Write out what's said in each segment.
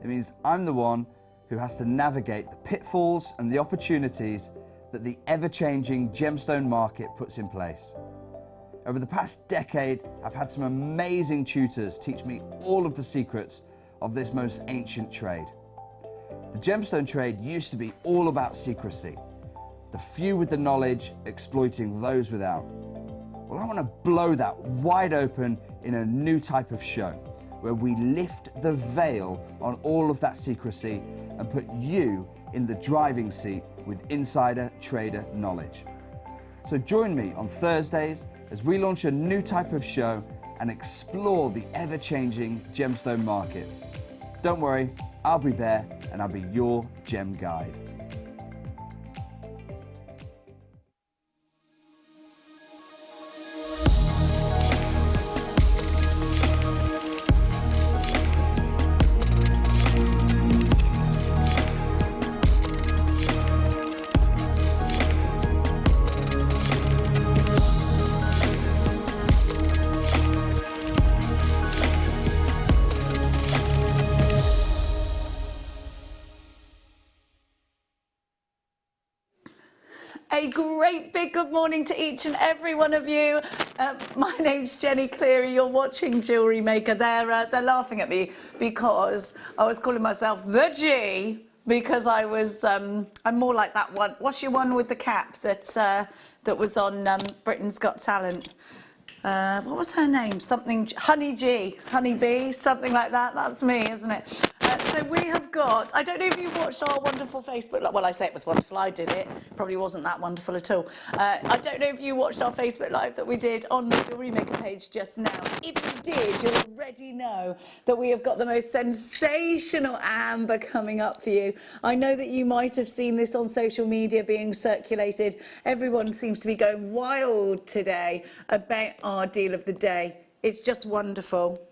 It means I'm the one who has to navigate the pitfalls and the opportunities that the ever-changing gemstone market puts in place. Over the past decade, I've had some amazing tutors teach me all of the secrets of this most ancient trade. The gemstone trade used to be all about secrecy, the few with the knowledge exploiting those without. Well, I want to blow that wide open in a new type of show, where we lift the veil on all of that secrecy and put you in the driving seat with insider trader knowledge. So join me on Thursdays as we launch a new type of show and explore the ever-changing gemstone market. Don't worry, I'll be there and I'll be your gem guide. A great big good morning to each and every one of you. My name's Jenny Cleary. You're watching Jewellery Maker. They're laughing at me because I was calling myself the G because I was I'm more like that one. What's your one with the cap that was on Britain's Got Talent? What was her name? Something Honey G, Honey B, something like that. That's me, isn't it? So we have got, I don't know if you watched our wonderful Facebook, well, I say it was wonderful, I did it, probably wasn't that wonderful at all. I don't know if you watched our Facebook Live that we did on the Jewellery Maker page just now. If you did, you'll already know that we have got the most sensational amber coming up for you. I know that you might have seen this on social media being circulated. Everyone seems to be going wild today about our deal of the day. It's just wonderful.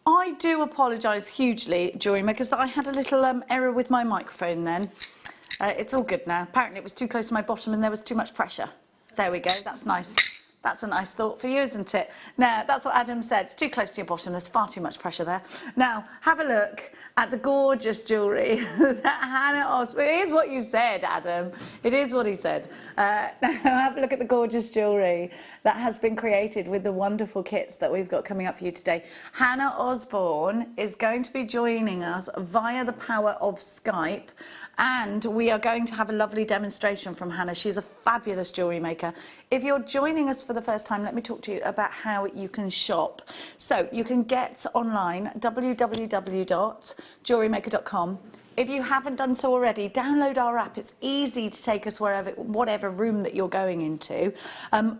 I do apologise hugely, Jewellery Maker, because I had a little error with my microphone then. It's all good now. Apparently it was too close to my bottom and there was too much pressure. There we go, that's nice. That's a nice thought for you, isn't it? Now, that's what Adam said. It's too close to your bottom. There's far too much pressure there. Now, have a look at the gorgeous jewellery that Hannah Osbourne... It is what you said, Adam. It is what he said. Now, have a look at the gorgeous jewellery that has been created with the wonderful kits that we've got coming up for you today. Hannah Osbourne is going to be joining us via the power of Skype, and we are going to have a lovely demonstration from Hannah. She's a fabulous jewellery maker. If you're joining us for the first time, let me talk to you about how you can shop. So you can get online, www.jewellerymaker.com. If you haven't done so already, download our app. It's easy to take us wherever, whatever room that you're going into.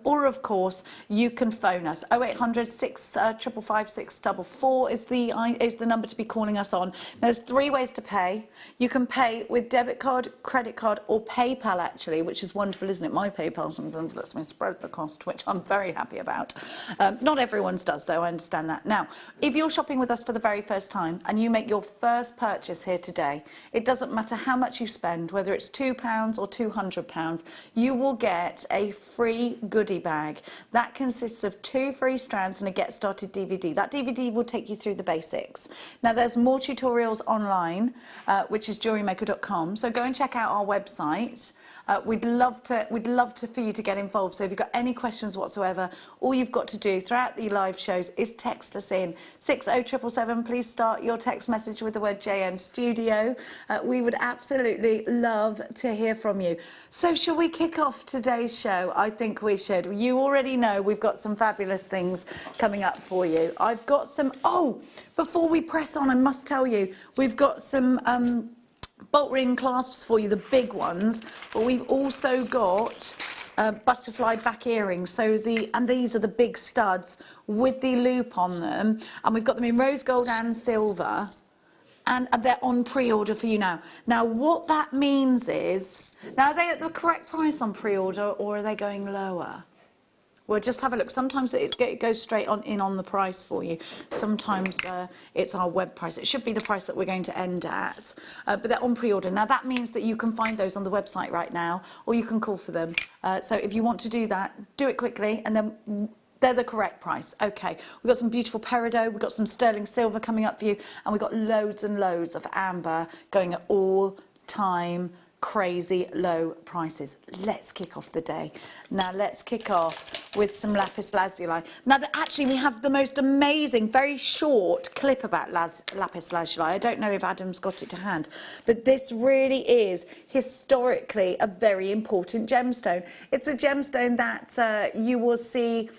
Or, of course, you can phone us. 0800 655 644 is the number to be calling us on. Now, there's 3 ways to pay. You can pay with debit card, credit card, or PayPal, actually, which is wonderful, isn't it? My PayPal sometimes lets me spread the cost, which I'm very happy about. Not everyone's does, though. I understand that. Now, if you're shopping with us for the very first time and you make your first purchase here today, it doesn't matter how much you spend, whether it's £2 or £200, you will get a free goodie bag. That consists of 2 free strands and a Get Started DVD. That DVD will take you through the basics. Now, there's more tutorials online, which is JewelleryMaker.com, so go and check out our website. We'd love for you to get involved. So if you've got any questions whatsoever, all you've got to do throughout the live shows is text us in 60777. Please start your text message with the word JM Studio. We would absolutely love to hear from you. So shall we kick off today's show? I think we should. You already know we've got some fabulous things coming up for you. I've got some, before we press on, I must tell you, we've got some bolt ring clasps for you, the big ones, but we've also got butterfly back earrings. So these are the big studs with the loop on them, and we've got them in rose gold and silver. and they're on pre-order for you now. Now, what that means is, now are they at the correct price on pre-order, or are they going lower? Well, just have a look. Sometimes it goes straight on the price for you. Sometimes it's our web price. It should be the price that we're going to end at, but they're on pre-order. Now, that means that you can find those on the website right now, or you can call for them. So if you want to do that, do it quickly, and then they're the correct price. Okay, we've got some beautiful peridot, we've got some sterling silver coming up for you, and we've got loads and loads of amber going at all-time crazy low prices. Let's kick off the day. Now let's kick off with some lapis lazuli. Now actually we have the most amazing, very short clip about lapis lazuli. I don't know if Adam's got it to hand, but this really is historically a very important gemstone. It's a gemstone that you will see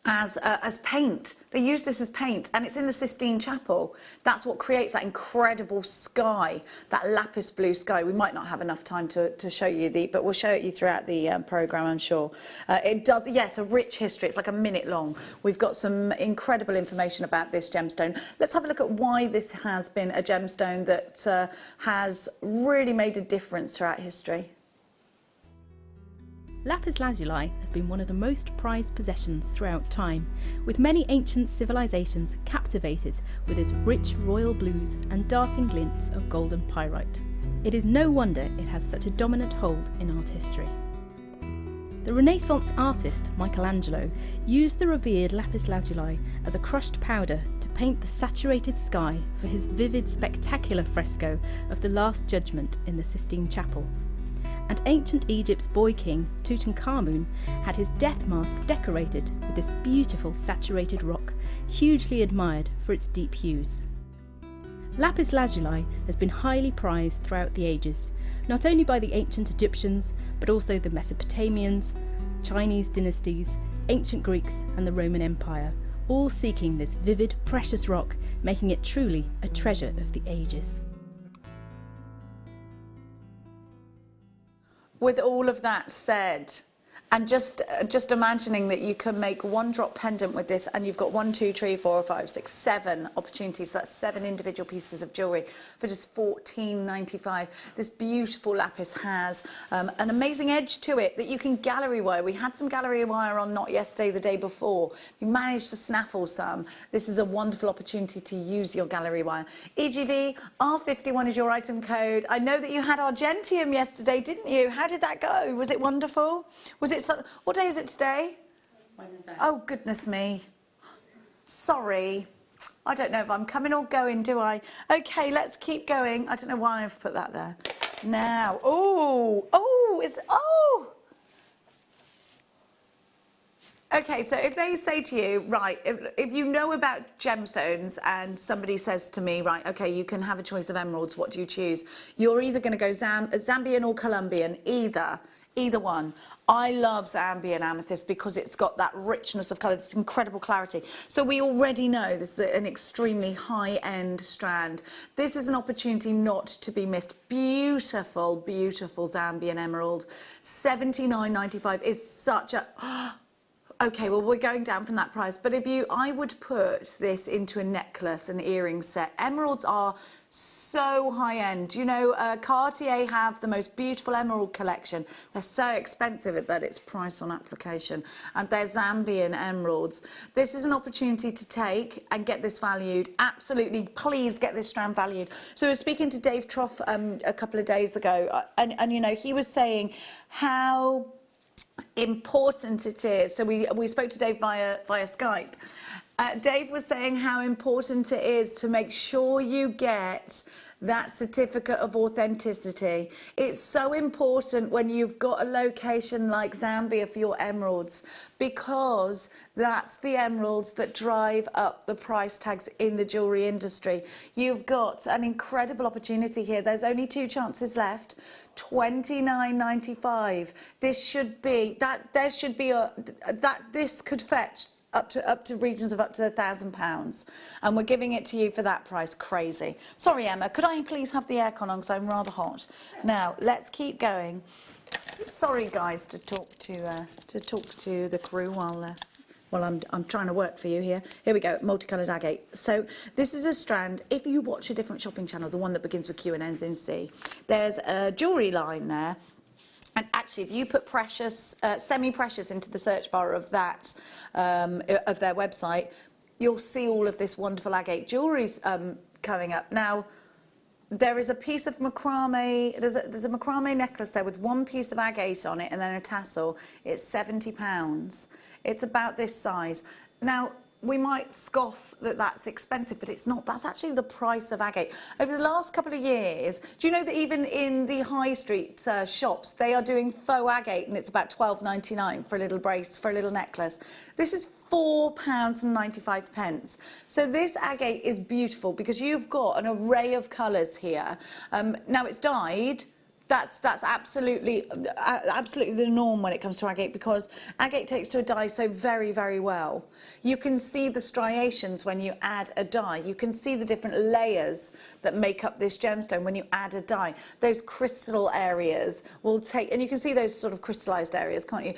as paint. They use this as paint, and it's in the Sistine Chapel. That's what creates that incredible sky, that lapis blue sky. We might not have enough time to show you but we'll show it you throughout the programme, I'm sure. It does, yes, a rich history. It's like a minute long. We've got some incredible information about this gemstone. Let's have a look at why this has been a gemstone that has really made a difference throughout history. Lapis lazuli has been one of the most prized possessions throughout time, with many ancient civilizations captivated with its rich royal blues and darting glints of golden pyrite. It is no wonder it has such a dominant hold in art history. The Renaissance artist Michelangelo used the revered lapis lazuli as a crushed powder to paint the saturated sky for his vivid, spectacular fresco of the Last Judgment in the Sistine Chapel. And ancient Egypt's boy king, Tutankhamun, had his death mask decorated with this beautiful saturated rock, hugely admired for its deep hues. Lapis lazuli has been highly prized throughout the ages, not only by the ancient Egyptians, but also the Mesopotamians, Chinese dynasties, ancient Greeks and the Roman Empire, all seeking this vivid, precious rock, making it truly a treasure of the ages. With all of that said, and just imagining that you can make one drop pendant with this, and you've got 1, 2, 3, 4, 5, 6, 7 opportunities. So that's 7 individual pieces of jewellery for just $14.95. This beautiful lapis has an amazing edge to it that you can gallery wire. We had some gallery wire on not yesterday, the day before. You managed to snaffle some. This is a wonderful opportunity to use your gallery wire. EGV R51 is your item code. I know that you had Argentium yesterday, didn't you? How did that go? Was it wonderful? Was it? What day is it today? Wednesday. Oh, goodness me. Sorry. I don't know if I'm coming or going, do I? Okay, let's keep going. I don't know why I've put that there. Now, Okay, so if they say to you, right, if you know about gemstones and somebody says to me, right, okay, you can have a choice of emeralds, what do you choose? You're either going to go Zambian or Colombian, either one. I love Zambian amethyst because it's got that richness of colour, this incredible clarity. So we already know this is an extremely high-end strand. This is an opportunity not to be missed. Beautiful, beautiful Zambian emerald. $79.95 is such a... Okay, well, we're going down from that price, but I would put this into a necklace and earring set. Emeralds are so high-end. You know, Cartier have the most beautiful emerald collection. They're so expensive that it's price on application, and they're Zambian emeralds. This is an opportunity to take and get this valued. Absolutely, please get this strand valued. So I was speaking to Dave Trough a couple of days ago, and you know, he was saying how important it is. So we spoke to Dave via Skype. Dave was saying how important it is to make sure you get that certificate of authenticity. It's so important when you've got a location like Zambia for your emeralds, because that's the emeralds that drive up the price tags in the jewellery industry. You've got an incredible opportunity here. There's only 2 chances left. $29.95. This should be this could fetch up to regions of up to £1,000, and we're giving it to you for that price. Crazy. Sorry, Emma, could I please have the aircon on, because I'm rather hot. Now let's keep going. Sorry, guys, to talk to the crew while Well, I'm trying to work for you here. Here we go, multicoloured agate. So this is a strand. If you watch a different shopping channel, the one that begins with Q and ends in C, there's a jewellery line there. And actually, if you put precious, semi-precious into the search bar of that, of their website, you'll see all of this wonderful agate jewellery coming up. Now, there is a piece of macrame, there's a macrame necklace there with one piece of agate on it and then a tassel. It's £70. It's about this size. Now, we might scoff that that's expensive, but it's not. That's actually the price of agate. Over the last couple of years, do you know that even in the high street shops, they are doing faux agate and it's about £12.99 for a little brace, for a little necklace. This is £4.95. So this agate is beautiful because you've got an array of colours here. Now it's dyed. That's absolutely the norm when it comes to agate, because agate takes to a dye so very, very well. You can see the striations when you add a dye. You can see the different layers that make up this gemstone when you add a dye. Those crystal areas will take, and you can see those sort of crystallized areas, can't you?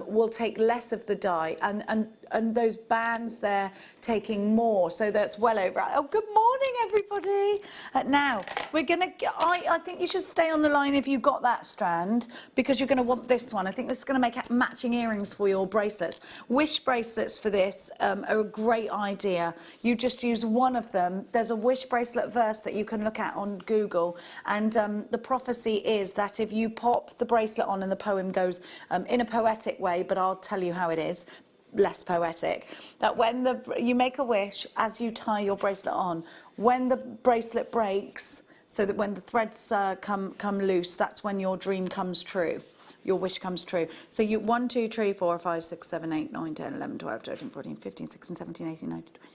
Will take less of the dye, and those bands there taking more, so that's well over. Oh, good morning, everybody. Now we're gonna. I think you should stay on the line if you've got that strand, because you're going to want this one. I think this is going to make matching earrings for your bracelets. Wish bracelets for this are a great idea. You just use one of them. There's a wish bracelet verse that you can look at on Google, and the prophecy is that if you pop the bracelet on, and the poem goes in a poetic way, but I'll tell you how it is, less poetic, that when you make a wish as you tie your bracelet on, when the bracelet breaks, so that when the threads come loose, that's when your dream comes true, your wish comes true. So you 1, 2, 3, 4, 5, 6, 7, 8, 9, 10, 11, 12, 13, 14, 15, 16, 17, 18, 19, 20,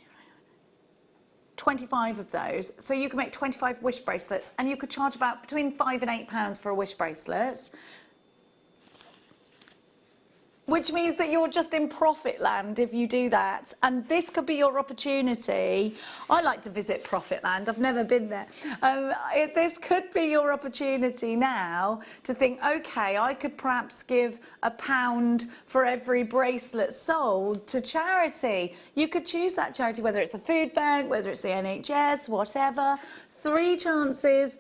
25 of those. So you can make 25 wish bracelets, and you could charge about between £5 and £8 for a wish bracelet, which means that you're just in profit land if you do that. And this could be your opportunity. I like to visit profit land. I've never been there. This could be your opportunity now to think, okay, I could perhaps give £1 for every bracelet sold to charity. You could choose that charity, whether it's a food bank, whether it's the NHS, whatever. 3 chances,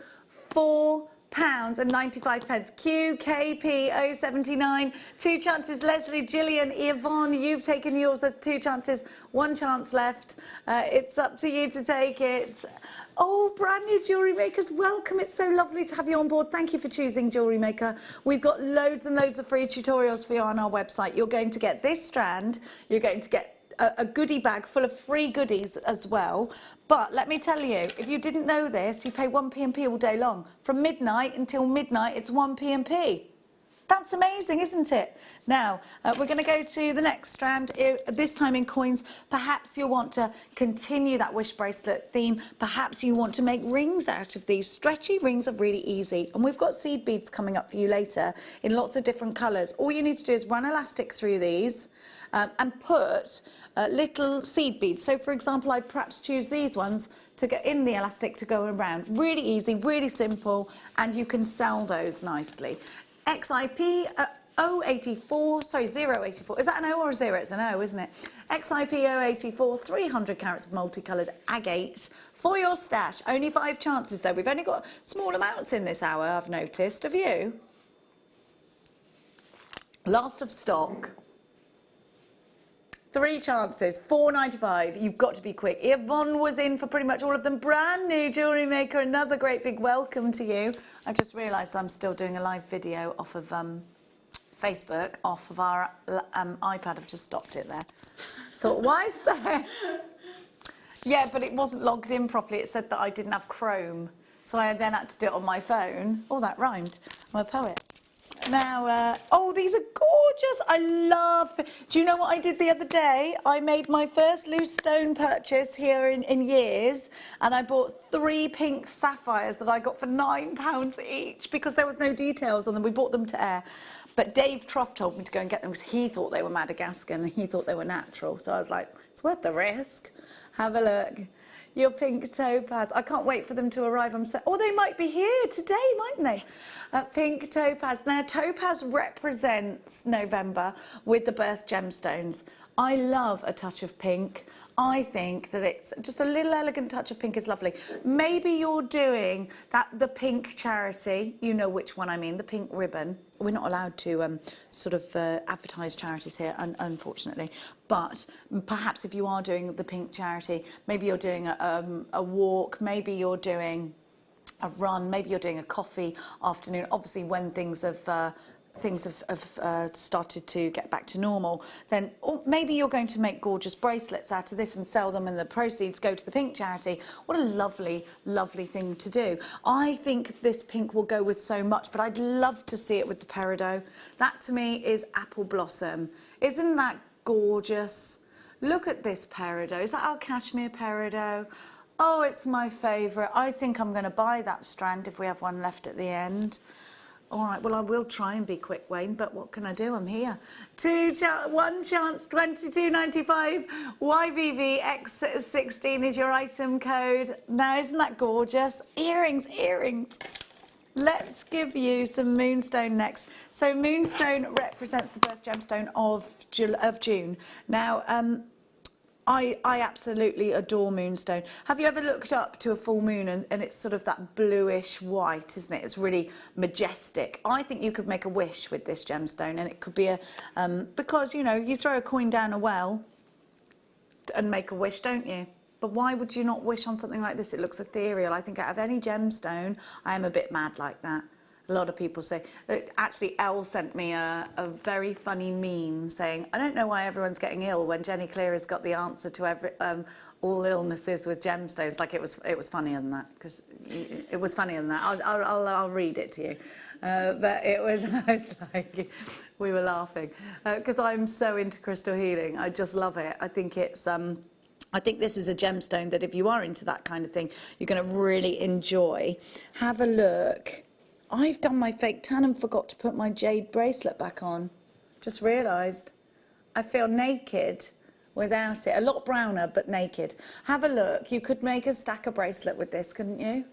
£4.95. QKP 079. 2 chances. Leslie, Gillian, Yvonne, you've taken yours. There's 2 chances. 1 chance left. It's up to you to take it. Oh, brand new Jewellery Makers, welcome. It's so lovely to have you on board. Thank you for choosing Jewellery Maker. We've got loads and loads of free tutorials for you on our website. You're going to get this strand. You're going to get a goodie bag full of free goodies as well. But let me tell you, if you didn't know this, you pay 1pm all day long. From midnight until midnight, it's 1pm. That's amazing, isn't it? Now, we're going to go to the next strand, this time in coins. Perhaps you'll want to continue that wish bracelet theme. Perhaps you want to make rings out of these. Stretchy rings are really easy. And we've got seed beads coming up for you later in lots of different colours. All you need to do is run elastic through these and put little seed beads. So, for example, I'd perhaps choose these ones to get in the elastic to go around. Really easy, really simple, and you can sell those nicely. XIP 084, sorry, 084. Is that an O or a 0? It's an O, isn't it? XIP 084, 300 carats of multicoloured agate for your stash. Only 5 chances, though. We've only got small amounts in this hour, I've noticed. Have you? Last of stock. 3 chances, £4.95. You've got to be quick. Yvonne was in for pretty much all of them. Brand new Jewellery Maker. Another great big welcome to you. I've just realised I'm still doing a live video off of Facebook, off of our iPad. I've just stopped it there. So why is there? Yeah, but it wasn't logged in properly. It said that I didn't have Chrome. So I then had to do it on my phone. Oh, that rhymed. I'm a poet. Now, oh, these are gorgeous. I love. Do you know what I did the other day? I made my first loose stone purchase here in years, and I bought 3 pink sapphires that I got for £9 each because there was no details on them. We bought them to air. But Dave Trough told me to go and get them because he thought they were Madagascan and he thought they were natural. So I was like, it's worth the risk. Have a look. Your pink topaz. I can't wait for them to arrive. Or they might be here today, mightn't they? Pink topaz. Now, topaz represents November with the birth gemstones. I love a touch of pink. I think that it's just a little elegant touch of pink is lovely. Maybe you're doing the pink charity. You know which one I mean, the pink ribbon. We're not allowed to sort of advertise charities here, unfortunately. But perhaps if you are doing the pink charity, maybe you're doing a walk, maybe you're doing a run, maybe you're doing a coffee afternoon. Obviously, when things have started to get back to normal, then or maybe you're going to make gorgeous bracelets out of this and sell them, and the proceeds go to the pink charity. What a lovely, lovely thing to do. I think this pink will go with so much, but I'd love to see it with the peridot. That to me is apple blossom. Isn't that gorgeous? Look at this peridot. Is that our cashmere peridot? Oh, it's my favourite. I think I'm going to buy that strand if we have one left at the end. All right, well, I will try and be quick, Wayne, but what can I do? I'm here. One chance, 22.95. YVVX16 is your item code. Now, isn't that gorgeous? Earrings, earrings. Let's give you some Moonstone next. So Moonstone represents the birth gemstone of June. Now, I absolutely adore Moonstone. Have you ever looked up to a full moon and it's sort of that bluish white, isn't it? It's really majestic. I think you could make a wish with this gemstone, and it could be because, you know, you throw a coin down a well and make a wish, don't you? But why would you not wish on something like this? It looks ethereal. I think out of any gemstone, I am a bit mad like that. A lot of people say, actually, Elle sent me a very funny meme saying, I don't know why everyone's getting ill when Jenny Cleary's got the answer to all illnesses with gemstones. Like it was funnier than that, because it was funnier than that. I'll read it to you. But it was like, we were laughing because I'm so into crystal healing. I just love it. I think it's, I think this is a gemstone that if you are into that kind of thing, you're going to really enjoy. Have a look. I've done my fake tan and forgot to put my jade bracelet back on. Just realised. I feel naked without it. A lot browner, but naked. Have a look. You could make a stacker bracelet with this, couldn't you?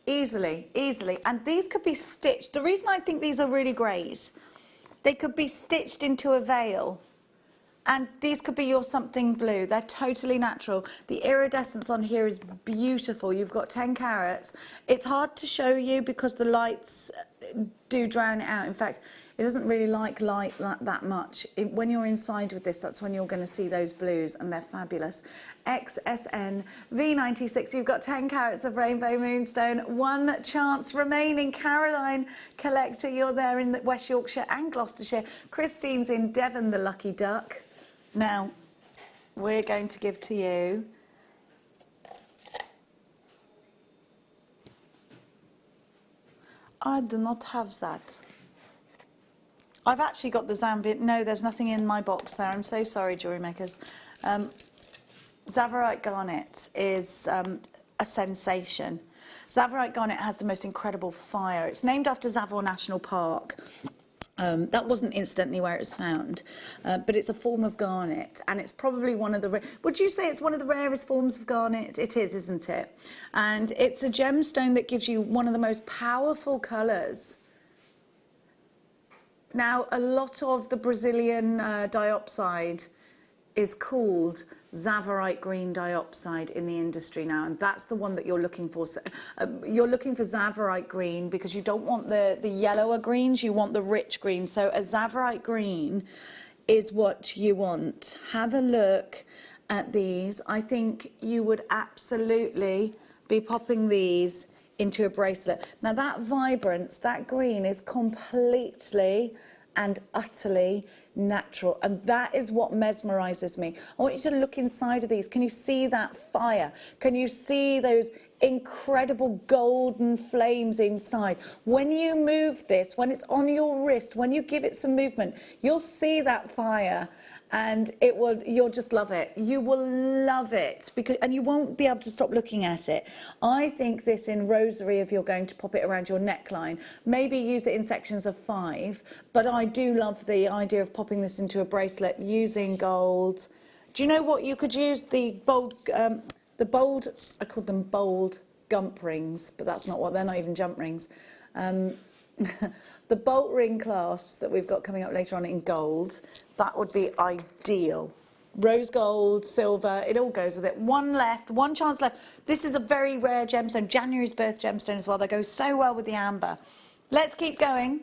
Easily, easily. And these could be stitched. The reason I think these are really great, they could be stitched into a veil. And these could be your something blue. They're totally natural. The iridescence on here is beautiful. You've got 10 carats. It's hard to show you because the lights do drown it out. In fact, it doesn't really like light that much. When you're inside with this, that's when you're going to see those blues, and they're fabulous. XSN V96. You've got 10 carats of rainbow moonstone. One chance remaining. Caroline Collector, you're there in West Yorkshire and Gloucestershire. Christine's in Devon, the lucky duck. Now, we're going to give to you I do not have that. I've actually got the Zambian. No, there's nothing in my box there. I'm so sorry, jewellery makers. Savorite garnet is a sensation. Savorite garnet has the most incredible fire. It's named after Zavor National Park. That wasn't incidentally where it's found, but it's a form of garnet, and it's probably one of the... Would you say it's one of the rarest forms of garnet? It is, isn't it? And it's a gemstone that gives you one of the most powerful colours. Now, a lot of the Brazilian diopside is called Savorite green diopside in the industry now, and that's the one that you're looking for. So, you're looking for Savorite green because you don't want the yellower greens, you want the rich green. So a Savorite green is what you want. Have a look at these. I think you would absolutely be popping these into a bracelet. Now that vibrance, that green is completely and utterly natural, and that is what mesmerizes me. I want you to look inside of these. Can you see that fire? Can you see those incredible golden flames inside? When you move this, when it's on your wrist, when you give it some movement, you'll see that fire, and you'll just love it. You will love it, and you won't be able to stop looking at it. I think this in rosary, if you're going to pop it around your neckline, maybe use it in sections of 5, but I do love the idea of popping this into a bracelet using gold. Do you know what you could use? The bold The bold, I called them bold gump rings, but that's not what, they're not even jump rings. The bolt ring clasps that we've got coming up later on in gold, that would be ideal. Rose gold, silver, it all goes with it. One left, one chance left. This is a very rare gemstone, January's birth gemstone as well. They go so well with the amber. Let's keep going.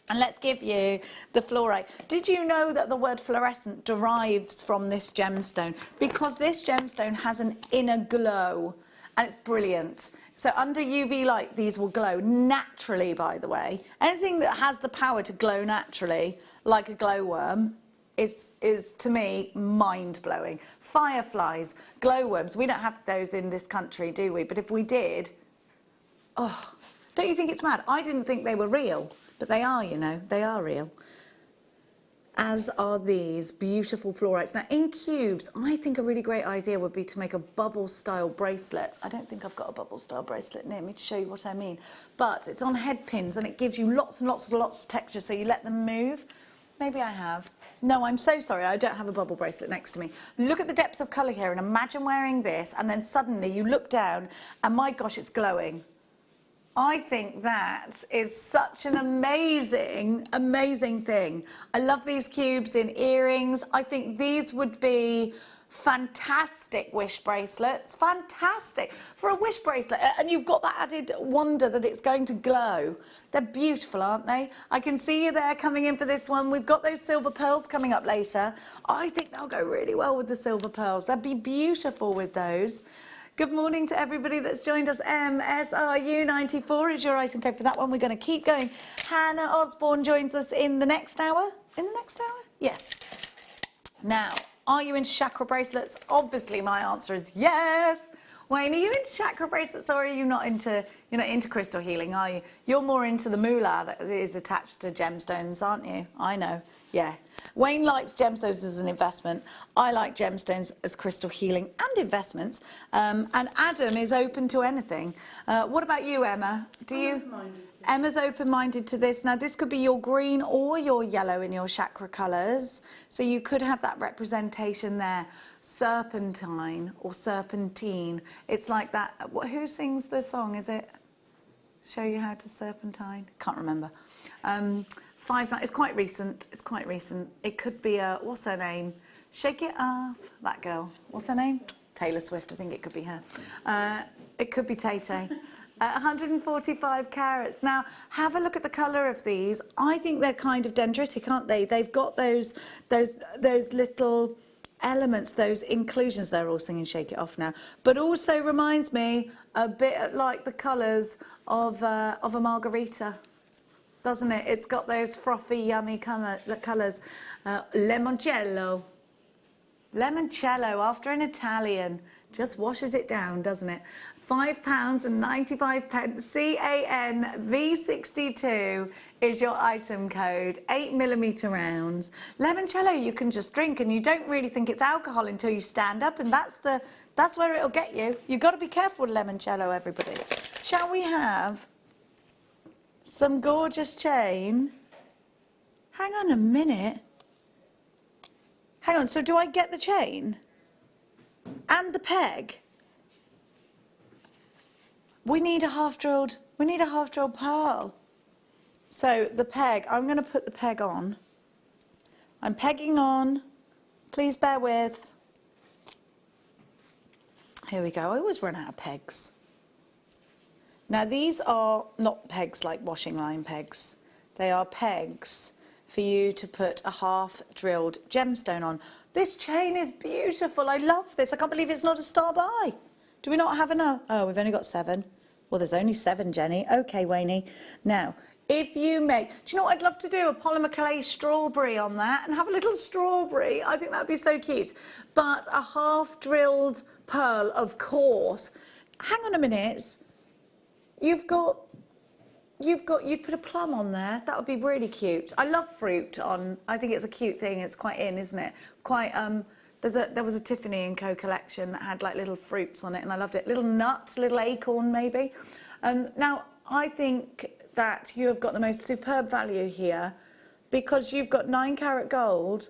And let's give you the fluorite. Did you know that the word fluorescent derives from this gemstone? Because this gemstone has an inner glow, and it's brilliant. So under UV light, these will glow naturally, by the way. Anything that has the power to glow naturally, like a glowworm, is to me mind-blowing. Fireflies, glowworms, we don't have those in this country, do we? But if we did, oh, don't you think it's mad? I didn't think they were real, but they are, you know, they are real. As are these beautiful fluorites. Now in cubes, I think a really great idea would be to make a bubble style bracelet. I don't think I've got a bubble style bracelet near me to show you what I mean. But it's on head pins and it gives you lots and lots and lots of texture, so you let them move. Maybe I have. No, I'm so sorry, I don't have a bubble bracelet next to me. Look at the depth of colour here and imagine wearing this and then suddenly you look down and my gosh, it's glowing. I think that is such an amazing, amazing thing. I love these cubes in earrings. I think these would be fantastic wish bracelets. Fantastic. For a wish bracelet, and you've got that added wonder that it's going to glow. They're beautiful, aren't they? I can see you there coming in for this one. We've got those silver pearls coming up later. I think they'll go really well with the silver pearls. They'd be beautiful with those. Good morning to everybody that's joined us. MSRU94 is your item code for that one. We're going to keep going. Hannah Osbourne joins us in the next hour. In the next hour? Yes. Now, are you into chakra bracelets? Obviously, my answer is yes. Wayne, are you into chakra bracelets or are you not into, you're not into crystal healing, are you? You're more into the moolah that is attached to gemstones, aren't you? I know. Yeah. Wayne likes gemstones as an investment. I like gemstones as crystal healing and investments. And Adam is open to anything. What about you, Emma? Do you? Emma's open-minded to this. Now, this could be your green or your yellow in your chakra colours. So you could have that representation there. Serpentine or serpentine. It's like that. Who sings the song? Is it Show You How to Serpentine? Can't remember. 5 Nights. It's quite recent. It's quite recent. It could be a, what's her name? Shake It Off. That girl. What's her name? Taylor Swift. I think it could be her. It could be Tay-Tay. 145 carats. Now, have a look at the colour of these. I think they're kind of dendritic, aren't they? They've got those little elements, those inclusions. They're all singing Shake It Off now. But also reminds me a bit like the colours of a margarita, doesn't it? It's got those frothy, yummy colours. Limoncello. Limoncello, after an Italian, just washes it down, doesn't it? £5.95. CANV62 is your item code. 8mm rounds. Limoncello you can just drink and you don't really think it's alcohol until you stand up, and that's where it'll get you. You've got to be careful with limoncello, everybody. Shall we have some gorgeous chain? Hang on a minute. Hang on, so do I get the chain? And the peg? We need a half-drilled pearl. So the peg, I'm going to put the peg on. I'm pegging on. Please bear with. Here we go. I always run out of pegs. Now these are not pegs like washing line pegs. They are pegs for you to put a half-drilled gemstone on. This chain is beautiful. I love this. I can't believe it's not a star buy. Do we not have enough? Oh, we've only got 7. Well, there's only 7, Jenny. Okay, Wayne. Now, if you make... Do you know what I'd love to do? A polymer clay strawberry on that and have a little strawberry. I think that'd be so cute. But a half-drilled pearl, of course. Hang on a minute. You'd put a plum on there. That would be really cute. I love fruit on... I think it's a cute thing. It's quite in, isn't it? Quite... There was a Tiffany & Co collection that had like little fruits on it and I loved it. Little nuts, little acorn maybe. Now, I think that you have got the most superb value here because you've got 9 carat gold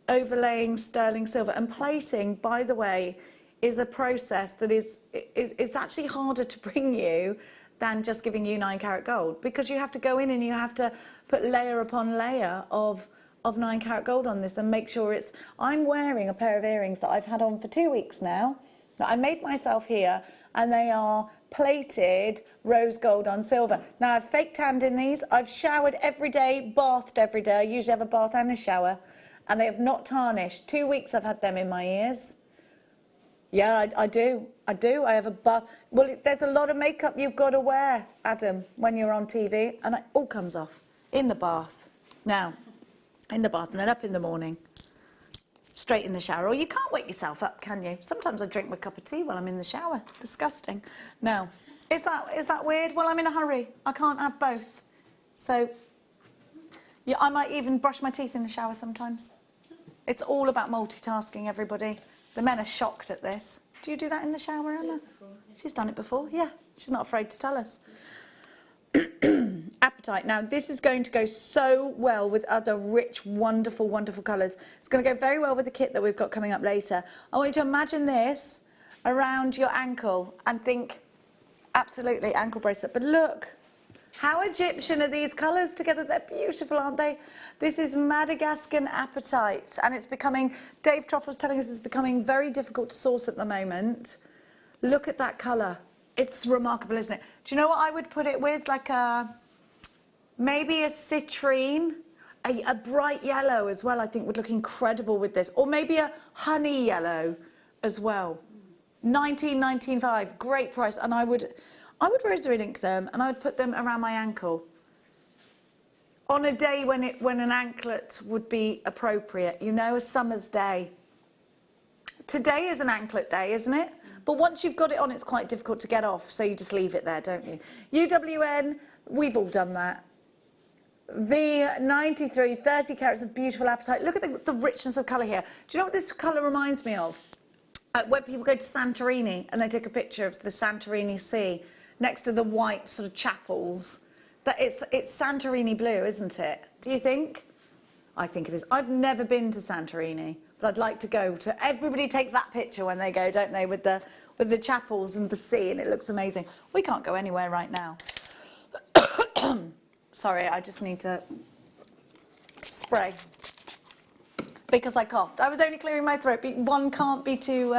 overlaying sterling silver and plating, by the way, is a process that it's actually harder to bring you than just giving you 9 karat gold, because you have to go in and you have to put layer upon layer of 9 karat gold on this and make sure it's... I'm wearing a pair of earrings that I've had on for 2 weeks now, that I made myself here, and they are plated rose gold on silver. Now, I've fake tanned in these. I've showered every day, bathed every day. I usually have a bath and a shower, and they have not tarnished. 2 weeks I've had them in my ears. Yeah, I do. I have a bath. Well, there's a lot of makeup you've got to wear, Adam, when you're on TV, and it all comes off in the bath. Now, in the bath, and then up in the morning, straight in the shower. Or you can't wake yourself up, can you? Sometimes I drink my cup of tea while I'm in the shower. Disgusting. Now, is that weird? Well, I'm in a hurry. I can't have both. So, yeah, I might even brush my teeth in the shower sometimes. It's all about multitasking, everybody. The men are shocked at this. Do you do that in the shower, Anna? She's done it before, yeah. She's not afraid to tell us. Apatite. Now, this is going to go so well with other rich, wonderful, wonderful colours. It's going to go very well with the kit that we've got coming up later. I want you to imagine this around your ankle and think, absolutely, ankle bracelet. But look, how Egyptian are these colours together? They're beautiful, aren't they? This is Madagascan Apatite, and it's becoming, Dave Troff was telling us, it's becoming very difficult to source at the moment. Look at that colour. It's remarkable, isn't it? Do you know what I would put it with? Like maybe a citrine, a bright yellow as well, I think would look incredible with this. Or maybe a honey yellow as well. $19.95, great price. And I would rosary link them, and I would put them around my ankle on a day when an anklet would be appropriate, you know, a summer's day. Today is an anklet day, isn't it? But once you've got it on, it's quite difficult to get off, so you just leave it there, don't you? UWN, we've all done that. V93, 30 carats of beautiful Apatite. Look at the richness of colour here. Do you know what this colour reminds me of? When people go to Santorini and they take a picture of the Santorini Sea next to the white sort of chapels. That it's Santorini blue, isn't it? Do you think? I think it is. I've never been to Santorini, but I'd like to go to. Everybody takes that picture when they go, don't they, with the chapels and the sea, and it looks amazing. We can't go anywhere right now. Sorry, I just need to spray because I coughed. I was only clearing my throat. One can't be too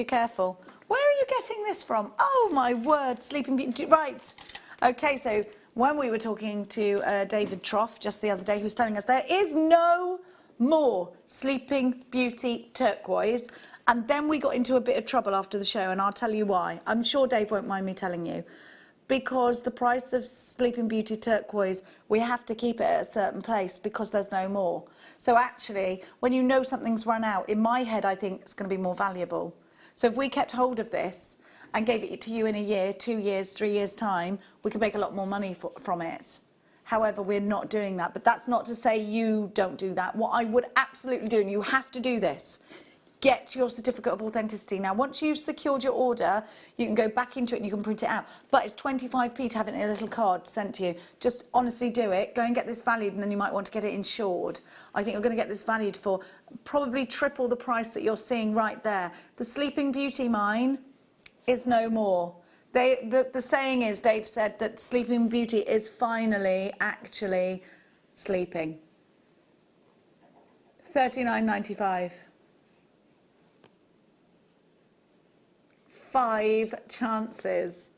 careful. Where are you getting this from? Oh my word, Sleeping Beauty. Right. Okay, so when we were talking to David Troff just the other day, he was telling us there is no more Sleeping Beauty turquoise. And then we got into a bit of trouble after the show, and I'll tell you why. I'm sure Dave won't mind me telling you. Because the price of Sleeping Beauty turquoise, we have to keep it at a certain place because there's no more. So actually, when you know something's run out, in my head, I think it's going to be more valuable. So if we kept hold of this and gave it to you in a year, 2 years, 3 years' time, we could make a lot more money from it. However, we're not doing that. But that's not to say you don't do that. What I would absolutely do, and you have to do this, get your certificate of authenticity. Now, once you've secured your order, you can go back into it and you can print it out. But it's 25p to have it in a little card sent to you. Just honestly do it. Go and get this valued, and then you might want to get it insured. I think you're going to get this valued for probably triple the price that you're seeing right there. The Sleeping Beauty mine is no more. The saying is, Dave said, that Sleeping Beauty is finally actually sleeping. $39.95. 5 chances.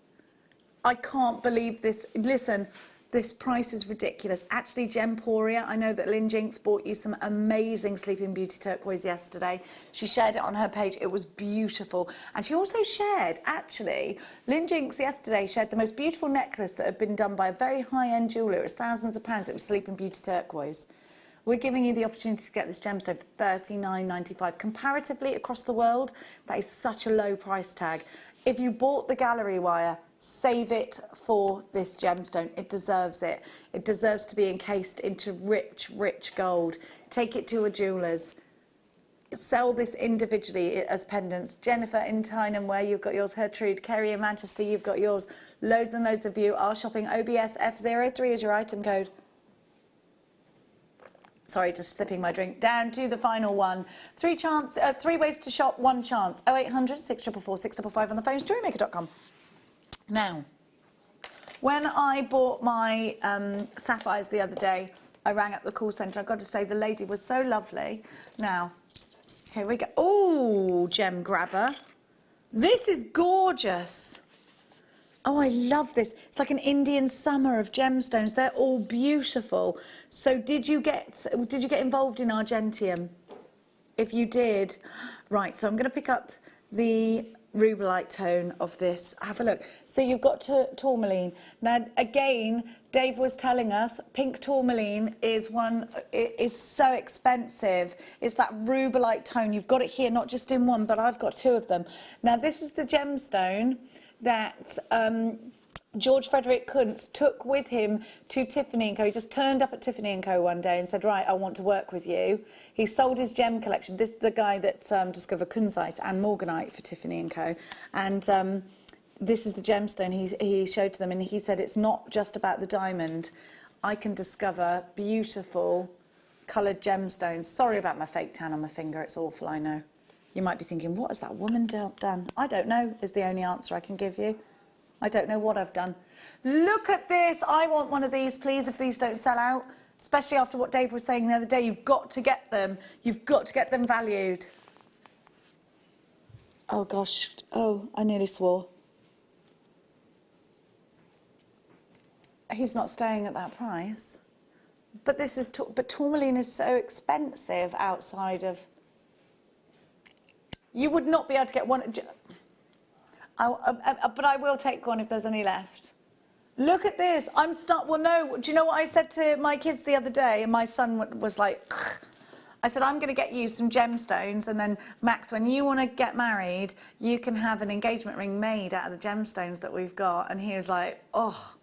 I can't believe this. Listen, this price is ridiculous. Actually, Gemporia, I know that Lynn Jinx bought you some amazing Sleeping Beauty turquoise yesterday. She shared it on her page. It was beautiful. And she also shared, actually, Lynn Jinx yesterday shared the most beautiful necklace that had been done by a very high-end jeweller. It was thousands of pounds. It was Sleeping Beauty turquoise. We're giving you the opportunity to get this gemstone for $39.95. Comparatively across the world, that is such a low price tag. If you bought the gallery wire, save it for this gemstone. It deserves it. It deserves to be encased into rich, rich gold. Take it to a jeweller's. Sell this individually as pendants. Jennifer in Tyne, where you've got yours. Gertrude, Kerry in Manchester, you've got yours. Loads and loads of you are shopping. OBS F03 is your item code. Sorry, just sipping my drink. Down to the final one. Three ways to shop, one chance. 0800 644 655 on the phones, JewelleryMaker.com. Now, when I bought my sapphires the other day, I rang up the call centre. I've got to say, the lady was so lovely. Now, here we go. Oh, gem grabber. This is gorgeous. Oh, I love this. It's like an Indian summer of gemstones. They're all beautiful. So did you get involved in Argentium? If you did, right, so I'm going to pick up the rubellite tone of this. Have a look. So you've got tourmaline. Now, again, Dave was telling us pink tourmaline is so expensive. It's that rubellite tone. You've got it here, not just in one, but I've got two of them. Now, this is the gemstone that George Frederick Kuntz took with him to Tiffany & Co. He just turned up at Tiffany & Co. one day and said, right, I want to work with you. He sold his gem collection. This is the guy that discovered kunzite and morganite for Tiffany & Co. And this is the gemstone he showed to them, and he said, it's not just about the diamond. I can discover beautiful coloured gemstones. Sorry about my fake tan on my finger. It's awful, I know. You might be thinking, what has that woman done? I don't know, is the only answer I can give you. I don't know what I've done. Look at this. I want one of these, please, if these don't sell out. Especially after what Dave was saying the other day. You've got to get them. You've got to get them valued. Oh, gosh. Oh, I nearly swore. He's not staying at that price. But but tourmaline is so expensive outside of... You would not be able to get one... but I will take one if there's any left. Look at this. Well, no. Do you know what I said to my kids the other day? And my son was like... Ugh. I said, I'm going to get you some gemstones. And then, Max, when you want to get married, you can have an engagement ring made out of the gemstones that we've got. And he was like, oh,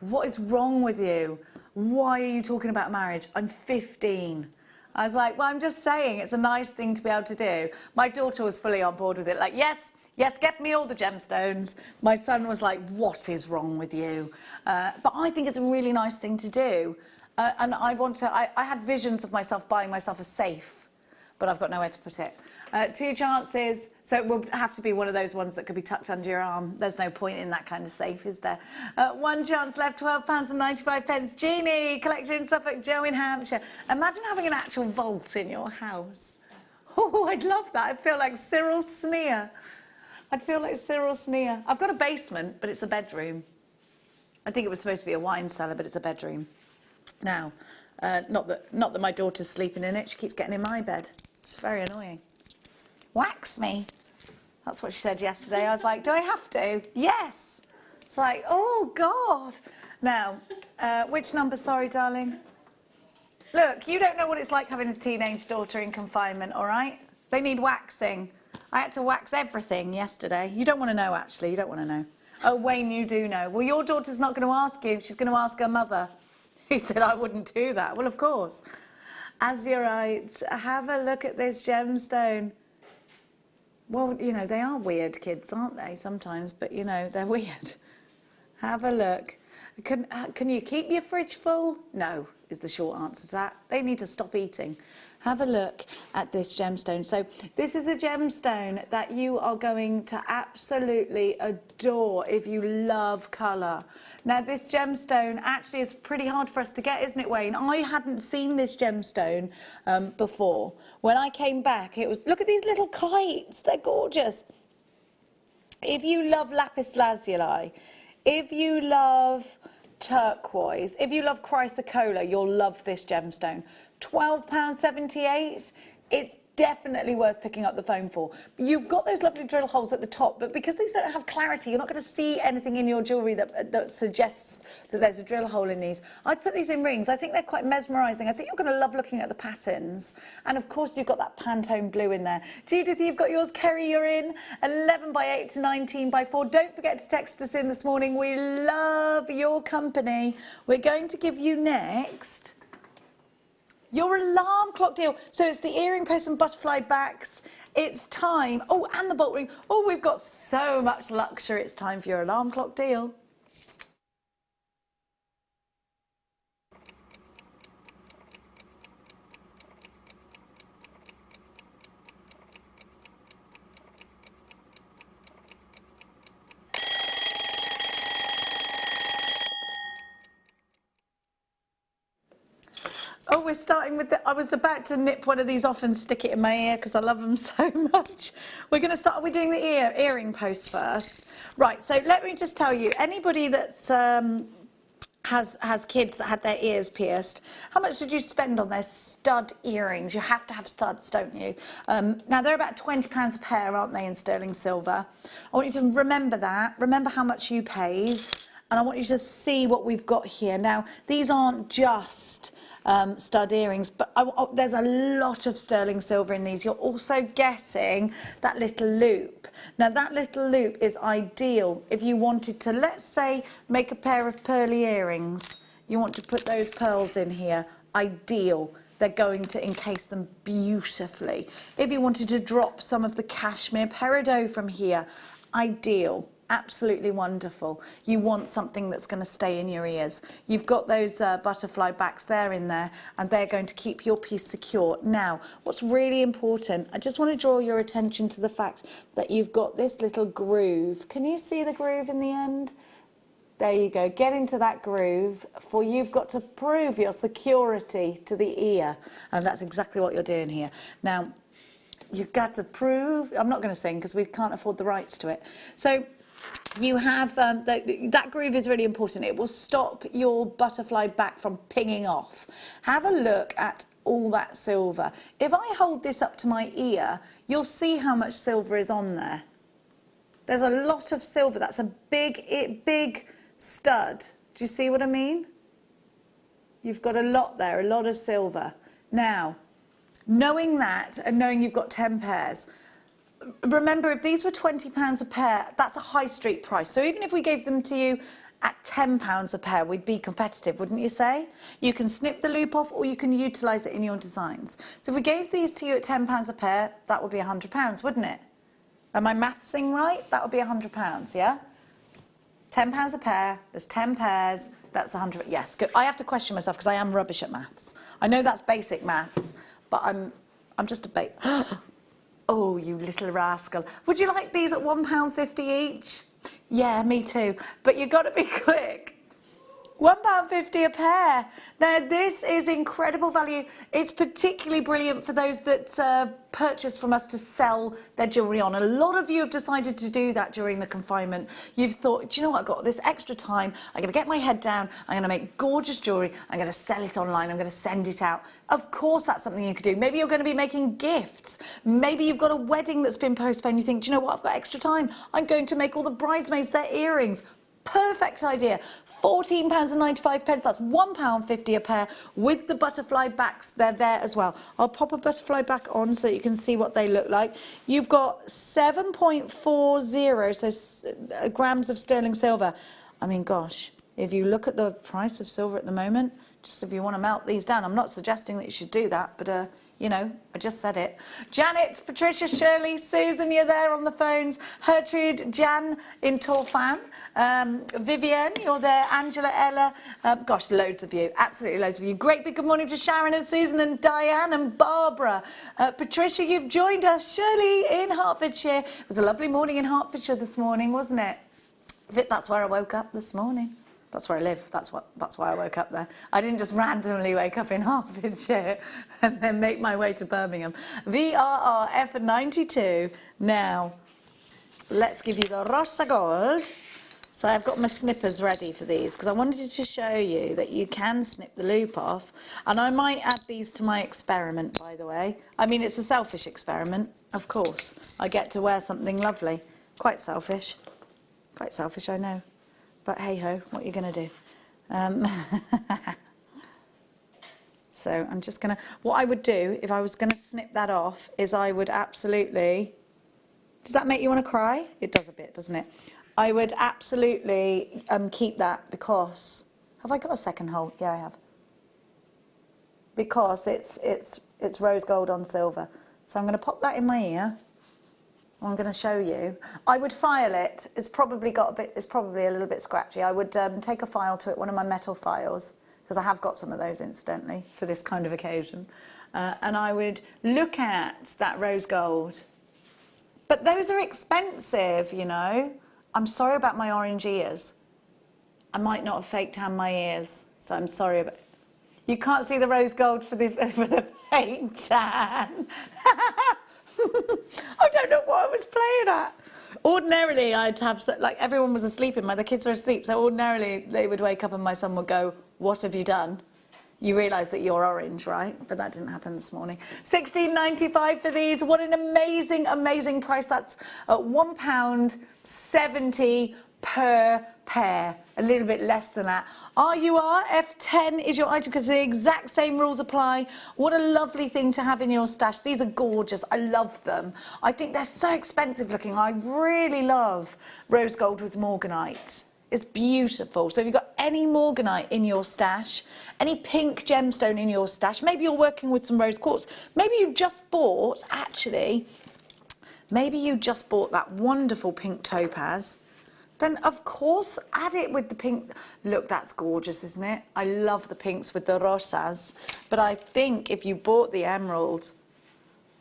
what is wrong with you? Why are you talking about marriage? I'm 15. I was like, well, I'm just saying it's a nice thing to be able to do. My daughter was fully on board with it. Like, yes, get me all the gemstones. My son was like, what is wrong with you? But I think it's a really nice thing to do. And I had visions of myself buying myself a safe, but I've got nowhere to put it. 2 chances, so it will have to be one of those ones that could be tucked under your arm. There's no point in that kind of safe, is there? 1 chance left, £12.95. Jeannie, collector in Suffolk, Joe in Hampshire. Imagine having an actual vault in your house. Oh, I'd love that. I'd feel like Cyril Sneer. I've got a basement, but it's a bedroom. I think it was supposed to be a wine cellar, but it's a bedroom. Now, not that my daughter's sleeping in it. She keeps getting in my bed. It's very annoying. Wax me. That's what she said yesterday. I was like, do I have to? Yes. It's like, oh, God. Now, which number? Sorry, darling. Look, you don't know what it's like having a teenage daughter in confinement, all right? They need waxing. I had to wax everything yesterday. You don't want to know, actually. You don't want to know. Oh, Wayne, you do know. Well, your daughter's not going to ask you. She's going to ask her mother. He said, I wouldn't do that. Well, of course. Azurite. Have a look at this gemstone. Well, you know, they are weird kids, aren't they, sometimes? But, you know, they're weird. Have a look. Can you keep your fridge full? No, is the short answer to that. They need to stop eating. Have a look at this gemstone. So this is a gemstone that you are going to absolutely adore if you love colour. Now, this gemstone actually is pretty hard for us to get, isn't it, Wayne? I hadn't seen this gemstone before. When I came back, it was, look at these little kites. They're gorgeous. If you love lapis lazuli, if you love turquoise, if you love chrysocolla, you'll love this gemstone. £12.78. It's definitely worth picking up the phone for. You've got those lovely drill holes at the top, but because these don't have clarity, you're not going to see anything in your jewellery that suggests that there's a drill hole in these. I'd put these in rings. I think they're quite mesmerising. I think you're going to love looking at the patterns. And of course, you've got that Pantone blue in there. Judith, you've got yours. Kerry, you're in. 11 by 8 to 19 by 4. Don't forget to text us in this morning. We love your company. We're going to give you next your alarm clock deal. So it's the earring post and butterfly backs. It's time. Oh, and the bolt ring. Oh, we've got so much luxury. It's time for your alarm clock deal. we're starting with I was about to nip one of these off and stick it in my ear because I love them so much. We're going to start, we're doing the earring post first. Right, so let me just tell you, anybody that's has kids that had their ears pierced, how much did you spend on their stud earrings? You have to have studs, don't you? Now they're about £20 a pair, aren't they, in sterling silver? I want you to remember that, remember how much you paid, and I want you to see what we've got here. Now, these aren't just stud earrings, but there's a lot of sterling silver in these. You're also getting that little loop. Now that little loop is ideal if you wanted to, let's say, make a pair of pearly earrings. You want to put those pearls in here, ideal. They're going to encase them beautifully. If you wanted to drop some of the cashmere peridot from here, ideal. Absolutely wonderful. You want something that's going to stay in your ears. You've got those butterfly backs there in there, and they're going to keep your piece secure. Now, what's really important, I just want to draw your attention to the fact that you've got this little groove. Can you see the groove in the end? There you go. Get into that groove, for you've got to prove your security to the ear, and that's exactly what you're doing here. Now, you've got to prove, I'm not going to sing because we can't afford the rights to it. So, you have, that groove is really important. It will stop your butterfly back from pinging off. Have a look at all that silver. If I hold this up to my ear, you'll see how much silver is on there. There's a lot of silver. That's a big stud. Do you see what I mean? You've got a lot there, a lot of silver. Now, knowing that and knowing you've got 10 pairs, remember, if these were £20 a pair, that's a high street price. So even if we gave them to you at £10 a pair, we'd be competitive, wouldn't you say? You can snip the loop off, or you can utilise it in your designs. So if we gave these to you at £10 a pair, that would be £100, wouldn't it? Am I mathsing right? That would be £100, yeah? £10 a pair, there's 10 pairs, that's 100. Yes, good. I have to question myself because I am rubbish at maths. I know that's basic maths, but I'm just a bait. Oh, you little rascal. Would you like these at £1.50 each? Yeah, me too. But you've got to be quick. £1.50 a pair. Now, this is incredible value. It's particularly brilliant for those that purchase from us to sell their jewellery on. A lot of you have decided to do that during the confinement. You've thought, do you know what, I've got this extra time, I'm going to get my head down, I'm going to make gorgeous jewellery, I'm going to sell it online, I'm going to send it out. Of course that's something you could do. Maybe you're going to be making gifts. Maybe you've got a wedding that's been postponed. You think, do you know what, I've got extra time, I'm going to make all the bridesmaids their earrings. Perfect idea. £14.95, that's £1.50 a pair with the butterfly backs. They're there as well. I'll pop a butterfly back on so you can see what they look like. You've got 7.40 so grams of sterling silver. I mean, gosh, if you look at the price of silver at the moment, just if you want to melt these down, I'm not suggesting that you should do that, but you know, I just said it. Janet, Patricia, Shirley, Susan, you're there on the phones. Gertrude, Jan in Torfan. Vivienne, you're there. Angela, Ella. Gosh, loads of you. Absolutely loads of you. Great big good morning to Sharon and Susan and Diane and Barbara. Patricia, you've joined us. Shirley in Hertfordshire. It was a lovely morning in Hertfordshire this morning, wasn't it? That's where I woke up this morning. That's where I live. That's why I woke up there. I didn't just randomly wake up in Hertfordshire and then make my way to Birmingham. VRRF 92. Now, let's give you the Rosa Gold. So I've got my snippers ready for these because I wanted to show you that you can snip the loop off. And I might add these to my experiment, by the way. I mean, it's a selfish experiment, of course. I get to wear something lovely. Quite selfish. Quite selfish, I know. But hey-ho, what are you going to do? So I'm just going to... What I would do, if I was going to snip that off, is I would absolutely... Does that make you want to cry? It does a bit, doesn't it? I would absolutely keep that because... Have I got a second hole? Yeah, I have. Because it's rose gold on silver. So I'm going to pop that in my ear. I'm going to show you. I would file it. It's probably a little bit scratchy. I would take a file to it, one of my metal files, because I have got some of those incidentally for this kind of occasion. And I would look at that rose gold. But those are expensive, you know. I'm sorry about my orange ears. I might not have fake tanned my ears, so I'm sorry about... You can't see the rose gold for the paint tan. I don't know what I was playing at. Ordinarily, I'd have, like, everyone was asleep the kids were asleep, so ordinarily they would wake up and my son would go, "What have you done? You realise that you're orange, right?" But that didn't happen this morning. £16.95 for these. What an amazing, amazing price. That's £1.70 per pair. A little bit less than that. RUR F10 is your item because the exact same rules apply. What a lovely thing to have in your stash. These are gorgeous. I love them. I think they're so expensive looking. I really love rose gold with morganite. It's beautiful. So if you've got any morganite in your stash, any pink gemstone in your stash, maybe you're working with some rose quartz, maybe you just bought, actually, maybe you just bought that wonderful pink topaz, then of course add it with the pink. Look, that's gorgeous, isn't it? I love the pinks with the rosas, but I think if you bought the emeralds,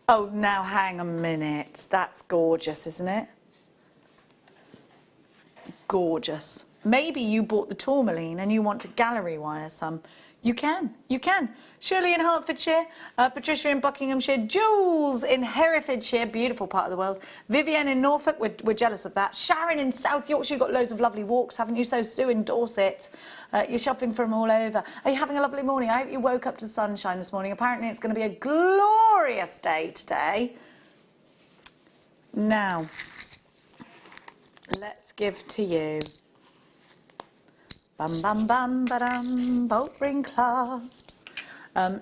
oh, now hang a minute, that's gorgeous, isn't it? Gorgeous. Maybe you bought the tourmaline and you want to gallery wire some. You can. Shirley in Hertfordshire, Patricia in Buckinghamshire, Jules in Herefordshire, beautiful part of the world. Vivienne in Norfolk, we're jealous of that. Sharon in South Yorkshire, you've got loads of lovely walks, haven't you? So Sue in Dorset, you're shopping from all over. Are you having a lovely morning? I hope you woke up to sunshine this morning. Apparently it's going to be a glorious day today. Now, let's give to you. Bum bum bum ba-dum, bolt ring clasps.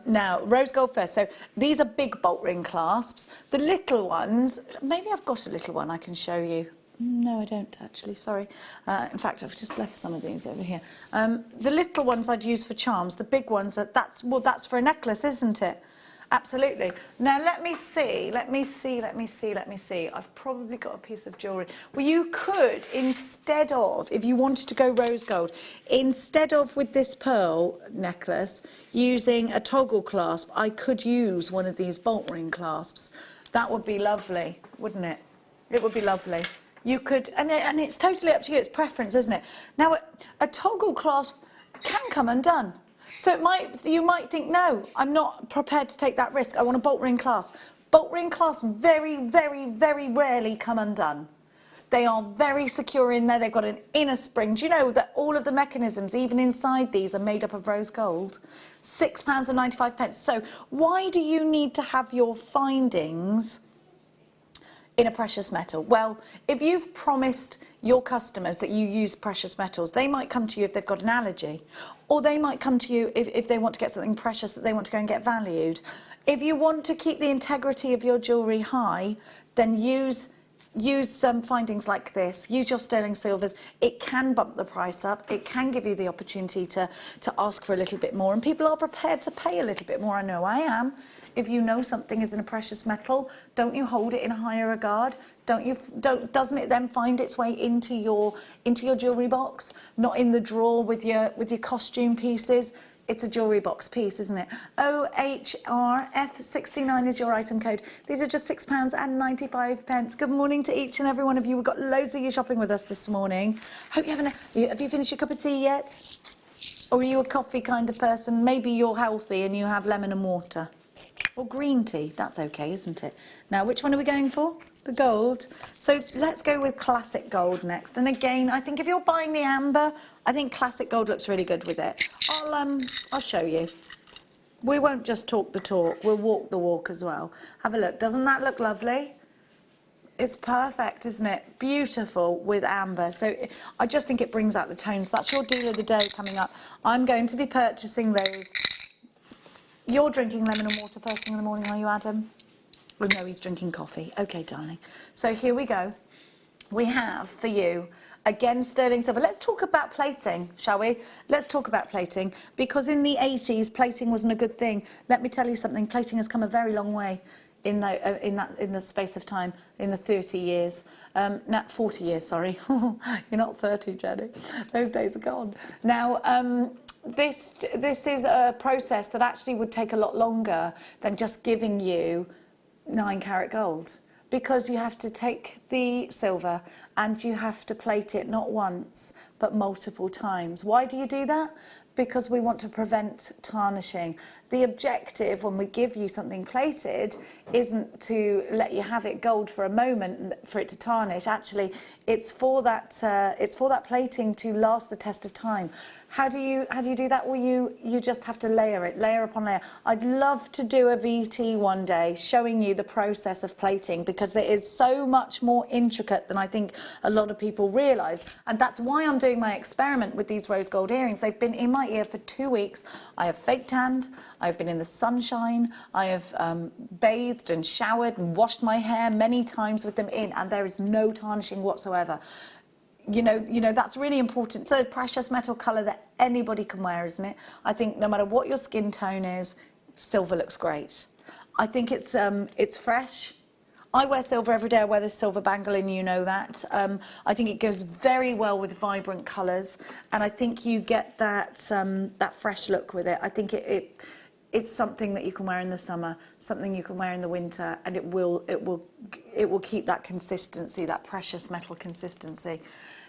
Now, rose gold first. So these are big bolt ring clasps. The little ones, maybe I've got a little one I can show you. No, I don't actually, sorry. In fact, I've just left some of these over here. The little ones I'd use for charms. The big ones, that's for a necklace, isn't it? Absolutely. Now let me see. I've probably got a piece of jewellery. Well, you could, instead of, if you wanted to go rose gold, instead of with this pearl necklace, using a toggle clasp, I could use one of these bolt ring clasps. That would be lovely, wouldn't it? It would be lovely. You could, and it's totally up to you, it's preference, isn't it? Now, a toggle clasp can come undone. So you might think, no, I'm not prepared to take that risk. I want a bolt ring clasp. Bolt ring clasps very, very, very rarely come undone. They are very secure in there. They've got an inner spring. Do you know that all of the mechanisms, even inside these, are made up of rose gold? £6.95. So why do you need to have your findings in a precious metal? Well, if you've promised your customers that you use precious metals, they might come to you if they've got an allergy, or they might come to you if they want to get something precious that they want to go and get valued. If you want to keep the integrity of your jewellery high, then use some findings like this. Use your sterling silvers. It can bump the price up. It can give you the opportunity to ask for a little bit more, and people are prepared to pay a little bit more. I know I am. If you know something isn't a precious metal, don't you hold it in a higher regard? Doesn't it then find its way into your jewellery box, not in the drawer with your costume pieces? It's a jewellery box piece, isn't it? OHRF69 is your item code. These are just £6.95. Good morning to each and every one of you. We've got loads of you shopping with us this morning. Hope you have you finished your cup of tea yet? Or are you a coffee kind of person? Maybe you're healthy and you have lemon and water. Or green tea, that's okay, isn't it? Now, which one are we going for? The gold. So let's go with classic gold next. And again, I think if you're buying the amber, I think classic gold looks really good with it. I'll show you. We won't just talk the talk, we'll walk the walk as well. Have a look. Doesn't that look lovely? It's perfect, isn't it? Beautiful with amber. So I just think it brings out the tones. That's your deal of the day coming up. I'm going to be purchasing those. You're drinking lemon and water first thing in the morning, are you, Adam? Oh, no, he's drinking coffee. OK, darling. So here we go. We have for you, again, sterling silver. Let's talk about plating, shall we? Let's talk about plating, because in the 80s, plating wasn't a good thing. Let me tell you something. Plating has come a very long way in the space of time, in the 30 years. 40 years, sorry. You're not 30, Jenny. Those days are gone. Now, this is a process that actually would take a lot longer than just giving you 9-carat gold, because you have to take the silver and you have to plate it not once but multiple times. Why do you do that? because we want to prevent tarnishing. The objective when we give you something plated isn't to let you have it gold for a moment for it to tarnish. Actually, it's for that plating to last the test of time. How do you do that? Well, you just have to layer it, layer upon layer. I'd love to do a VT one day showing you the process of plating, because it is so much more intricate than I think a lot of people realise. And that's why I'm doing my experiment with these rose gold earrings. They've been in my ear for 2 weeks. I have fake tanned, I've been in the sunshine, I have bathed and showered and washed my hair many times with them in, and there is no tarnishing whatsoever. You know, that's really important. It's a precious metal colour that anybody can wear, isn't it? I think no matter what your skin tone is, silver looks great. I think it's fresh. I wear silver every day. I wear this silver bangle, and you know that. I think it goes very well with vibrant colours, and I think you get that that fresh look with it. I think it's something that you can wear in the summer, something you can wear in the winter, and it will keep that consistency, that precious metal consistency.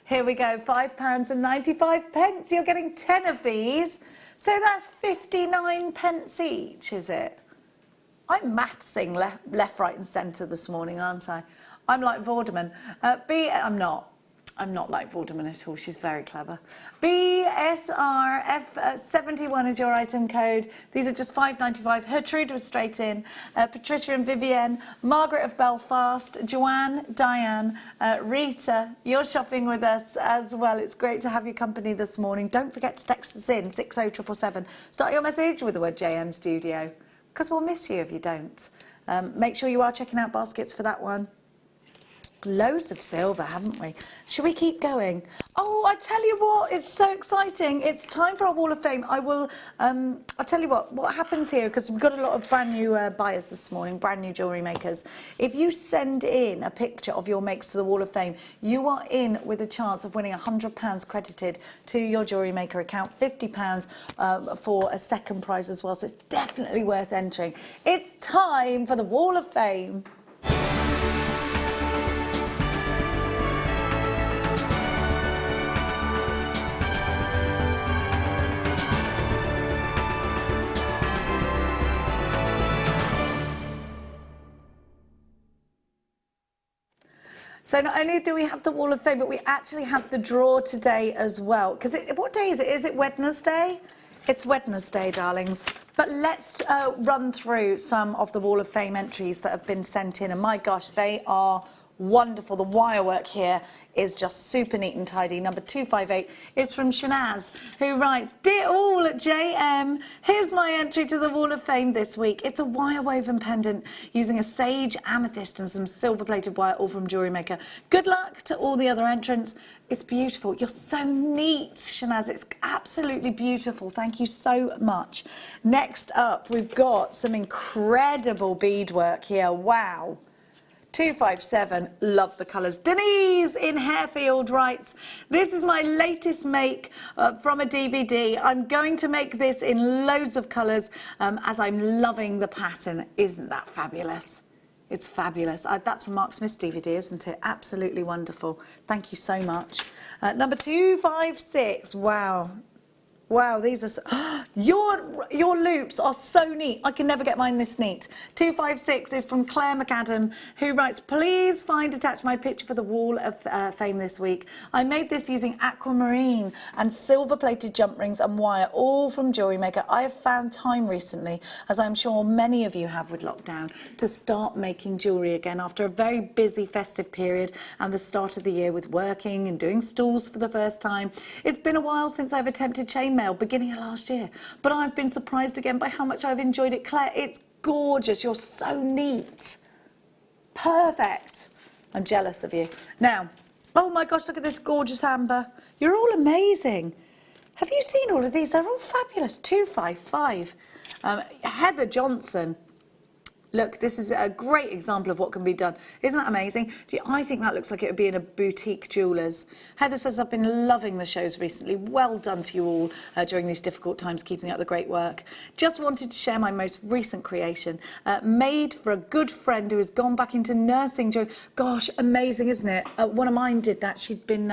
Here we go, £5.95. You're getting 10 of these, so that's 59 pence each, is it? I'm mathsing left, right, and centre this morning, aren't I? I'm like Vorderman. I'm not like Vorderman at all. She's very clever. BSRF71 is your item code. These are just £5.95. Hertrude was straight in. Patricia and Vivienne. Margaret of Belfast. Joanne, Diane, Rita. You're shopping with us as well. It's great to have your company this morning. Don't forget to text us in 60777. Start your message with the word JM Studio, because we'll miss you if you don't. Make sure you are checking out baskets for that one. Loads of silver, haven't we? Should we keep going? Oh, I tell you what, it's so exciting. It's time for our Wall of Fame. I'll tell you what happens here, because we've got a lot of brand new buyers this morning, brand new jewellery makers. If you send in a picture of your makes to the Wall of Fame, you are in with a chance of winning £100 credited to your Jewellery Maker account, £50 for a second prize as well. So it's definitely worth entering. It's time for the Wall of Fame. So not only do we have the Wall of Fame, but we actually have the draw today as well. Because what day is it? Is it Wednesday? It's Wednesday, darlings. But let's run through some of the Wall of Fame entries that have been sent in. And my gosh, they are wonderful. The wire work here is just super neat and tidy. Number 258 is from Shanaz, who writes, "Dear all at JM, here's my entry to the Wall of Fame this week. It's a wire woven pendant using a sage amethyst and some silver plated wire, all from Jewellery Maker. Good luck to all the other entrants. It's beautiful." You're so neat, Shanaz. It's absolutely beautiful. Thank you so much. Next up, we've got some incredible beadwork here. Wow. 257, love the colours. Denise in Harefield writes, "This is my latest make from a DVD. I'm going to make this in loads of colours as I'm loving the pattern." Isn't that fabulous? It's fabulous. That's from Mark Smith's DVD, isn't it? Absolutely wonderful. Thank you so much. Number 256, wow. Wow, these are so, your loops are so neat. I can never get mine this neat. 256 is from Claire McAdam, who writes, "Please find attached my picture for the Wall of Fame this week. I made this using aquamarine and silver-plated jump rings and wire, all from Jewellery Maker. I have found time recently, as I'm sure many of you have with lockdown, to start making jewellery again after a very busy festive period and the start of the year with working and doing stalls for the first time. It's been a while since I've attempted chainmail, beginning of last year, but I've been surprised again by how much I've enjoyed it. Claire, it's gorgeous. You're so neat. Perfect. I'm jealous of you. Now, oh my gosh, look at this gorgeous amber. You're all amazing. Have you seen all of these? They're all fabulous. 255. Heather Johnson. Look, this is a great example of what can be done. Isn't that amazing? I think that looks like it would be in a boutique jeweller's. Heather says, "I've been loving the shows recently. Well done to you all during these difficult times, keeping up the great work. Just wanted to share my most recent creation, made for a good friend who has gone back into nursing. Gosh, amazing, isn't it? One of mine did that. She'd been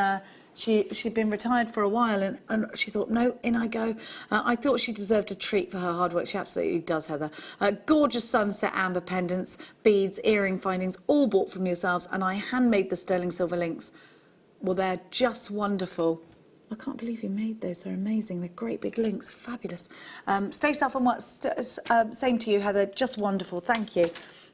She'd been retired for a while, and she thought, no, in I go. I thought she deserved a treat for her hard work. She absolutely does, Heather. Gorgeous sunset amber pendants, beads, earring findings, all bought from yourselves, and I handmade the sterling silver links. Well, they're just wonderful. I can't believe you made those. They're amazing. They're great big links. Fabulous. Stay safe and what? Same to you, Heather. Just wonderful. Thank you.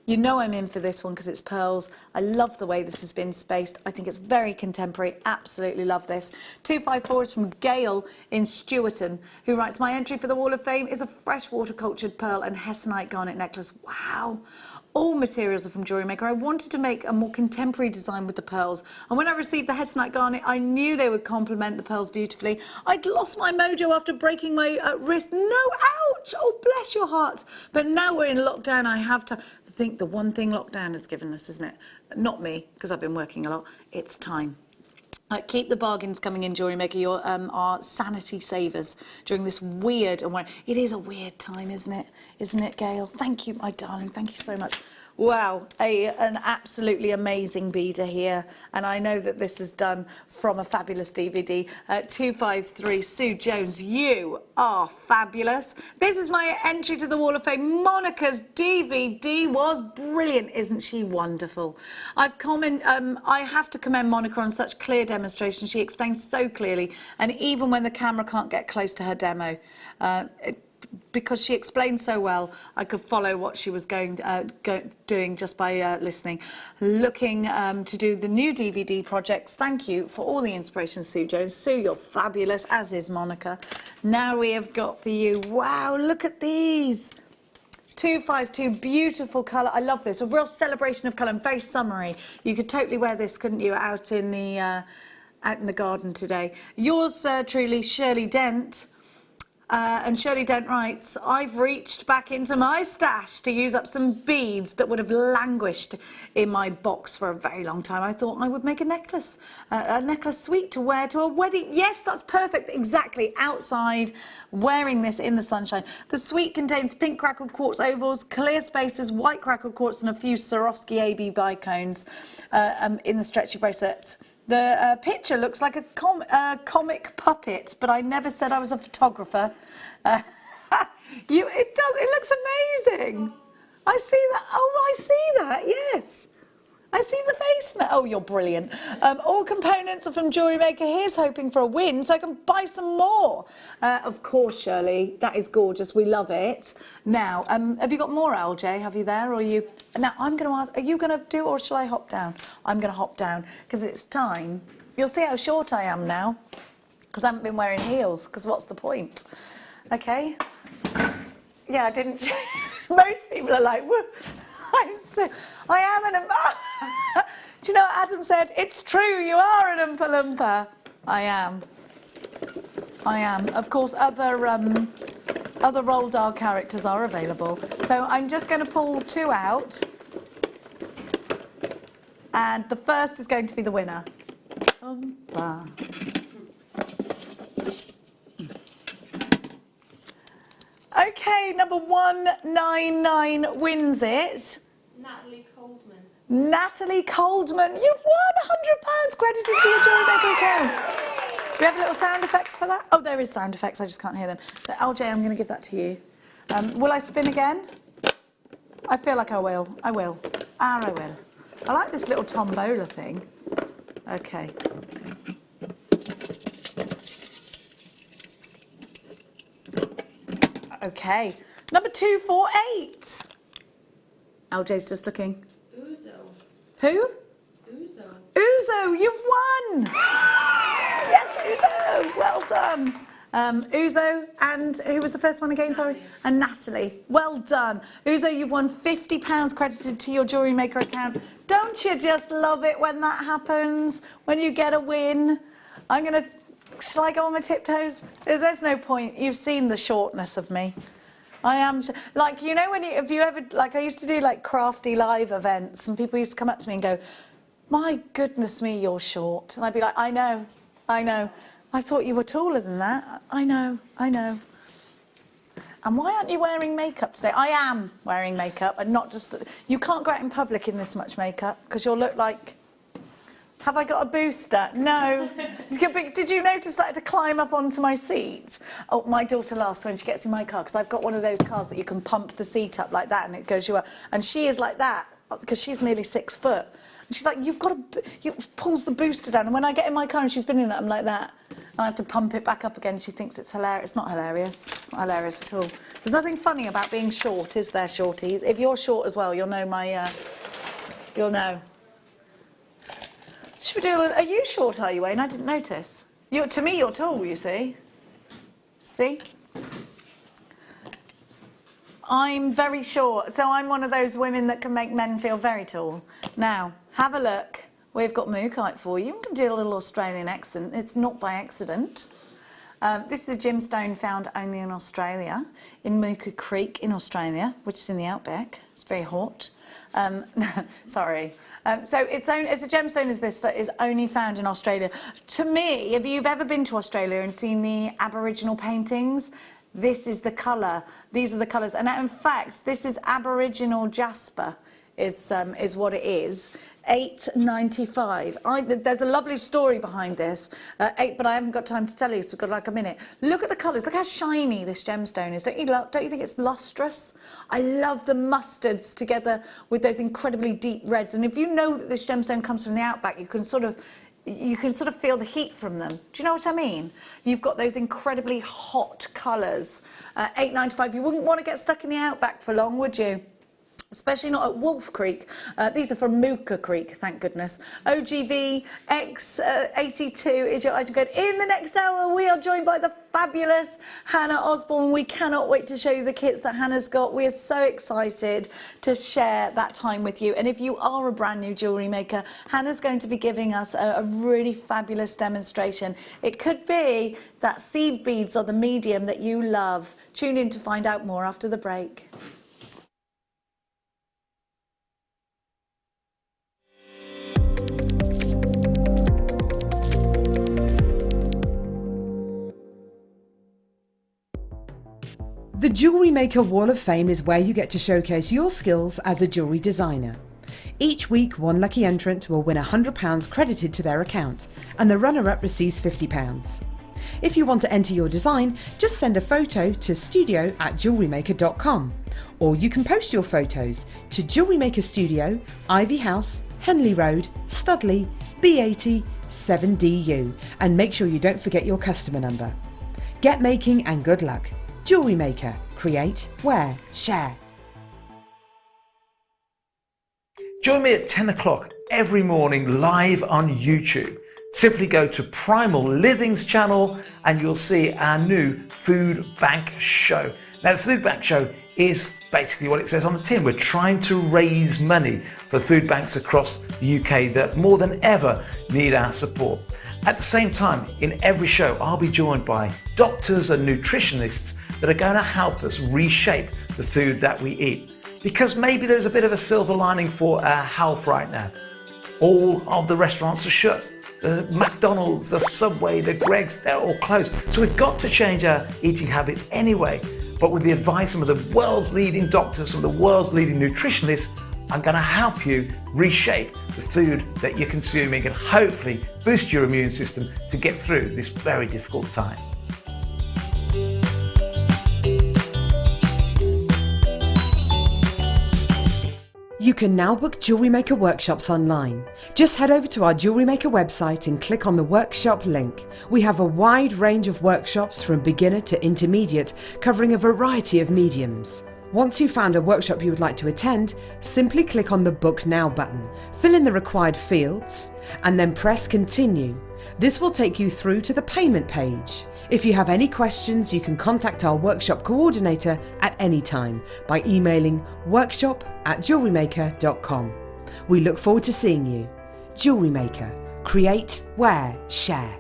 You know I'm in for this one because it's pearls. I love the way this has been spaced. I think it's very contemporary. Absolutely love this. 254 is from Gail in Stewarton, who writes, my entry for the Wall of Fame is a freshwater cultured pearl and hessonite garnet necklace. Wow. All materials are from Jewellery Maker. I wanted to make a more contemporary design with the pearls. And when I received the hessonite garnet, I knew they would complement the pearls beautifully. I'd lost my mojo after breaking my wrist. No, ouch! Oh, bless your heart. But now we're in lockdown. I have to... I think the one thing lockdown has given us, isn't it? Not me, because I've been working a lot. It's time. Keep the bargains coming in, Jewellery Maker. You're our sanity savers during this weird and it is a weird time, isn't it? Isn't it, Gail? Thank you, my darling. Thank you so much. Wow, an absolutely amazing beader here, and I know that this is done from a fabulous DVD. 253, Sue Jones, you are fabulous. This is my entry to the Wall of Fame. Monica's DVD was brilliant, isn't she wonderful? I have to commend Monica on such clear demonstration. She explains so clearly, and even when the camera can't get close to her demo, because she explained so well, I could follow what she was doing just by listening. Looking to do the new DVD projects. Thank you for all the inspiration, Sue Jones. Sue, you're fabulous, as is Monica. Now we have got for you, wow, look at these. 252, beautiful colour. I love this, a real celebration of colour and very summery. You could totally wear this, couldn't you, out in the garden today. Yours truly, Shirley Dent. And Shirley Dent writes, I've reached back into my stash to use up some beads that would have languished in my box for a very long time. I thought I would make a necklace suite to wear to a wedding. Yes, that's perfect. Exactly. Outside, wearing this in the sunshine. The suite contains pink crackled quartz ovals, clear spaces, white crackled quartz, and a few Swarovski AB bicones in the stretchy bracelets. The picture looks like a comic puppet, but I never said I was a photographer. It looks amazing. I see that. Oh, I see that. Yes. I see the face now. Oh, you're brilliant. All components are from Jewellery Maker. Here's hoping for a win so I can buy some more. Of course, Shirley. That is gorgeous. We love it. Now, have you got more, LJ? Have you there? Or are you... Now, I'm going to ask, are you going to do it or shall I hop down? I'm going to hop down because it's time. You'll see how short I am now because I haven't been wearing heels because what's the point? Okay. Yeah, I didn't... Most people are like, woo. I am an Oompa. Do you know what Adam said? It's true, you are an Oompa Loompa. I am. Of course, other Roald Dahl characters are available. So I'm just going to pull two out. And the first is going to be the winner. Oompa. Okay, number 199 wins it. Natalie Coldman. Natalie Coldman, you've won £100 credited to your Jewellery Maker account. Do we have little sound effects for that? Oh, there is sound effects, I just can't hear them. So, LJ, I'm going to give that to you. Will I spin again? I feel like I will. I will. I will. I like this little tombola thing. Okay. Okay. Number 248. LJ's just looking. Uzo. Who? Uzo. Uzo, you've won! Yes, Uzo! Well done. Uzo, and who was the first one again? Sorry. And Natalie. Well done. Uzo, you've won £50 credited to your Jewellery Maker account. Don't you just love it when that happens? When you get a win? Shall I go on my tiptoes? There's no point. You've seen the shortness of me. I am, like, you know, have you ever, like, I used to do, like, crafty live events, and people used to come up to me and go, my goodness me, you're short. And I'd be like, I know. I thought you were taller than that. I know. And why aren't you wearing makeup today? I am wearing makeup, and not just, you can't go out in public in this much makeup, because you'll look like Have I got a booster? No. Did you notice that I had to climb up onto my seat? Oh, my daughter laughs when she gets in my car because I've got one of those cars that you can pump the seat up like that and it goes you up. And she is like that because she's nearly 6 foot. And she's like, pulls the booster down. And when I get in my car and she's been in it, I'm like that. And I have to pump it back up again. She thinks it's hilarious. It's not hilarious. It's not hilarious at all. There's nothing funny about being short, is there, shorties? If you're short as well, you'll know you'll know. Should we do are you short, are you, Wayne? I didn't notice. To me, you're tall, you see. See? I'm very short, so I'm one of those women that can make men feel very tall. Now, have a look. We've got mookaite for you. I'm going to do a little Australian accent. It's not by accident. This is a gemstone found only in Australia, in Mooka Creek in Australia, which is in the outback. It's very hot. Sorry. So it's a gemstone is this that is only found in Australia. To me, if you've ever been to Australia and seen the Aboriginal paintings, this is the colour. These are the colours. And in fact, this is Aboriginal jasper is what it is. $8.95. There's a lovely story behind this, but I haven't got time to tell you, so we've got like a minute. Look at the colours. Look how shiny this gemstone is. Don't you think it's lustrous? I love the mustards together with those incredibly deep reds. And if you know that this gemstone comes from the outback, you can sort of feel the heat from them. Do you know what I mean? You've got those incredibly hot colours. $8.95. You wouldn't want to get stuck in the outback for long, would you? Especially not at Wolf Creek. These are from Mooka Creek, thank goodness. OGV X82 is your item code. In the next hour, we are joined by the fabulous Hannah Osbourne. We cannot wait to show you the kits that Hannah's got. We are so excited to share that time with you. And if you are a brand new jewellery maker, Hannah's going to be giving us a really fabulous demonstration. It could be that seed beads are the medium that you love. Tune in to find out more after the break. The Jewellery Maker Wall of Fame is where you get to showcase your skills as a jewellery designer. Each week, one lucky entrant will win £100 credited to their account, and the runner-up receives £50. If you want to enter your design, just send a photo to studio@jewellerymaker.com, or you can post your photos to Jewellery Maker Studio, Ivy House, Henley Road, Studley, B80 7DU, and make sure you don't forget your customer number. Get making and good luck. Jewellery Maker. Create, wear, share. Join me at 10 o'clock every morning live on YouTube. Simply go to Primal Living's channel and you'll see our new Food Bank show. Now the Food Bank show is basically what it says on the tin. We're trying to raise money for food banks across the UK that more than ever need our support. At the same time, in every show, I'll be joined by doctors and nutritionists that are going to help us reshape the food that we eat. Because maybe there's a bit of a silver lining for our health right now. All of the restaurants are shut. The McDonald's, the Subway, the Greggs, they're all closed. So we've got to change our eating habits anyway. But with the advice of the world's leading doctors, some of the world's leading nutritionists, I'm going to help you reshape the food that you're consuming and hopefully boost your immune system to get through this very difficult time. You can now book Jewellery Maker workshops online. Just head over to our Jewellery Maker website and click on the workshop link. We have a wide range of workshops from beginner to intermediate, covering a variety of mediums. Once you've found a workshop you would like to attend, simply click on the Book Now button, fill in the required fields, and then press Continue. This will take you through to the payment page. If you have any questions, you can contact our workshop coordinator at any time by emailing workshop@jewellerymaker.com. We look forward to seeing you. Jewellery Maker. Create, wear, share.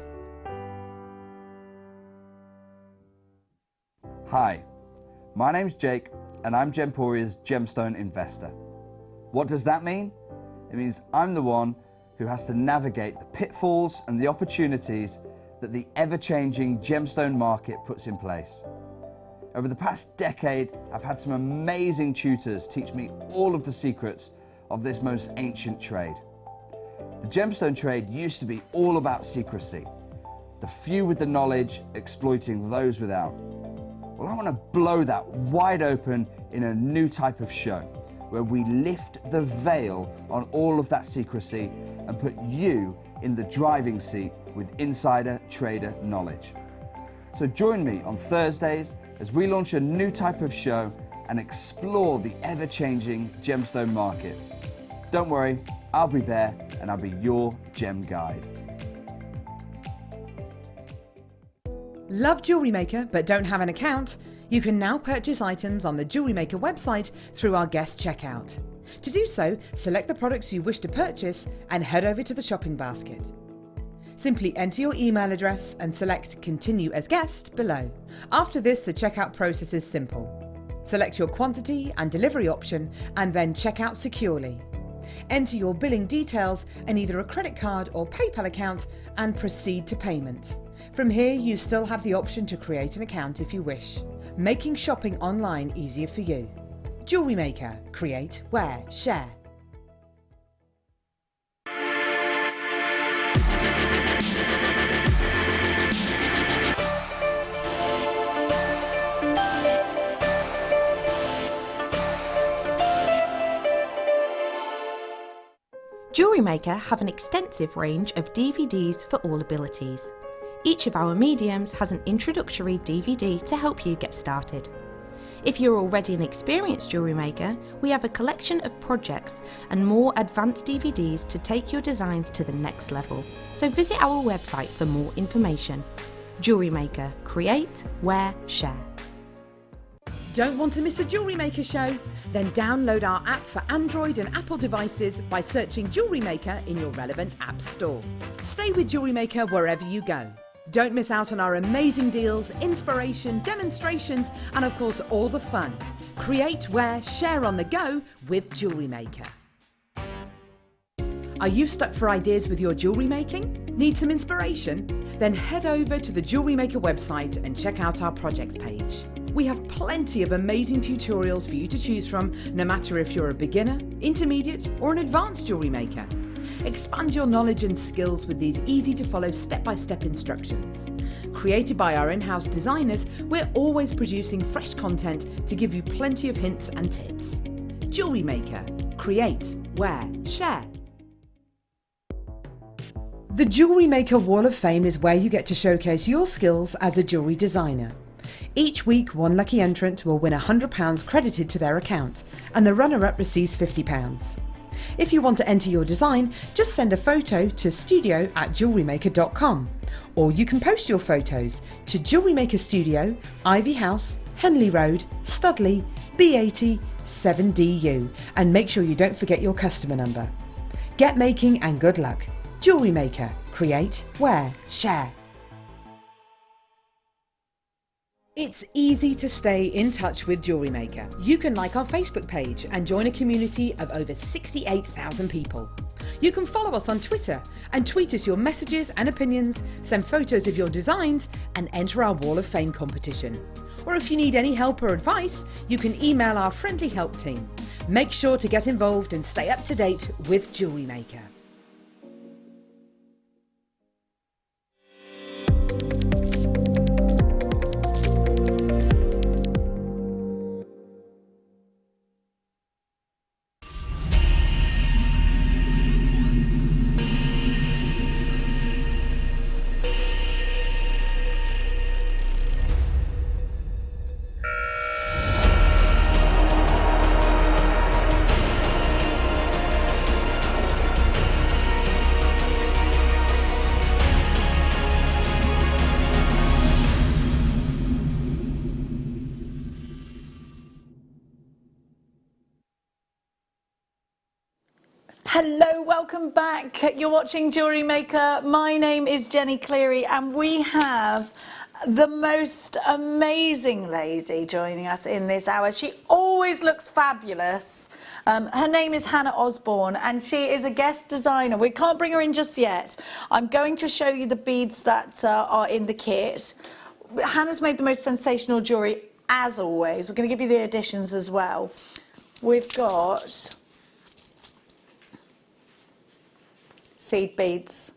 Hi, my name's Jake and I'm Gemporia's gemstone investor. What does that mean? It means I'm the one who has to navigate the pitfalls and the opportunities that the ever-changing gemstone market puts in place. Over the past decade, I've had some amazing tutors teach me all of the secrets of this most ancient trade. The gemstone trade used to be all about secrecy, the few with the knowledge exploiting those without. Well, I want to blow that wide open in a new type of show, where we lift the veil on all of that secrecy and put you in the driving seat with insider trader knowledge. So join me on Thursdays as we launch a new type of show and explore the ever-changing gemstone market. Don't worry, I'll be there and I'll be your gem guide. Love Jewellery Maker but don't have an account? You can now purchase items on the Jewellery Maker website through our guest checkout. To do so, select the products you wish to purchase and head over to the shopping basket. Simply enter your email address and select Continue as Guest below. After this, the checkout process is simple. Select your quantity and delivery option and then check out securely. Enter your billing details and either a credit card or PayPal account and proceed to payment. From here, you still have the option to create an account if you wish, making shopping online easier for you. Jewellery Maker. Create, wear, share. Jewellery Maker have an extensive range of DVDs for all abilities. Each of our mediums has an introductory DVD to help you get started. If you're already an experienced jewellery maker, we have a collection of projects and more advanced DVDs to take your designs to the next level. So visit our website for more information. Jewellery Maker. Create, wear, share. Don't want to miss a Jewellery Maker show? Then download our app for Android and Apple devices by searching Jewellery Maker in your relevant app store. Stay with Jewellery Maker wherever you go. Don't miss out on our amazing deals, inspiration, demonstrations, and of course all the fun. Create, wear, share on the go with Jewellery Maker. Are you stuck for ideas with your jewellery making? Need some inspiration? Then head over to the Jewellery Maker website and check out our projects page. We have plenty of amazing tutorials for you to choose from, no matter if you're a beginner, intermediate, or an advanced jewellery maker. Expand your knowledge and skills with these easy-to-follow step-by-step instructions. Created by our in-house designers, we're always producing fresh content to give you plenty of hints and tips. Jewellery Maker. Create, wear, share. The Jewellery Maker Wall of Fame is where you get to showcase your skills as a jewellery designer. Each week, one lucky entrant will win £100 credited to their account, and the runner-up receives £50. If you want to enter your design, just send a photo to studio@jewellerymaker.com, or you can post your photos to Jewellery Maker Studio, Ivy House, Henley Road, Studley, B80 7DU, and make sure you don't forget your customer number. Get making and good luck. Jewellery Maker. Create, wear, share. It's easy to stay in touch with Jewellery Maker. You can like our Facebook page and join a community of over 68,000 people. You can follow us on Twitter and tweet us your messages and opinions, send photos of your designs, and enter our Wall of Fame competition. Or if you need any help or advice, you can email our friendly help team. Make sure to get involved and stay up to date with Jewellery Maker. Hello, welcome back. You're watching Jewellery Maker. My name is Jenny Cleary and we have the most amazing lady joining us in this hour. She always looks fabulous. Her name is Hannah Osbourne and she is a guest designer. We can't bring her in just yet. I'm going to show you the beads that are in the kit. Hannah's made the most sensational jewellery as always. We're going to give you the additions as well. We've got seed beads.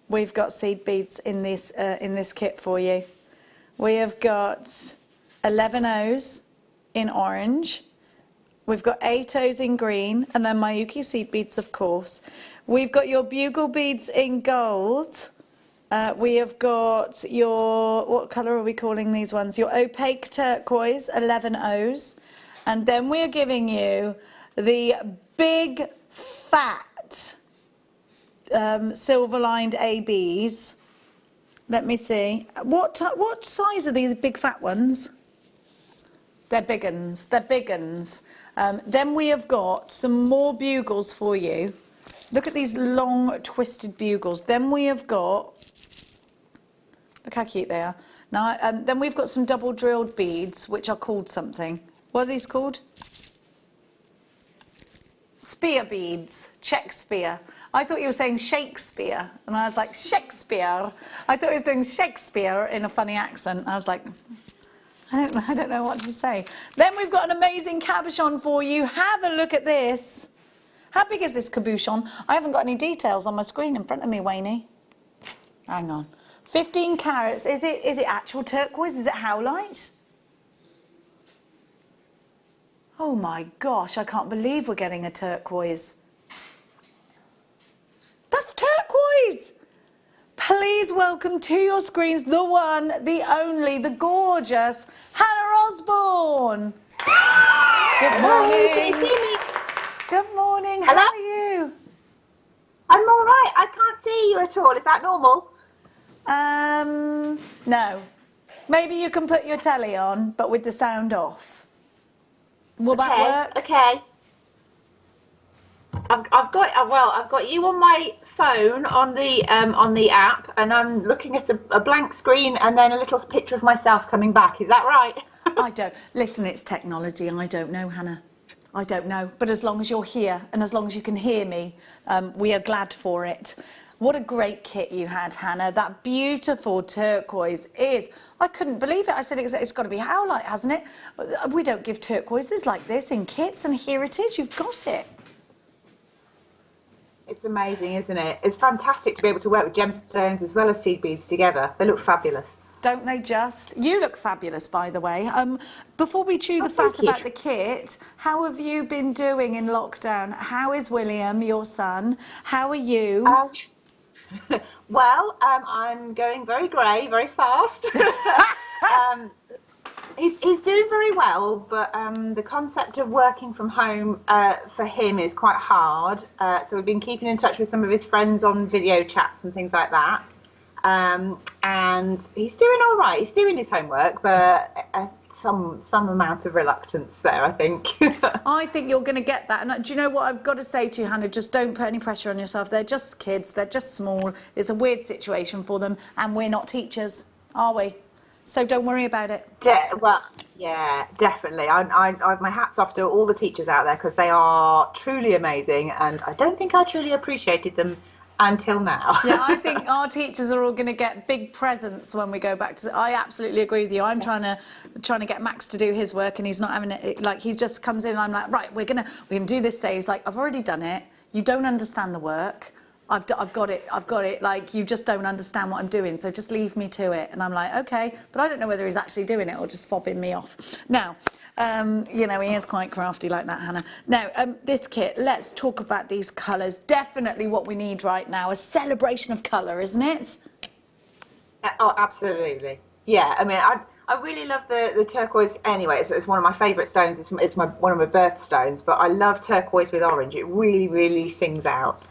We've got seed beads in this kit for you. We have got 11 O's in orange. We've got 8 O's in green, and then Miyuki seed beads, of course. We've got your bugle beads in gold. We have got your, what colour are we calling these ones? Your opaque turquoise, 11 O's. And then we're giving you the big, fat, silver-lined ABs. Let me see. What size are these big, fat ones? They're big uns. They're big uns. Then we have got some more bugles for you. Look at these long, twisted bugles. Then we have got, look how cute they are. Now, then we've got some double drilled beads, which are called something. What are these called? Spear beads, Czech spear. I thought you were saying Shakespeare, and I was like, Shakespeare. I thought he was doing Shakespeare in a funny accent. I was like, I don't know what to say. Then we've got an amazing cabochon for you. Have a look at this. How big is this cabochon? I haven't got any details on my screen in front of me, Wayne. Hang on. 15 carats. Is it actual turquoise? Is it howlite? Oh my gosh, I can't believe we're getting a turquoise. That's turquoise! Please welcome to your screens the one, the only, the gorgeous Hannah Osbourne. Good morning. Can you see me? Good morning. Hello? How are you? I'm all right. I can't see you at all. Is that normal? No. Maybe you can put your telly on, but with the sound off. Will that work? Okay. I've got you on my phone on the app, and I'm looking at a blank screen and then a little picture of myself coming back. Is that right? I don't. Listen, it's technology. I don't know, Hannah. I don't know. But as long as you're here and as long as you can hear me, we are glad for it. What a great kit you had, Hannah. That beautiful turquoise is... I couldn't believe it. I said it's got to be howlite, hasn't it? We don't give turquoises like this in kits, and here it is. You've got it. It's amazing, isn't it? It's fantastic to be able to work with gemstones as well as seed beads together. They look fabulous. Don't they just? You look fabulous, by the way. Before we chew the fat about the kit, how have you been doing in lockdown? How is William, your son? How are you? Well, I'm going very grey, very fast. He's doing very well, but the concept of working from home for him is quite hard. So we've been keeping in touch with some of his friends on video chats and things like that. And he's doing all right. He's doing his homework, but some amount of reluctance there, I think. I think you're going to get that. And do you know what I've got to say to you, Hannah? Just don't put any pressure on yourself. They're just kids. They're just small. It's a weird situation for them. And we're not teachers, are we? So don't worry about it. Well, yeah, definitely. I my hat's off to all the teachers out there, because they are truly amazing. And I don't think I truly appreciated them until now. Yeah, I think our teachers are all going to get big presents when we go back to... I absolutely agree with you. I'm trying to get Max to do his work, and he's not having it. Like, he just comes in and I'm like, right, we're gonna do this day. He's like, I've already done it. You don't understand the work. I've got it. Like, you just don't understand what I'm doing, so just leave me to it. And I'm like, okay, but I don't know whether he's actually doing it or just fobbing me off. Now, you know, he is quite crafty like that, Hannah. Now, this kit, let's talk about these colours. Definitely what we need right now, a celebration of colour, isn't it? Oh, absolutely. Yeah, I mean, I really love the turquoise anyway. It's one of my favourite stones. It's one of my birthstones, but I love turquoise with orange. It really, really sings out.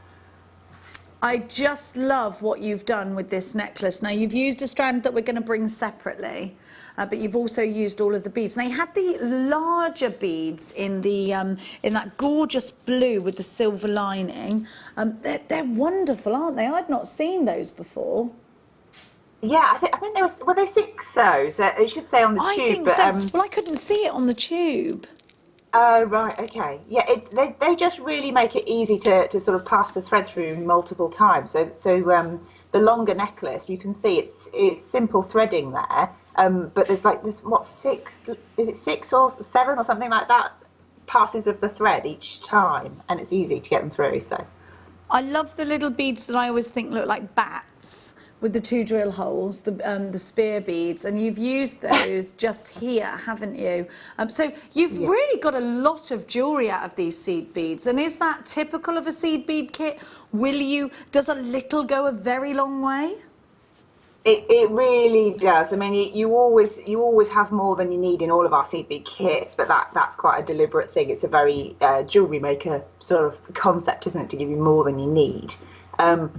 I just love what you've done with this necklace. Now, you've used a strand that we're going to bring separately, but you've also used all of the beads. Now, you had the larger beads in that gorgeous blue with the silver lining. They're wonderful, aren't they? I'd not seen those before. Yeah, I think were they 6 those? It should say on the tube. I think but, so. Well, I couldn't see it on the tube. Oh, right, okay. Yeah, they just really make it easy to sort of pass the thread through multiple times. So the longer necklace, you can see it's simple threading there, but there's like this, what, 6, is it 6 or 7 or something like that, passes of the thread each time, and it's easy to get them through, so. I love the little beads that I always think look like bats with the 2 drill holes, the spear beads, and you've used those just here, haven't you? So you've really got a lot of jewellery out of these seed beads, and is that typical of a seed bead kit? Does a little go a very long way? It really does. I mean, you always have more than you need in all of our seed bead kits, but that's quite a deliberate thing. It's a very Jewellery Maker sort of concept, isn't it, to give you more than you need.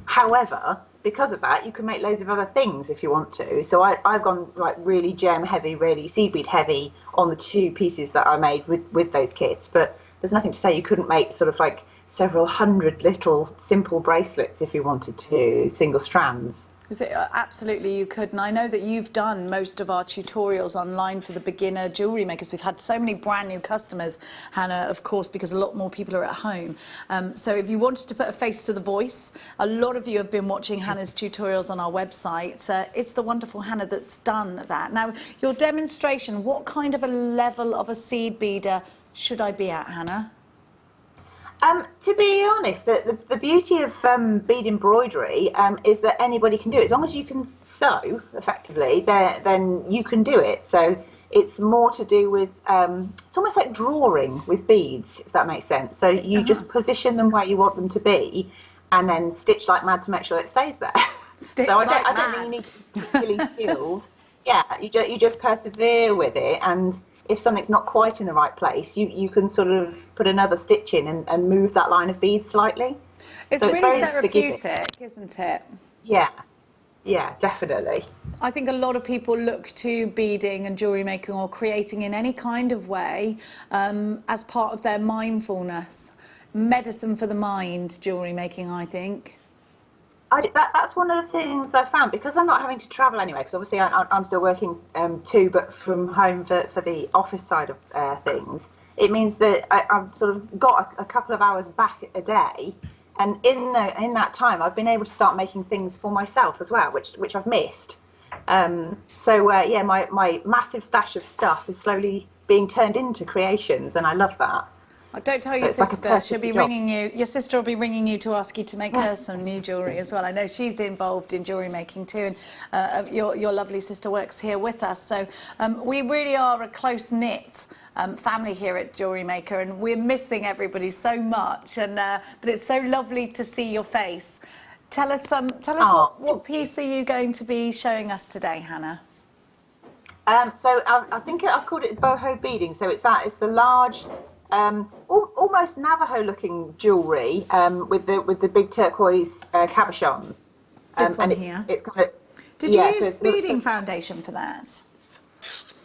However, because of that, you can make loads of other things if you want to. So I've gone like really gem heavy, really seed bead heavy on the 2 pieces that I made with those kits. But there's nothing to say you couldn't make sort of like several hundred little simple bracelets if you wanted to, single strands. Absolutely, you could. And I know that you've done most of our tutorials online for the beginner jewellery makers. We've had so many brand new customers, Hannah, of course, because a lot more people are at home. So if you wanted to put a face to the voice, a lot of you have been watching Hannah's tutorials on our website. It's the wonderful Hannah that's done that. Now, your demonstration, what kind of a level of a seed beader should I be at, Hannah? To be honest, the beauty of bead embroidery is that anybody can do it. As long as you can sew effectively, then you can do it. So it's more to do with, it's almost like drawing with beads, if that makes sense. So you just position them where you want them to be and then stitch like mad to make sure it stays there. Stitch so like I don't think you need to be particularly skilled. Yeah, you just persevere with it, and if something's not quite in the right place, you can sort of put another stitch in and move that line of beads slightly. It's so really it's therapeutic, forgiving. Isn't it? Yeah, definitely. I think a lot of people look to beading and jewellery making or creating in any kind of way as part of their mindfulness. Medicine for the mind, jewellery making, I think. That's one of the things I found, because I'm not having to travel anyway, because obviously I'm still working too, but from home for the office side of things. It means that I've sort of got a couple of hours back a day, and in that time I've been able to start making things for myself as well, which I've missed. Yeah, my massive stash of stuff is slowly being turned into creations, and I love that. Don't tell your sister, she'll be ringing you. Your sister will be ringing you to ask you to make her some new jewellery as well. I know she's involved in jewellery making too, and your lovely sister works here with us. So we really are a close-knit family here at Jewellery Maker, and we're missing everybody so much. And but it's so lovely to see your face. Tell us what piece are you going to be showing us today, Hannah? So I think I've called it boho beading. So it's the large. Almost Navajo-looking jewellery with the big turquoise cabochons. This one and here. It's kind of. Did you use beading foundation for that?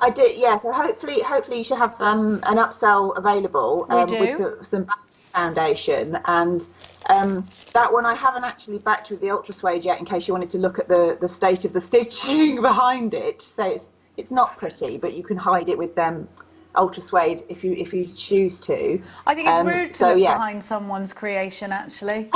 I did, yeah. So hopefully you should have an upsell available with some foundation, and that one I haven't actually backed with the ultra suede yet, in case you wanted to look at the state of the stitching behind it. So it's not pretty, but you can hide it with ultra suede if you choose to. I think it's rude to look behind someone's creation, actually.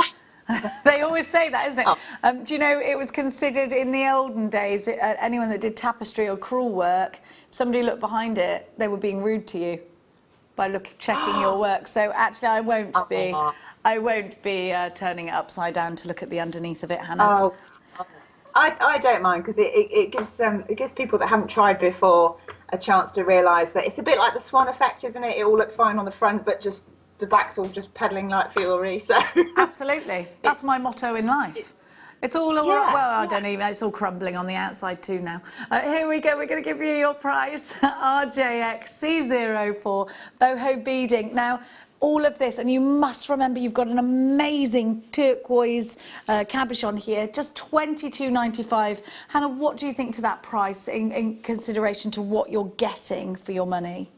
They always say that, isn't it? Do you know, it was considered in the olden days, anyone that did tapestry or crewel work, if somebody looked behind it, they were being rude to you by checking your work. So actually I won't be turning it upside down to look at the underneath of it, Hannah. Oh, I don't mind, because it gives people that haven't tried before a chance to realise that it's a bit like the swan effect, isn't it? It all looks fine on the front, but just the back's all just pedaling like fury. So absolutely, that's my motto in life. It's all I don't even. It's all crumbling on the outside too now. Here we go. We're going to give you your prize, RJX C04 boho beading. Now, all of this, and you must remember you've got an amazing turquoise cabochon here, just $22.95. Hannah, what do you think to that price in consideration to what you're getting for your money?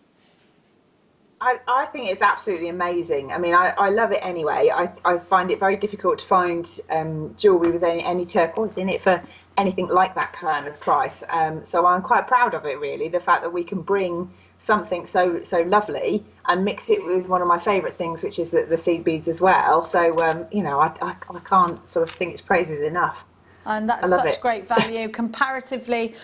I think it's absolutely amazing. I mean, I love it anyway. I find it very difficult to find jewellery with any turquoise in it for anything like that kind of price. So I'm quite proud of it, really, the fact that we can bring something so lovely and mix it with one of my favourite things, which is the seed beads as well. So you know, I can't sort of sing its praises enough. And that's love such it. great value. Comparatively,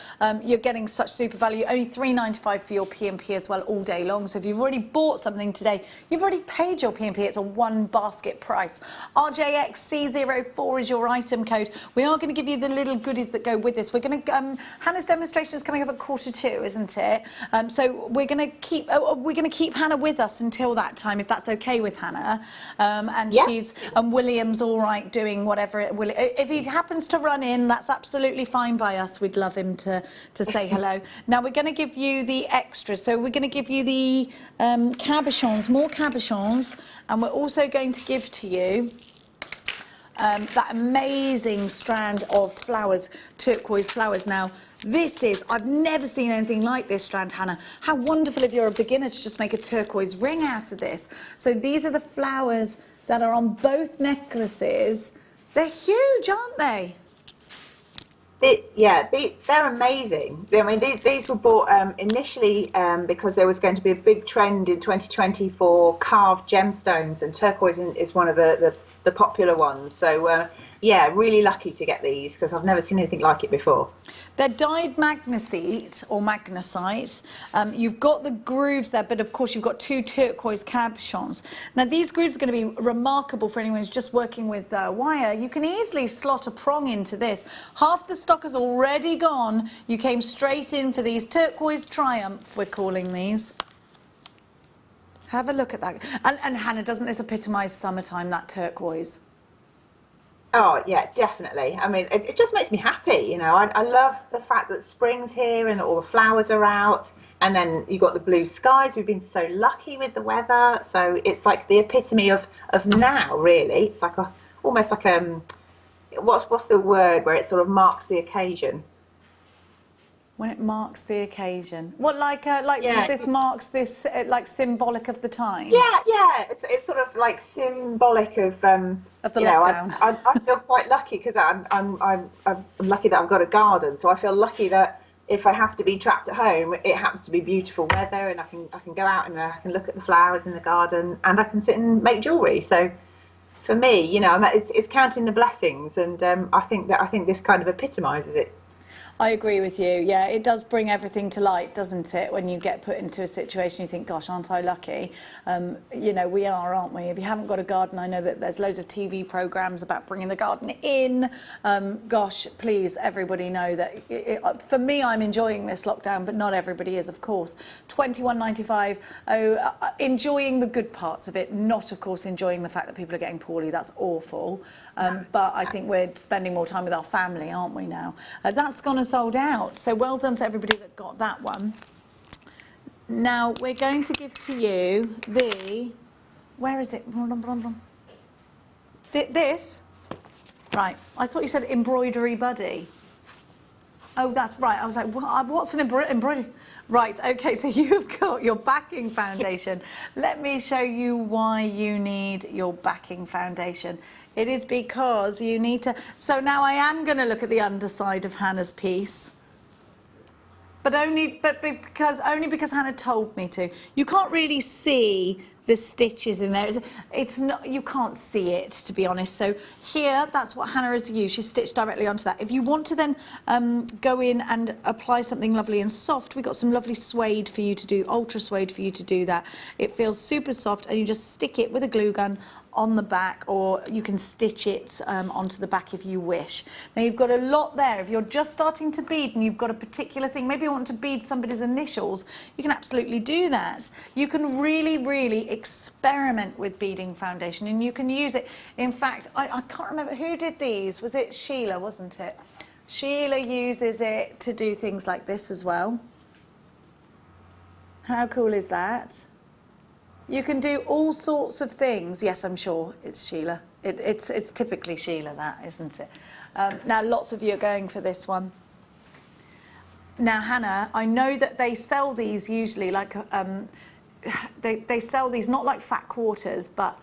you're getting such super value. Only £3.95 for your P&P as well all day long. So if you've already bought something today, you've already paid your P&P. It's a one basket price. RJXC04 is your item code. We are going to give you the little goodies that go with this. We're going to Hannah's demonstration is coming up at 2:45, isn't it? So we're going to keep Hannah with us until that time, if that's okay with Hannah. And Yeah. she's William's all right doing whatever it will. If he happens to run in, that's absolutely fine by us. We'd love him to say hello. Now we're going to give you the extras. So we're going to give you the cabochons, more cabochons, and we're also going to give to you that amazing strand of flowers, turquoise flowers. Now this is, I've never seen anything like this strand, Hannah. How wonderful if you're a beginner to just make a turquoise ring out of this. So these are the flowers that are on both necklaces. They're huge, aren't they? They're amazing. I mean, these were bought initially because there was going to be a big trend in 2020 for carved gemstones, and turquoise is one of the popular ones. So, yeah, really lucky to get these because I've never seen anything like it before. They're dyed magnesite or magnesite. You've got the grooves there, but of course you've got two turquoise cabochons. Now these grooves are going to be remarkable for anyone who's just working with wire. You can easily slot a prong into this. Half the stock has already gone. You came straight in for these turquoise triumph, we're calling these. Have a look at that. And Hannah, doesn't this epitomise summertime, that turquoise? Oh, yeah, definitely. I mean, it just makes me happy, you know. I love the fact that spring's here and that all the flowers are out. And then you've got the blue skies. We've been so lucky with the weather. So it's like the epitome of now, really. It's like almost like what's the word where it sort of marks the occasion? When it marks the occasion. What, like Yeah. this marks this, like symbolic of the time? Yeah. It's sort of like symbolic of the lockdown. I feel quite lucky because I'm lucky that I've got a garden. So I feel lucky that if I have to be trapped at home, it happens to be beautiful weather, and I can go out and I can look at the flowers in the garden, and I can sit and make jewellery. So for me, you know, it's counting the blessings, and I think this kind of epitomises it. I agree with you. Yeah, it does bring everything to light, doesn't it? When you get put into a situation, you think, gosh, aren't I lucky? You know, we are, aren't we? If you haven't got a garden, I know that there's loads of TV programmes about bringing the garden in. Gosh, please, everybody know that for me, I'm enjoying this lockdown, but not everybody is, of course. £21.95, enjoying the good parts of it, not, of course, enjoying the fact that people are getting poorly. That's awful. But I think we're spending more time with our family, aren't we now? That's gone and sold out. So well done to everybody that got that one. Now we're going to give to you the, where is it? This? Right, I thought you said embroidery buddy. Oh, that's right. I was like, what's an embroidery? Right, okay, so you've got your backing foundation. Let me show you why you need your backing foundation. It is because you need to... So now I am going to look at the underside of Hannah's piece. But only because Hannah told me to. You can't really see the stitches in there. It's not, you can't see it, to be honest. So here, that's what Hannah has used. She's stitched directly onto that. If you want to then go in and apply something lovely and soft, we've got some lovely suede for you to do, ultra suede for you to do that. It feels super soft, and you just stick it with a glue gun on the back, or you can stitch it onto the back if you wish. Now you've got a lot there. If you're just starting to bead and you've got a particular thing, maybe you want to bead somebody's initials, you can absolutely do that. You can really, really experiment with beading foundation, and you can use it. In fact, I can't remember who did these. Was it Sheila, wasn't it? Sheila uses it to do things like this as well. How cool is that? You can do all sorts of things. Yes, I'm sure it's Sheila. It's typically Sheila, that, isn't it? Now, lots of you are going for this one. Now, Hannah, I know that they sell these usually like... they sell these not like fat quarters, but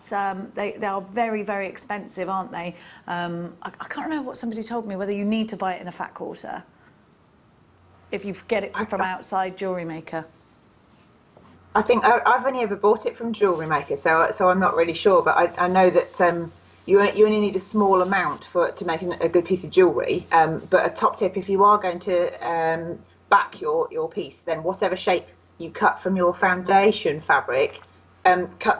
they are very, very expensive, aren't they? I can't remember what somebody told me, whether you need to buy it in a fat quarter if you get it from outside Jewellery Maker. I think I've only ever bought it from Jewellery Maker, so I'm not really sure. But I know that you only need a small amount to make a good piece of jewellery. But a top tip, if you are going to back your piece, then whatever shape you cut from your foundation fabric, cut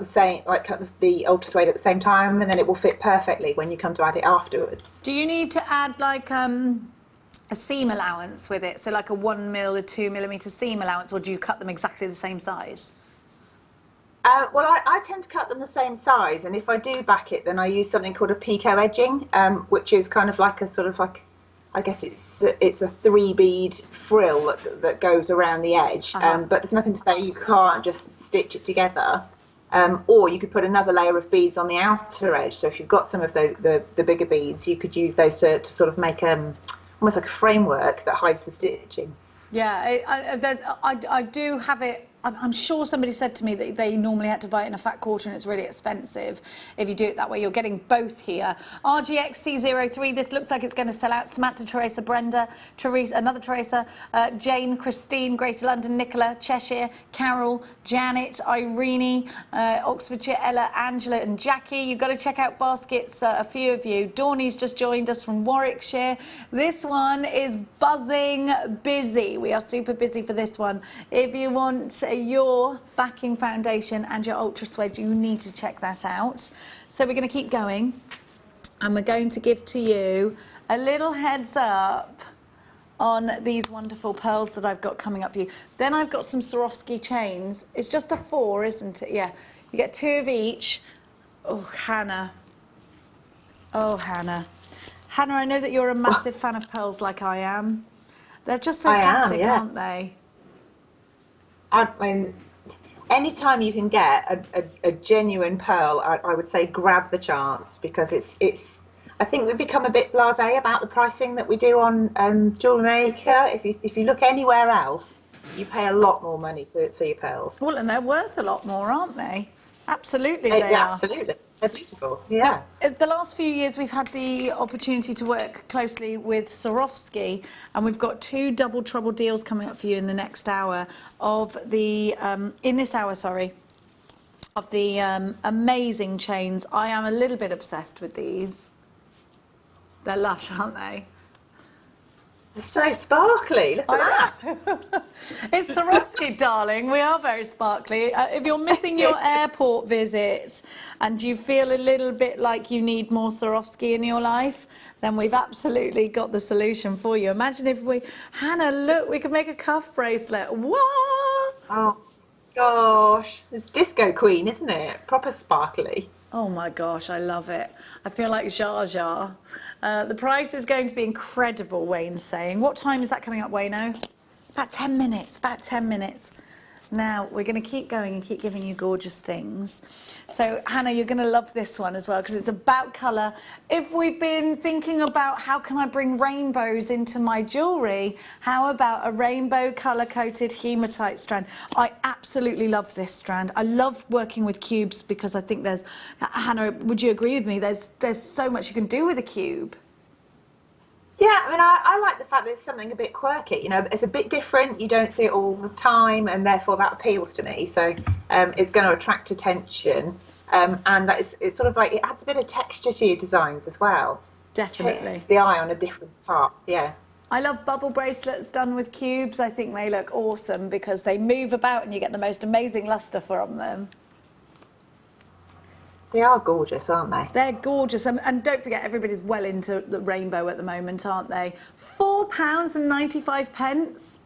the ultra suede at the same time, and then it will fit perfectly when you come to add it afterwards. Do you need to add like a seam allowance with it? So like a 1 mil, a 2 millimeter seam allowance, or do you cut them exactly the same size? Well, I tend to cut them the same size, and if I do back it, then I use something called a picot edging, which is kind of like I guess it's a 3 bead frill that goes around the edge. But there's nothing to say you can't just stitch it together. Or you could put another layer of beads on the outer edge. So if you've got some of the bigger beads, you could use those to sort of make almost like a framework that hides the stitching. Yeah, I do have it. I'm sure somebody said to me that they normally had to buy it in a fat quarter and it's really expensive if you do it that way. You're getting both here. RGXC03, this looks like it's going to sell out. Samantha, Teresa, Brenda, Teresa, another Teresa, Jane, Christine, Greater London, Nicola, Cheshire, Carol, Janet, Irene, Oxfordshire, Ella, Angela and Jackie. You've got to check out baskets, a few of you. Dawny's just joined us from Warwickshire. This one is buzzing busy. We are super busy for this one. If you want your backing foundation and your ultra suede, you need to check that out. So we're going to keep going, and we're going to give to you a little heads up on these wonderful pearls that I've got coming up for you. Then I've got some Swarovski chains. It's just a 4, isn't it? Yeah, you get 2 of each. Oh, Hannah. Oh, Hannah. Hannah, I know that you're a massive fan of pearls like I am. They're just so classic, aren't they? I mean, anytime you can get a genuine pearl, I would say grab the chance, because it's. I think we've become a bit blasé about the pricing that we do on Jewellery Maker. If you look anywhere else, you pay a lot more money for your pearls. Well, and they're worth a lot more, aren't they? Absolutely, they are. Absolutely. They're beautiful, yeah. Now, the last few years we've had the opportunity to work closely with Swarovski, and we've got 2 double trouble deals coming up for you in the next hour of the, of the amazing chains. I am a little bit obsessed with these. They're lush, aren't they? They're so sparkly. Look at that. It's Swarovski, darling. We are very sparkly. If you're missing your airport visit and you feel a little bit like you need more Swarovski in your life, then we've absolutely got the solution for you. Imagine if Hannah, look, we could make a cuff bracelet. What? Oh, gosh. It's Disco Queen, isn't it? Proper sparkly. Oh my gosh, I love it. I feel like Jar Jar. The price is going to be incredible, Wayne's saying. What time is that coming up, Wayno? About 10 minutes, about 10 minutes. Now, we're going to keep going and keep giving you gorgeous things. So, Hannah, you're going to love this one as well, because it's about colour. If we've been thinking about how can I bring rainbows into my jewellery, how about a rainbow colour-coated hematite strand? I absolutely love this strand. I love working with cubes because I think there's... Hannah, would you agree with me? There's so much you can do with a cube. Yeah, I mean, I like the fact that it's something a bit quirky. You know, it's a bit different. You don't see it all the time, and therefore that appeals to me. So it's going to attract attention, and that is, it's sort of like it adds a bit of texture to your designs as well. Definitely. Takes the eye on a different part. Yeah. I love bubble bracelets done with cubes. I think they look awesome because they move about and you get the most amazing lustre from them. They are gorgeous, aren't they? They're gorgeous. And don't forget, everybody's well into the rainbow at the moment, aren't they? £4.95.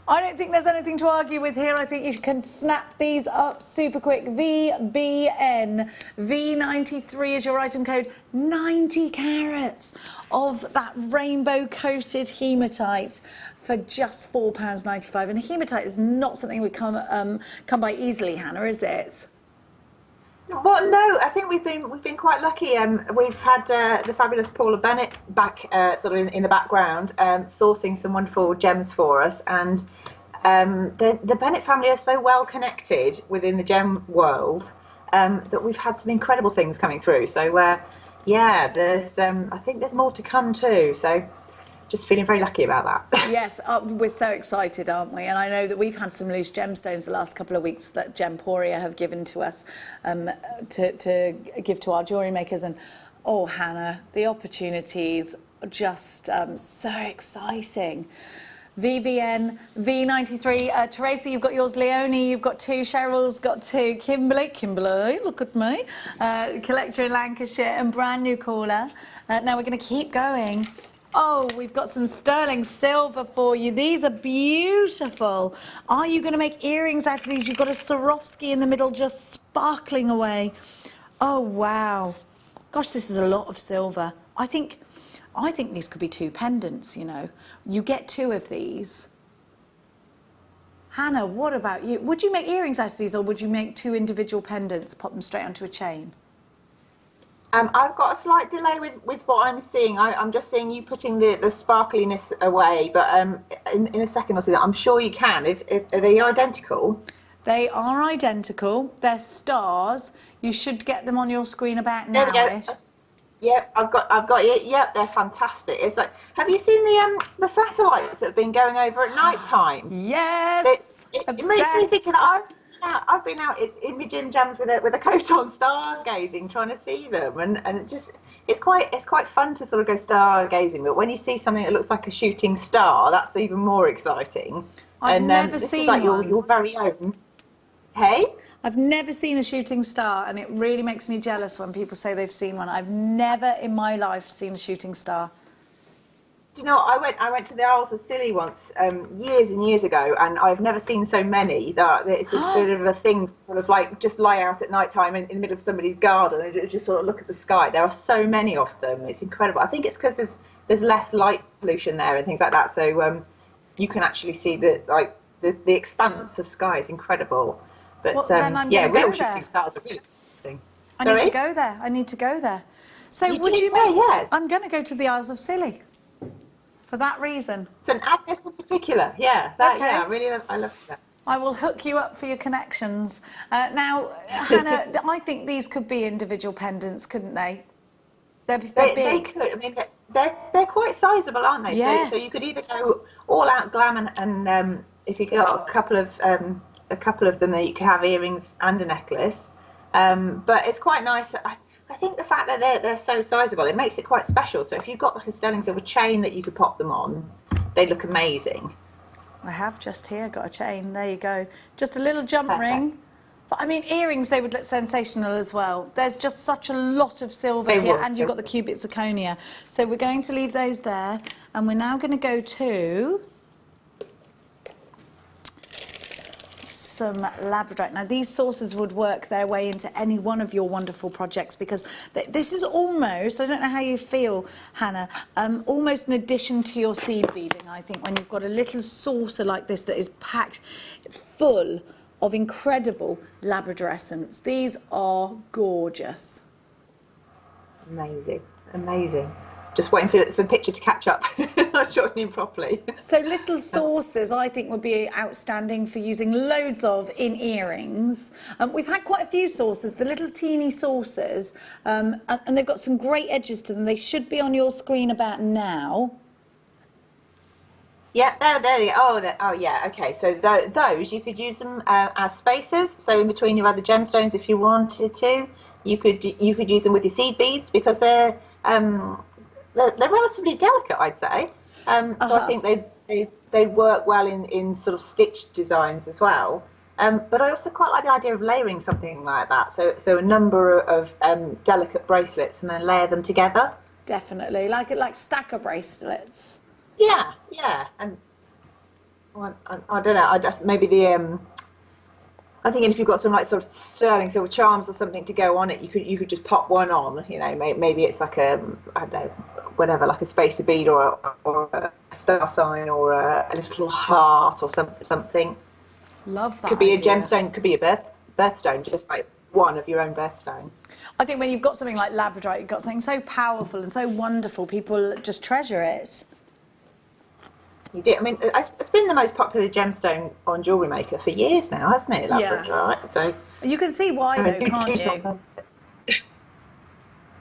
I don't think there's anything to argue with here. I think you can snap these up super quick. VBN. V93 is your item code. 90 carats of that rainbow-coated hematite for just £4.95. And hematite is not something we come by easily, Hannah, is it? Well, no, I think we've been quite lucky. We've had the fabulous Paula Bennett back sort of in the background, sourcing some wonderful gems for us, and the Bennett family are so well connected within the gem world that we've had some incredible things coming through. So yeah, there's I think there's more to come too. So just feeling very lucky about that. Yes, we're so excited, aren't we? And I know that we've had some loose gemstones the last couple of weeks that Gemporia have given to us to give to our jewellery makers. And oh, Hannah, the opportunities are just so exciting. VBN, V93, Tracy, you've got yours, Leonie, you've got 2, Cheryl's got 2, Kimberly, look at me, collector in Lancashire, and brand new caller. Now we're going to keep going. Oh, we've got some sterling silver for you. These are beautiful. Are you going to make earrings out of these? You've got a Swarovski in the middle just sparkling away. Oh, wow. Gosh, this is a lot of silver. I think these could be 2 pendants, you know. You get 2 of these. Hannah, what about you? Would you make earrings out of these, or would you make 2 individual pendants, pop them straight onto a chain? I've got a slight delay with what I'm seeing. I'm just seeing you putting the sparkliness away, but in a second I'll see that. I'm sure you can. Are they identical? They are identical. They're stars. You should get them on your screen about now. There we go. Yep, I've got you. Yep, they're fantastic. It's like, have you seen the satellites that have been going over at night time? Yes. It makes me think I've been out imaging gems with a coat on, stargazing, trying to see them, and it's quite fun to sort of go stargazing. But when you see something that looks like a shooting star, that's even more exciting. I've never this seen is like one. your very own. Hey? I've never seen a shooting star, and it really makes me jealous when people say they've seen one. I've never in my life seen a shooting star. Do you know what? I went to the Isles of Scilly once, years and years ago, and I've never seen so many. That it's a bit of a thing to sort of like just lie out at night time in the middle of somebody's garden and just sort of look at the sky. There are so many of them. It's incredible. I think it's because there's less light pollution there and things like that, so you can actually see the expanse of sky is incredible. But Well, then I'm yeah, gonna real go there. shooting stars are really interesting. I need to go there. I need to go there. So You would do? you make? Yeah. I'm going to go to the Isles of Scilly for that reason. St Agnes in particular, yeah. That, Okay. yeah, I love that. I will hook you up for your connections. Now, Hannah, I think these could be individual pendants, couldn't they? They're They big. could. I mean, they're quite sizable, aren't they? Yeah. So you could either go all out glam and if you got a couple of them, that you could have earrings and a necklace. But it's quite nice. I think the fact that they're so sizable, it makes it quite special. So if you've got like a sterling silver chain that you could pop them on, they look amazing. I have just here got a chain. There you go. Just a little jump Perfect. ring. But I mean, earrings, they would look sensational as well. There's just such a lot of silver They here, would. and you've got the cubic zirconia. So we're going to leave those there, and we're now going to go to some labradorite. Now, these sources would work their way into any one of your wonderful projects, because this is almost, I don't know how you feel, Hannah, almost an addition to your seed beading, I think, when you've got a little saucer like this that is packed full of incredible Labrador essence. These are gorgeous. Amazing, amazing. Just waiting for the picture to catch up. I'm showing you properly. So little saucers, I think, would be outstanding for using loads of in earrings. We've had quite a few saucers, the little teeny saucers, and they've got some great edges to them. They should be on your screen about now. Yeah, there you go. Oh, yeah, okay. So those, you could use them as spacers. So in between your other gemstones, if you wanted to, you could use them with your seed beads, because they're relatively delicate, I'd say. So I think they work well in sort of stitched designs as well. But I also quite like the idea of layering something like that. So a number of delicate bracelets and then layer them together. Definitely, like stacker bracelets. Yeah, and well, I don't know. Maybe I'm thinking if you've got some like sort of sterling silver charms or something to go on it, you could just pop one on. You know, maybe it's like I don't know, whatever, like a spacer bead or a star sign or a little heart or something. Love that. Could be idea. a gemstone, could be a birthstone, just like one of your own birthstone. I think when you've got something like labradorite, you've got something so powerful and so wonderful, people just treasure it. You do. I mean, it's been the most popular gemstone on Jewellery Maker for years now, hasn't it? Labradorite. Yeah. So You can see why, though, can't you?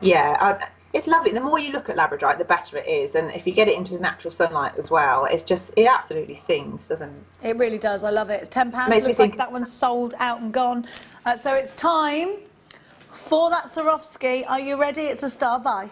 yeah, It's lovely. The more you look at labradorite, the better it is. And if you get it into natural sunlight as well, it absolutely sings, doesn't it? It really does. I love it. It's £10. Makes me Looks think like that one's sold out and gone. So it's time for that Swarovski. Are you ready? It's a star buy.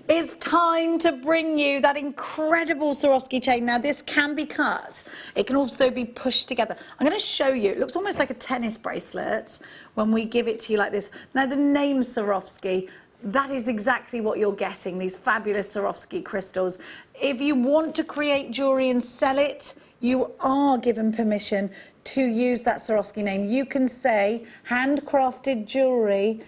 It's time to bring you that incredible Swarovski chain. Now, this can be cut. It can also be pushed together. I'm going to show you. It looks almost like a tennis bracelet when we give it to you like this. Now, the name Swarovski, that is exactly what you're getting, these fabulous Swarovski crystals. If you want to create jewellery and sell it, you are given permission to use that Swarovski name. You can say handcrafted jewellery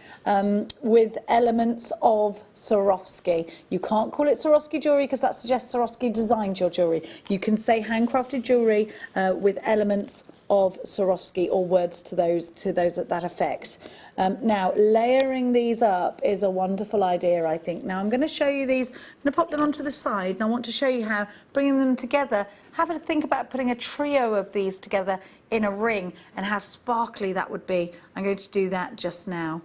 with elements of Swarovski. You can't call it Swarovski jewellery because that suggests Swarovski designed your jewellery. You can say handcrafted jewellery with elements of Swarovski or words to those at that effect. Now, layering these up is a wonderful idea, I think. Now, I'm going to show you these. I'm going to pop them onto the side, and I want to show you how bringing them together, have a think about putting a trio of these together in a ring and how sparkly that would be. I'm going to do that just now.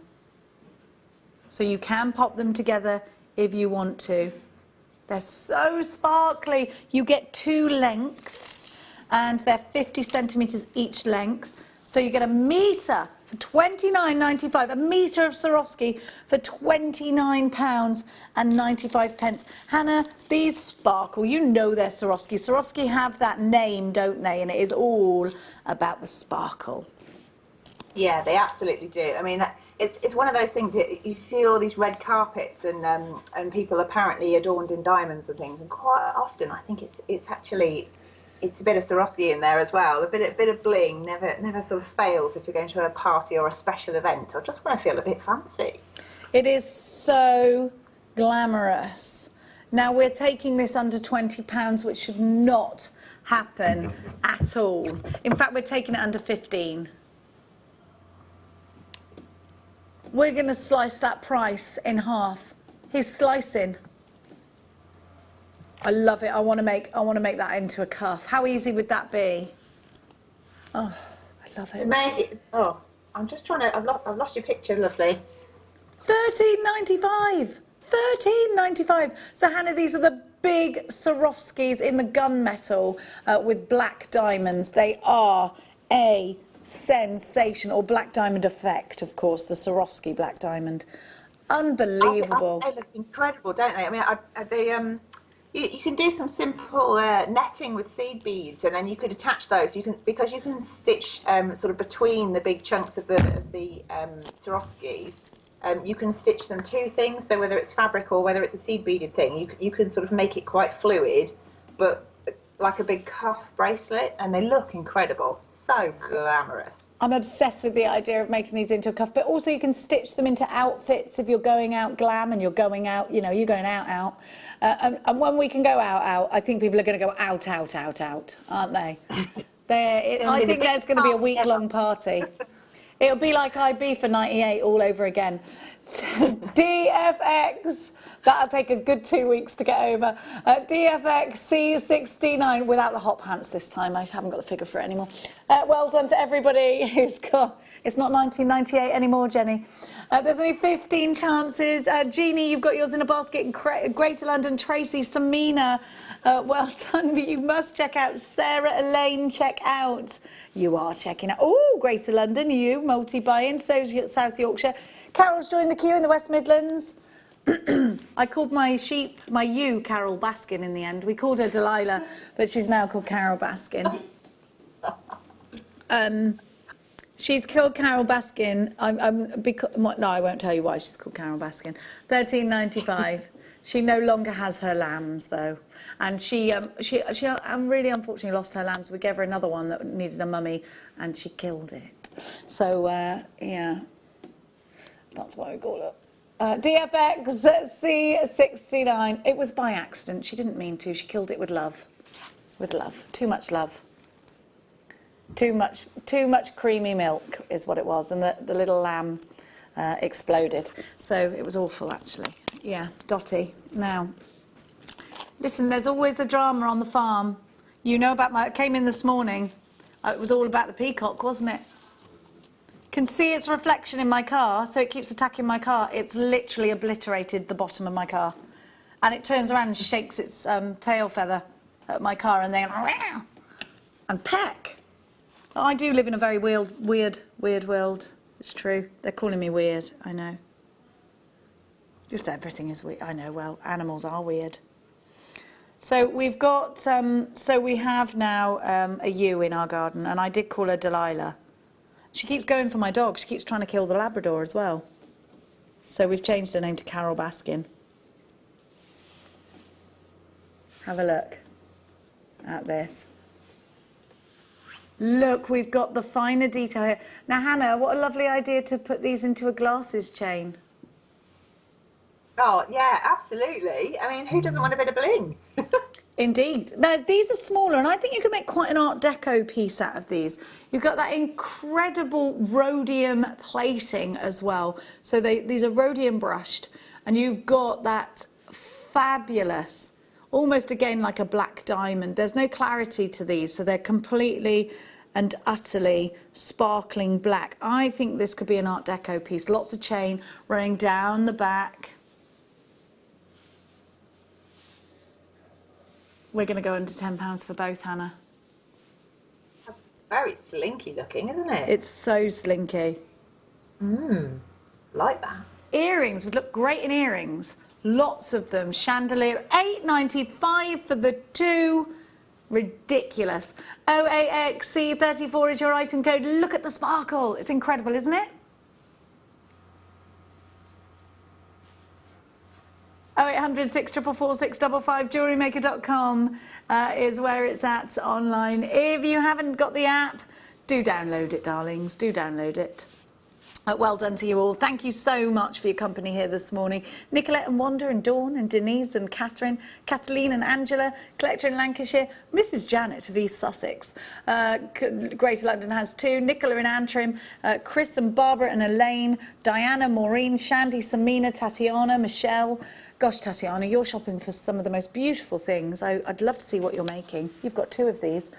So you can pop them together if you want to. They're so sparkly. You get 2 lengths, and they're 50 centimetres each length. So you get a metre for £29.95, a metre of Swarovski for £29.95. Hannah, these sparkle. You know they're Swarovski. Swarovski have that name, don't they? And it is all about the sparkle. Yeah, they absolutely do. I mean, it's one of those things that you see all these red carpets and people apparently adorned in diamonds and things. And quite often, I think it's actually. It's a bit of Swarovski in there as well. A bit of bling never sort of fails if you're going to a party or a special event or just want to feel a bit fancy. It is so glamorous. Now we're taking this under £20, which should not happen at all. In fact, we're taking it under 15. We're going to slice that price in half. He's slicing. I love it. I want to make that into a cuff. How easy would that be? Oh, I love it. To make it. Oh, I'm just trying to. I've lost your picture, lovely. £13.95. £13.95. So Hannah, these are the big Swarovskis in the gunmetal with black diamonds. They are a sensation, or black diamond effect, of course. The Swarovski black diamond. Unbelievable. They look incredible, don't they? I mean, you can do some simple netting with seed beads, and then you could attach those. Because you can stitch sort of between the big chunks of the Swarovskis. You can stitch them 2 things. So whether it's fabric or whether it's a seed beaded thing, you can sort of make it quite fluid, but like a big cuff bracelet, and they look incredible. So glamorous. I'm obsessed with the idea of making these into a cuff, but also you can stitch them into outfits if you're going out glam and you're going out, you're going out. And when we can go out, I think people are going to go out, aren't they? I think there's going to be a week-long party. It'll be like IB for 98 all over again. DFX, that'll take a good 2 weeks to get over. DFX C69 without the hot pants this time. I haven't got the figure for it anymore. Well done to everybody who's got. It's not 1998 anymore, Jenny. There's only 15 chances. Jeannie, you've got yours in a basket in Greater London. Tracy, Samina, well done. But you must check out Sarah Elaine. Check out. You are checking out. Oh, Greater London, you multi-buy-in. So South Yorkshire. Carol's joined the queue in the West Midlands. I called my ewe Carol Baskin in the end. We called her Delilah, but she's now called Carol Baskin. She's called Carol Baskin. No, I won't tell you why she's called Carol Baskin. £13.95. She no longer has her lambs though, and she really unfortunately lost her lambs. We gave her another one that needed a mummy, and she killed it. So yeah, that's why we call it. DFX C69. It was by accident. She didn't mean to. She killed it with love. With love. Too much love. Too much creamy milk is what it was, and the little lamb exploded. So it was awful, actually. Yeah, Dottie. Now, listen, there's always a drama on the farm. You know about I came in this morning. It was all about the peacock, wasn't it? Can see its reflection in my car, so it keeps attacking my car. It's literally obliterated the bottom of my car. And it turns around and shakes its tail feather at my car and then and peck. I do live in a very weird world. It's true. They're calling me weird, I know. Just everything is weird. I know, well, animals are weird. So we've got, so we have now a ewe in our garden, and I did call her Delilah. She keeps going for my dog. She keeps trying to kill the Labrador as well. So we've changed her name to Carol Baskin. Have a look at this. Look, we've got the finer detail here. Now, Hannah, what a lovely idea to put these into a glasses chain. Oh, yeah, absolutely. I mean, who doesn't want a bit of bling? Indeed. Now, these are smaller, and I think you can make quite an Art Deco piece out of these. You've got that incredible rhodium plating as well. So these are rhodium brushed, and you've got that fabulous, almost again like a black diamond. There's no clarity to these, so they're completely and utterly sparkling black. I think this could be an Art Deco piece. Lots of chain running down the back. We're going to go under £10 for both, Hannah. That's very slinky looking, isn't it? It's so slinky. Like that. Earrings would look great in earrings. Lots of them. Chandelier, £8.95 for the two. Ridiculous. OAXC34 is your item code. Look at the sparkle. It's incredible, isn't it? 0800 644 655 JewelleryMaker.com is where it's at online. If you haven't got the app, do download it, darlings. Do download it. Well done to you all. Thank you so much for your company here this morning. Nicolette and Wanda and Dawn and Denise and Catherine, Kathleen and Angela, collector in Lancashire, Mrs. Janet of East Sussex, Greater London has two, Nicola in Antrim, Chris and Barbara and Elaine, Diana, Maureen, Shandy, Samina, Tatiana, Michelle. Gosh, Tatiana, you're shopping for some of the most beautiful things. I'd love to see what you're making. You've got two of these.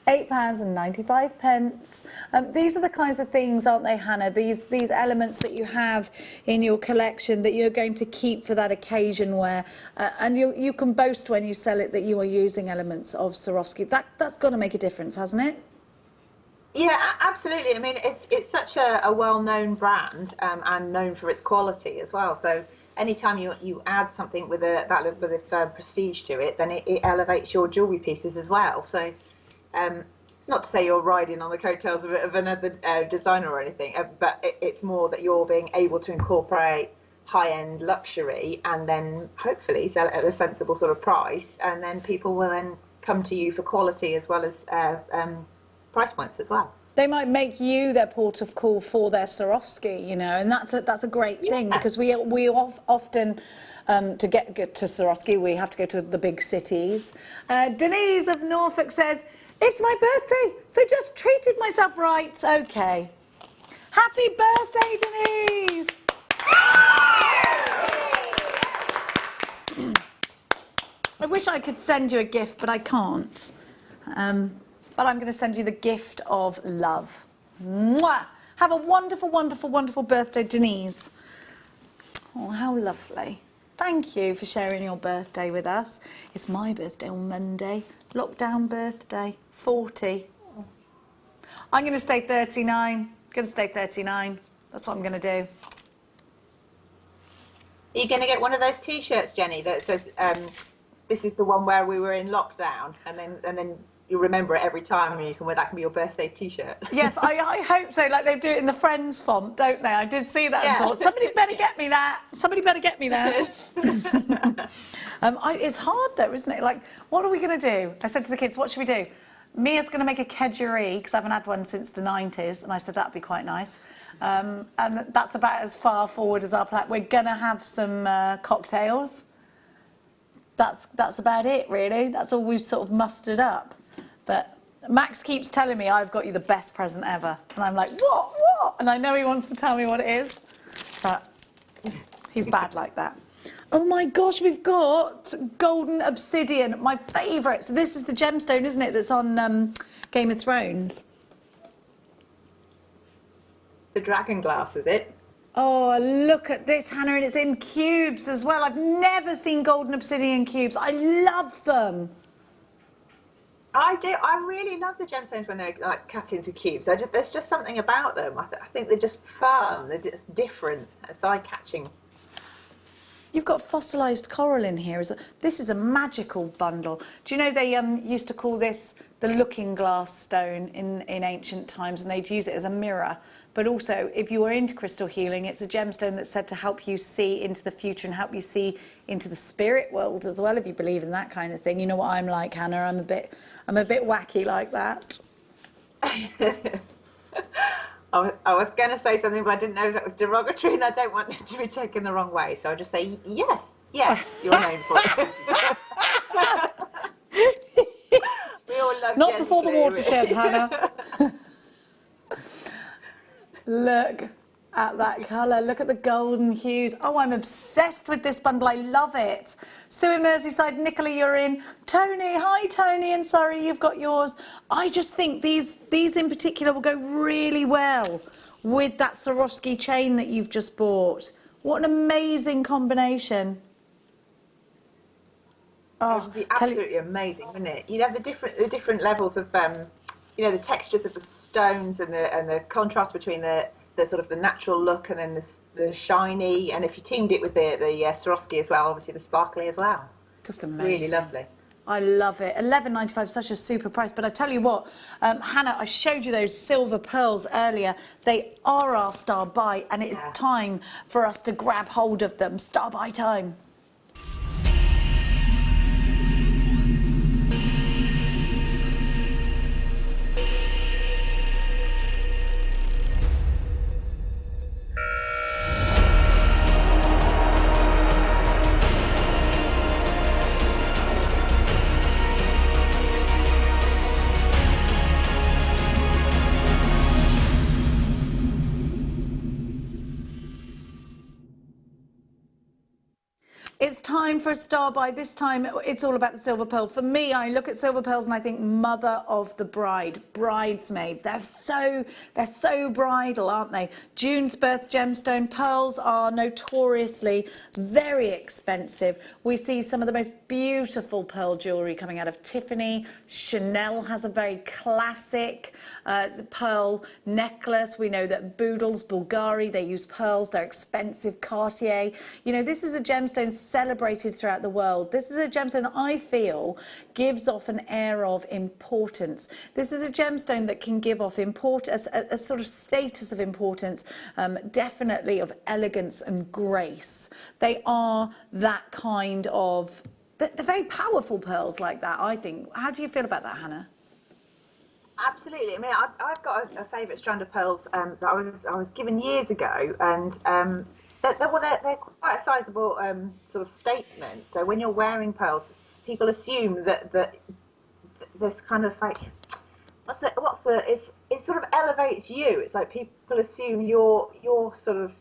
£8.95. These are the kinds of things, aren't they, Hannah? These elements that you have in your collection that you're going to keep for that occasion where, and you can boast when you sell it that you are using elements of Swarovski. That's got to make a difference, hasn't it? Yeah, absolutely. I mean, it's such a well-known brand and known for its quality as well. So anytime you add something with that little bit of prestige to it, then it elevates your jewellery pieces as well. So. It's not to say you're riding on the coattails of another designer or anything, but it's more that you're being able to incorporate high-end luxury and then hopefully sell it at a sensible sort of price, and then people will then come to you for quality as well as price points as well. They might make you their port of call for their Swarovski, you know, and that's a great thing, because we often to get to Swarovski we have to go to the big cities. Denise of Norfolk says, "It's my birthday, so just treated myself right." Okay. Happy birthday, Denise! I wish I could send you a gift, but I can't. But I'm going to send you the gift of love. Mwah! Have a wonderful, wonderful, wonderful birthday, Denise. Oh, how lovely. Thank you for sharing your birthday with us. It's my birthday on Monday. Lockdown birthday, 40. I'm going to stay 39. Going to stay 39. That's what I'm going to do. Are you going to get one of those T-shirts, Jenny, that says, "This is the one where we were in lockdown," and then you remember it every time, and you can wear that can be your birthday T-shirt? Yes, I hope so. Like they do it in the Friends font, don't they? I did see that and thought, somebody better get me that. Somebody better get me that. It's hard though, isn't it? Like, what are we going to do? I said to the kids, what should we do? Mia's going to make a kedgeree, because I haven't had one since the 90s, and I said that'd be quite nice. And that's about as far forward as our plan. We're going to have some cocktails. That's about it, really. That's all we've sort of mustered up. But Max keeps telling me I've got you the best present ever. And I'm like, what? And I know he wants to tell me what it is. But he's bad like that. Oh my gosh, we've got golden obsidian, my favourite. So this is the gemstone, isn't it, that's on Game of Thrones? The dragon glass, is it? Oh, look at this, Hannah, and it's in cubes as well. I've never seen golden obsidian cubes. I love them. I do. I really love the gemstones when they're like cut into cubes. There's just something about them. I think they're just fun. They're just different. It's eye-catching. You've got fossilised coral in here. This is a magical bundle. Do you know they used to call this the looking glass stone in ancient times, and they'd use it as a mirror. But also, if you were into crystal healing, it's a gemstone that's said to help you see into the future and help you see into the spirit world as well, if you believe in that kind of thing. You know what I'm like, Hannah. I'm a bit wacky like that. I was going to say something, but I didn't know if that was derogatory, and I don't want it to be taken the wrong way. So I'll just say yes, you're known for it. We all love Not before the watershed, Hannah. Look at that colour. Look at the golden hues. Oh, I'm obsessed with this bundle. I love it. Sue in Merseyside, Nicola, you're in. Tony, hi Tony, and sorry you've got yours. I just think these in particular will go really well with that Swarovski chain that you've just bought. What an amazing combination. Oh, it would be absolutely amazing, wouldn't it? You'd have the different levels of you know, the textures of the stones and the contrast between the sort of the natural look and then the shiny, and if you teamed it with the Swarovski as well, obviously the sparkly as well. Just amazing. Really lovely. I love it. $11.95, such a super price. But I tell you what, Hannah, I showed you those silver pearls earlier. They are our star buy, and it is time for us to grab hold of them. Star buy time. It's time for a star buy. This time it's all about the silver pearl. For me, I look at silver pearls and I think mother of the bride, bridesmaids. They're so bridal, aren't they? June's birth gemstone. Pearls are notoriously very expensive. We see some of the most beautiful pearl jewellery coming out of Tiffany. Chanel has a very classic pearl necklace. We know that Boodles, Bulgari, they use pearls. They're expensive. Cartier. You know, this is a gemstone celebrated throughout the world. This is a gemstone that I feel gives off an air of importance. This is a gemstone that can give off a sort of status of importance, definitely of elegance and grace. They are that kind of, they're very powerful pearls like that, I think. How do you feel about that, Hannah? Absolutely. I mean, I've got a favourite strand of pearls that I was given years ago, and they're quite a sizable sort of statement. So when you're wearing pearls, people assume that this kind of like it sort of elevates you. It's like people assume you're sort of,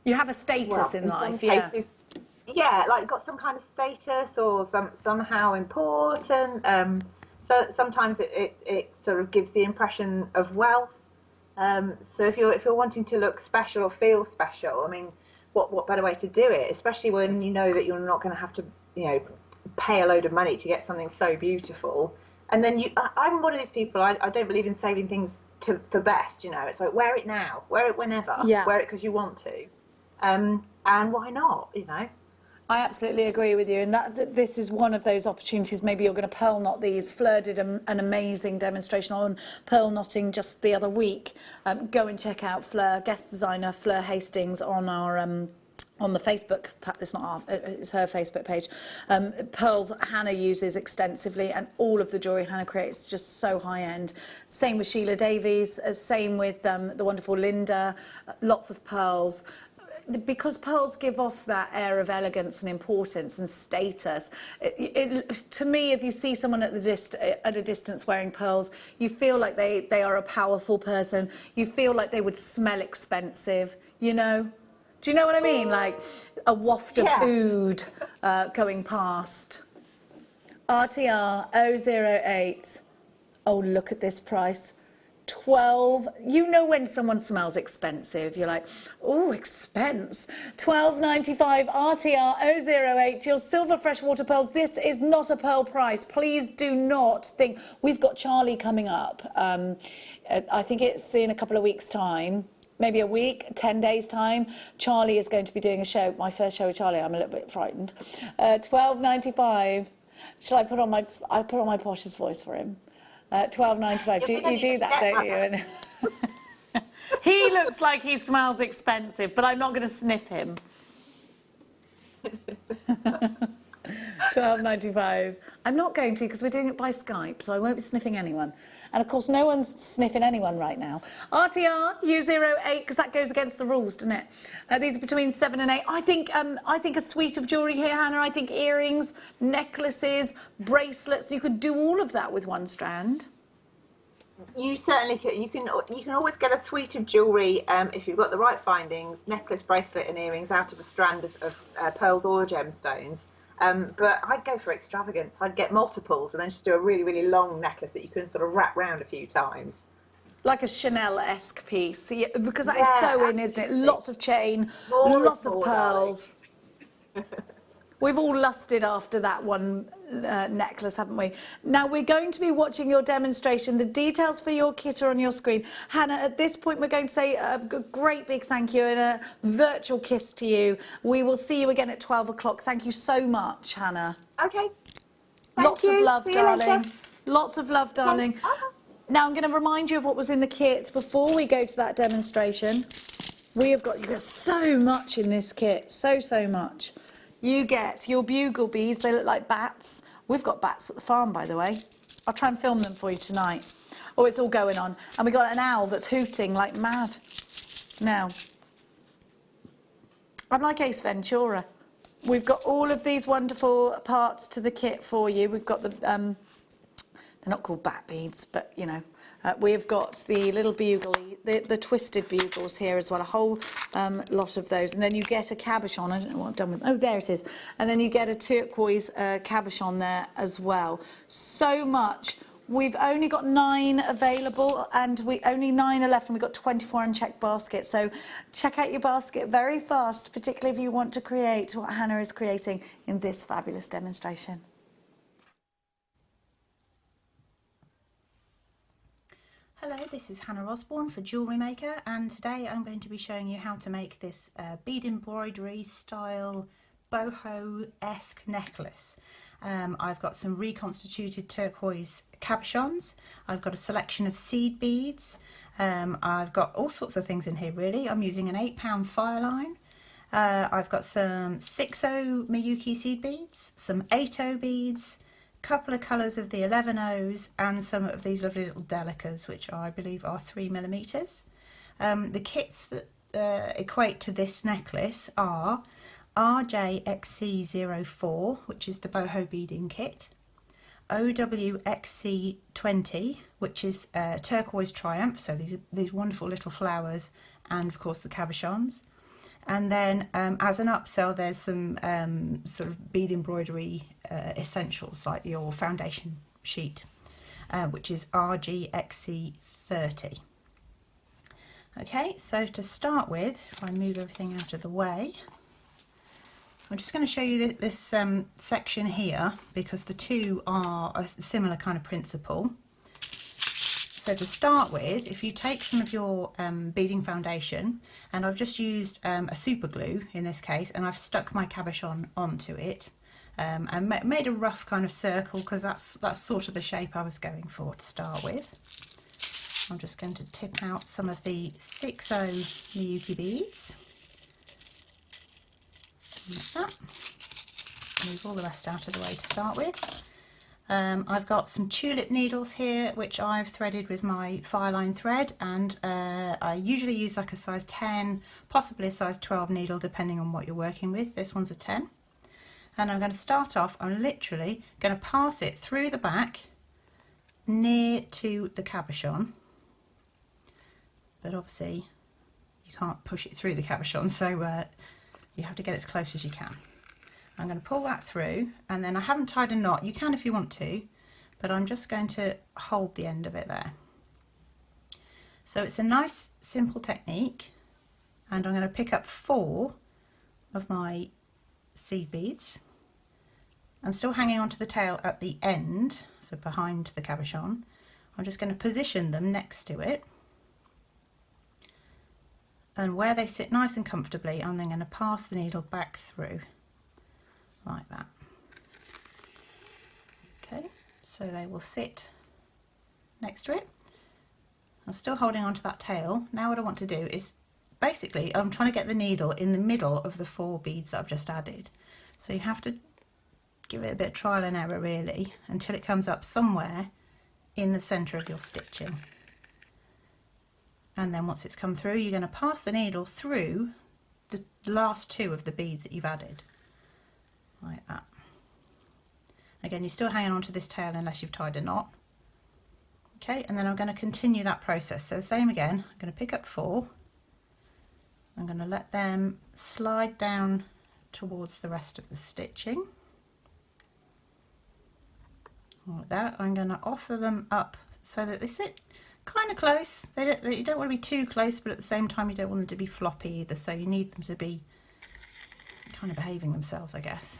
you have a status in life. Some cases, like got some kind of status or somehow important. So sometimes it sort of gives the impression of wealth. So if you're wanting to look special or feel special, I mean, what better way to do it? Especially when you know that you're not going to have to, you know, pay a load of money to get something so beautiful. And then I'm one of these people. I don't believe in saving things for best. You know, it's like wear it now, wear it whenever, wear it because you want to, and why not? You know. I absolutely agree with you, and that this is one of those opportunities. Maybe you're going to pearl knot these. Fleur did an amazing demonstration on pearl knotting just the other week. Go and check out Fleur, guest designer Fleur Hastings, on on the Facebook, it's not our, it's her Facebook page, pearls Hannah uses extensively, and all of the jewellery Hannah creates is just so high end. Same with Sheila Davies, same with the wonderful Linda, lots of pearls. Because pearls give off that air of elegance and importance and status. To me, if you see someone at a distance wearing pearls, you feel like they are a powerful person. You feel like they would smell expensive, you know? Do you know what I mean? Like a waft of oud going past. RTR 008. Oh, look at this price. 12, you know when someone smells expensive, you're like, oh, expense. 12.95 RTR 008, your silver freshwater pearls. This is not a pearl price. Please do not think. We've got Charlie coming up. I think it's in a couple of weeks' time, maybe a week, 10 days' time. Charlie is going to be doing a show, my first show with Charlie. I'm a little bit frightened. 12.95. Shall I put on my poshest voice for him? 12.95. You do that, don't you? He looks like he smells expensive, but I'm not going to sniff him. 12.95. I'm not going to, because we're doing it by Skype, so I won't be sniffing anyone. And of course, no one's sniffing anyone right now. RTR U08, because that goes against the rules, doesn't it? These are between 7 and 8. I think a suite of jewellery here, Hannah. I think earrings, necklaces, bracelets. You could do all of that with one strand. You certainly could. You can always get a suite of jewellery if you've got the right findings, necklace, bracelet and earrings out of a strand of pearls or gemstones. But I'd go for extravagance. I'd get multiples and then just do a really, really long necklace that you can sort of wrap round a few times. Like a Chanel-esque piece, because that is so in, isn't it? Lots of chain, lots of pearls. We've all lusted after that one necklace, haven't we? Now, we're going to be watching your demonstration. The details for your kit are on your screen. Hannah, at this point, we're going to say a great big thank you and a virtual kiss to you. We will see you again at 12 o'clock. Thank you so much, Hannah. Okay. Lots of love, darling. Lots of love, darling. Now, I'm going to remind you of what was in the kit before we go to that demonstration. You've got so much in this kit, so much. You get your bugle beads. They look like bats. We've got bats at the farm, by the way. I'll try and film them for you tonight. Oh, it's all going on. And we've got an owl that's hooting like mad. Now, I'm like Ace Ventura. We've got all of these wonderful parts to the kit for you. We've got the, they're not called bat beads, but, you know, we've got the little bugle, the twisted bugles here as well, a whole lot of those. And then you get a cabochon. I don't know what I've done with them. Oh, there it is. And then you get a turquoise cabochon there as well. So much. We've only got 9 available, and only 9 are left, and we've got 24 unchecked baskets. So check out your basket very fast, particularly if you want to create what Hannah is creating in this fabulous demonstration. Hello, this is Hannah Osbourne for Jewellery Maker, and today I'm going to be showing you how to make this bead embroidery style boho-esque necklace. I've got some reconstituted turquoise cabochons, I've got a selection of seed beads, I've got all sorts of things in here really. I'm using an 8-pound fire line, I've got some 6O Miyuki seed beads, some 8O beads, couple of colours of the 11Os and some of these lovely little delicas, which I believe are 3mm. The kits that equate to this necklace are RJXC04, which is the boho beading kit, OWXC20, which is turquoise triumph, so these wonderful little flowers, and of course the cabochons. And then as an upsell, there's some sort of bead embroidery essentials, like your foundation sheet, which is RGXC30. Okay, so to start with, if I move everything out of the way, I'm just going to show you this section here, because the two are a similar kind of principle. So to start with, if you take some of your beading foundation, and I've just used a super glue in this case, and I've stuck my cabochon onto it, and made a rough kind of circle, because that's sort of the shape I was going for to start with. I'm just going to tip out some of the 6O Miyuki beads. Use that. Move all the rest out of the way to start with. I've got some tulip needles here which I've threaded with my fireline thread, and I usually use like a size 10, possibly a size 12 needle depending on what you're working with. This one's a 10. And I'm going to start off, I'm literally going to pass it through the back near to the cabochon, but obviously you can't push it through the cabochon, so you have to get as close as you can. I'm going to pull that through, and then I haven't tied a knot. You can if you want to, but I'm just going to hold the end of it there. So it's a nice simple technique, and I'm going to pick up 4 of my seed beads. I'm still hanging onto the tail at the end, so behind the cabochon. I'm just going to position them next to it, and where they sit nice and comfortably, I'm then going to pass the needle back through like that. Okay, so they will sit next to it. I'm still holding onto that tail. Now what I want to do is, basically I'm trying to get the needle in the middle of the 4 beads that I've just added. So you have to give it a bit of trial and error really until it comes up somewhere in the centre of your stitching. And then once it's come through, you're going to pass the needle through the last 2 of the beads that you've added. Like that. Again, you're still hanging on to this tail unless you've tied a knot. Okay, and then I'm going to continue that process. So the same again, I'm going to pick up 4. I'm going to let them slide down towards the rest of the stitching. Like that. I'm going to offer them up so that they sit kind of close. You don't want to be too close, but at the same time you don't want them to be floppy either, so you need them to be kind of behaving themselves, I guess.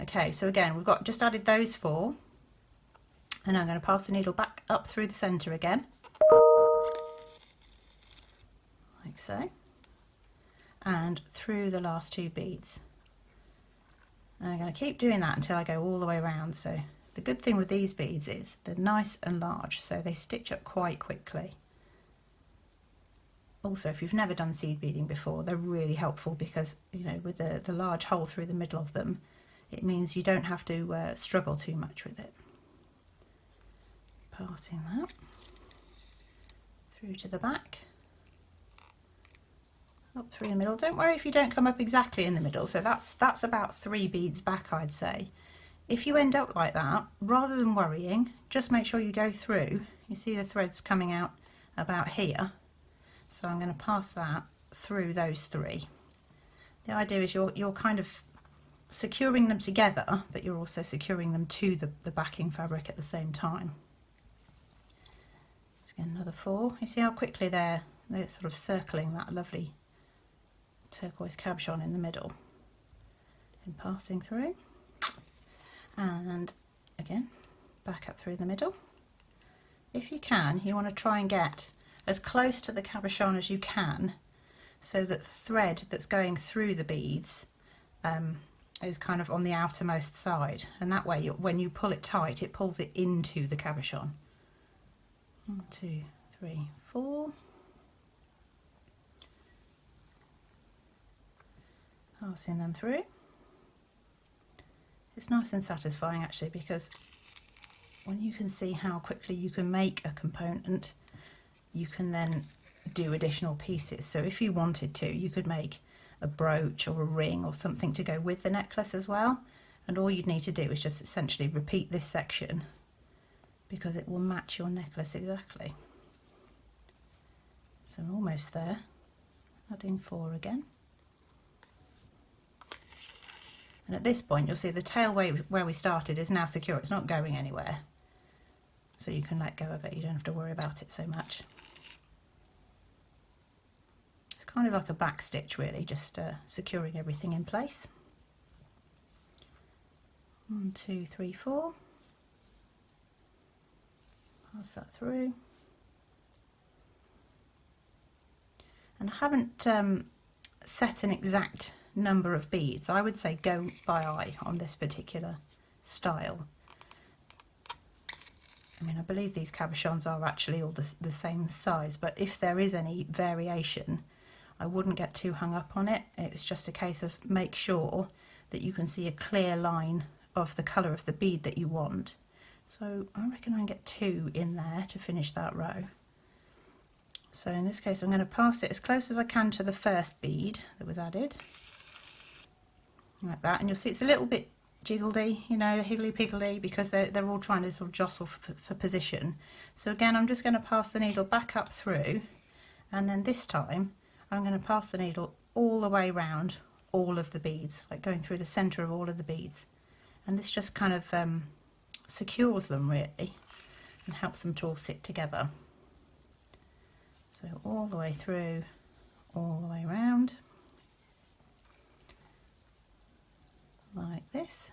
Okay, so again, we've got just added those 4, and I'm going to pass the needle back up through the centre again, like so, and through the last 2 beads. And I'm going to keep doing that until I go all the way around. So the good thing with these beads is they're nice and large, so they stitch up quite quickly. Also, if you've never done seed beading before, they're really helpful because, you know, with the large hole through the middle of them, it means you don't have to struggle too much with it. Passing that through to the back, up through the middle. Don't worry if you don't come up exactly in the middle, so that's about 3 beads back, I'd say. If you end up like that, rather than worrying, just make sure you go through. You see the threads coming out about here, so I'm going to pass that through those 3. The idea is you're kind of securing them together, but you're also securing them to the backing fabric at the same time. Let's get another 4. You see how quickly they're sort of circling that lovely turquoise cabochon in the middle and passing through, and again back up through the middle. If you can, you want to try and get as close to the cabochon as you can, so that the thread that's going through the beads is kind of on the outermost side, and that way when you pull it tight, it pulls it into the cabochon. 1, 2, 3, 4. Passing them through. It's nice and satisfying actually, because when you can see how quickly you can make a component, you can then do additional pieces. So if you wanted to, you could make a brooch or a ring or something to go with the necklace as well, and all you'd need to do is just essentially repeat this section, because it will match your necklace exactly. So I'm almost there. Adding 4 again. And at this point you'll see the tail where we started is now secure. It's not going anywhere, so you can let go of it. You don't have to worry about it so much. It's kind of like a back stitch really, just securing everything in place. 1, 2, 3, 4. Pass that through. And I haven't set an exact number of beads. I would say go by eye on this particular style. I mean, I believe these cabochons are actually all the same size, but if there is any variation, I wouldn't get too hung up on it. It's just a case of make sure that you can see a clear line of the colour of the bead that you want. So I reckon I can get 2 in there to finish that row. So in this case I'm going to pass it as close as I can to the first bead that was added, like that, and you'll see it's a little bit jiggledy, you know, higgledy-piggledy, because they're all trying to sort of jostle for position. So again, I'm just going to pass the needle back up through, and then this time I'm going to pass the needle all the way around all of the beads, like going through the centre of all of the beads, and this just kind of secures them really and helps them to all sit together. So all the way through, all the way around, like this.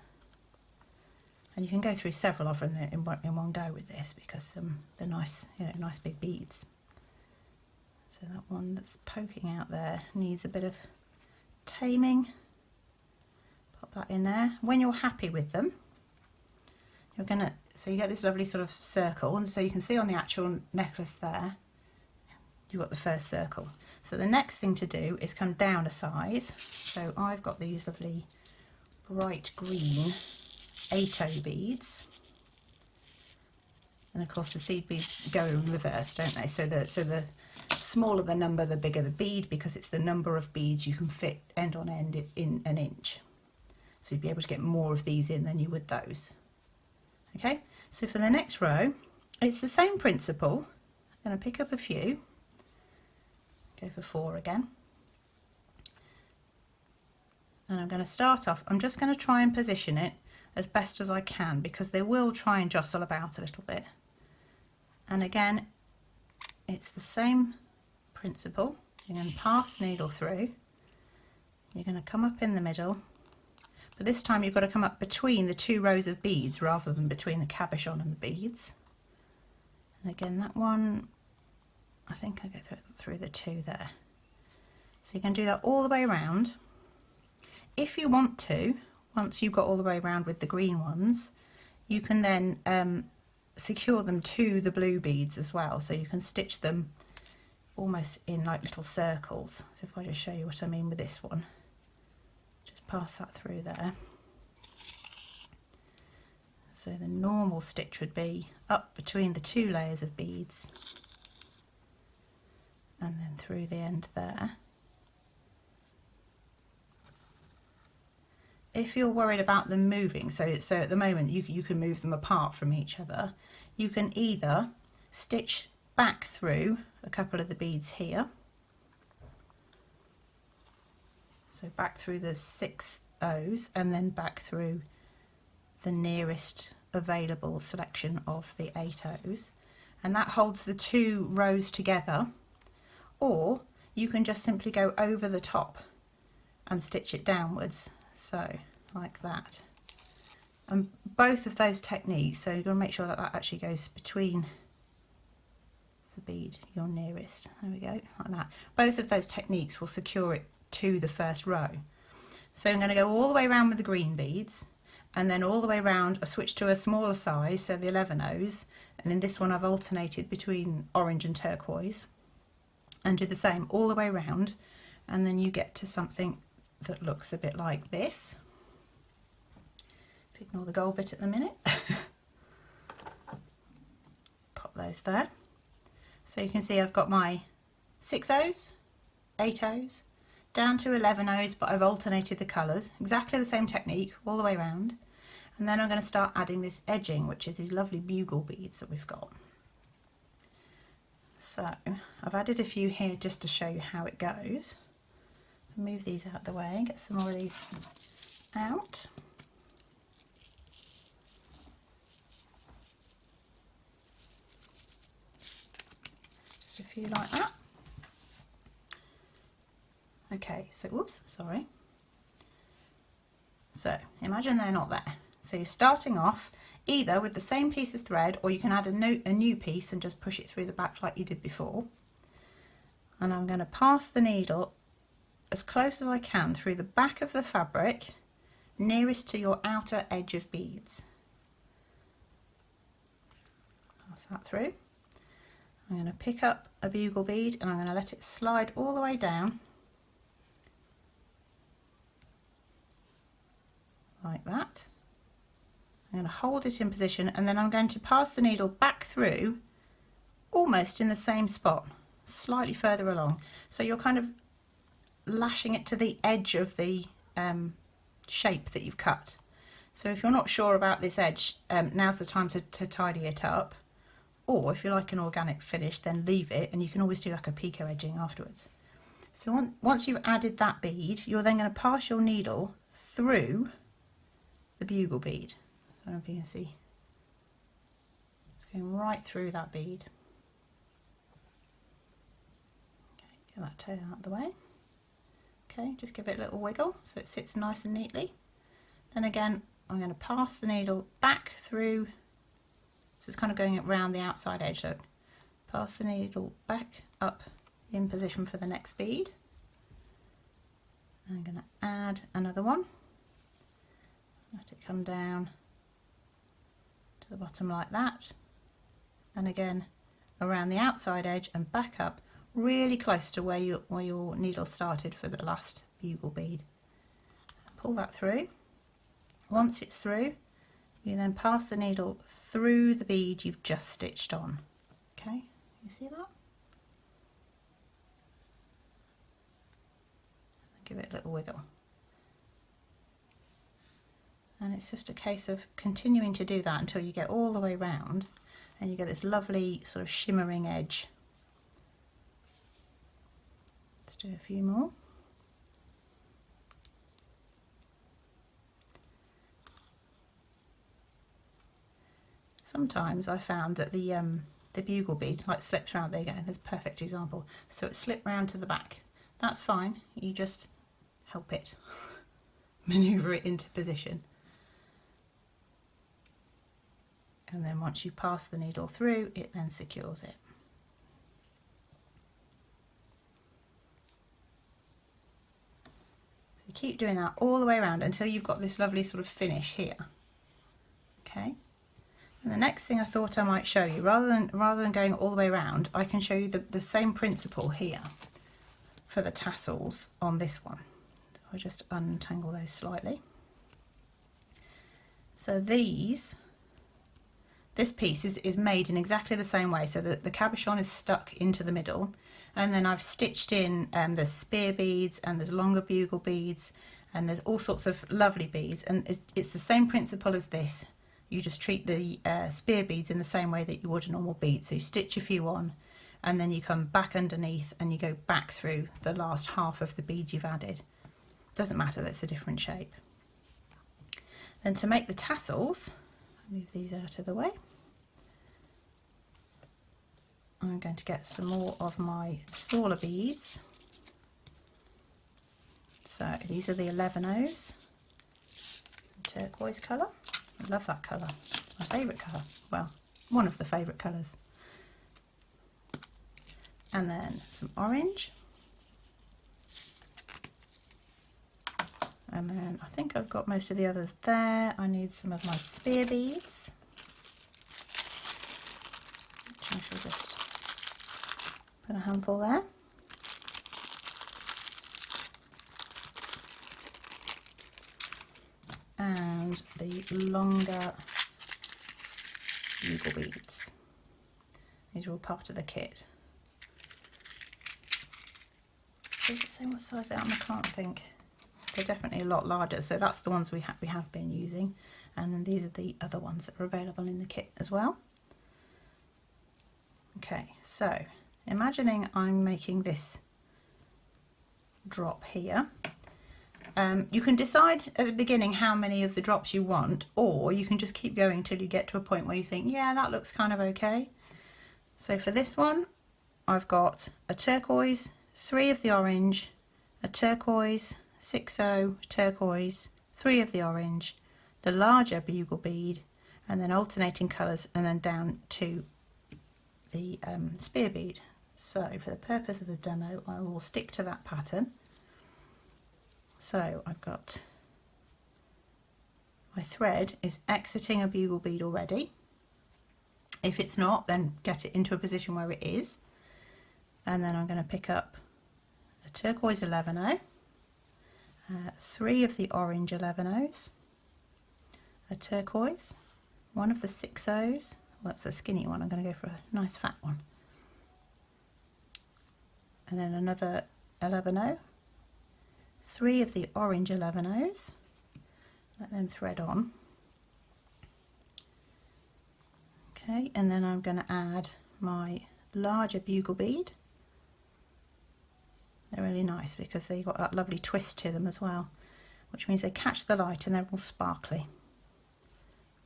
And you can go through several of them in one go with this, because they're nice, you know, nice big beads. So that one that's poking out there needs a bit of taming. Pop that in there. When you're happy with them, you're gonna, so you get this lovely sort of circle, and so you can see on the actual necklace there, you've got the first circle. So the next thing to do is come down a size. So I've got these lovely bright green 8am beads, and of course the seed beads go in reverse, don't they? So the smaller the number, the bigger the bead, because it's the number of beads you can fit end on end in an inch. So you'd be able to get more of these in than you would those. Okay, so for the next row, it's the same principle. I'm going to pick up a few, go for 4 again, and I'm going to start off, I'm just going to try and position it as best as I can, because they will try and jostle about a little bit. And again, it's the same principle. You're going to pass the needle through, you're going to come up in the middle, but this time you've got to come up between the 2 rows of beads rather than between the cabochon and the beads. And again, that one, I think I go through the 2 there. So you can do that all the way around. If you want to, once you've got all the way around with the green ones, you can then secure them to the blue beads as well. So you can stitch them almost in like little circles. So if I just show you what I mean with this one, just pass that through there. So the normal stitch would be up between the 2 layers of beads and then through the end there. If you're worried about them moving, so at the moment you can move them apart from each other, you can either stitch back through a couple of the beads here, so back through the 6 O's and then back through the nearest available selection of the 8 O's, and that holds the 2 rows together, or you can just simply go over the top and stitch it downwards, so like that. And both of those techniques, so you've got to make sure that that actually goes between the bead you're nearest, there we go, like that. Both of those techniques will secure it to the first row. So I'm going to go all the way around with the green beads, and then all the way around I switch to a smaller size, so the 11 O's, and in this one I've alternated between orange and turquoise, and do the same all the way around, and then you get to something that looks a bit like this. Ignore the gold bit at the minute. Pop those there. So you can see I've got my 6 O's, 8 O's, down to 11 O's, but I've alternated the colours, exactly the same technique all the way around. And then I'm going to start adding this edging, which is these lovely bugle beads that we've got. So I've added a few here just to show you how it goes. Move these out the way and get some more of these out. Just a few like that. Okay, so whoops, sorry. So imagine they're not there. So you're starting off either with the same piece of thread, or you can add a new piece and just push it through the back like you did before. And I'm going to pass the needle as close as I can through the back of the fabric nearest to your outer edge of beads. Pass that through. I'm going to pick up a bugle bead and I'm going to let it slide all the way down like that. I'm going to hold it in position, and then I'm going to pass the needle back through almost in the same spot, slightly further along. So you're kind of lashing it to the edge of the shape that you've cut. So if you're not sure about this edge, now's the time to tidy it up. Or if you like an organic finish, then leave it, and you can always do like a picot edging afterwards. So once you've added that bead, you're then going to pass your needle through the bugle bead. I don't know if you can see. It's going right through that bead. Okay, get that tail out of the way. Okay, just give it a little wiggle so it sits nice and neatly. Then again, I'm going to pass the needle back through, so it's kind of going around the outside edge. So pass the needle back up in position for the next bead. I'm going to add another one. Let it come down to the bottom like that, and again around the outside edge and back up really close to where your needle started for the last bugle bead. Pull that through. Once it's through, you then pass the needle through the bead you've just stitched on. Okay, you see that? Give it a little wiggle. And it's just a case of continuing to do that until you get all the way round and you get this lovely sort of shimmering edge. Let's do a few more. Sometimes I found that the bugle bead like slips around. There you go, there's a perfect example. So it slipped round to the back. That's fine, you just help it, manoeuvre it into position. And then once you pass the needle through, it then secures it. So you keep doing that all the way around until you've got this lovely sort of finish here. Okay. And the next thing I thought I might show you, rather than going all the way around, I can show you the same principle here for the tassels on this one. So I'll just untangle those slightly. So this piece is made in exactly the same way, so that the cabochon is stuck into the middle, and then I've stitched in there's spear beads and there's longer bugle beads and there's all sorts of lovely beads, and it's the same principle as this. You just treat the spear beads in the same way that you would a normal bead. So you stitch a few on, and then you come back underneath and you go back through the last half of the bead you've added. Doesn't matter, that's a different shape. Then to make the tassels, move these out of the way. I'm going to get some more of my smaller beads. So these are the 11-Os, turquoise colour. I love that colour, my favourite colour, well, one of the favourite colours. And then some orange. And then I think I've got most of the others there. I need some of my spear beads, which I shall just put a handful there. And the longer bugle beads. These are all part of the kit. Does it say what size they are? I can't think. They're definitely a lot larger, so that's the ones we have been using, and then these are the other ones that are available in the kit as well. Okay, so imagining I'm making this drop here. You can decide at the beginning how many of the drops you want, or you can just keep going till you get to a point where you think, yeah, that looks kind of okay. So for this one, I've got a turquoise, 3 of the orange, a turquoise, 6-0, turquoise, 3 of the orange, the larger bugle bead, and then alternating colours, and then down to the spear bead. So for the purpose of the demo, I will stick to that pattern. So I've got my thread is exiting a bugle bead already. If it's not, then get it into a position where it is. And then I'm going to pick up a turquoise 11-O, 3 of the orange 11-Os, a turquoise, one of the 6Os, well that's a skinny one, I'm going to go for a nice fat one, and then another 11O, 3 of the orange 11Os, let them thread on. Okay, and then I'm going to add my larger bugle bead. They're really nice because they've got that lovely twist to them as well, which means they catch the light and they're all sparkly.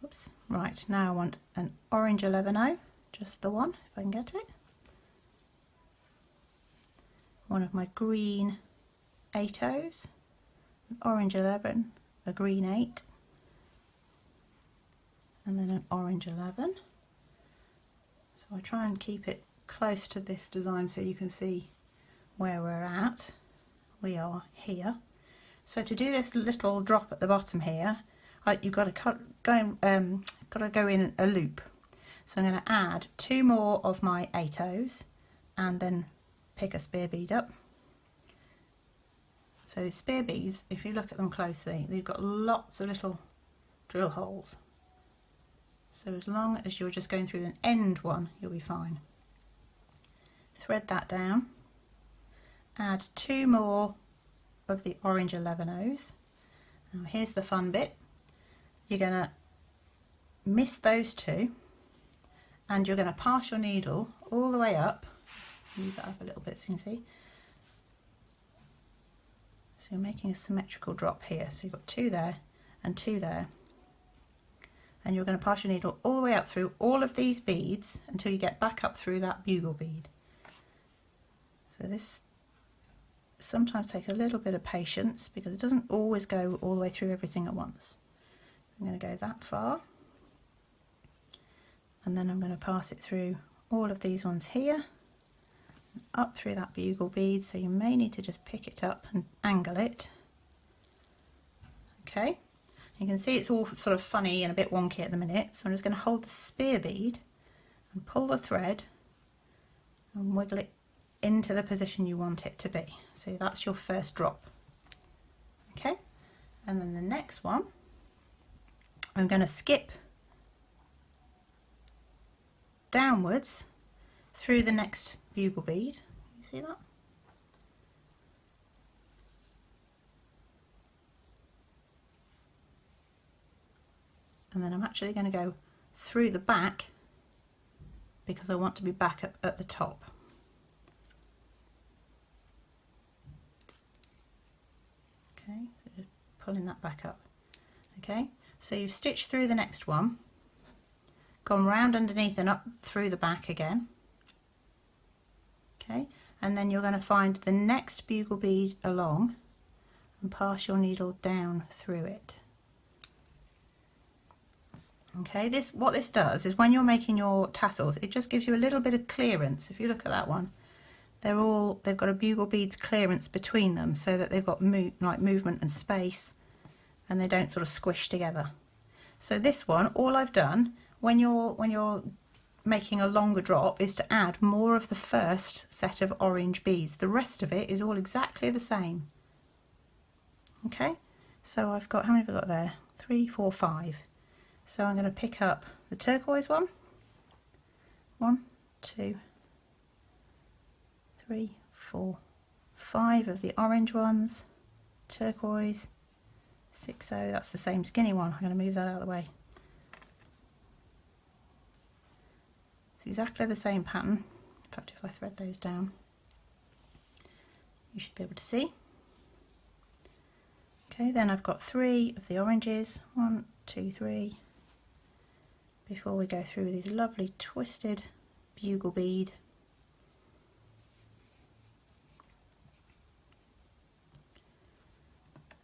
Oops, right, now I want an orange 11O, just the one, if I can get it. One of my green 8Os, an orange 11, a green 8, and then an orange 11. So I try and keep it close to this design so you can see where we're at. We are here. So to do this little drop at the bottom here, you've got to go in a loop. So I'm going to add 2 more of my 8Os and then pick a spear bead up. So the spear beads, if you look at them closely, they've got lots of little drill holes. So as long as you're just going through an end one, you'll be fine. Thread that down, add 2 more of the orange 11Os. Now here's the fun bit. You're going to miss those 2 and you're going to pass your needle all the way up. Move that up a little bit so you can see. So you're making a symmetrical drop here. So you've got 2 there and 2 there. And you're going to pass your needle all the way up through all of these beads until you get back up through that bugle bead. So this sometimes takes a little bit of patience because it doesn't always go all the way through everything at once. I'm going to go that far, and then I'm going to pass it through all of these ones here, up through that bugle bead, so you may need to just pick it up and angle it. Okay. You can see it's all sort of funny and a bit wonky at the minute, so I'm just going to hold the spear bead and pull the thread and wiggle it into the position you want it to be. So that's your first drop. Okay, and then the next one, I'm going to skip downwards through the next bugle bead. You see that? And then I'm actually going to go through the back because I want to be back up at the top. Okay, so just pulling that back up. Okay, so you've stitched through the next one, gone round underneath and up through the back again. Okay, and then you're going to find the next bugle bead along and pass your needle down through it. Okay, what this does is when you're making your tassels, it just gives you a little bit of clearance. If you look at that one, they've got a bugle beads clearance between them so that they've got movement and space and they don't sort of squish together. So this one, all I've done when you're making a longer drop is to add more of the first set of orange beads. The rest of it is all exactly the same. Okay, so I've got, how many have I got there? 3, 4, 5. So I'm going to pick up the turquoise one. 1, 2, 3, 4, 5 of the orange ones. Turquoise, 6O, that's the same skinny one. I'm going to move that out of the way. It's exactly the same pattern. In fact, if I thread those down, you should be able to see. Okay, then I've got 3 of the oranges. 1, 2, 3. Before we go through these lovely twisted bugle bead.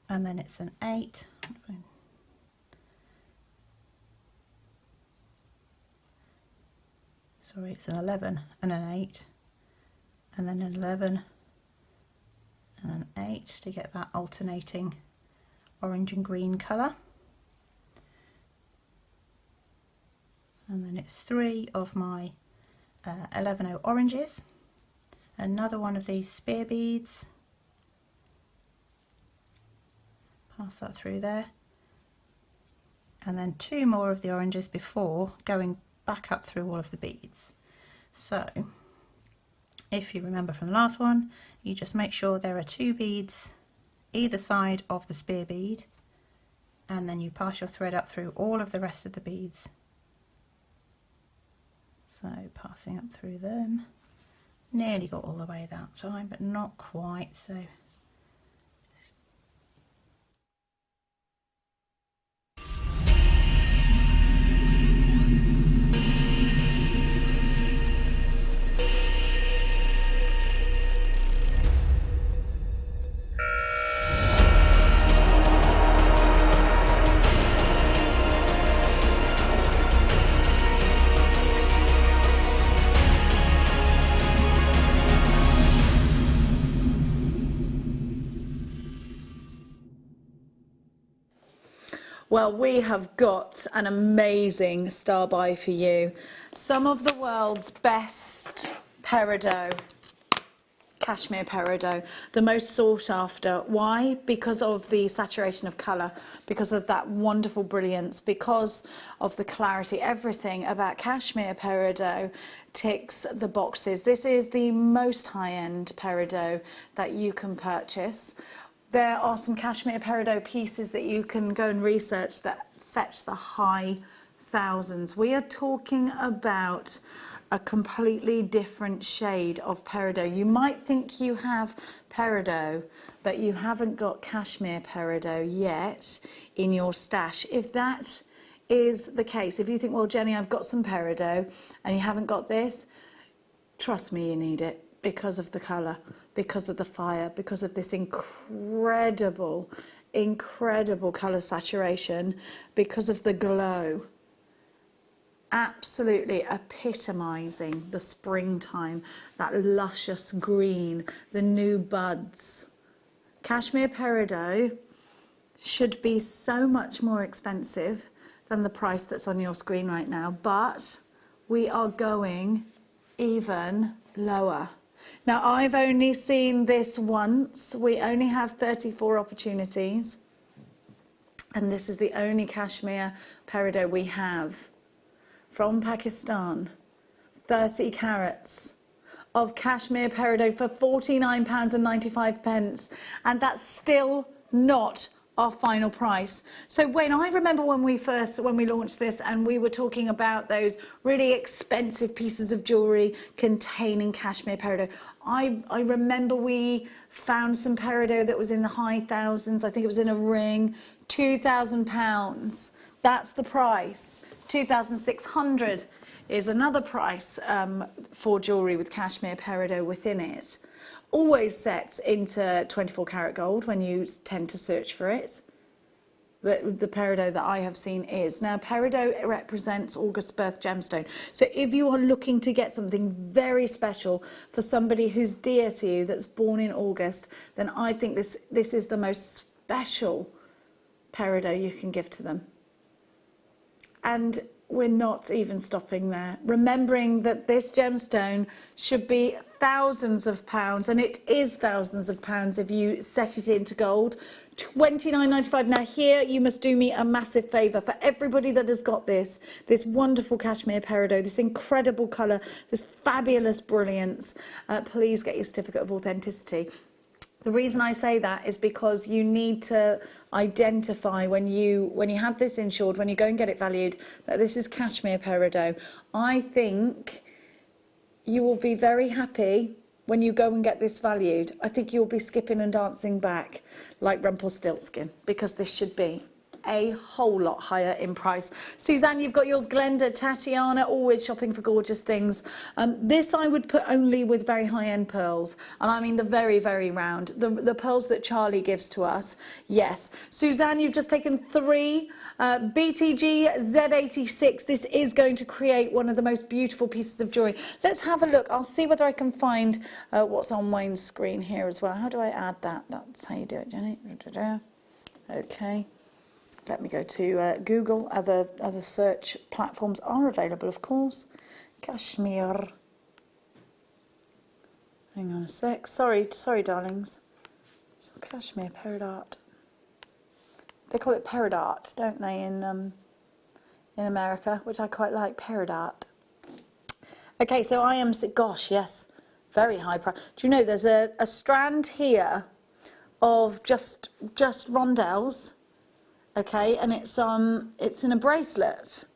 And then it's an 8. Sorry, it's an 11 and an 8. And then an 11 and an 8 to get that alternating orange and green colour. And then it's 3 of my 11O oranges, another one of these spear beads, pass that through there, and then 2 more of the oranges before going back up through all of the beads. So if you remember from the last one, you just make sure there are 2 beads either side of the spear bead, and then you pass your thread up through all of the rest of the beads. So passing up through them, nearly got all the way that time, but not quite. So well, we have got an amazing star buy for you. Some of the world's best peridot, cashmere peridot, the most sought after. Why? Because of the saturation of colour, because of that wonderful brilliance, because of the clarity. Everything about cashmere peridot ticks the boxes. This is the most high-end peridot that you can purchase. There are some cashmere peridot pieces that you can go and research that fetch the high thousands. We are talking about a completely different shade of peridot. You might think you have peridot, but you haven't got cashmere peridot yet in your stash. If that is the case, if you think, well, Jenny, I've got some peridot and you haven't got this, trust me, you need it. Because of the colour, because of the fire, because of this incredible colour saturation, because of the glow. Absolutely epitomising the springtime, that luscious green, the new buds. Cashmere peridot should be so much more expensive than the price that's on your screen right now, but we are going even lower. Now, I've only seen this once. We only have 34 opportunities. And this is the only cashmere peridot we have from Pakistan. 30 carats of cashmere peridot for £49.95. And that's still not our final price. So when I remember when we launched this and we were talking about those really expensive pieces of jewellery containing cashmere peridot, I remember we found some peridot that was in the high thousands. I think it was in a ring, £2,000. That's the price. 2,600 is another price for jewellery with cashmere peridot within it. Always set into 24 karat gold when you tend to search for it. The peridot that I have seen is. Now, peridot represents August's birth gemstone. So if you are looking to get something very special for somebody who's dear to you, that's born in August, then I think this is the most special peridot you can give to them. And we're not even stopping there. Remembering that this gemstone should be thousands of pounds, and it is thousands of pounds if you set it into gold. £29.95. Now here you must do me a massive favour. For everybody that has got this wonderful cashmere peridot, this incredible colour, this fabulous brilliance, please get your certificate of authenticity. The reason I say that is because you need to identify when you have this insured, when you go and get it valued, that this is cashmere peridot. I think you will be very happy when you go and get this valued. I think you'll be skipping and dancing back like Rumpelstiltskin, because this should be a whole lot higher in price. Suzanne, you've got yours. Glenda, Tatiana, always shopping for gorgeous things. This I would put only with very high-end pearls, and I mean the very, very round, the pearls that Charlie gives to us. Yes. Suzanne, you've just taken 3 BTG Z86. This is going to create one of the most beautiful pieces of jewellery. Let's have a look. I'll see whether I can find what's on Wayne's screen here as well. How do I add that? That's how you do it, Jenny. Okay. Let me go to Google. Other search platforms are available, of course. Cashmere. Hang on a sec. Sorry, darlings. Cashmere peridot. They call it peridot, don't they, in in America, which I quite like, peridot. Okay, so I am, gosh, yes, very high price. Do you know there's a strand here of just rondelles, okay, and it's in a bracelet,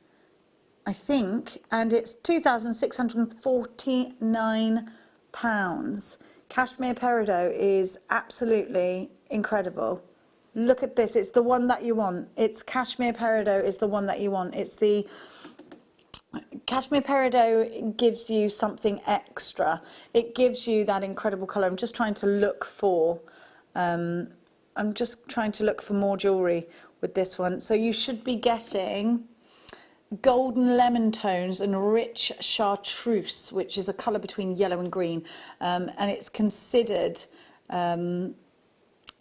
I think, and it's £2,649. Cashmere peridot is absolutely incredible. Look at this, it's the one that you want. It's cashmere peridot is the one that you want. It's the cashmere peridot gives you something extra. It gives you that incredible colour. I'm just trying to look for more jewellery with this one. So you should be getting golden lemon tones and rich chartreuse, which is a colour between yellow and green, and it's considered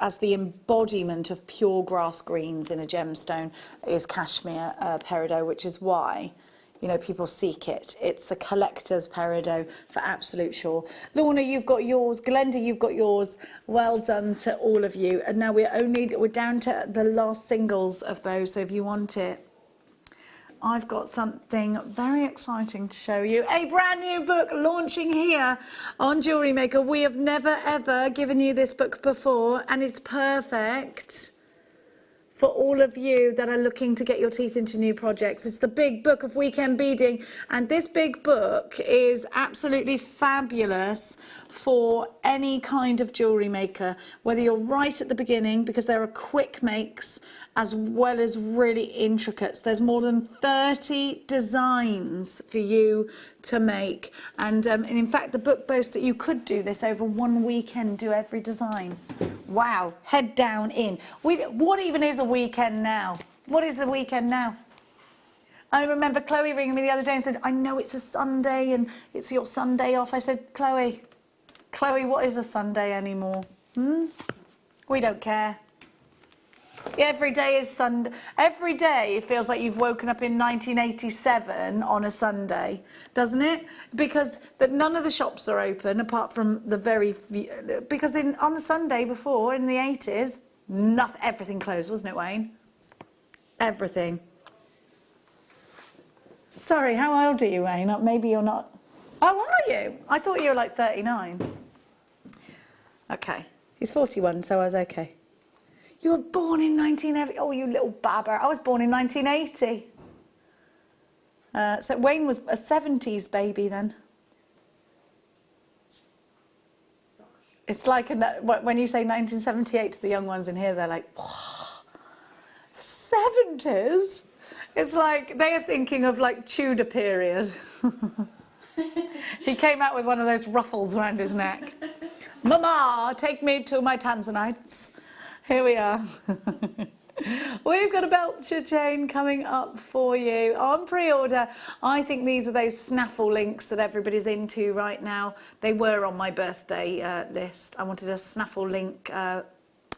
as the embodiment of pure grass greens in a gemstone is cashmere peridot, which is why, you know, people seek it. It's a collector's peridot for absolute sure. Lorna, you've got yours. Glenda, you've got yours. Well done to all of you. And now we're down to the last singles of those. So if you want it, I've got something very exciting to show you. A brand new book launching here on Jewellery Maker. We have never ever given you this book before, and it's perfect for all of you that are looking to get your teeth into new projects. It's the Big Book of Weekend Beading, and this big book is absolutely fabulous for any kind of jewellery maker, whether you're right at the beginning, because there are quick makes as well as really intricate. There's more than 30 designs for you to make, and in fact the book boasts that you could do this over one weekend, do every design. Wow, head down in. What even is a weekend now? What is a weekend now? I remember Chloe ringing me the other day and said, I know it's a Sunday and it's your Sunday off. I said, Chloe, what is a Sunday anymore? We don't care. Every day is Sunday. Every day it feels like you've woken up in 1987 on a Sunday, doesn't it? Because none of the shops are open apart from the very few, because on a Sunday before in the 80s, everything closed, wasn't it, Wayne? Everything. Sorry, how old are you, Wayne? Maybe you're not. Oh, are you? I thought you were like 39. Okay, he's 41, so I was okay. You were born in 1980. Oh, you little babber. I was born in 1980. So Wayne was a 70s baby then. It's like when you say 1978 to the young ones in here, they're like, wow, 70s? It's like they are thinking of like Tudor period. He came out with one of those ruffles around his neck. Mama, take me to my Tanzanites. Here we are. We've got a Belcher chain coming up for you on pre-order. I think these are those snaffle links that everybody's into right now. They were on my birthday list. I wanted a snaffle link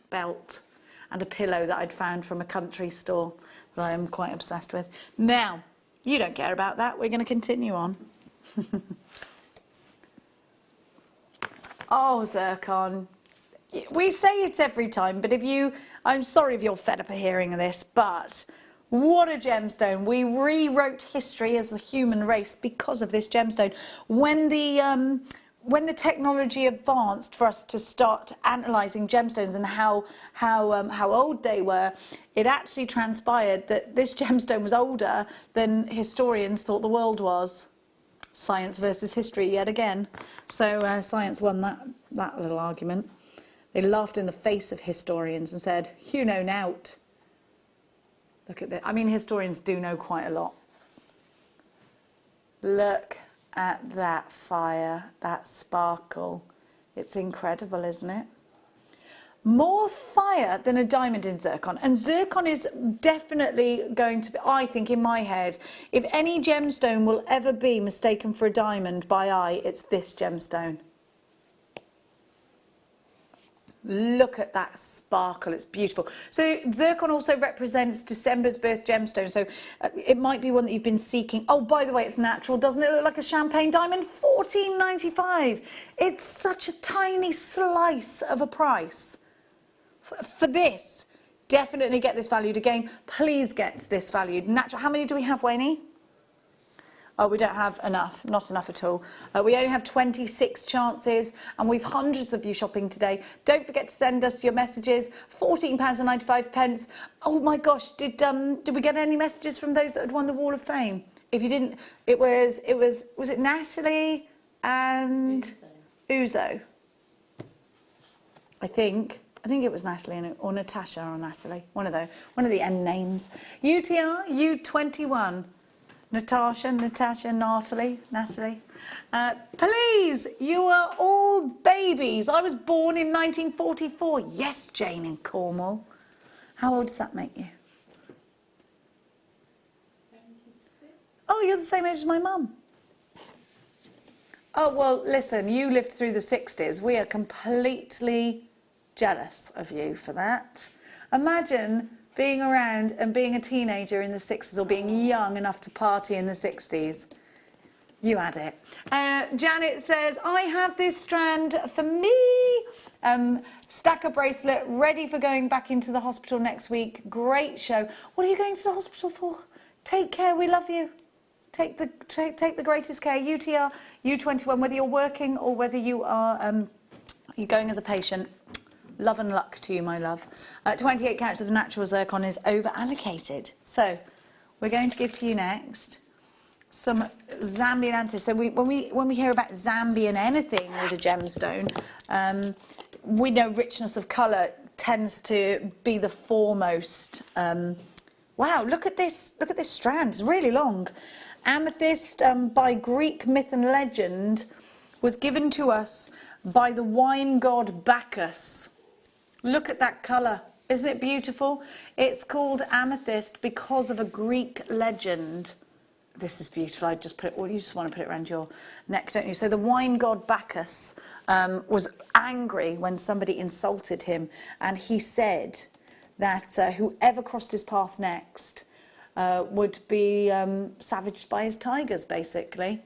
belt and a pillow that I'd found from a country store that I am quite obsessed with. Now, you don't care about that. We're going to continue on. Oh, zircon. We say it every time, but I'm sorry if you're fed up of hearing this, but what a gemstone. We rewrote history as the human race because of this gemstone. When the technology advanced for us to start analysing gemstones and how old they were, it actually transpired that this gemstone was older than historians thought the world was. Science versus history yet again. So science won that little argument. They laughed in the face of historians and said, you know nout. Look at that. I mean, historians do know quite a lot. Look at that fire, that sparkle. It's incredible, isn't it? More fire than a diamond in zircon. And zircon is definitely going to be, I think in my head, if any gemstone will ever be mistaken for a diamond by eye, it's this gemstone. Look at that sparkle, it's beautiful. So zircon also represents December's birth gemstone, so it might be one that you've been seeking. Oh, by the way, it's natural. Doesn't it look like a champagne diamond? $14.95. It's such a tiny slice of a price for this. definitely get this valued again. Please get this valued. Natural. How many do we have, Wayne? Oh, we don't have enough, not enough at all. We only have 26 chances, and we've hundreds of you shopping today. Don't forget to send us your messages. £14.95. Oh my gosh, did we get any messages from those that had won the Wall of Fame? If you didn't, was it Natalie and Uzo? I think it was Natalie or Natasha or Natalie, one of the N names. UTR, U21. Natasha, Natalie. Please, you are all babies. I was born in 1944. Yes, Jane in Cornwall. How old does that make you? 76. Oh, you're the same age as my mum. Oh, well, listen, you lived through the 60s. We are completely jealous of you for that. Imagine being around and being a teenager in the 60s, or being young enough to party in the 60s. You had it. Janet says, I have this strand for me. Stacker bracelet ready for going back into the hospital next week. Great show. What are you going to the hospital for? Take care, we love you. Take the greatest care. UTR, U21, whether you're working or whether you are you're going as a patient. Love and luck to you, my love. 28 carats of natural zircon is over allocated. So we're going to give to you next some Zambian amethyst. So when we hear about Zambian anything with a gemstone, we know richness of colour tends to be the foremost. Wow, look at this strand. It's really long. Amethyst, by Greek myth and legend, was given to us by the wine god Bacchus. Look at that colour. Isn't it beautiful? It's called amethyst because of a Greek legend. This is beautiful. I just put it, well, you just want to put it around your neck, don't you? So the wine god Bacchus was angry when somebody insulted him, and he said that whoever crossed his path next would be savaged by his tigers, basically.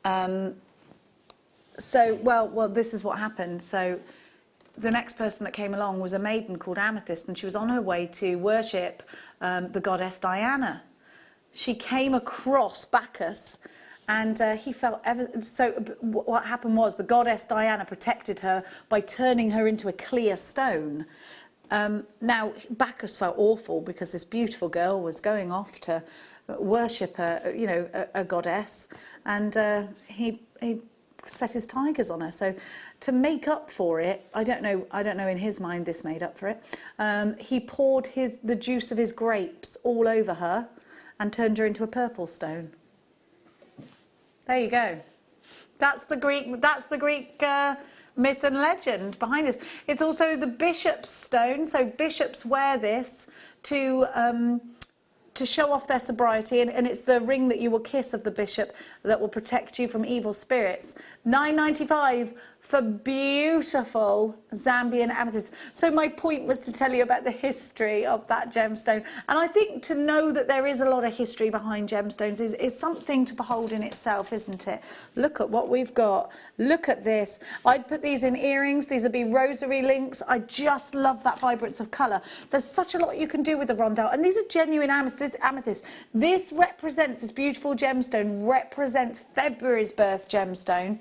Well, this is what happened. So the next person that came along was a maiden called Amethyst, and she was on her way to worship the goddess Diana. She came across Bacchus, and he felt so. What happened was the goddess Diana protected her by turning her into a clear stone. Now Bacchus felt awful because this beautiful girl was going off to worship a goddess, and he set his tigers on her. So to make up for it, I don't know in his mind this made up for it, he poured the juice of his grapes all over her and turned her into a purple stone. There you go. That's the Greek myth and legend behind this. It's also the bishop's stone. So bishops wear this to show off their sobriety, and it's the ring that you will kiss of the bishop that will protect you from evil spirits. £9.95 for beautiful Zambian amethyst. So my point was to tell you about the history of that gemstone, and I think to know that there is a lot of history behind gemstones is something to behold in itself, isn't it? Look at what we've got. Look at this. I'd put these in earrings. These would be rosary links. I just love that vibrance of colour. There's such a lot you can do with the rondelle, and these are genuine amethyst. This represents, this beautiful gemstone represents February's birth gemstone.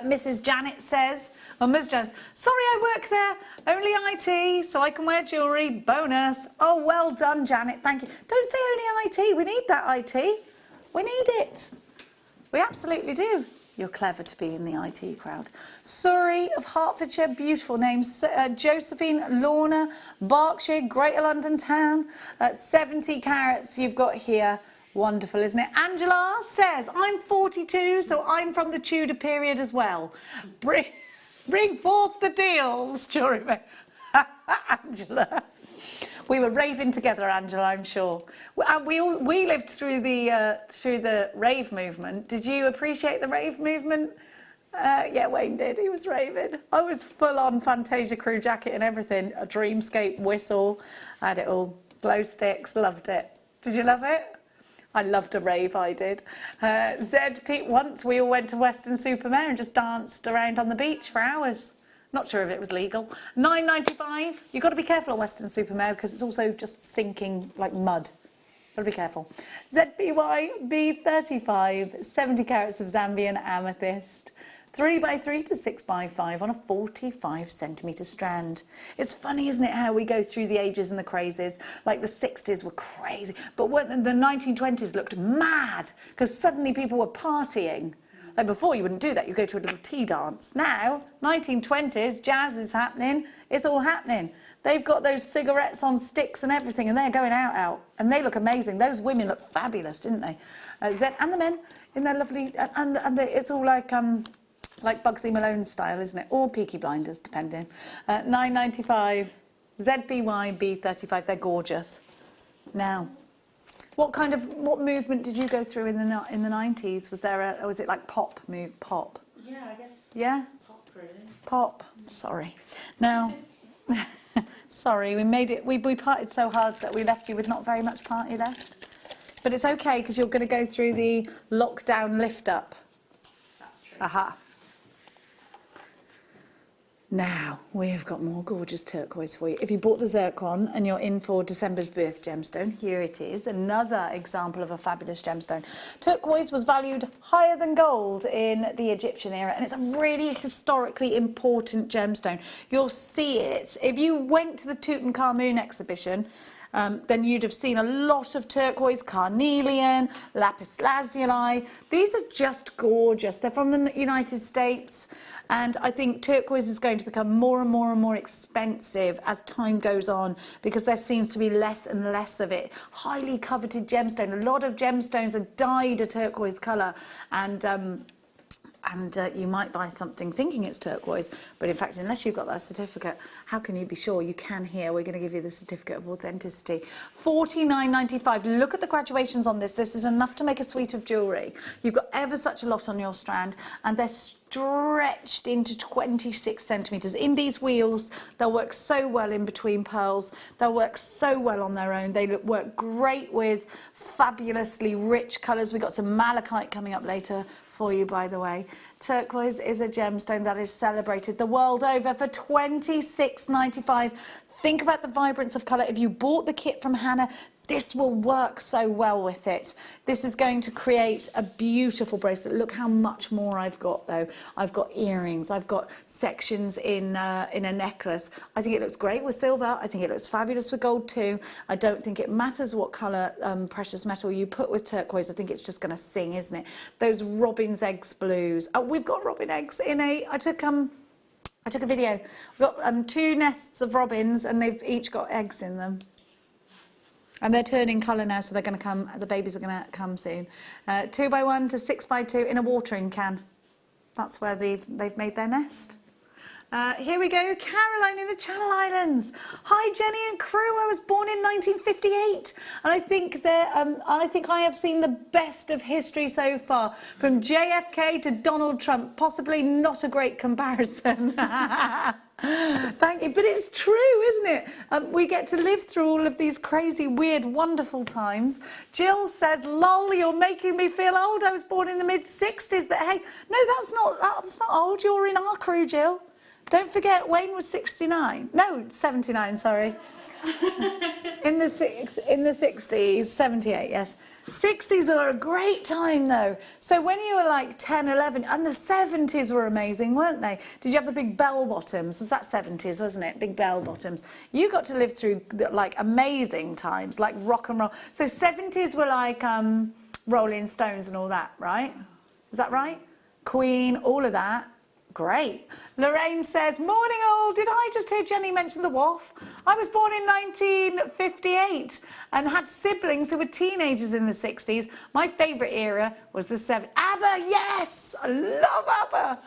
Mrs. Janet says, Ms. Janet, sorry I work there, only IT, so I can wear jewellery, bonus. Oh, well done, Janet, thank you. Don't say only IT, we need that IT. We need it. We absolutely do. You're clever to be in the IT crowd. Surrey of Hertfordshire, beautiful names. Josephine, Lorna, Berkshire, Greater London Town. 70 carats you've got here. Wonderful, isn't it? Angela says, I'm 42, so I'm from the Tudor period as well. Bring forth the deals, Jewellery Maker. Angela. We were raving together, Angela, I'm sure. We lived through the rave movement. Did you appreciate the rave movement? Yeah, Wayne did. He was raving. I was full on Fantasia crew jacket and everything. A dreamscape whistle. I had it all. Glow sticks. Loved it. Did you love it? I loved a rave, I did. ZP, once we all went to Western Supermare and just danced around on the beach for hours. Not sure if it was legal. £9.95. You've got to be careful on Western Supermare because it's also just sinking like mud. Got to be careful. ZBY B35, 70 carats of Zambian amethyst. 3x3 to 6x5 on a 45cm strand. It's funny, isn't it, how we go through the ages and the crazes. Like the 60s were crazy, but when the 1920s looked mad because suddenly people were partying. Like before, you wouldn't do that. You go to a little tea dance. Now, 1920s, jazz is happening. It's all happening. They've got those cigarettes on sticks and everything, and they're going out, and they look amazing. Those women look fabulous, didn't they? Zed and the men in their lovely, it's all like Bugsy Malone style, isn't it? Or Peaky Blinders, depending. £9.95. ZBY B35. They're gorgeous. Now, what movement did you go through in the 90s? Was it like pop? Pop? Yeah, I guess. Yeah. Pop, really. Pop. Sorry. Now, sorry, we partied so hard that we left you with not very much party left. But it's okay because you're going to go through the lockdown lift up. That's true. Aha. Now, we've got more gorgeous turquoise for you. If you bought the zircon and you're in for December's birth gemstone, here it is, another example of a fabulous gemstone. Turquoise was valued higher than gold in the Egyptian era, and it's a really historically important gemstone. You'll see it. If you went to the Tutankhamun exhibition, then you'd have seen a lot of turquoise, carnelian, lapis lazuli. These are just gorgeous. They're from the United States, and I think turquoise is going to become more and more and more expensive as time goes on because there seems to be less and less of it. Highly coveted gemstone. A lot of gemstones are dyed a turquoise colour, and you might buy something thinking it's turquoise, but in fact, unless you've got that certificate, how can you be sure? You can here. We're going to give you the certificate of authenticity. £49.95. Look at the graduations on this. This is enough to make a suite of jewellery. You've got ever such a lot on your strand, and they're stretched into 26 centimetres. In these wheels, they'll work so well in between pearls. They'll work so well on their own. They work great with fabulously rich colours. We've got some malachite coming up later for you, by the way. Turquoise is a gemstone that is celebrated the world over for £26.95. Think about the vibrance of colour. If you bought the kit from Hannah, this will work so well with it. This is going to create a beautiful bracelet. Look how much more I've got, though. I've got earrings. I've got sections in a necklace. I think it looks great with silver. I think it looks fabulous with gold too. I don't think it matters what colour precious metal you put with turquoise. I think it's just going to sing, isn't it? Those robin's eggs blues. Oh, we've got robin eggs in a... I took a video. We've got 2 nests of robins, and they've each got eggs in them. And they're turning colour now, so they're going to come. The babies are going to come soon. 2x1 to 6x2 in a watering can. That's where they've made their nest. Here we go, Caroline in the Channel Islands. Hi, Jenny and crew. I was born in 1958, and I think I have seen the best of history so far, from JFK to Donald Trump. Possibly not a great comparison. Thank you, but it's true, isn't it? We get to live through all of these crazy, weird, wonderful times. Jill says, "Lol, you're making me feel old. I was born in the mid-60s, but hey, no, that's not old. You're in our crew, Jill. Don't forget, Wayne was 69. No, 79. Sorry." in the 60s, 78, yes. 60s were a great time, though. So when you were like 10, 11, and the 70s were amazing, weren't they? Did you have the big bell bottoms? Was that 70s, wasn't it? Big bell bottoms. You got to live through like amazing times, like rock and roll. So 70s were like Rolling Stones and all that, right? Is that right? Queen, all of that. Great. Lorraine says, "Morning all. Did I just hear Jenny mention the WAF? I was born in 1958 and had siblings who were teenagers in the 60s. My favourite era was the 70s. ABBA, yes! I love ABBA.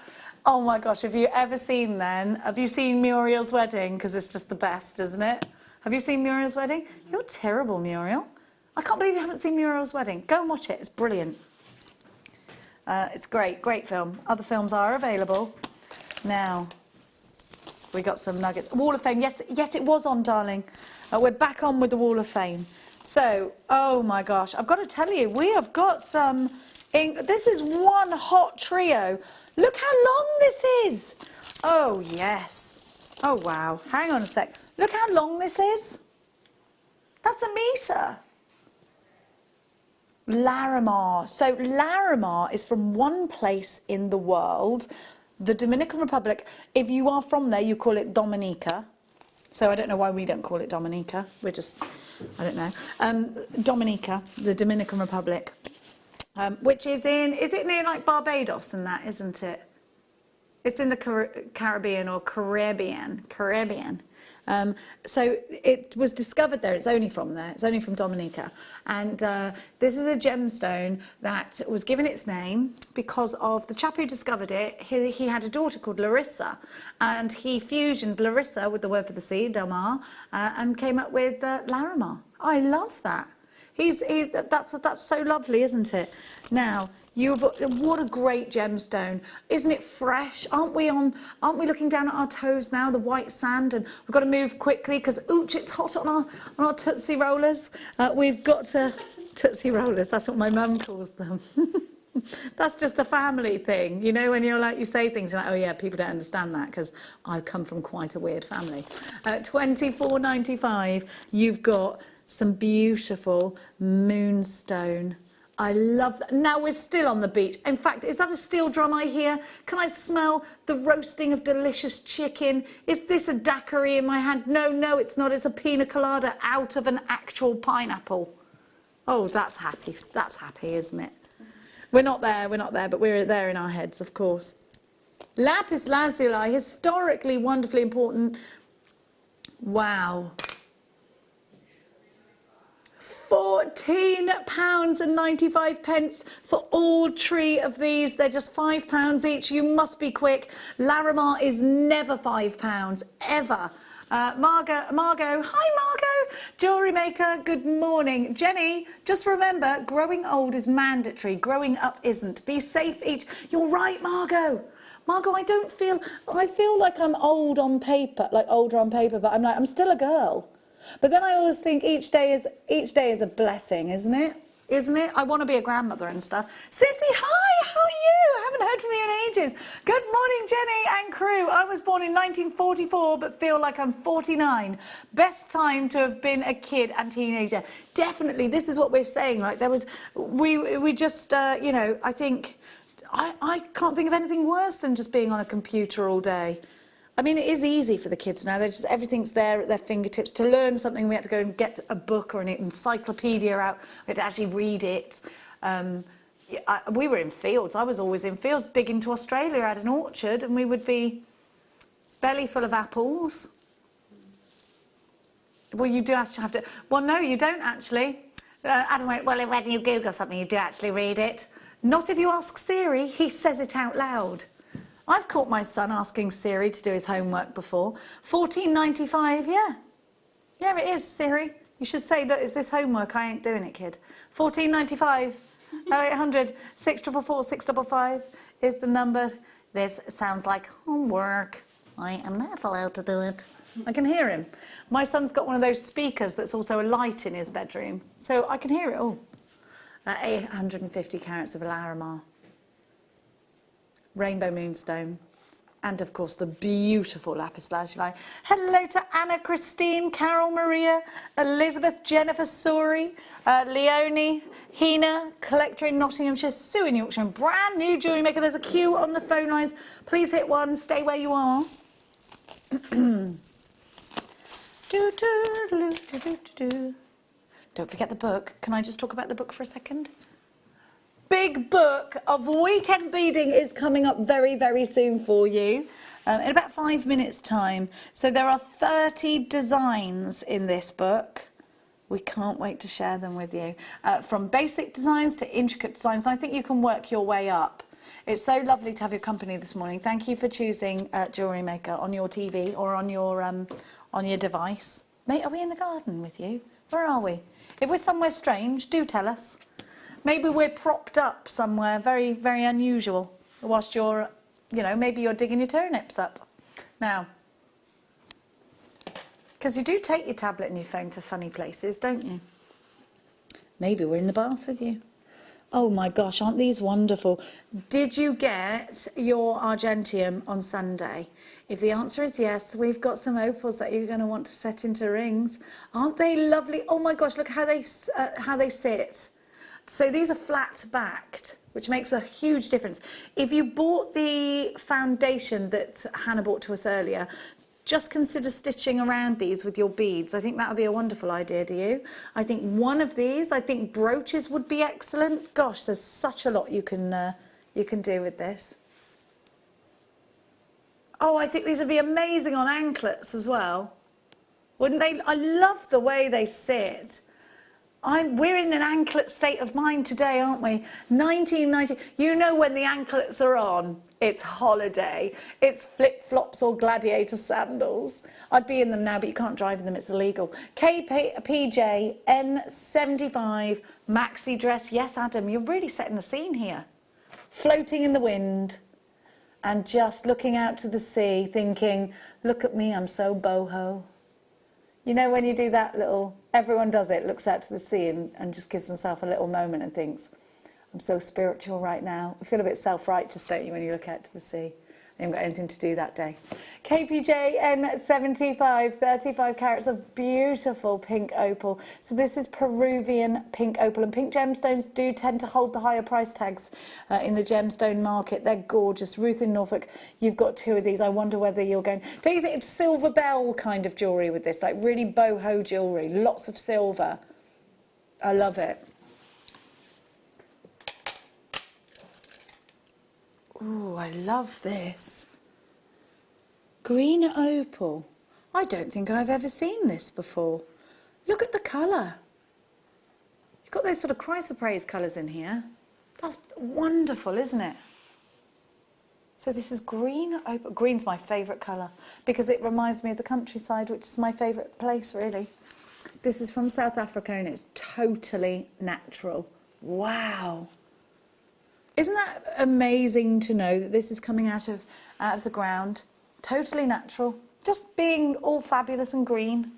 Oh my gosh, have you ever seen then? Have you seen Muriel's Wedding? Because it's just the best, isn't it? Have you seen Muriel's Wedding? You're terrible, Muriel. I can't believe you haven't seen Muriel's Wedding. Go and watch it. It's brilliant. It's great, great film. Other films are available. Now, we got some nuggets. Wall of Fame, yes, it was on, darling. We're back on with the Wall of Fame. So, oh my gosh, I've got to tell you, we have got some ink. This is one hot trio. Look how long this is. Oh, yes. Oh, wow. Hang on a sec. Look how long this is. That's a metre. Larimar. So Larimar is from one place in the world, the Dominican Republic. If you are from there, you call it Dominica. So I don't know why we don't call it Dominica. We're just, I don't know. Dominica, the Dominican Republic, which is it near like Barbados and that, isn't it? It's in the Caribbean or Caribbean. So it was discovered there. It's only from there. It's only from Dominica. And this is a gemstone that was given its name because of the chap who discovered it. He had a daughter called Larissa, and he fusioned Larissa with the word for the sea, Delmar, and came up with Larimar. I love that. That's so lovely, isn't it? Now, what a great gemstone. Isn't it fresh? Aren't we looking down at our toes now, the white sand, and we've got to move quickly because ooch, it's hot on our Tootsie Rollers. We've got to Tootsie Rollers, that's what my mum calls them. That's just a family thing, you know, when you're like, you say things, you're like, oh yeah, people don't understand that because I come from quite a weird family. $24.95, you've got some beautiful Moonstone. I love that. Now we're still on the beach. In fact, is that a steel drum I hear? Can I smell the roasting of delicious chicken? Is this a daiquiri in my hand? No, it's not. It's a pina colada out of an actual pineapple. Oh, that's happy. That's happy, isn't it? We're not there, but we're there in our heads, of course. Lapis lazuli, historically wonderfully important. Wow. £14.95 for all three of these. They're just £5 each. You must be quick. Larimar is never £5, ever. Margot, hi Margot, Jewellery Maker, good morning. Jenny, just remember, growing old is mandatory, growing up isn't. Be safe each. You're right, Margot. Margot, I feel like I'm old on paper, like older on paper, but I'm still a girl. But then I always think each day is a blessing, isn't it? Isn't it? I want to be a grandmother and stuff. Sissy, hi, how are you? I haven't heard from you in ages. Good morning, Jenny and crew. I was born in 1944, but feel like I'm 49. Best time to have been a kid and teenager. Definitely, this is what we're saying. Like we just, you know, I think, I can't think of anything worse than just being on a computer all day. I mean, it is easy for the kids now. Everything's there at their fingertips. To learn something, we had to go and get a book or an encyclopedia out. We had to actually read it. We were in fields. I was always in fields, digging to Australia. I had an orchard, and we would be belly full of apples. Well, you do actually have to. Well, no, you don't actually. Adam went, well, when you Google something, you do actually read it. Not if you ask Siri. He says it out loud. I've caught my son asking Siri to do his homework before. $14.95, yeah. Yeah, it is, Siri. You should say, look, is this homework? I ain't doing it, kid. $14.95, 0800 644 655 is the number. This sounds like homework. I am not allowed to do it. I can hear him. My son's got one of those speakers that's also a light in his bedroom, so I can hear it all. 850 carats of Larimar. Rainbow Moonstone, and of course the beautiful Lapis lazuli. Hello to Anna, Christine, Carol, Maria, Elizabeth, Jennifer, Sori, Leonie, Hina, collector in Nottinghamshire, Sue in Yorkshire, and brand new Jewellery Maker. There's a queue on the phone lines. Please hit 1, stay where you are. Don't forget the book. Can I just talk about the book for a second? Big book of weekend beading is coming up very, very soon for you, in about 5 minutes' time. So there are 30 designs in this book. We can't wait to share them with you. From basic designs to intricate designs. And I think you can work your way up. It's so lovely to have your company this morning. Thank you for choosing Jewellery Maker on your TV or on your device. Mate, are we in the garden with you? Where are we? If we're somewhere strange, do tell us. Maybe we're propped up somewhere very, very unusual whilst you're, you know, maybe you're digging your turnips up. Now, because you do take your tablet and your phone to funny places, don't you? Maybe we're in the bath with you. Oh my gosh, aren't these wonderful? Did you get your argentium on Sunday? If the answer is yes, we've got some opals that you're going to want to set into rings. Aren't they lovely? Oh my gosh, look how they sit. So these are flat backed, which makes a huge difference. If you bought the foundation that Hannah bought to us earlier, just consider stitching around these with your beads. I think that would be a wonderful idea, do you? I think one of these, I think brooches would be excellent. Gosh, there's such a lot you can do with this. Oh, I think these would be amazing on anklets as well. Wouldn't they? I love the way they sit. We're in an anklet state of mind today, aren't we? 1990, you know when the anklets are on, it's holiday. It's flip-flops or gladiator sandals. I'd be in them now, but you can't drive in them, it's illegal. KPJ N75 maxi dress. Yes, Adam, you're really setting the scene here. Floating in the wind and just looking out to the sea, thinking, look at me, I'm so boho. You know when you do that little, everyone does it, looks out to the sea and just gives themselves a little moment and thinks, I'm so spiritual right now. I feel a bit self-righteous, don't you, when you look out to the sea? I haven't got anything to do that day. KPJ N75, 35 carats of beautiful pink opal. So this is Peruvian pink opal, and pink gemstones do tend to hold the higher price tags in the gemstone market. They're gorgeous. Ruth in Norfolk, you've got two of these. I wonder whether you're going... Don't you think it's silver bell kind of jewellery with this? Like really boho jewellery, lots of silver. I love it. Ooh, I love this. Green opal. I don't think I've ever seen this before. Look at the colour. You've got those sort of chrysoprase colours in here. That's wonderful, isn't it? So this is green opal. Green's my favourite colour because it reminds me of the countryside, which is my favourite place, really. This is from South Africa and it's totally natural. Wow. Isn't that amazing to know that this is coming out of the ground? Totally natural, just being all fabulous and green.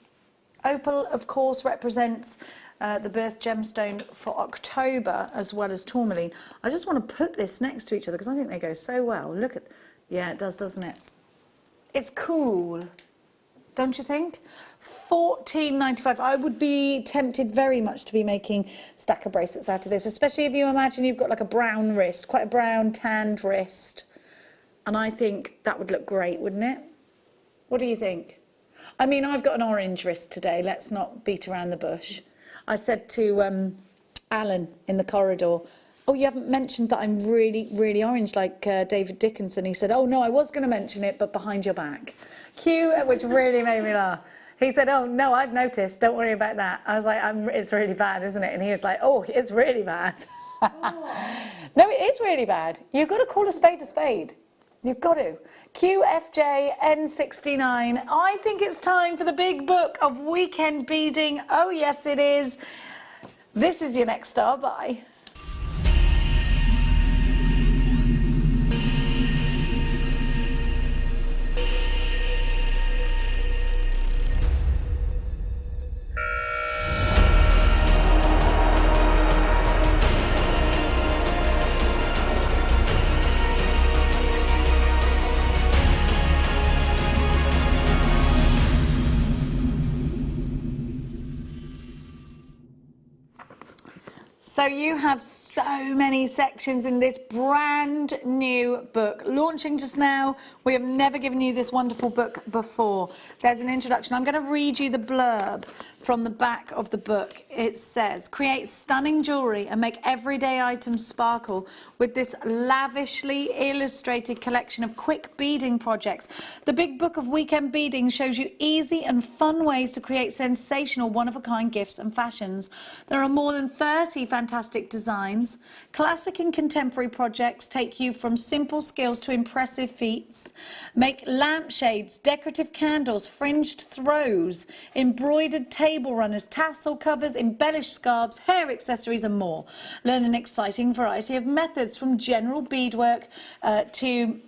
Opal, of course, represents the birth gemstone for October as well as Tourmaline. I just want to put this next to each other because I think they go so well. Look at, yeah, it does, doesn't it? It's cool, don't you think? $14.95. I would be tempted very much to be making stacker bracelets out of this, especially if you imagine you've got like a brown wrist, quite a brown tanned wrist. And I think that would look great, wouldn't it? What do you think? I mean, I've got an orange wrist today. Let's not beat around the bush. I said to Alan in the corridor, oh, you haven't mentioned that I'm really, really orange like David Dickinson. He said, oh, no, I was going to mention it, but behind your back. Cute, which really made me laugh. He said, oh, no, I've noticed. Don't worry about that. I was like, it's really bad, isn't it? And he was like, oh, it's really bad. No, it is really bad. You've got to call a spade a spade. You've got to. QFJ N69. I think it's time for the big book of weekend beading. Oh, yes, it is. This is your next star. Bye. So you have so many sections in this brand new book, launching just now. We have never given you this wonderful book before. There's an introduction. I'm going to read you the blurb from the back of the book. It says, create stunning jewellery and make everyday items sparkle with this lavishly illustrated collection of quick beading projects. The big book of weekend beading shows you easy and fun ways to create sensational one-of-a-kind gifts and fashions. There are more than 30 fantastic designs. Classic and contemporary projects take you from simple skills to impressive feats. Make lampshades, decorative candles, fringed throws, embroidered table runners, tassel covers, embellished scarves, hair accessories and more. Learn an exciting variety of methods from general beadwork to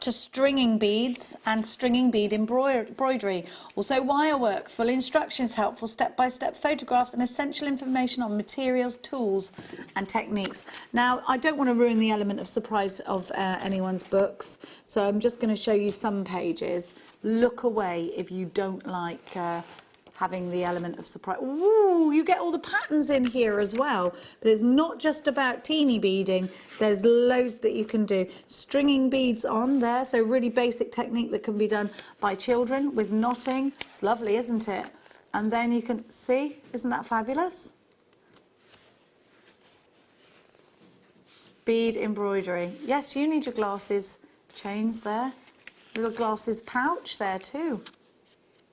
to stringing beads and stringing bead embroidery. Also wire work, full instructions, helpful step-by-step photographs and essential information on materials, tools and techniques. Now, I don't want to ruin the element of surprise of anyone's books, so I'm just going to show you some pages. Look away if you don't like having the element of surprise. Ooh, you get all the patterns in here as well. But it's not just about teeny beading. There's loads that you can do. Stringing beads on there, so really basic technique that can be done by children with knotting. It's lovely, isn't it? And then you can see, isn't that fabulous? Bead embroidery. Yes, you need your glasses chains there. Little glasses pouch there too.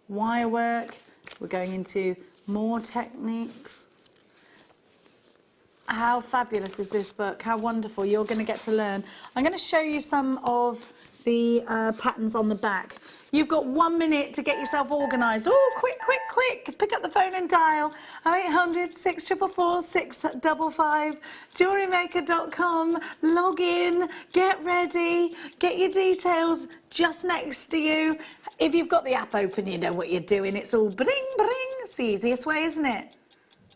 Wire work. We're going into more techniques. How fabulous is this book? How wonderful. You're going to get to learn. I'm going to show you some of the patterns on the back. You've got 1 minute to get yourself organised. Oh, quick, quick, quick. Pick up the phone and dial 0800 644 655, JewelleryMaker.com. Log in, get ready, get your details just next to you. If you've got the app open, you know what you're doing. It's all bring, bring. It's the easiest way, isn't it?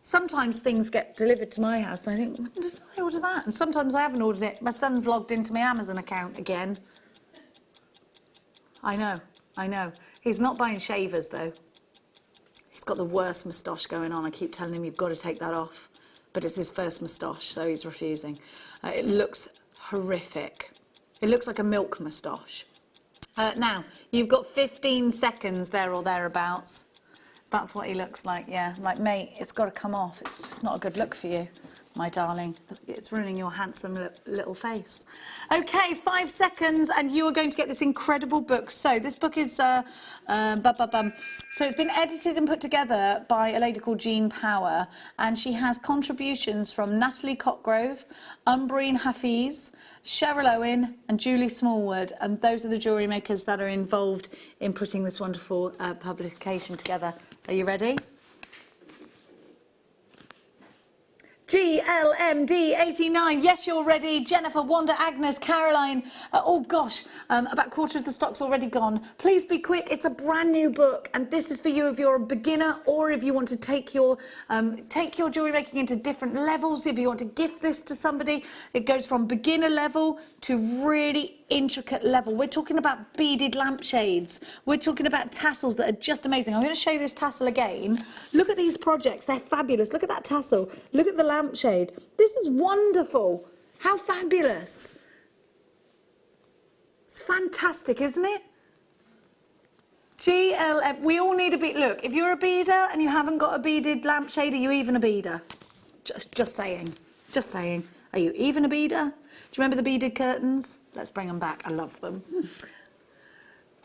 Sometimes things get delivered to my house and I think, when did I order that? And sometimes I haven't ordered it. My son's logged into my Amazon account again. I know. He's not buying shavers though. He's got the worst moustache going on. I keep telling him you've got to take that off. But it's his first moustache, so he's refusing. It looks horrific. It looks like a milk moustache. Now, you've got 15 seconds there or thereabouts. That's what he looks like, yeah. Like, mate, it's got to come off. It's just not a good look for you, my darling. It's ruining your handsome little face. Okay, 5 seconds, and you are going to get this incredible book. So this book is, so it's been edited and put together by a lady called Jean Power, and she has contributions from Natalie Cotgrove, Umbreen Hafiz, Cheryl Owen and Julie Smallwood, and those are the jewellery makers that are involved in putting this wonderful publication together. Are you ready? GLMD89, yes, you're ready. Jennifer, Wanda, Agnes, Caroline. Oh gosh, about a quarter of the stock's already gone. Please be quick. It's a brand new book, and this is for you if you're a beginner or if you want to take your jewellery making into different levels. If you want to gift this to somebody, it goes from beginner level to really intricate level. We're talking about beaded lampshades. We're talking about tassels that are just amazing. I'm going to show you this tassel again. Look at these projects. They're fabulous. Look at that tassel. Look at the lampshade. This is wonderful. How fabulous. It's fantastic, isn't it? GLM. We all need a bead. Look, if you're a beader and you haven't got a beaded lampshade, are you even a beader? Just saying. Just saying. Are you even a beader? Do you remember the beaded curtains? Let's bring them back. I love them.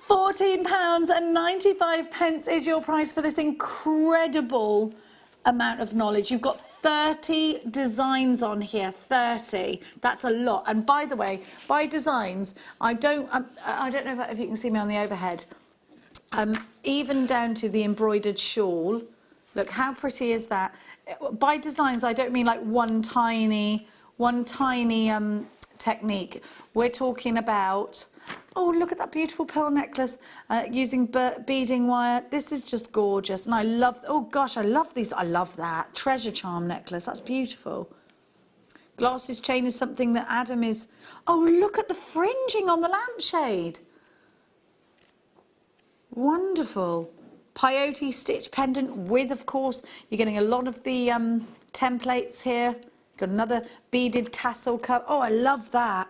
£14.95 is your price for this incredible amount of knowledge. You've got 30 designs on here. 30. That's a lot. And by the way, by designs, I don't know if you can see me on the overhead. Even down to the embroidered shawl. Look, how pretty is that? By designs, I don't mean like one tiny technique. We're talking about, oh, look at that beautiful pearl necklace using beading wire. This is just gorgeous. And I love, oh gosh, I love these. I love that. Treasure charm necklace. That's beautiful. Glasses chain is something that Adam is, oh, look at the fringing on the lampshade. Wonderful. Peyote stitch pendant with, of course, you're getting a lot of the templates here. Got another beaded tassel cover. Oh, I love that.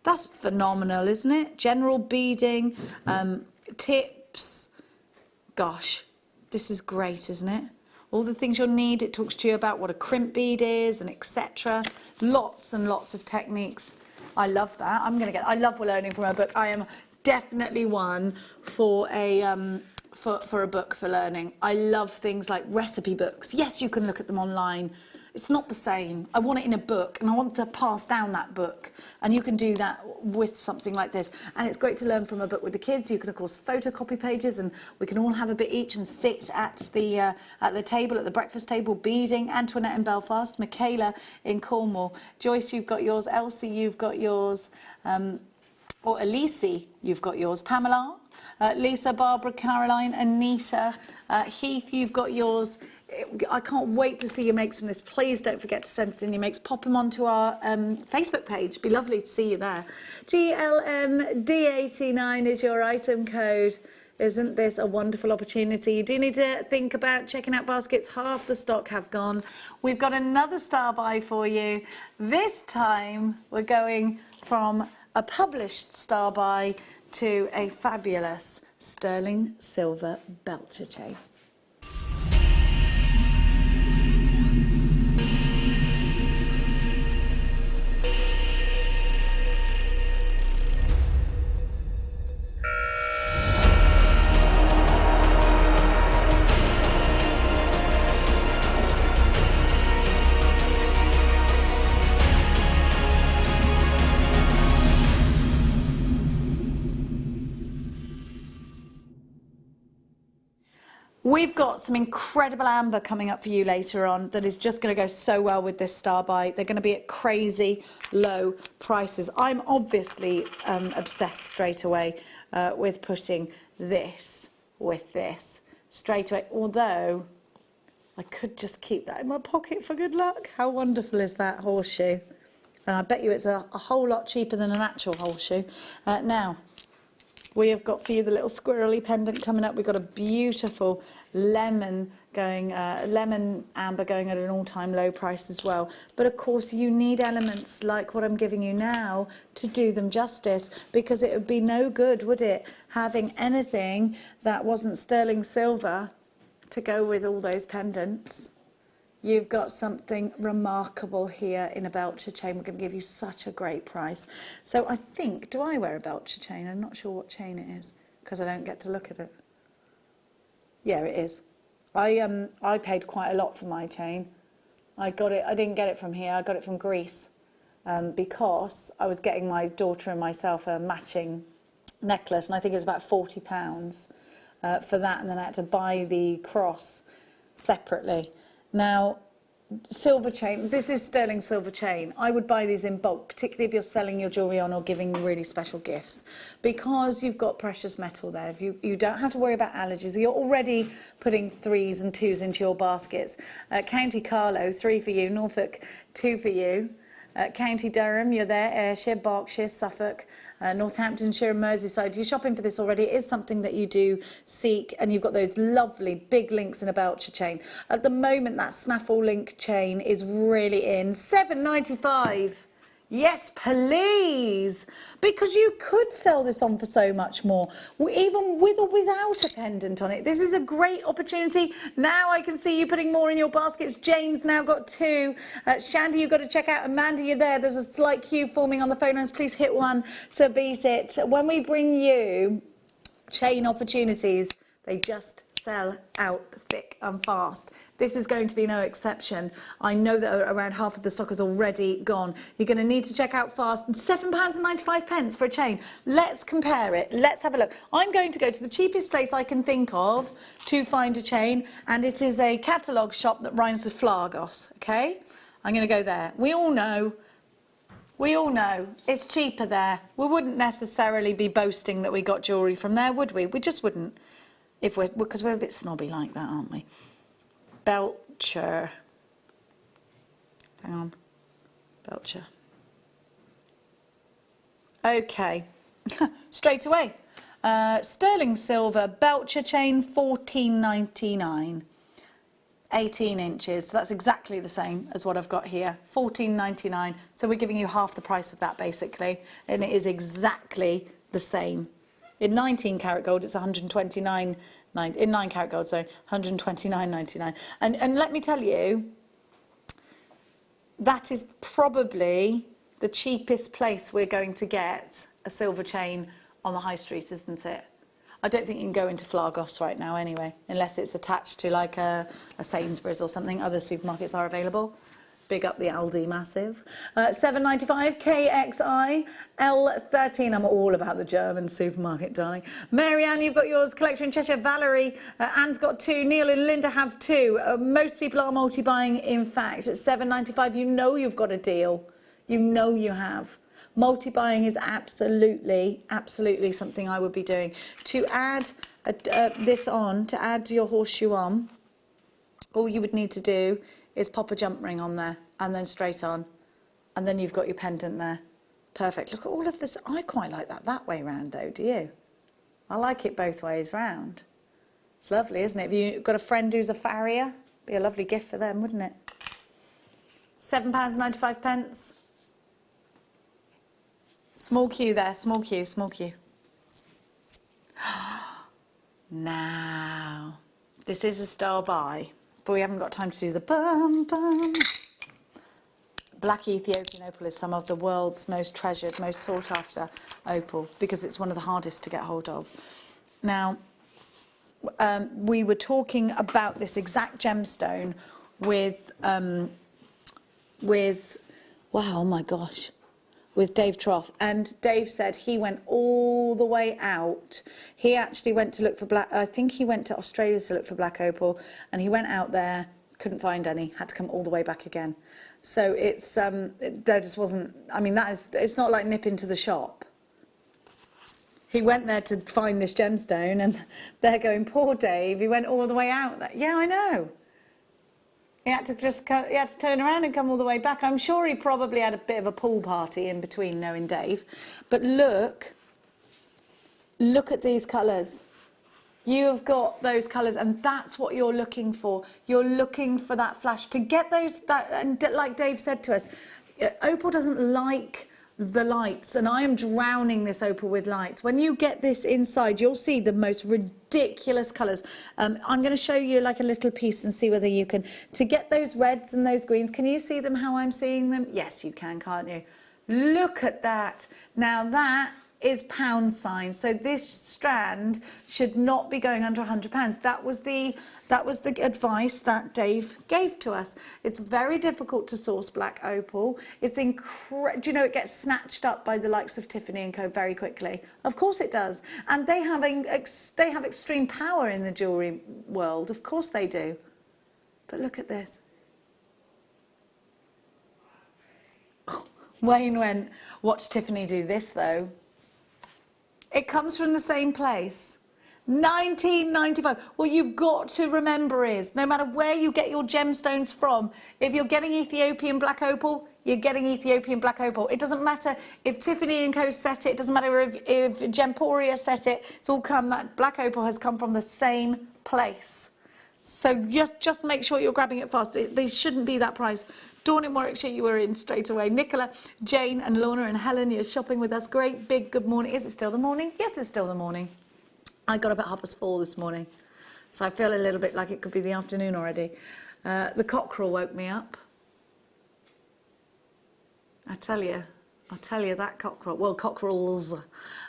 That's phenomenal, isn't it? General beading, tips. Gosh, this is great, isn't it? All the things you'll need. It talks to you about what a crimp bead is and etc. Lots and lots of techniques. I love that. I love learning from a book. I am definitely one for a for a book for learning. I love things like recipe books. Yes, you can look at them online. It's not the same. I want it in a book and I want to pass down that book. And you can do that with something like this. And it's great to learn from a book with the kids. You can, of course, photocopy pages and we can all have a bit each and sit at the table, at the breakfast table, beading. Antoinette in Belfast, Michaela in Cornwall. Joyce, you've got yours. Elsie, you've got yours. Or Elise, you've got yours. Pamela, Lisa, Barbara, Caroline, Anita, Heath, you've got yours. I can't wait to see your makes from this. Please don't forget to send us in your makes. Pop them onto our Facebook page. Be lovely to see you there. GLMD89 is your item code. Isn't this a wonderful opportunity? You do need to think about checking out baskets. Half the stock have gone. We've got another star buy for you. This time we're going from a published star buy to a fabulous sterling silver belcher chain. We've got some incredible amber coming up for you later on that is just going to go so well with this star buy. They're going to be at crazy low prices. I'm obviously obsessed straight away with putting this with this straight away, although I could just keep that in my pocket for good luck. How wonderful is that horseshoe? And I bet you it's a whole lot cheaper than an actual horseshoe. Now, we have got for you the little squirrely pendant coming up. We've got a beautiful lemon amber going at an all-time low price as well. But of course you need elements like what I'm giving you now to do them justice, because it would be no good, would it, having anything that wasn't sterling silver to go with all those pendants. You've got something remarkable here in a belcher chain. We're going to give you such a great price. So I think, do I wear a belcher chain? I'm not sure what chain it is because I don't get to look at it. Yeah, it is. I paid quite a lot for my chain. I didn't get it from here. I got it from Greece because I was getting my daughter and myself a matching necklace, and I think it was about £40 for that, and then I had to buy the cross separately. Now, silver chain, this is sterling silver chain. I would buy these in bulk, particularly if you're selling your jewellery on or giving really special gifts, because you've got precious metal there. If you don't have to worry about allergies. You're already putting 3s and 2s into your baskets. County Carlow, 3 for you. Norfolk, 2 for you. County Durham, you're there. Ayrshire, Berkshire, Suffolk, Northamptonshire and Merseyside. You're shopping for this already. It is something that you do seek, and you've got those lovely big links in a belcher chain. At the moment, that snaffle link chain is really in. £7.95. Yes, please, because you could sell this on for so much more, even with or without a pendant on it. This is a great opportunity. Now I can see you putting more in your baskets. Jane's now got 2. Shandy, you've got to check out. Amanda, you're there. There's a slight queue forming on the phone lines. Please hit 1 to beat it. When we bring you chain opportunities, they just sell out thick and fast. This is going to be no exception. I know that around half of the stock is already gone. You're going to need to check out fast. £7.95 for a chain. Let's compare it. Let's have a look. I'm going to go to the cheapest place I can think of to find a chain, and it is a catalogue shop that rhymes with Flagos, okay? I'm going to go there. We all know it's cheaper there. We wouldn't necessarily be boasting that we got jewellery from there, would we? We just wouldn't. Because we're a bit snobby like that, aren't we? Belcher. Hang on. Belcher. Okay. Straight away. Sterling silver, Belcher chain, $14.99. 18 inches. So that's exactly the same as what I've got here. $14.99. So we're giving you half the price of that, basically. And it is exactly the same. In 19 karat gold, it's 129.9. In 9 karat gold, so 129.99. And let me tell you, that is probably the cheapest place we're going to get a silver chain on the high street, isn't it? I don't think you can go into Flagos right now anyway, unless it's attached to like a Sainsbury's or something. Other supermarkets are available. Big up the Aldi massive. $7.95 KXI L13. I'm all about the German supermarket, darling. Marianne, you've got yours. Collector in Cheshire. Valerie, Anne's got 2. Neil and Linda have 2. Most people are multi-buying. In fact, at $7.95, you know you've got a deal. You know you have. Multi-buying is absolutely something I would be doing. To add this on, to add your horseshoe on, all you would need to do is pop a jump ring on there and then straight on. And then you've got your pendant there. Perfect. Look at all of this. I quite like that way round though, do you? I like it both ways round. It's lovely, isn't it? If you've got a friend who's a farrier, be a lovely gift for them, wouldn't it? £7.95. Small queue there, small queue, small queue. Now, this is a star buy, but we haven't got time to do the bum bum. Black Ethiopian opal is some of the world's most treasured, most sought after opal because it's one of the hardest to get hold of. Now, we were talking about this exact gemstone with wow, oh my gosh, with Dave Trough, and Dave said he went all the way out. He actually went to look for black, I think he went to Australia to look for black opal, and he went out there, couldn't find any, had to come all the way back again. So it's there just wasn't, I mean, it's not like nipping to the shop. He went there to find this gemstone, and they're going, poor Dave, he went all the way out there. Yeah, I know. He had to turn around and come all the way back. I'm sure he probably had a bit of a pool party in between, knowing Dave. But look at these colours. You've got those colours, and that's what you're looking for. You're looking for that flash. To get those, and like Dave said to us, opal doesn't like the lights, and I am drowning this opal with lights. When you get this inside, you'll see the most ridiculous colours. I'm going to show you like a little piece and see whether you can, to get those reds and those greens, can you see them how I'm seeing them? Yes, you can, can't you? Look at that. Now that is pound sign. So this strand should not be going under £100. That was the advice that Dave gave to us. It's very difficult to source black opal. It's do you know, it gets snatched up by the likes of Tiffany & Co very quickly. Of course it does. And they have extreme power in the jewellery world. Of course they do. But look at this. Wayne went, watch Tiffany do this though. It comes from the same place. 1995. What you've got to remember is, no matter where you get your gemstones from, if you're getting Ethiopian black opal, you're getting Ethiopian black opal. It doesn't matter if Tiffany & Co set it, it doesn't matter if Gemporia set it, it's all come, that black opal has come from the same place. So just make sure you're grabbing it fast. They shouldn't be that price. Dawn in Warwickshire, you were in straight away. Nicola, Jane and Lorna and Helen, you're shopping with us. Great big good morning. Is it still the morning? Yes, it's still the morning. I got up at 4:30 this morning, so I feel a little bit like it could be the afternoon already. The cockerel woke me up. I tell you, that cockerel, well, cockerels,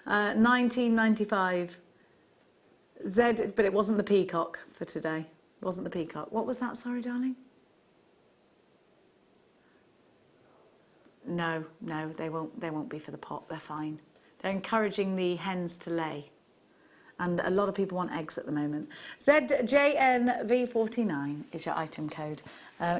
1995. But it wasn't the peacock for today. It wasn't the peacock. What was that, sorry, darling? No, they won't be for the pot. They're fine. They're encouraging the hens to lay. And a lot of people want eggs at the moment. ZJNV49 is your item code.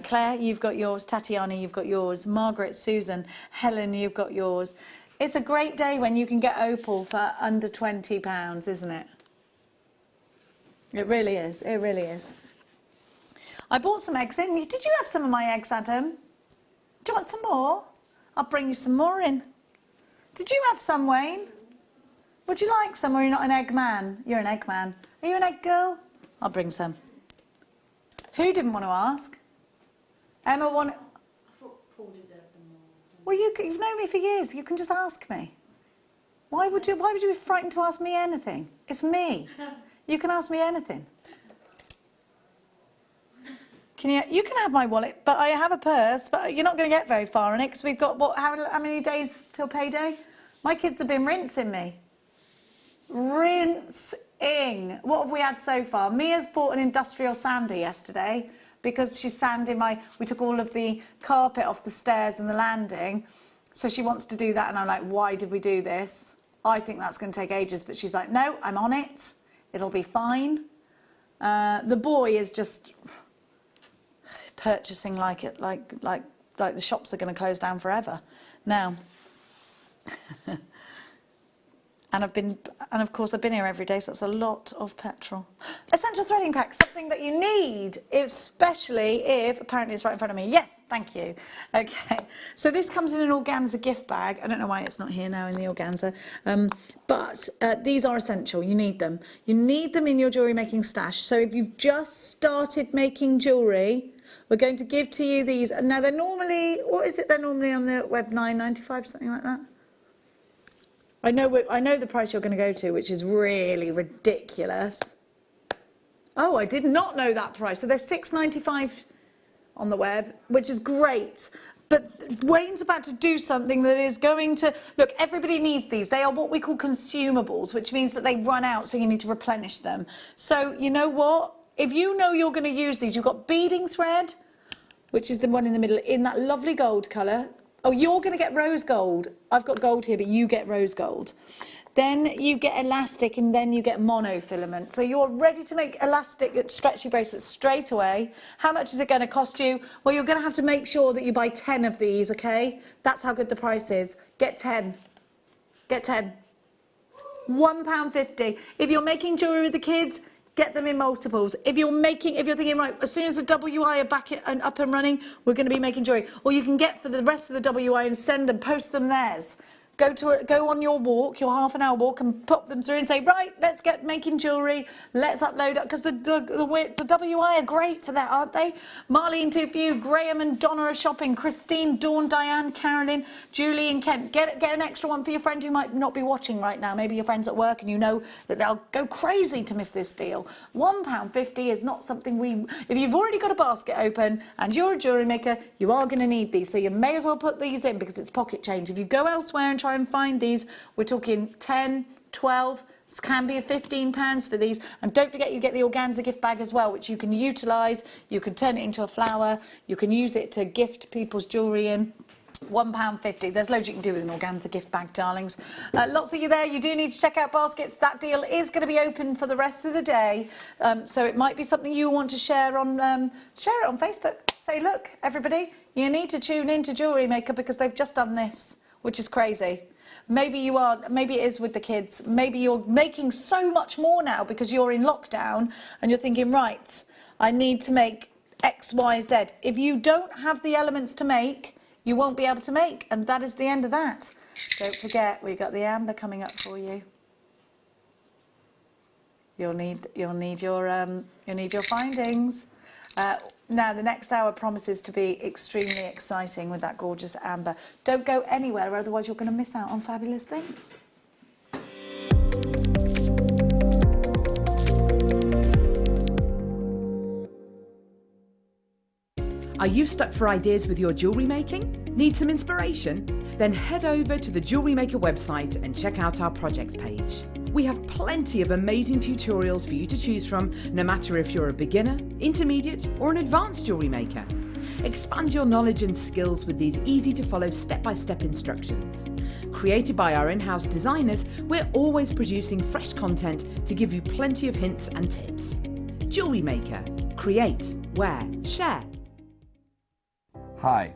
Claire, you've got yours. Tatiana, you've got yours. Margaret, Susan, Helen, you've got yours. It's a great day when you can get opal for under £20, isn't it? It really is. It really is. I bought some eggs in. Did you have some of my eggs, Adam? Do you want some more? I'll bring you some more in. Did you have some, Wayne? Would you like some, or are you not an egg man? You're an egg man. Are you an egg girl? I'll bring some. Who didn't want to ask? Emma wanted... I thought Paul deserved them more. Well, you've known me for years. You can just ask me. Why would you be frightened to ask me anything? It's me. You can ask me anything. You can have my wallet, but I have a purse, but you're not going to get very far in it because we've got, how many days till payday? My kids have been rinsing me. Rinsing. What have we had so far? Mia's bought an industrial sander yesterday because she's sanding we took all of the carpet off the stairs and the landing, so she wants to do that, and I'm like, why did we do this? I think that's going to take ages, but she's like, no, I'm on it. It'll be fine. The boy is just purchasing like the shops are going to close down forever. Now, And of course I've been here every day, so that's a lot of petrol. Essential threading pack, something that you need, especially if, apparently it's right in front of me. Yes, thank you. Okay, so this comes in an organza gift bag. I don't know why it's not here now in the organza, but these are essential. You need them. You need them in your jewellery making stash. So if you've just started making jewellery, we're going to give to you these. Now they're normally, what is it? They're normally on the web, $9.95, something like that. I know the price you're going to go to, which is really ridiculous. Oh, I did not know that price. So they're $6.95 on the web, which is great. But Wayne's about to do something that is going to... Look, everybody needs these. They are what we call consumables, which means that they run out, so you need to replenish them. So you know what? If you know you're going to use these, you've got beading thread, which is the one in the middle, in that lovely gold colour. Oh, you're going to get rose gold. I've got gold here, but you get rose gold. Then you get elastic, and then you get monofilament. So you're ready to make elastic stretchy bracelets straight away. How much is it going to cost you? Well, you're going to have to make sure that you buy 10 of these, okay? That's how good the price is. Get 10. Get 10. £1.50. If you're making jewellery with the kids, get them in multiples. If you're thinking, right, as soon as the WI are back and up and running, we're going to be making jewellery. Or you can get for the rest of the WI and send them, post them theirs. Go on your walk, your half-an-hour walk, and pop them through and say, right, let's get making jewellery. Let's upload it, because the WI are great for that, aren't they? Marlene, two for you. Graham and Donna are shopping. Christine, Dawn, Diane, Carolyn, Julie, and Kent. Get an extra one for your friend who might not be watching right now. Maybe your friend's at work and you know that they'll go crazy to miss this deal. £1.50 is not something if you've already got a basket open and you're a jewellery maker, you are going to need these. So you may as well put these in, because it's pocket change. If you go elsewhere and try and find these, we're talking 10, 12, this can be a £15 for these. And don't forget, you get the organza gift bag as well, which you can utilise. You can turn it into a flower. You can use it to gift people's jewellery in. £1.50. There's loads you can do with an organza gift bag, darlings. Lots of you there. You do need to check out baskets. That deal is going to be open for the rest of the day. So it might be something you want to share on Facebook. Say, look, everybody, you need to tune in to Jewellery Maker, because they've just done this, which is crazy. Maybe it is with the kids. Maybe you're making so much more now because you're in lockdown and you're thinking, right, I need to make X, Y, Z. If you don't have the elements to make, you won't be able to make, and that is the end of that. Don't forget, we've got the amber coming up for you. You'll need your findings. Now, the next hour promises to be extremely exciting with that gorgeous amber. Don't go anywhere, otherwise you're going to miss out on fabulous things. Are you stuck for ideas with your jewellery making? Need some inspiration? Then head over to the Jewellery Maker website and check out our projects page. We have plenty of amazing tutorials for you to choose from, no matter if you're a beginner, intermediate, or an advanced jewellery maker. Expand your knowledge and skills with these easy-to-follow step-by-step instructions. Created by our in-house designers, we're always producing fresh content to give you plenty of hints and tips. Jewellery Maker. Create, wear, share. Hi,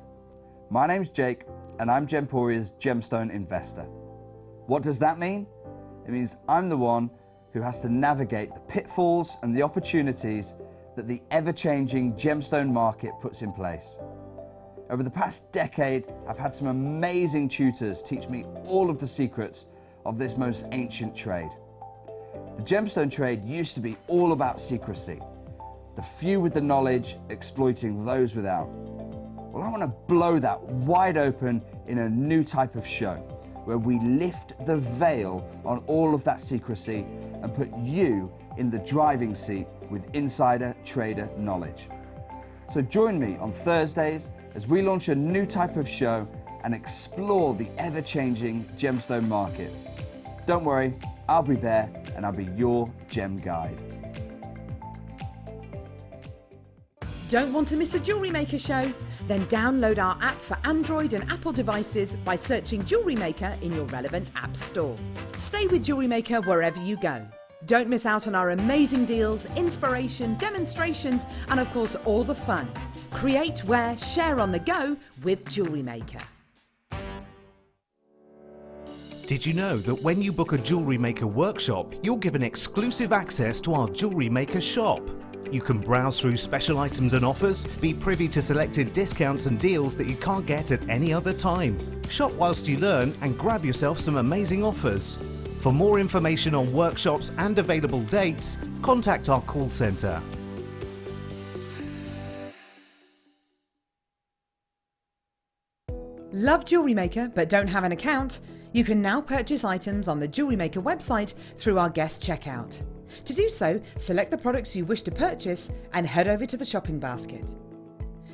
my name's Jake, and I'm Gemporia's gemstone investor. What does that mean? It means I'm the one who has to navigate the pitfalls and the opportunities that the ever-changing gemstone market puts in place. Over the past decade, I've had some amazing tutors teach me all of the secrets of this most ancient trade. The gemstone trade used to be all about secrecy, the few with the knowledge exploiting those without. Well, I want to blow that wide open in a new type of show, where we lift the veil on all of that secrecy and put you in the driving seat with insider trader knowledge. So join me on Thursdays as we launch a new type of show and explore the ever-changing gemstone market. Don't worry, I'll be there and I'll be your gem guide. Don't want to miss a Jewellery Maker show? Then download our app for Android and Apple devices by searching Jewellery Maker in your relevant app store. Stay with Jewellery Maker wherever you go. Don't miss out on our amazing deals, inspiration, demonstrations, and of course all the fun. Create, wear, share on the go with Jewellery Maker. Did you know that when you book a Jewellery Maker workshop, you're given exclusive access to our Jewellery Maker shop? You can browse through special items and offers, be privy to selected discounts and deals that you can't get at any other time. Shop whilst you learn and grab yourself some amazing offers. For more information on workshops and available dates, contact our call centre. Love Jewellery Maker but don't have an account? You can now purchase items on the Jewellery Maker website through our guest checkout. To do so, select the products you wish to purchase and head over to the shopping basket.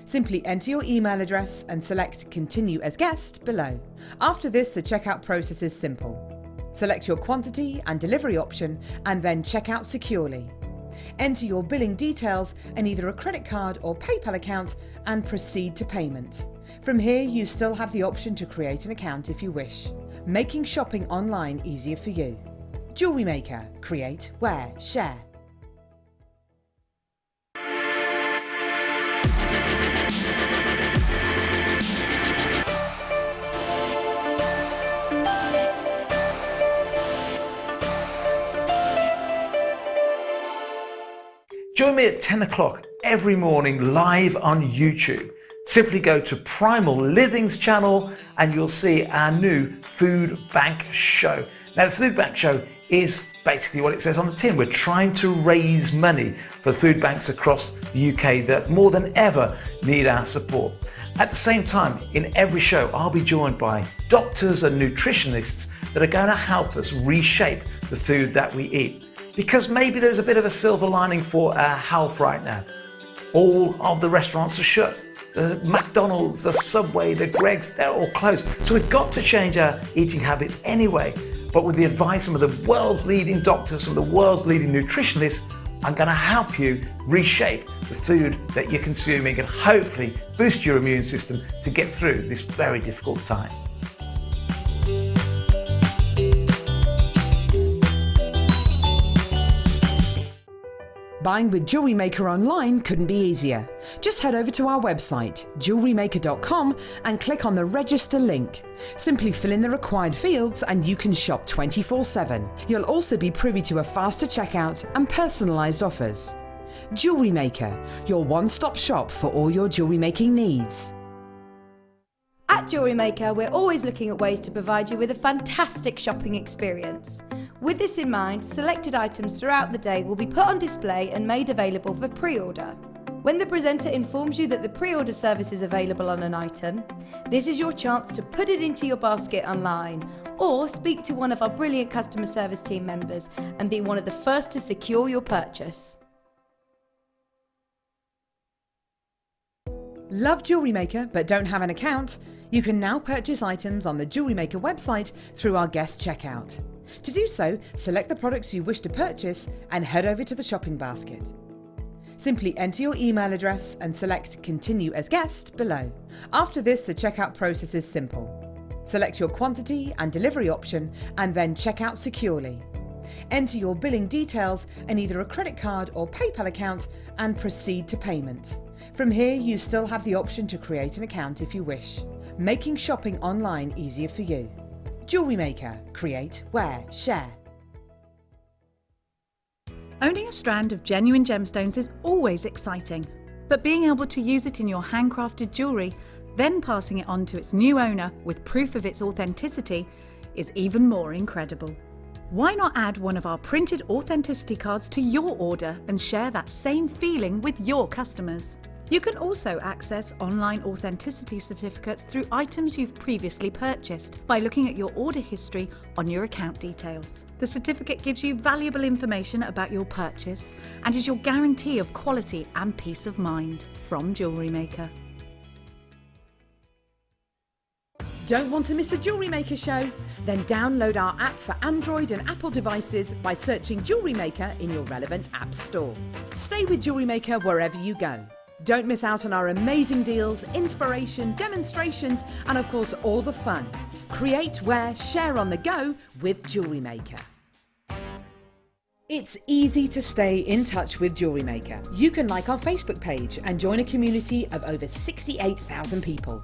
Simply enter your email address and select Continue as Guest below. After this, the checkout process is simple. Select your quantity and delivery option and then check out securely. Enter your billing details and either a credit card or PayPal account and proceed to payment. From here, you still have the option to create an account if you wish, making shopping online easier for you. Jewellery Maker. Create, wear, share. Join me at 10 o'clock every morning live on YouTube. Simply go to Primal Living's channel and you'll see our new food bank show. Now, the food bank show is basically what it says on the tin. We're trying to raise money for food banks across the UK that more than ever need our support. At the same time, in every show, I'll be joined by doctors and nutritionists that are going to help us reshape the food that we eat. Because maybe there's a bit of a silver lining for our health right now. All of the restaurants are shut. The McDonald's, the Subway, the Greggs, they're all closed. So we've got to change our eating habits anyway. But with the advice of some of the world's leading doctors, some of the world's leading nutritionists, I'm going to help you reshape the food that you're consuming and hopefully boost your immune system to get through this very difficult time. Buying with Jewellery Maker online couldn't be easier. Just head over to our website, JewelleryMaker.com, and click on the register link. Simply fill in the required fields and you can shop 24/7. You'll also be privy to a faster checkout and personalised offers. Jewellery Maker, your one-stop shop for all your jewellery making needs. At Jewellery Maker, we're always looking at ways to provide you with a fantastic shopping experience. With this in mind, selected items throughout the day will be put on display and made available for pre-order. When the presenter informs you that the pre-order service is available on an item, this is your chance to put it into your basket online or speak to one of our brilliant customer service team members and be one of the first to secure your purchase. Love Jewellery Maker but don't have an account? You can now purchase items on the Jewellery Maker website through our guest checkout. To do so, select the products you wish to purchase and head over to the shopping basket. Simply enter your email address and select Continue as Guest below. After this, the checkout process is simple. Select your quantity and delivery option and then check out securely. Enter your billing details and either a credit card or PayPal account and proceed to payment. From here, you still have the option to create an account if you wish, making shopping online easier for you. Jewellery Maker. Create, wear, share. Owning a strand of genuine gemstones is always exciting, but being able to use it in your handcrafted jewellery, then passing it on to its new owner with proof of its authenticity, is even more incredible. Why not add one of our printed authenticity cards to your order and share that same feeling with your customers? You can also access online authenticity certificates through items you've previously purchased by looking at your order history on your account details. The certificate gives you valuable information about your purchase and is your guarantee of quality and peace of mind from Jewellery Maker. Don't want to miss a Jewellery Maker show? Then download our app for Android and Apple devices by searching Jewellery Maker in your relevant app store. Stay with Jewellery Maker wherever you go. Don't miss out on our amazing deals, inspiration, demonstrations, and of course all the fun. Create, wear, share on the go with Jewellery Maker. It's easy to stay in touch with Jewellery Maker. You can like our Facebook page and join a community of over 68,000 people.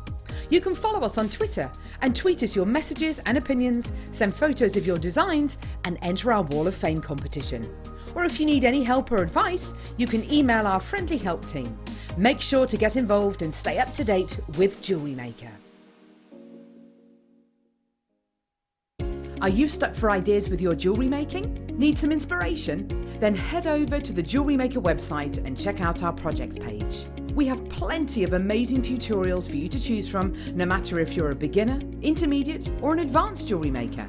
You can follow us on Twitter and tweet us your messages and opinions, send photos of your designs and enter our Wall of Fame competition. Or if you need any help or advice, you can email our friendly help team. Make sure to get involved and stay up to date with Jewellery Maker. Are you stuck for ideas with your jewellery making? Need some inspiration? Then head over to the Jewellery Maker website and check out our projects page. We have plenty of amazing tutorials for you to choose from, no matter if you're a beginner, intermediate or an advanced jewellery maker.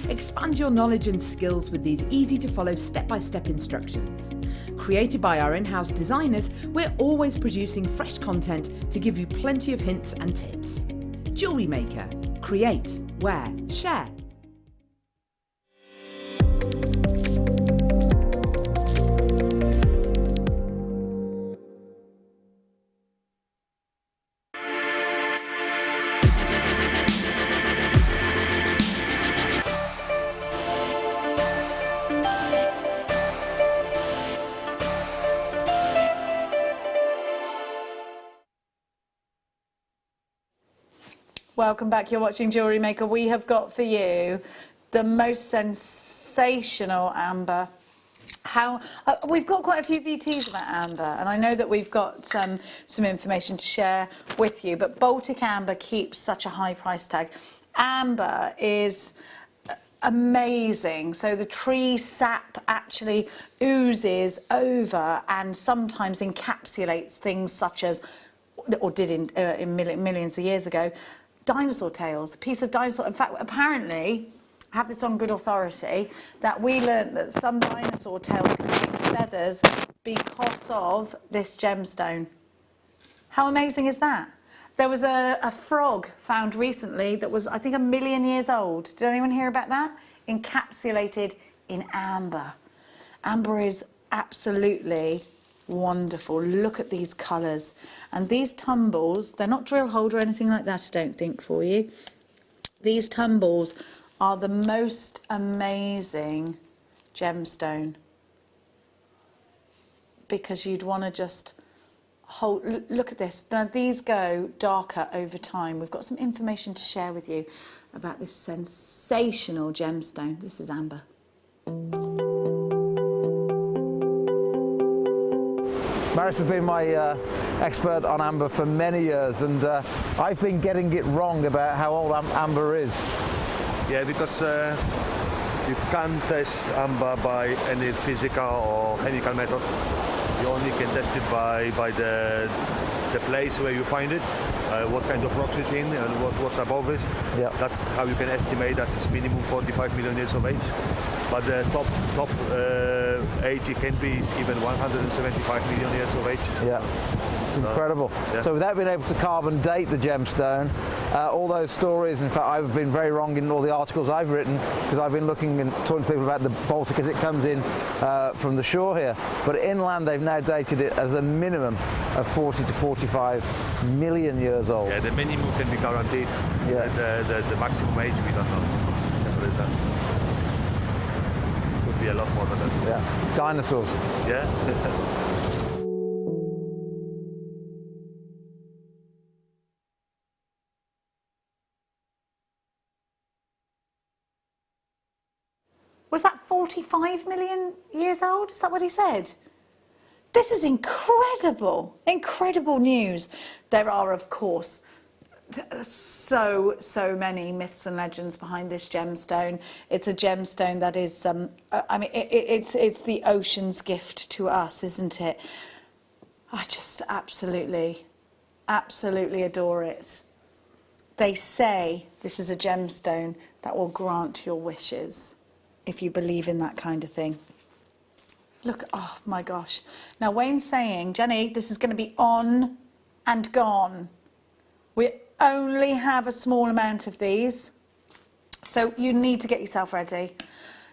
Expand your knowledge and skills with these easy to follow step-by-step instructions. Created by our in-house designers, we're always producing fresh content to give you plenty of hints and tips. Jewellery Maker. Create, wear, share. Welcome back, you're watching Jewellery Maker. We have got for you the most sensational amber. We've got quite a few VTs about amber, and I know that we've got some information to share with you, but Baltic amber keeps such a high price tag. Amber is amazing. So the tree sap actually oozes over and sometimes encapsulates things such as, or did in millions of years ago, dinosaur tails, a piece of dinosaur. In fact, apparently, I have this on good authority, that we learnt that some dinosaur tails contain feathers because of this gemstone. How amazing is that? There was a frog found recently that was, I think, 1 million years old. Did anyone hear about that? Encapsulated in amber. Amber is absolutely wonderful. Look at these colours. And these tumbles, they're not drill holed or anything like that, I don't think, for you. These tumbles are the most amazing gemstone, because you'd want to just hold, look at this. Now these go darker over time. We've got some information to share with you about this sensational gemstone. This is amber. Maris has been my expert on amber for many years, and I've been getting it wrong about how old amber is. Yeah, because you can't test amber by any physical or chemical method. You only can test it by the place where you find it, what kind of rocks it's in, and what's above it. Yeah. That's how you can estimate that it's minimum 45 million years of age. But the top age it can be is even 175 million years of age. Yeah, it's incredible. Yeah. So without being able to carbon date the gemstone, all those stories, in fact I've been very wrong in all the articles I've written, because I've been looking and talking to people about the Baltic as it comes in from the shore here. But inland they've now dated it as a minimum of 40 to 45 million years old. Yeah, the minimum can be guaranteed. Yeah. The maximum age we don't know. Could be a lot more than that. Yeah. Dinosaurs. Yeah. Was that 45 million years old? Is that what he said? This is incredible, incredible news. There are, of course, so many myths and legends behind this gemstone. It's a gemstone that is, I mean, it's the ocean's gift to us, isn't it? I just absolutely adore it. They say this is a gemstone that will grant your wishes, if you believe in that kind of thing. Look, oh my gosh. Now Wayne's saying, Jenny, this is going to be on and gone. We only have a small amount of these, so you need to get yourself ready.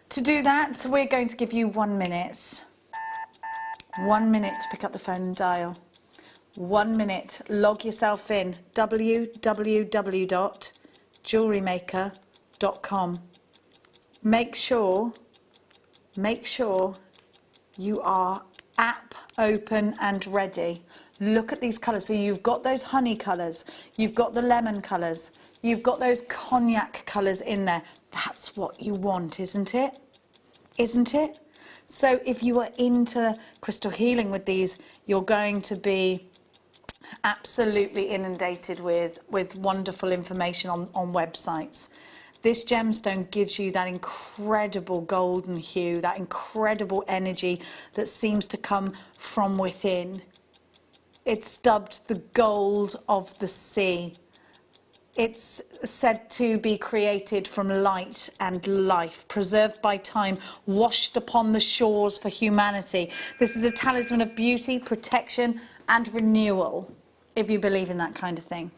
To do that, we're going to give you 1 minute. 1 minute to pick up the phone and dial. 1 minute, log yourself in, www.jewellerymaker.com. Make sure you are app open and ready. Look at these colours. So you've got those honey colours, you've got the lemon colours, you've got those cognac colours in there. That's what you want, isn't it? Isn't it? So if you are into crystal healing with these, you're going to be absolutely inundated with wonderful information on websites. This gemstone gives you that incredible golden hue, that incredible energy that seems to come from within. It's dubbed the gold of the sea. It's said to be created from light and life, preserved by time, washed upon the shores for humanity. This is a talisman of beauty, protection, and renewal, if you believe in that kind of thing.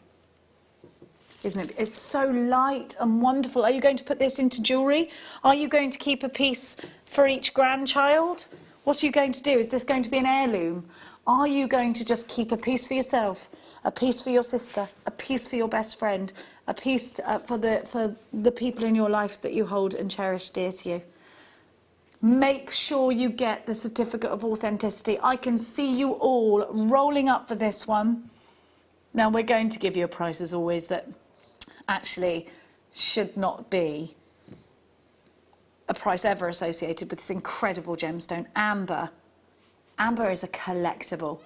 Isn't it? It's so light and wonderful. Are you going to put this into jewellery? Are you going to keep a piece for each grandchild? What are you going to do? Is this going to be an heirloom? Are you going to just keep a piece for yourself, a piece for your sister, a piece for your best friend, a piece for the people in your life that you hold and cherish dear to you? Make sure you get the certificate of authenticity. I can see you all rolling up for this one. Now, we're going to give you a price, as always, that actually should not be a price ever associated with this incredible gemstone. Amber is a collectible.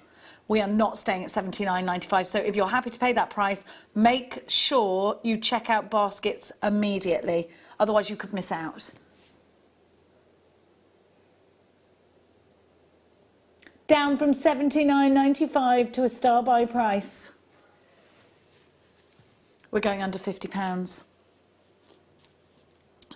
We are not staying at $79.95, so if you're happy to pay that price, make sure you check out baskets immediately, otherwise you could miss out. Down from $79.95 to a star buy price. We're going under £50.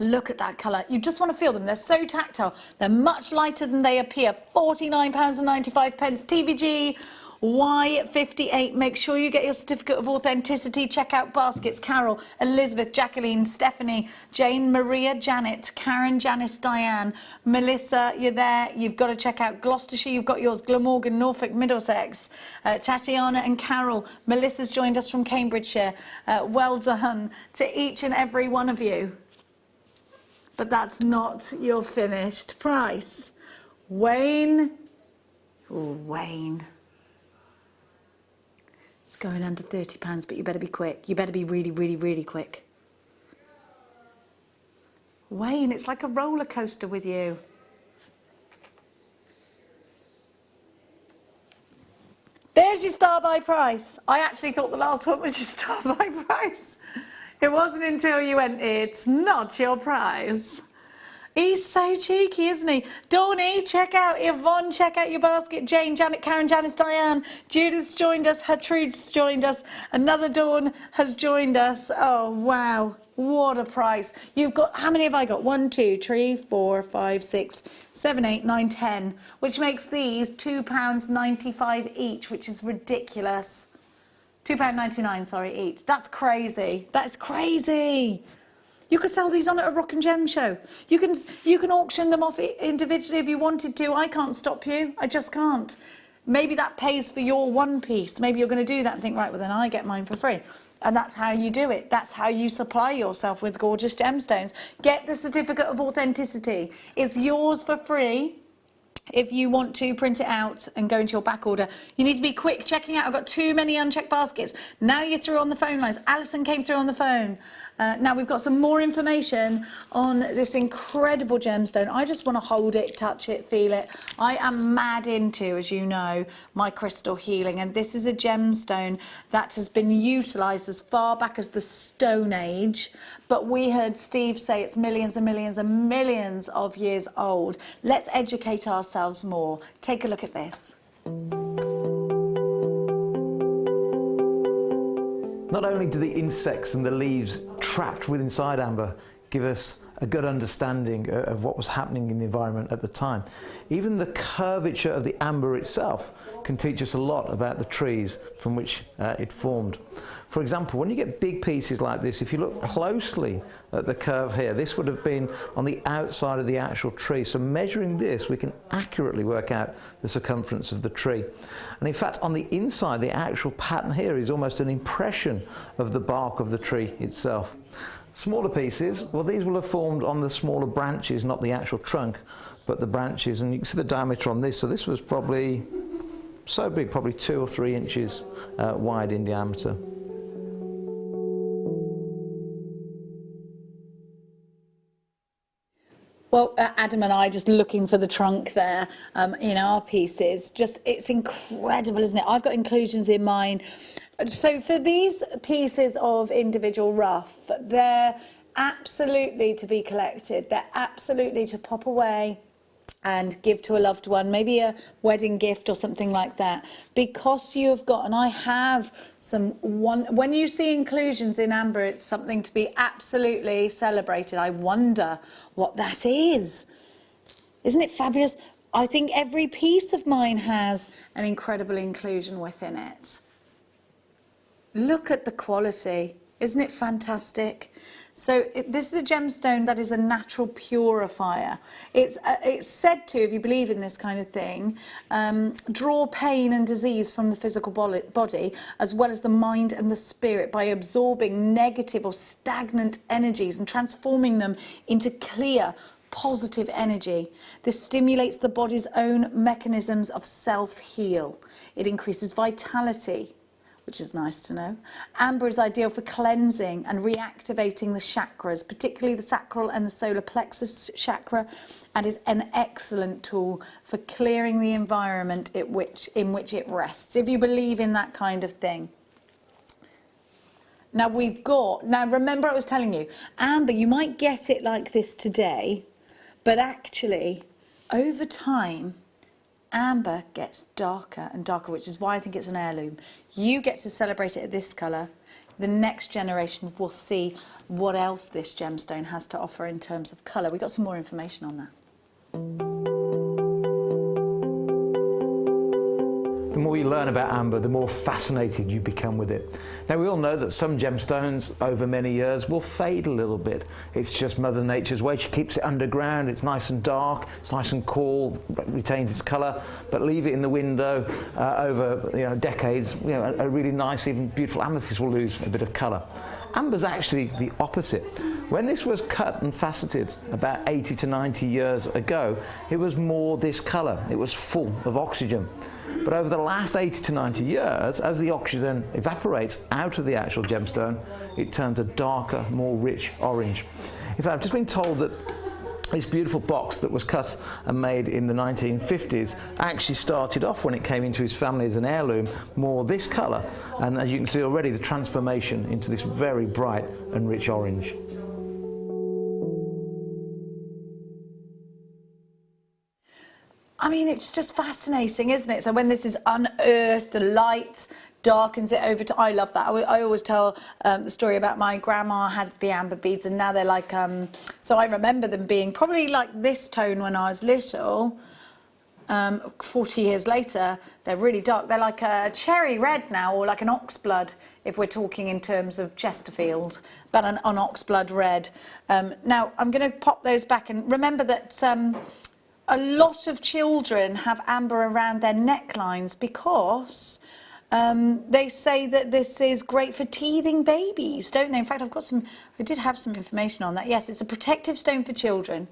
Look at that colour. You just want to feel them. They're so tactile. They're much lighter than they appear. £49.95. TVG Y58. Make sure you get your certificate of authenticity. Check out baskets. Carol, Elizabeth, Jacqueline, Stephanie, Jane, Maria, Janet, Karen, Janice, Diane, Melissa, you're there. You've got to check out Gloucestershire. You've got yours. Glamorgan, Norfolk, Middlesex, Tatiana and Carol. Melissa's joined us from Cambridgeshire. Well done to each and every one of you. But that's not your finished price. Wayne. Oh, Wayne. It's going under £30, but you better be quick. You better be really, really, really quick. Wayne, it's like a roller coaster with you. There's your star buy price. I actually thought the last one was your star buy price. It wasn't until you went, it's not your price. He's so cheeky, isn't he? Dawny, check out Yvonne, check out your basket. Jane, Janet, Karen, Janice, Diane. Judith's joined us. Gertrude's joined us. Another Dawn has joined us. Oh, wow. What a price. You've got, how many have I got? 1, 2, 3, 4, 5, 6, 7, 8, 9, 10, which makes these £2.95 each, which is ridiculous. £2.99, sorry, each. That's crazy. That's crazy. You could sell these on at a rock and gem show. You can auction them off individually if you wanted to. I can't stop you. I just can't. Maybe that pays for your one piece. Maybe you're going to do that and think, right, well, then I get mine for free. And that's how you do it. That's how you supply yourself with gorgeous gemstones. Get the certificate of authenticity. It's yours for free. If you want to print it out and go into your back order, you need to be quick checking out. I've got too many unchecked baskets. Now you're through on the phone lines. Alison came through on the phone. Now we've got some more information on this incredible gemstone. I just want to hold it, touch it, feel it. I am mad into, as you know, my crystal healing, and this is a gemstone that has been utilised as far back as the Stone Age, but we heard Steve say it's millions and millions and millions of years old. Let's educate ourselves more. Take a look at this. Not only do the insects and the leaves trapped within inside amber give us a good understanding of what was happening in the environment at the time, even the curvature of the amber itself can teach us a lot about the trees from which it formed. For example, when you get big pieces like this, if you look closely at the curve here, this would have been on the outside of the actual tree. So measuring this, we can accurately work out the circumference of the tree. And in fact, on the inside, the actual pattern here is almost an impression of the bark of the tree itself. Smaller pieces, well, these will have formed on the smaller branches, not the actual trunk, but the branches. And you can see the diameter on this. So this was probably so big, probably 2 or 3 inches wide in diameter. Well, Adam and I just looking for the trunk there in our pieces. Just, it's incredible, isn't it? I've got inclusions in mine. So for these pieces of individual rough, they're absolutely to be collected. They're absolutely to pop away and give to a loved one, maybe a wedding gift or something like that, because you've got, and I have some when you see inclusions in amber, it's something to be absolutely celebrated. I wonder what that is. Isn't it fabulous? I think every piece of mine has an incredible inclusion within it. Look at the quality. Isn't it fantastic? So this is a gemstone that is a natural purifier. It's said to, if you believe in this kind of thing, draw pain and disease from the physical body, as well as the mind and the spirit, by absorbing negative or stagnant energies and transforming them into clear, positive energy. This stimulates the body's own mechanisms of self-heal. It increases vitality, which is nice to know. Amber is ideal for cleansing and reactivating the chakras, particularly the sacral and the solar plexus chakra, and is an excellent tool for clearing the environment in which it rests, if you believe in that kind of thing. Now remember I was telling you, amber, you might get it like this today, but actually, over time, amber gets darker and darker, which is why I think it's an heirloom. You get to celebrate it at this colour. The next generation will see what else this gemstone has to offer in terms of colour. We've got some more information on that. The more you learn about amber, the more fascinated you become with it. Now, we all know that some gemstones over many years will fade a little bit. It's just Mother Nature's way. She keeps it underground. It's nice and dark. It's nice and cool. Retains its colour, but leave it in the window over decades. A really nice, even beautiful amethyst will lose a bit of colour. Amber's actually the opposite. When this was cut and faceted about 80 to 90 years ago, it was more this colour. It was full of oxygen. But over the last 80 to 90 years, as the oxygen evaporates out of the actual gemstone, it turns a darker, more rich orange. In fact, I've just been told that this beautiful box that was cut and made in the 1950s actually started off, when it came into his family as an heirloom, more this colour. And as you can see already, the transformation into this very bright and rich orange. I mean, it's just fascinating, isn't it? So when this is unearthed, the light darkens it over to... I love that. I always tell the story about my grandma had the amber beads, and now they're like... so I remember them being probably like this tone when I was little. 40 years later, they're really dark. They're like a cherry red now, or like an oxblood, if we're talking in terms of Chesterfield, but an oxblood red. Now, I'm going to pop those back, and remember that... a lot of children have amber around their necklines because they say that this is great for teething babies, don't they? In fact, I did have some information on that. Yes, it's a protective stone for children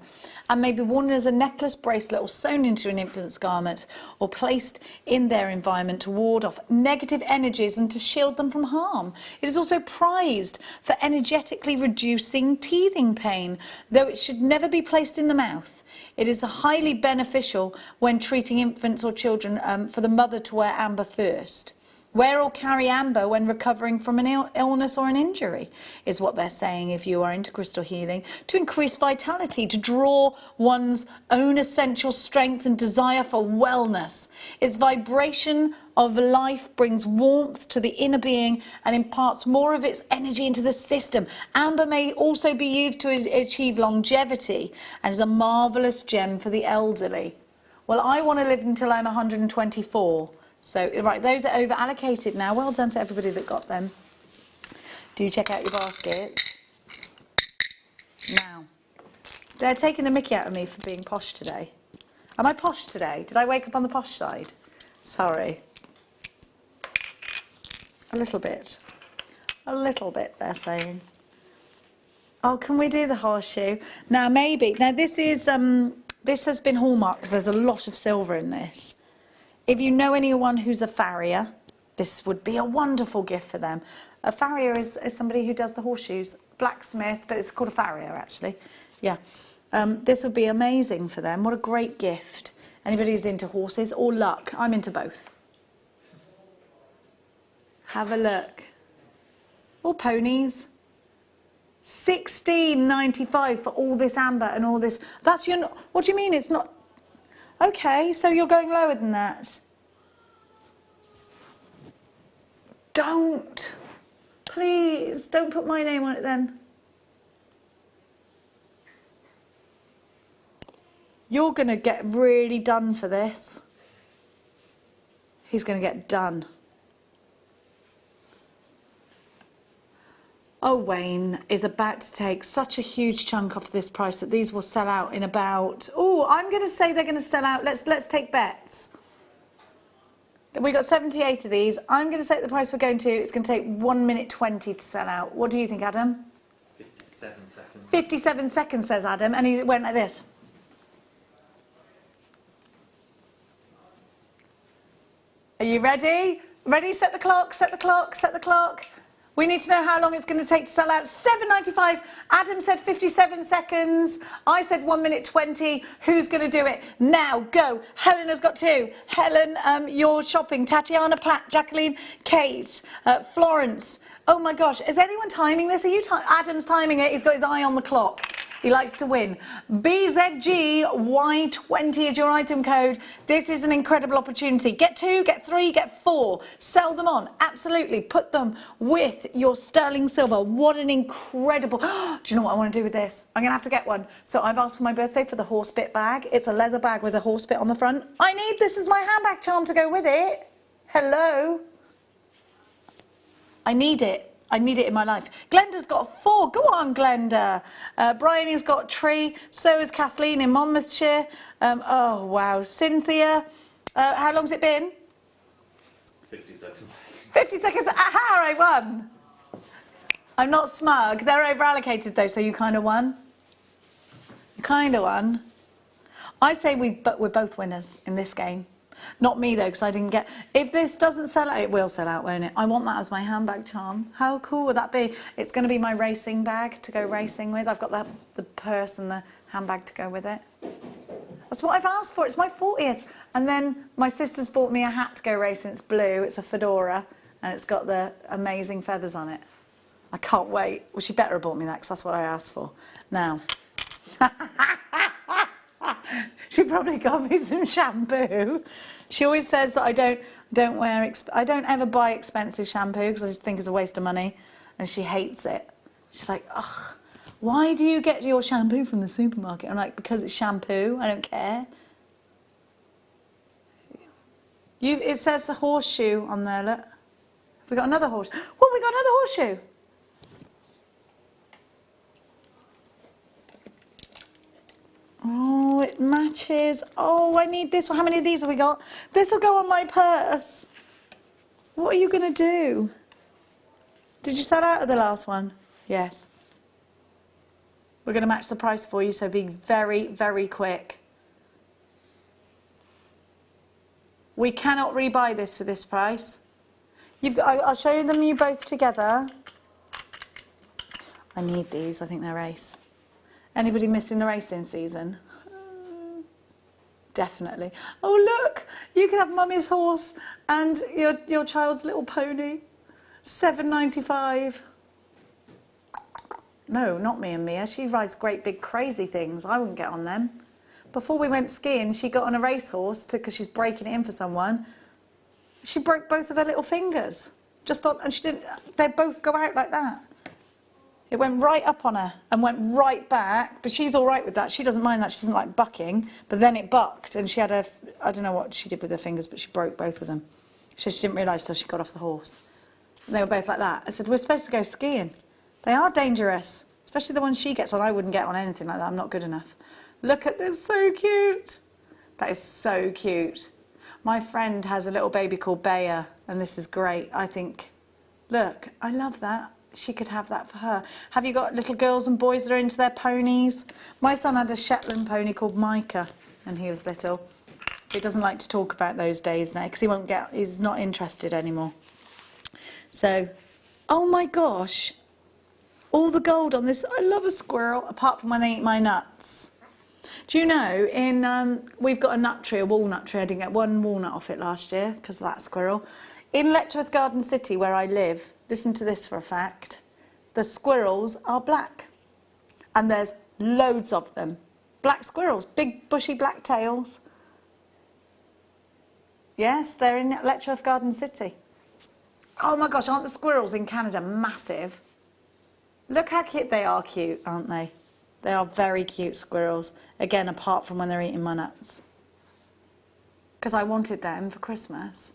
and may be worn as a necklace, bracelet, or sewn into an infant's garment, or placed in their environment to ward off negative energies and to shield them from harm. It is also prized for energetically reducing teething pain, though it should never be placed in the mouth. It is highly beneficial when treating infants or children for the mother to wear amber first. Wear or carry amber when recovering from an illness or an injury, is what they're saying if you are into crystal healing, to increase vitality, to draw one's own essential strength and desire for wellness. Its vibration of life brings warmth to the inner being and imparts more of its energy into the system. Amber may also be used to achieve longevity and is a marvellous gem for the elderly. Well, I want to live until I'm 124. So, right, those are over allocated now. Well done to everybody that got them. Do check out your baskets. Now, they're taking the mickey out of me for being posh today. Am I posh today? Did I wake up on the posh side? Sorry. A little bit. A little bit, they're saying. Oh, can we do the horseshoe? Now, maybe. Now, this is, this has been hallmarked because there's a lot of silver in this. If you know anyone who's a farrier, this would be a wonderful gift for them. A farrier is somebody who does the horseshoes. Blacksmith, but it's called a farrier actually. Yeah. This would be amazing for them. What a great gift. Anybody who's into horses or luck. I'm into both. Have a look. Or ponies. $16.95 for all this amber and all this. That's your. What do you mean it's not? Okay, so you're going lower than that. Don't. Please, don't put my name on it then. You're going to get really done for this. He's going to get done. Oh, Wayne is about to take such a huge chunk off this price that these will sell out in about... Oh, I'm going to say they're going to sell out. Let's take bets. We got 78 of these. I'm going to say the price we're going to, it's going to take 1 minute 20 to sell out. What do you think, Adam? 57 seconds. 57 seconds, says Adam, and he went like this. Are you ready? Ready? Set the clock, set the clock, set the clock. We need to know how long it's going to take to sell out. $7.95. Adam said 57 seconds. I said 1 minute 20. Who's going to do it? Now, go. Helena's got 2. Helen, you're shopping. Tatiana, Pat, Jacqueline, Kate, Florence. Oh my gosh, is anyone timing this? Are you Adam's timing it. He's got his eye on the clock. He likes to win. BZGY20 is your item code. This is an incredible opportunity. Get 2, get 3, get 4. Sell them on. Absolutely. Put them with your sterling silver. What an incredible... Do you know what I want to do with this? I'm going to have to get one. So I've asked for my birthday for the horse bit bag. It's a leather bag with a horse bit on the front. I need this as my handbag charm to go with it. Hello. I need it. I need it in my life. Glenda's got 4. Go on, Glenda. Bryony's got 3. So is Kathleen in Monmouthshire. Oh, wow. Cynthia. How long's it been? 50 seconds. 50 seconds. Aha, I won. I'm not smug. They're over-allocated, though, so you kind of won. You kind of won. I say we're both winners in this game. Not me, though, because I didn't get... If this doesn't sell out, it will sell out, won't it? I want that as my handbag charm. How cool would that be? It's going to be my racing bag to go racing with. I've got the purse and the handbag to go with it. That's what I've asked for. It's my 40th. And then my sister's bought me a hat to go racing. It's blue. It's a fedora. And it's got the amazing feathers on it. I can't wait. Well, she better have bought me that, because that's what I asked for. Now... She probably got me some shampoo. She always says that I don't ever buy expensive shampoo because I just think it's a waste of money, and she hates it. She's like, ugh, why do you get your shampoo from the supermarket? I'm like, because it's shampoo. I don't care. It says a horseshoe on there. Look, have we got another horse? Oh, we got another horseshoe. Oh, it matches. Oh, I need this one. How many of these have we got? This will go on my purse. What are you going to do? Did you sell out of the last one? Yes. We're going to match the price for you, so be very, very quick. We cannot rebuy this for this price. I'll show them you both together. I need these. I think they're ace. Anybody missing the racing season? Definitely. Oh, look, you can have Mummy's horse and your child's little pony. $7.95. No, not me and Mia. She rides great big crazy things. I wouldn't get on them. Before we went skiing, she got on a racehorse because she's breaking it in for someone. She broke both of her little fingers. And she didn't. They both go out like that. It went right up on her and went right back, but she's all right with that. She doesn't mind that. She doesn't like bucking, but then it bucked, and she had I don't know what she did with her fingers, but she broke both of them. She didn't realise till she got off the horse. And they were both like that. I said, we're supposed to go skiing. They are dangerous, especially the ones she gets on. I wouldn't get on anything like that. I'm not good enough. Look at this, so cute. That is so cute. My friend has a little baby called Bea, and this is great. I think, look, I love that. She could have that for her. Have you got little girls and boys that are into their ponies? My son had a Shetland pony called Micah, and he was little. He doesn't like to talk about those days now because he's not interested anymore. So, oh my gosh, all the gold on this. I love a squirrel, apart from when they eat my nuts. Do you know, we've got a nut tree, a walnut tree. I didn't get one walnut off it last year because of that squirrel. In Letchworth Garden City, where I live, listen to this for a fact, the squirrels are black. And there's loads of them. Black squirrels, big bushy black tails. Yes, they're in Letchworth Garden City. Oh my gosh, aren't the squirrels in Canada massive? Look how cute they are, aren't they? They are very cute squirrels. Again, apart from when they're eating my nuts. Because I wanted them for Christmas.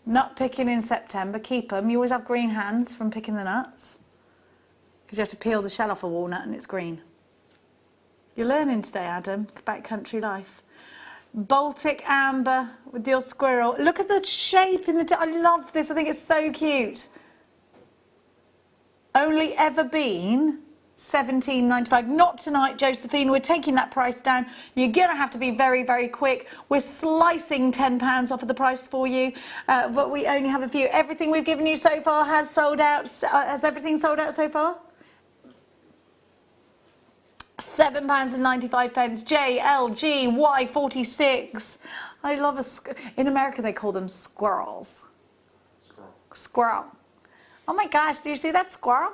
Nut picking in September, keep them. You always have green hands from picking the nuts. Because you have to peel the shell off a walnut and it's green. You're learning today, Adam, about country life. Baltic amber with your squirrel. Look at the shape in the... I love this. I think it's so cute. Only ever been £17.95. Not tonight, Josephine. We're taking that price down. You're going to have to be very, very quick. We're slicing £10 off of the price for you, but we only have a few. Everything we've given you so far has sold out. Has everything sold out so far? £7.95. JLGY46. I love in America they call them squirrels. Squirrel. Oh my gosh, did you see that squirrel?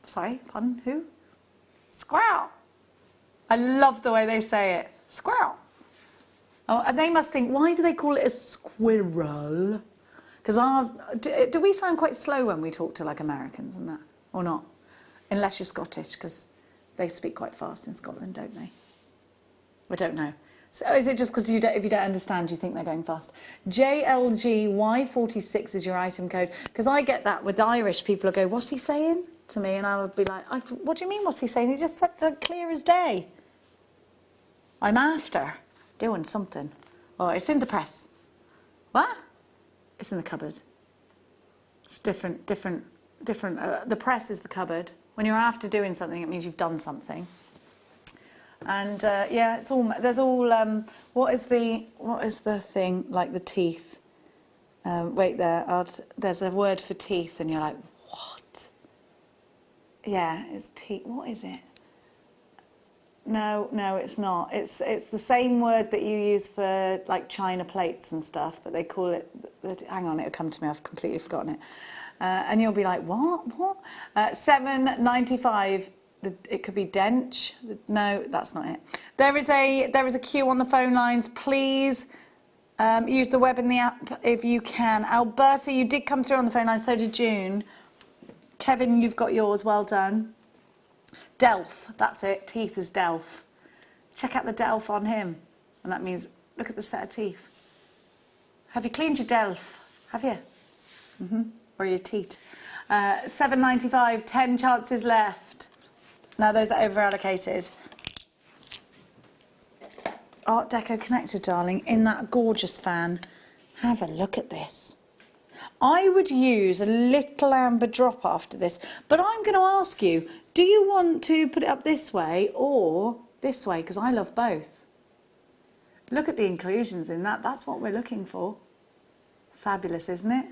Sorry, pardon, who? Squirrel. I love the way they say it. Squirrel. Oh, and they must think, why do they call it a squirrel? Because do we sound quite slow when we talk to like Americans and that, or not? Unless you're Scottish, because they speak quite fast in Scotland, don't they? I don't know. So is it just because if you don't understand, you think they're going fast? JLGY46 is your item code. Because I get that with Irish people who go, what's he saying to me? And I would be like, what do you mean, what's he saying? He just said clear as day. I'm after doing something. Oh, it's in the press. What? It's in the cupboard. It's different. The press is the cupboard. When you're after doing something, it means you've done something. And yeah, it's all. There's all. What is the thing like the teeth? Wait there. There's a word for teeth, and you're like, what? Yeah, it's teeth. What is it? No, it's not. It's the same word that you use for like china plates and stuff, but they call it. Hang on, it'll come to me. I've completely forgotten it. And you'll be like, what? $7.95. It could be dench. No, that's not it. There is a queue on the phone lines. Please use the web in the app if you can. Alberta, you did come through on the phone line. So did June. Kevin, you've got yours. Well done. Delph, that's it. Teeth is Delph. Check out the Delph on him, and that means look at the set of teeth. Have you cleaned your Delph? Have you? Or your teeth? $7.95. 10 chances left. Now those are over allocated. Art Deco connected, darling, in that gorgeous fan. Have a look at this. I would use a little amber drop after this, but I'm going to ask you, do you want to put it up this way or this way? Because I love both. Look at the inclusions in that. That's what we're looking for. Fabulous, isn't it?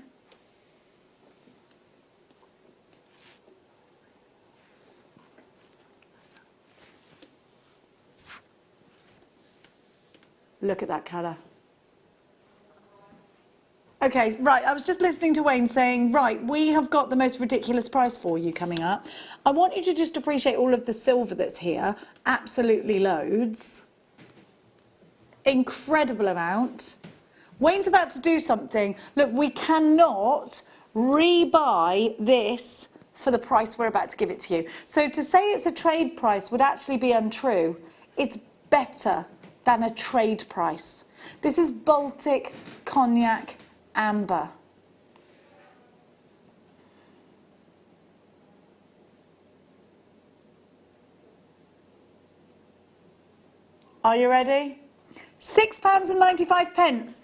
Look at that colour. Okay, right, I was just listening to Wayne saying, right, we have got the most ridiculous price for you coming up. I want you to just appreciate all of the silver that's here. Absolutely loads. Incredible amount. Wayne's about to do something. Look, we cannot rebuy this for the price we're about to give it to you. So to say it's a trade price would actually be untrue. It's better than a trade price. This is Baltic Cognac Amber. Are you ready? £6.95.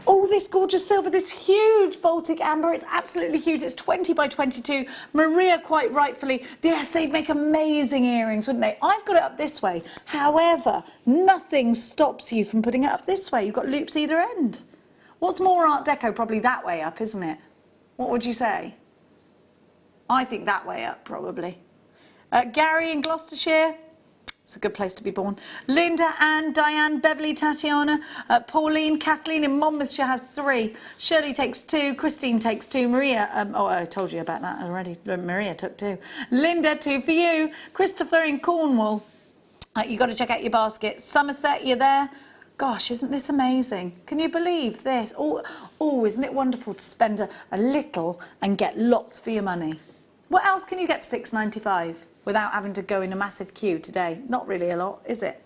all this gorgeous silver, this huge Baltic amber. It's absolutely huge. It's 20 by 22. Maria, quite rightfully, yes, they'd make amazing earrings, wouldn't they? I've got it up this way. However, nothing stops you from putting it up this way. You've got loops either end. What's more Art Deco? Probably that way up, isn't it? What would you say? I think that way up, probably. Gary in Gloucestershire. It's a good place to be born. Linda, Anne, Diane, Beverly, Tatiana, Pauline, Kathleen in Monmouthshire has 3. Shirley takes 2. Christine takes 2. Maria, oh, I told you about that already. Maria took 2. Linda, 2 for you. Christopher in Cornwall. You've got to check out your basket. Somerset, you're there. Gosh, isn't this amazing? Can you believe this? Oh, isn't it wonderful to spend a little and get lots for your money? What else can you get for £6.95 without having to go in a massive queue today? Not really a lot, is it?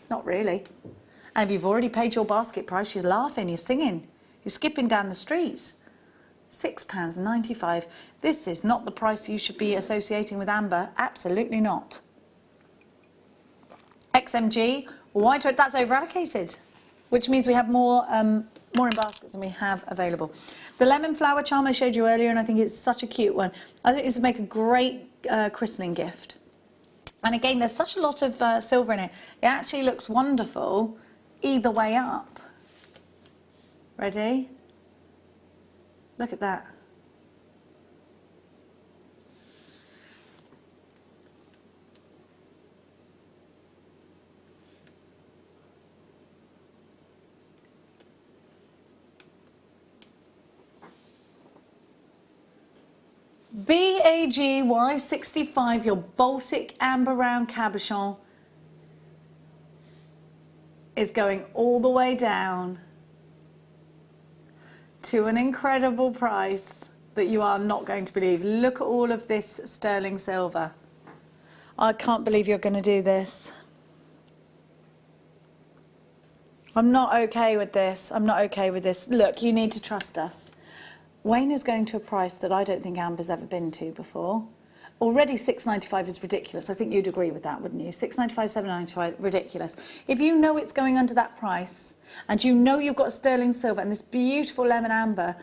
Not really. And if you've already paid your basket price, you're laughing, you're singing, you're skipping down the streets. £6.95. This is not the price you should be associating with amber. Absolutely not. XMG, white, that's over allocated, which means we have more in baskets than we have available. The lemon flower charm I showed you earlier, and I think it's such a cute one. I think this would make a great christening gift. And again, there's such a lot of silver in it. It actually looks wonderful either way up. Ready? Look at that. BAGY 65, your Baltic amber round cabochon is going all the way down to an incredible price that you are not going to believe. Look at all of this sterling silver. I can't believe you're going to do this. I'm not okay with this. I'm not okay with this. Look, you need to trust us. Wayne is going to a price that I don't think amber's ever been to before. Already £6.95 is ridiculous. I think you'd agree with that, wouldn't you? £6.95, £7.95, ridiculous. If you know it's going under that price, and you know you've got sterling silver and this beautiful lemon amber,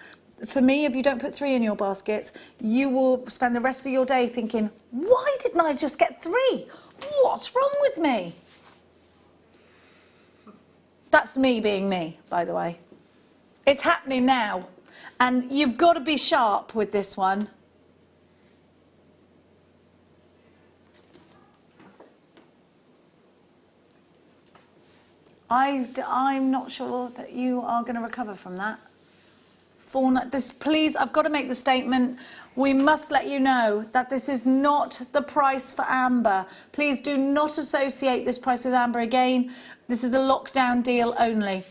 for me, if you don't put 3 in your basket, you will spend the rest of your day thinking, why didn't I just get 3? What's wrong with me? That's me being me, by the way. It's happening now. And you've got to be sharp with this one. I'm not sure that you are going to recover from that. Please, I've got to make the statement. We must let you know that this is not the price for amber. Please do not associate this price with amber again. This is a lockdown deal only.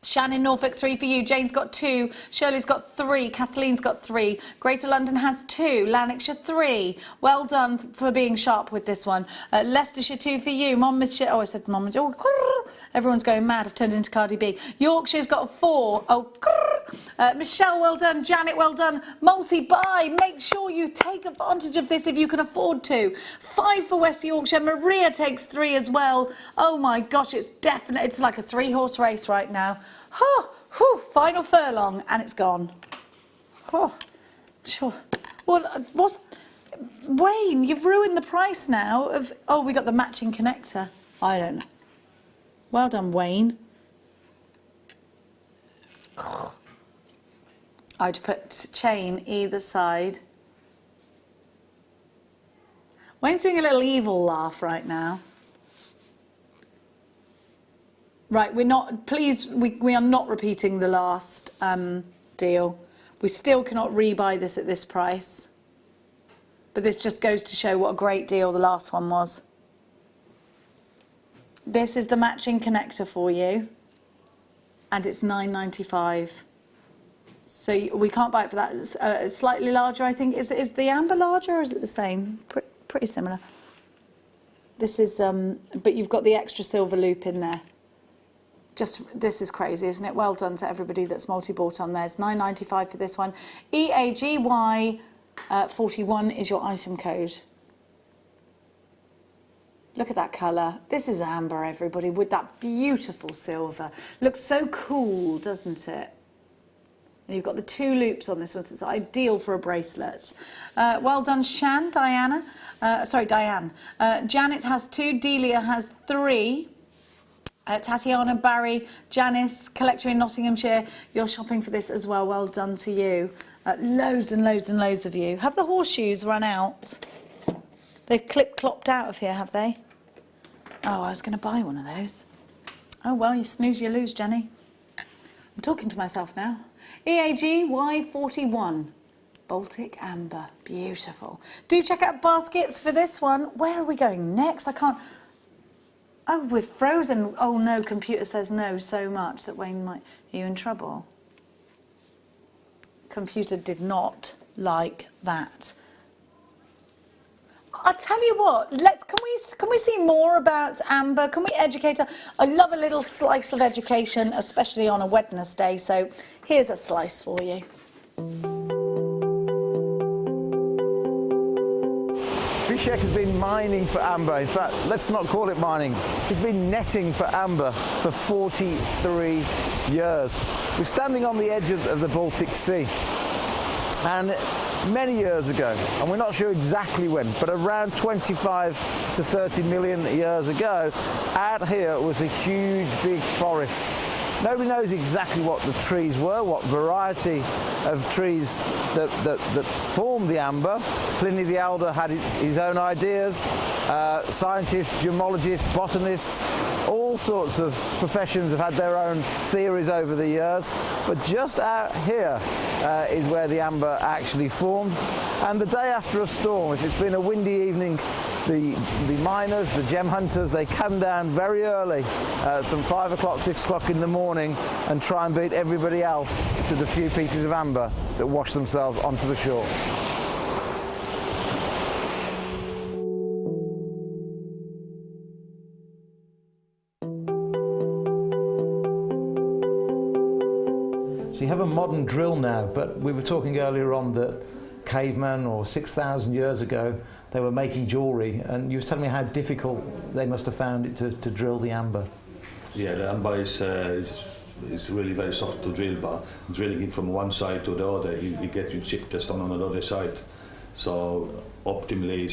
Shannon, Norfolk, 3 for you. Jane's got 2. Shirley's got 3. Kathleen's got 3. Greater London has 2. Lanarkshire 3. Well done for being sharp with this one. Leicestershire 2 for you. Monmouthshire, oh, I said Monmouthshire. Oh, everyone's going mad. I've turned into Cardi B. Yorkshire's got 4. Oh, Michelle, well done. Janet, well done. Multi-buy. Make sure you take advantage of this if you can afford to. 5 for West Yorkshire. Maria takes 3 as well. Oh my gosh, it's definite. It's like a 3-horse race right now. Oh, whew, final furlong and it's gone. Oh, sure. Well, Wayne, you've ruined the price now of, oh, we got the matching connector. I don't know. Well done, Wayne. I'd put chain either side. Wayne's doing a little evil laugh right now. Right, we are not repeating the last deal. We still cannot rebuy this at this price. But this just goes to show what a great deal the last one was. This is the matching connector for you. And it's £9.95. So we can't buy it for that. It's slightly larger, I think. Is the amber larger or is it the same? Pretty similar. This is, but you've got the extra silver loop in there. This is crazy, isn't it? Well done to everybody that's multi-bought on there. It's £9.95 for this one. EAGY 41 is your item code. Look at that colour. This is amber, everybody, with that beautiful silver. Looks so cool, doesn't it? And you've got the 2 loops on this one, so it's ideal for a bracelet. Well done, Diane. Janet has 2, Delia has 3. Tatiana, Barry, Janice, collector in Nottinghamshire, you're shopping for this as well. Well done to you. Loads and loads and loads of you. Have the horseshoes run out? They've clip-clopped out of here, have they? Oh, I was going to buy one of those. Oh, well, you snooze, you lose, Jenny. I'm talking to myself now. EAG Y41. Baltic Amber. Beautiful. Do check out baskets for this one. Where are we going next? I can't... Oh, we're frozen. Oh, no, computer says no so much that Wayne might... Are you in trouble? Computer did not like that. I'll tell you what, can we see more about amber? Can we educate her? I love a little slice of education, especially on a Wednesday, so here's a slice for you. Bishek has been mining for amber. In fact, let's not call it mining. He's been netting for amber for 43 years. We're standing on the edge of the Baltic Sea. And many years ago, and we're not sure exactly when, but around 25 to 30 million years ago, out here was a huge big forest. Nobody knows exactly what the trees were, what variety of trees that formed the amber. Pliny the Elder had his own ideas. Scientists, gemologists, botanists, all sorts of professions have had their own theories over the years. But just out here is where the amber actually formed. And the day after a storm, if it's been a windy evening, the miners, the gem hunters, they come down very early, some 5 o'clock, 6 o'clock in the morning, and try and beat everybody else to the few pieces of amber that wash themselves onto the shore. So you have a modern drill now, but we were talking earlier on that cavemen or 6,000 years ago they were making jewellery, and you were telling me how difficult they must have found it to drill the amber. Yeah, the amber is really very soft to drill, but drilling it from one side to the other, you get you chip the stone on the other side. So optimally,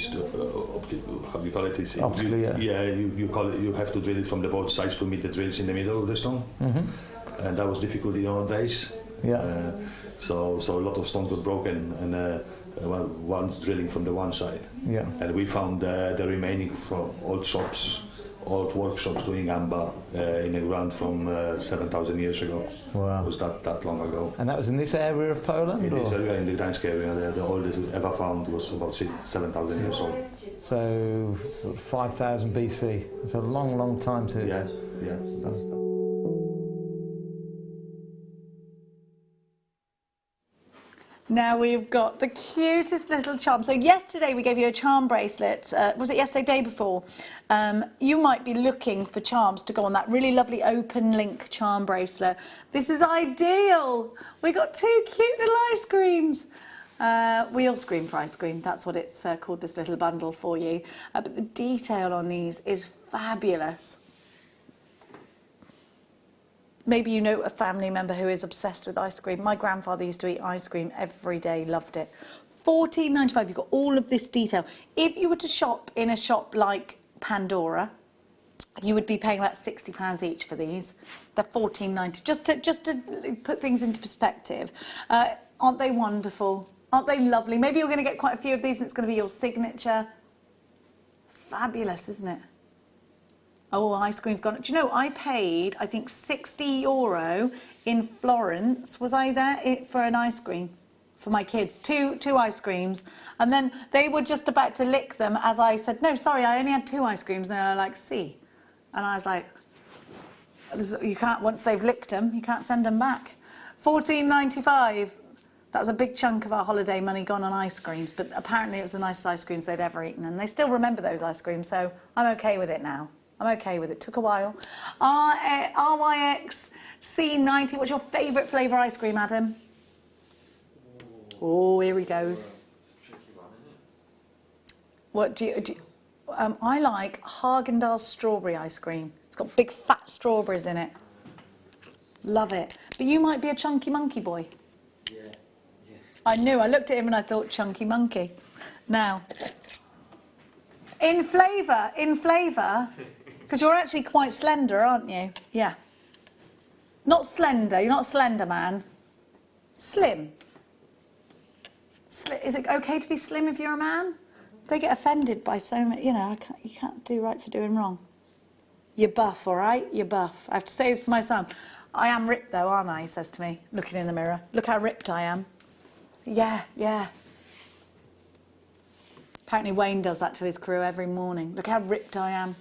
how you call it? Optically, you call it. You have to drill it from the both sides to meet the drills in the middle of the stone, and that was difficult in our days. Yeah. So a lot of stones got broken, and one's drilling from the one side. Yeah. And we found the remaining from old shops, old workshops doing amber in the ground from 7,000 years ago. Wow. It was that long ago. And that was in this area of Poland? In this area, in the Gdańsk area, the oldest ever found was about 7,000 years old. So sort of 5,000 BC. It's a long, long time to... Yeah. That's Now we've got the cutest little charm. So yesterday we gave you a charm bracelet. Was it yesterday, day before? You might be looking for charms to go on that really lovely open link charm bracelet. This is ideal. We got 2 cute little ice creams. We all scream for ice cream. That's what it's called, this little bundle for you. But the detail on these is fabulous. Maybe you know a family member who is obsessed with ice cream. My grandfather used to eat ice cream every day, loved it. $14.95, you've got all of this detail. If you were to shop in a shop like Pandora, you would be paying about £60 each for these. They're $14.90, just to put things into perspective. Aren't they wonderful? Aren't they lovely? Maybe you're going to get quite a few of these and it's going to be your signature. Fabulous, isn't it? Oh, ice cream's gone. Do you know, I paid, I think, €60 in Florence. Was I there for an ice cream for my kids? Two ice creams. And then they were just about to lick them as I said, no, sorry, I only had 2 ice creams. And they were like, see. And I was like, you can't, once they've licked them, you can't send them back. $14.95. That was a big chunk of our holiday money gone on ice creams. But apparently it was the nicest ice creams they'd ever eaten. And they still remember those ice creams, so I'm okay with it now. I'm okay with it. Took a while. RYX C90. What's your favourite flavour ice cream, Adam? Oh, here he goes. What do you I like Haagen-Dazs strawberry ice cream. It's got big fat strawberries in it. Love it. But you might be a chunky monkey boy. I knew, I looked at him and I thought, chunky monkey. Now, in flavour, because you're actually quite slender, aren't you? Yeah. Not slender, you're not slender, man. Slim. Is it okay to be slim if you're a man? They get offended by so many, you know, you can't do right for doing wrong. You're buff, all right? You're buff. I have to say this to my son. I am ripped though, aren't I? He says to me, looking in the mirror. Look how ripped I am. Yeah, yeah. Apparently Wayne does that to his crew every morning. Look how ripped I am.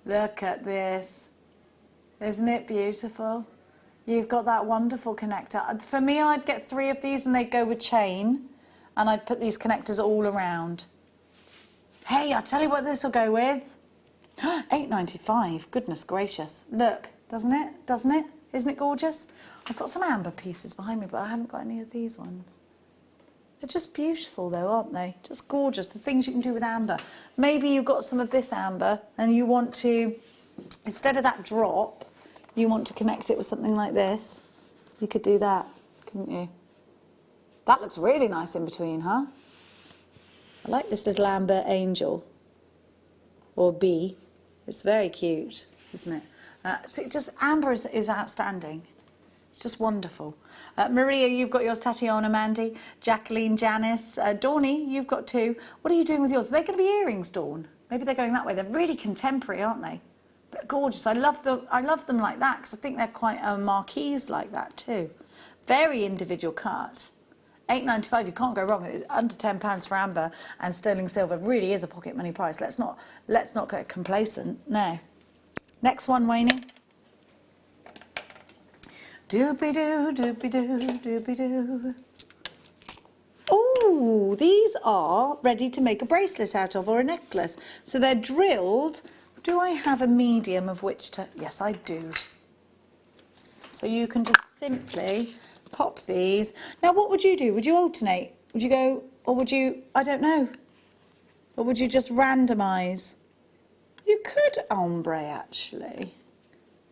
Look at this. Isn't it beautiful? You've got that wonderful connector. For me, I'd get 3 of these and they'd go with chain. And I'd put these connectors all around. Hey, I'll tell you what this will go with. £8.95. Goodness gracious. Look, doesn't it? Doesn't it? Isn't it gorgeous? I've got some amber pieces behind me, but I haven't got any of these ones. They're just beautiful though, aren't they? Just gorgeous. The things you can do with amber. Maybe you've got some of this amber and you want to, instead of that drop, you want to connect it with something like this. You could do that, couldn't you? That looks really nice in between, huh? I like this little amber angel, or bee. It's very cute, isn't it? So just amber is outstanding. It's just wonderful. Maria, you've got yours. Tatiana, Mandy, Jacqueline, Janice, Dawny, you've got 2. What are you doing with yours? Are they going to be earrings, Dawn? Maybe they're going that way. They're really contemporary, aren't they? But gorgeous. I love them like that because I think they're quite marquees like that too. Very individual cut. £8.95, you can't go wrong. Under £10 for amber, and sterling silver really is a pocket money price. Let's not get complacent. No. Next one, Wayne. Doobie-doo, doobie-doo, doobie-doo. Oh, these are ready to make a bracelet out of, or a necklace. So they're drilled. Do I have a medium of which to? Yes, I do. So you can just simply pop these. Now, what would you do? Would you alternate? Would you go, or would you, I don't know. Or would you just randomise? You could ombre, actually.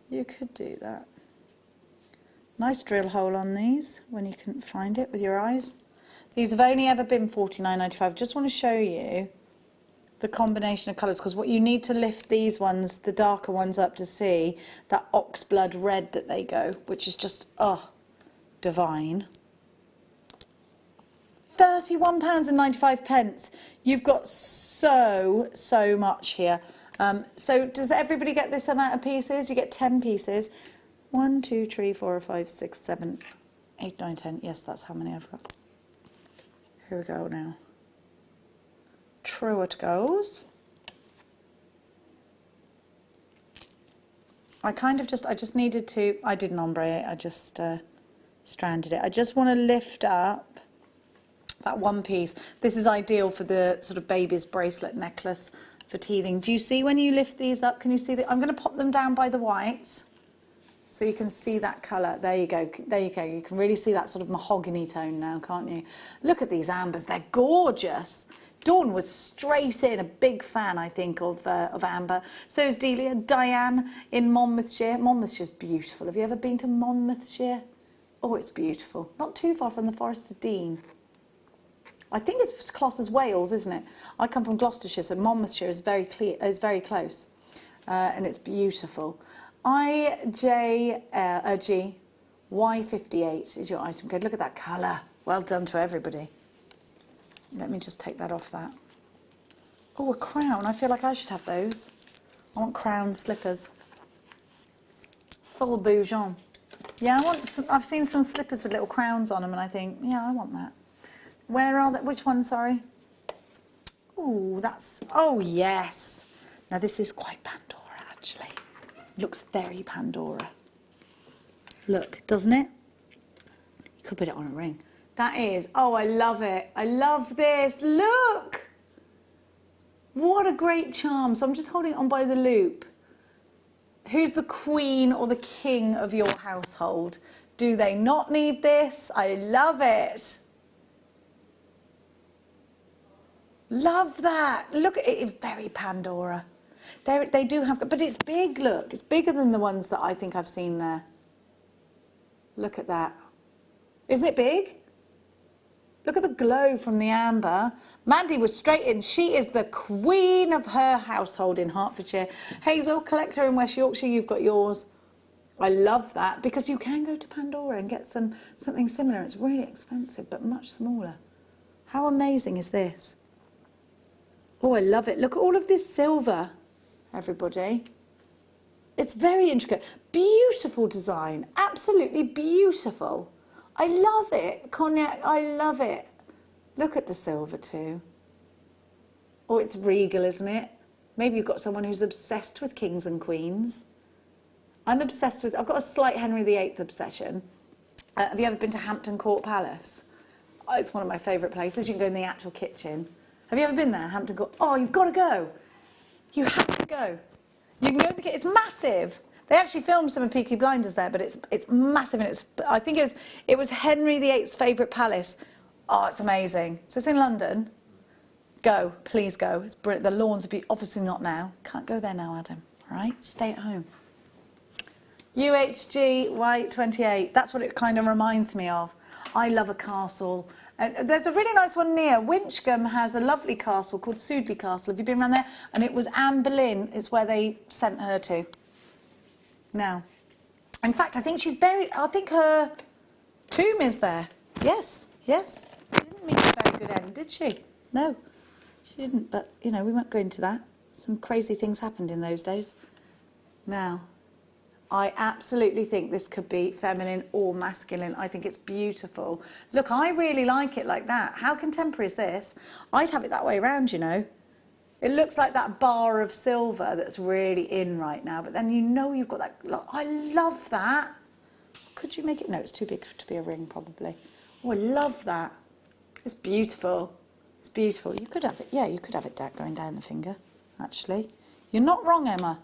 You could do that. Nice drill hole on these when you couldn't find it with your eyes. These have only ever been £49.95. Just want to show you the combination of colours, because what you need to lift these ones, the darker ones, up to see that oxblood red that they go, which is just, oh, divine. £31.95. You've got so much here. So does everybody get this amount of pieces? You get 10 pieces. 1, 2, 3, 4, 5, 6, 7, 8, 9, 10. Yes, that's how many I've got. Here we go now. True it goes. I just needed to, I didn't ombre it, I just stranded it. I just want to lift up that one piece. This is ideal for the sort of baby's bracelet necklace for teething. Do you see when you lift these up? Can you see that? I'm going to pop them down by the whites so you can see that colour. There you go. There you go. You can really see that sort of mahogany tone now, can't you? Look at these ambers. They're gorgeous. Dawn was straight in, a big fan, I think, of amber. So is Delia. Diane in Monmouthshire. Monmouthshire's beautiful. Have you ever been to Monmouthshire? Oh, it's beautiful. Not too far from the Forest of Dean. I think it's Closter's Wales, isn't it? I come from Gloucestershire, so Monmouthshire is very very close, and it's beautiful. IJY58 is your item code. Look at that colour. Well done to everybody. Let me just take that off that. Oh, a crown. I feel like I should have those. I want crown slippers. Full boujon. Yeah, I want some, I've seen some slippers with little crowns on them and I think, yeah, I want that. Where are they? Which one, sorry? Oh, that's, oh yes. Now this is quite Pandora actually. Looks very Pandora. Look, doesn't it? You could put it on a ring. That is, oh, I love it. I love this. Look! What a great charm. So I'm just holding it on by the loop. Who's the queen or the king of your household? Do they not need this? I love it. Love that. Look, it is very Pandora. They do have, but it's big, look. It's bigger than the ones that I think I've seen there. Look at that. Isn't it big? Look at the glow from the amber. Mandy was straight in. She is the queen of her household in Hertfordshire. Hazel, collector in West Yorkshire, you've got yours. I love that because you can go to Pandora and get something similar. It's really expensive, but much smaller. How amazing is this? Oh, I love it. Look at all of this silver, everybody. It's very intricate. Beautiful design. Absolutely beautiful. I love it. Cognac, I love it. Look at the silver too. Oh, it's regal, isn't it? Maybe you've got someone who's obsessed with kings and queens. I'm obsessed with, I've got a slight Henry VIII obsession. Have you ever been to Hampton Court Palace? Oh, it's one of my favourite places. You can go in the actual kitchen. Have you ever been there, Hampton Court? Oh, you've got to go. You have to go. You can go in the kitchen. It's massive. They actually filmed some of Peaky Blinders there, but it's massive, and I think it was Henry VIII's favourite palace. Oh, it's amazing. So it's in London. Go, please go. It's brilliant. The lawns are obviously not now. Can't go there now, Adam. All right, stay at home. UHG Y28. That's what it kind of reminds me of. I love a castle. There's a really nice one near Winchcombe. Has a lovely castle called Sudley Castle. Have you been around there? And it was Anne Boleyn is where they sent her to. Now, in fact, I think she's buried. I think her tomb is there. Yes, yes. She didn't meet a very good end, did she? No, she didn't. But you know, we won't go into that. Some crazy things happened in those days. Now, I absolutely think this could be feminine or masculine. I think it's beautiful. Look, I really like it like that. How contemporary is this? I'd have it that way around, you know. It looks like that bar of silver that's really in right now, but then you know you've got that. I love that. Could you make it? No, it's too big to be a ring, probably. Oh, I love that. It's beautiful. It's beautiful. You could have it. Yeah, you could have it going down the finger, actually. You're not wrong, Emma.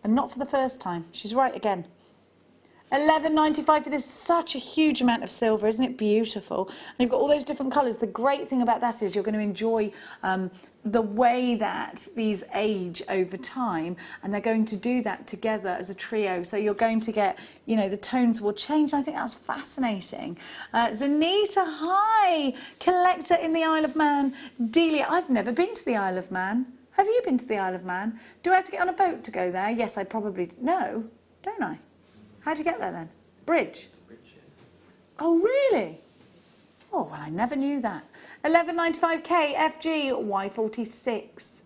And not for the first time. She's right again. $11.95 for this. Such a huge amount of silver, isn't it beautiful? And you've got all those different colours. The great thing about that is you're going to enjoy the way that these age over time, and they're going to do that together as a trio. So you're going to get, you know, the tones will change. I think that's fascinating. Zanita, hi, collector in the Isle of Man. Delia, I've never been to the Isle of Man. Have you been to the Isle of Man? Do I have to get on a boat to go there? Yes, I probably do. No, don't I? How'd you get there then? Bridge? Oh, really? Oh, well, I never knew that. $11.95 KFG Y46.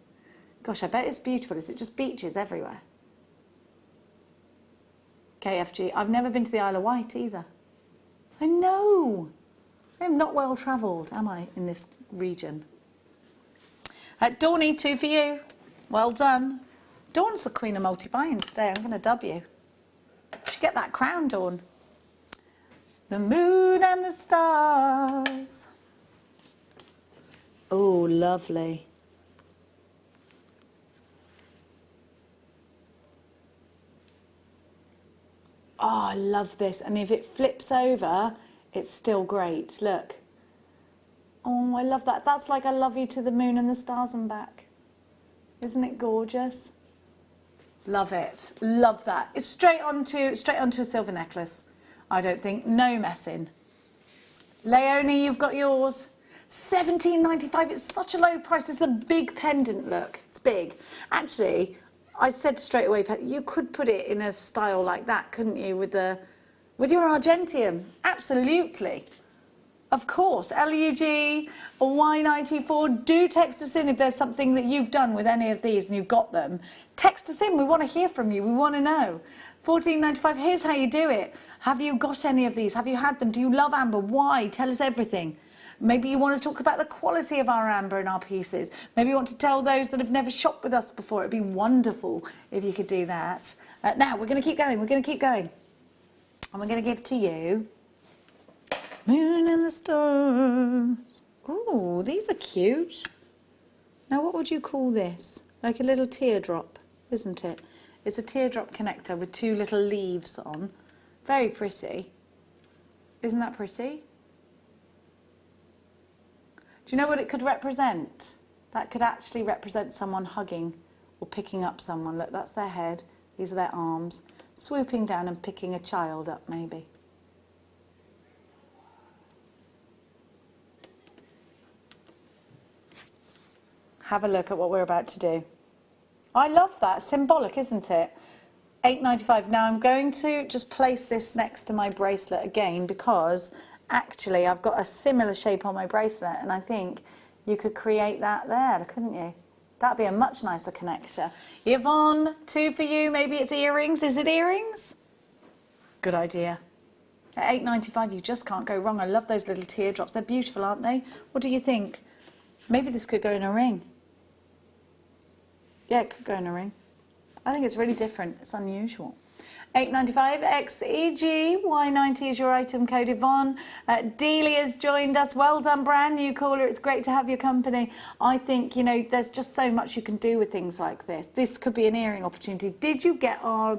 Gosh, I bet it's beautiful. Is it just beaches everywhere? KFG. I've never been to the Isle of Wight either. I know. I'm not well travelled, am I, in this region? Dawny, 2 for you. Well done. Dawn's the queen of multi-buying today. I'm going to dub you. Should get that crown, Dawn. The moon and the stars. Oh, lovely. Oh, I love this. And if it flips over, it's still great. Look. Oh, I love that. That's like I love you to the moon and the stars and back. Isn't it gorgeous? Love it. Love that. It's straight onto a silver necklace. I don't think. No messing. Leonie, you've got yours. $17.95. It's such a low price. It's a big pendant, look. It's big. Actually, I said straight away, you could put it in a style like that, couldn't you, with your argentium? Absolutely. Of course. LUG Y94. Do text us in if there's something that you've done with any of these and you've got them. Text us in. We want to hear from you. We want to know. $14.95. Here's how you do it. Have you got any of these? Have you had them? Do you love amber? Why? Tell us everything. Maybe you want to talk about the quality of our amber in our pieces. Maybe you want to tell those that have never shopped with us before. It'd be wonderful if you could do that. Now, we're going to keep going. We're going to keep going. And we're going to give to you Moon and the Stars. Ooh, these are cute. Now, what would you call this? Like a little teardrop, isn't it? It's a teardrop connector with 2 little leaves on. Very pretty. Isn't that pretty? Do you know what it could represent? That could actually represent someone hugging or picking up someone. Look, that's their head. These are their arms. Swooping down and picking a child up, maybe. Have a look at what we're about to do. I love that. Symbolic, isn't it? £8.95. Now I'm going to just place this next to my bracelet again because actually I've got a similar shape on my bracelet and I think you could create that there, couldn't you? That'd be a much nicer connector. Yvonne, 2 for you. Maybe it's earrings. Is it earrings? Good idea. At £8.95 you just can't go wrong. I love those little teardrops. They're beautiful, aren't they? What do you think? Maybe this could go in a ring. Yeah, it could go in a ring. I think it's really different. It's unusual. £8.95 XEG Y90 is your item code. Yvonne, Delia's joined us. Well done, brand new caller. It's great to have your company. I think, you know, there's just so much you can do with things like this. This could be an earring opportunity. Did you get our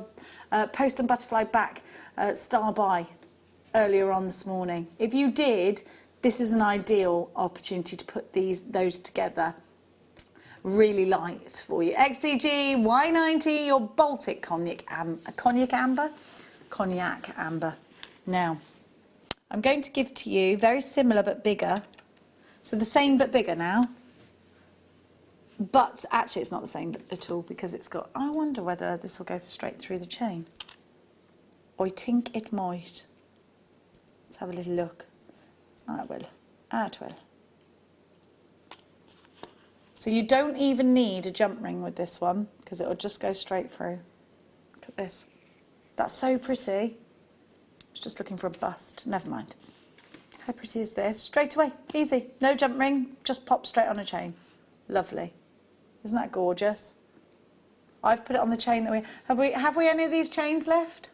post and butterfly back star buy earlier on this morning? If you did, this is an ideal opportunity to put those together. Really light for you. XCG Y90, your Baltic cognac amber. Now, I'm going to give to you very similar but bigger. So the same but bigger now. But actually, it's not the same at all because it's got. I wonder whether this will go straight through the chain. I think it might. Let's have a little look. It will. It will. So you don't even need a jump ring with this one because it will just go straight through. Look at this. That's so pretty. I was just looking for a bust. Never mind. How pretty is this? Straight away. Easy. No jump ring. Just pop straight on a chain. Lovely. Isn't that gorgeous? I've put it on the chain that have we any of these chains left?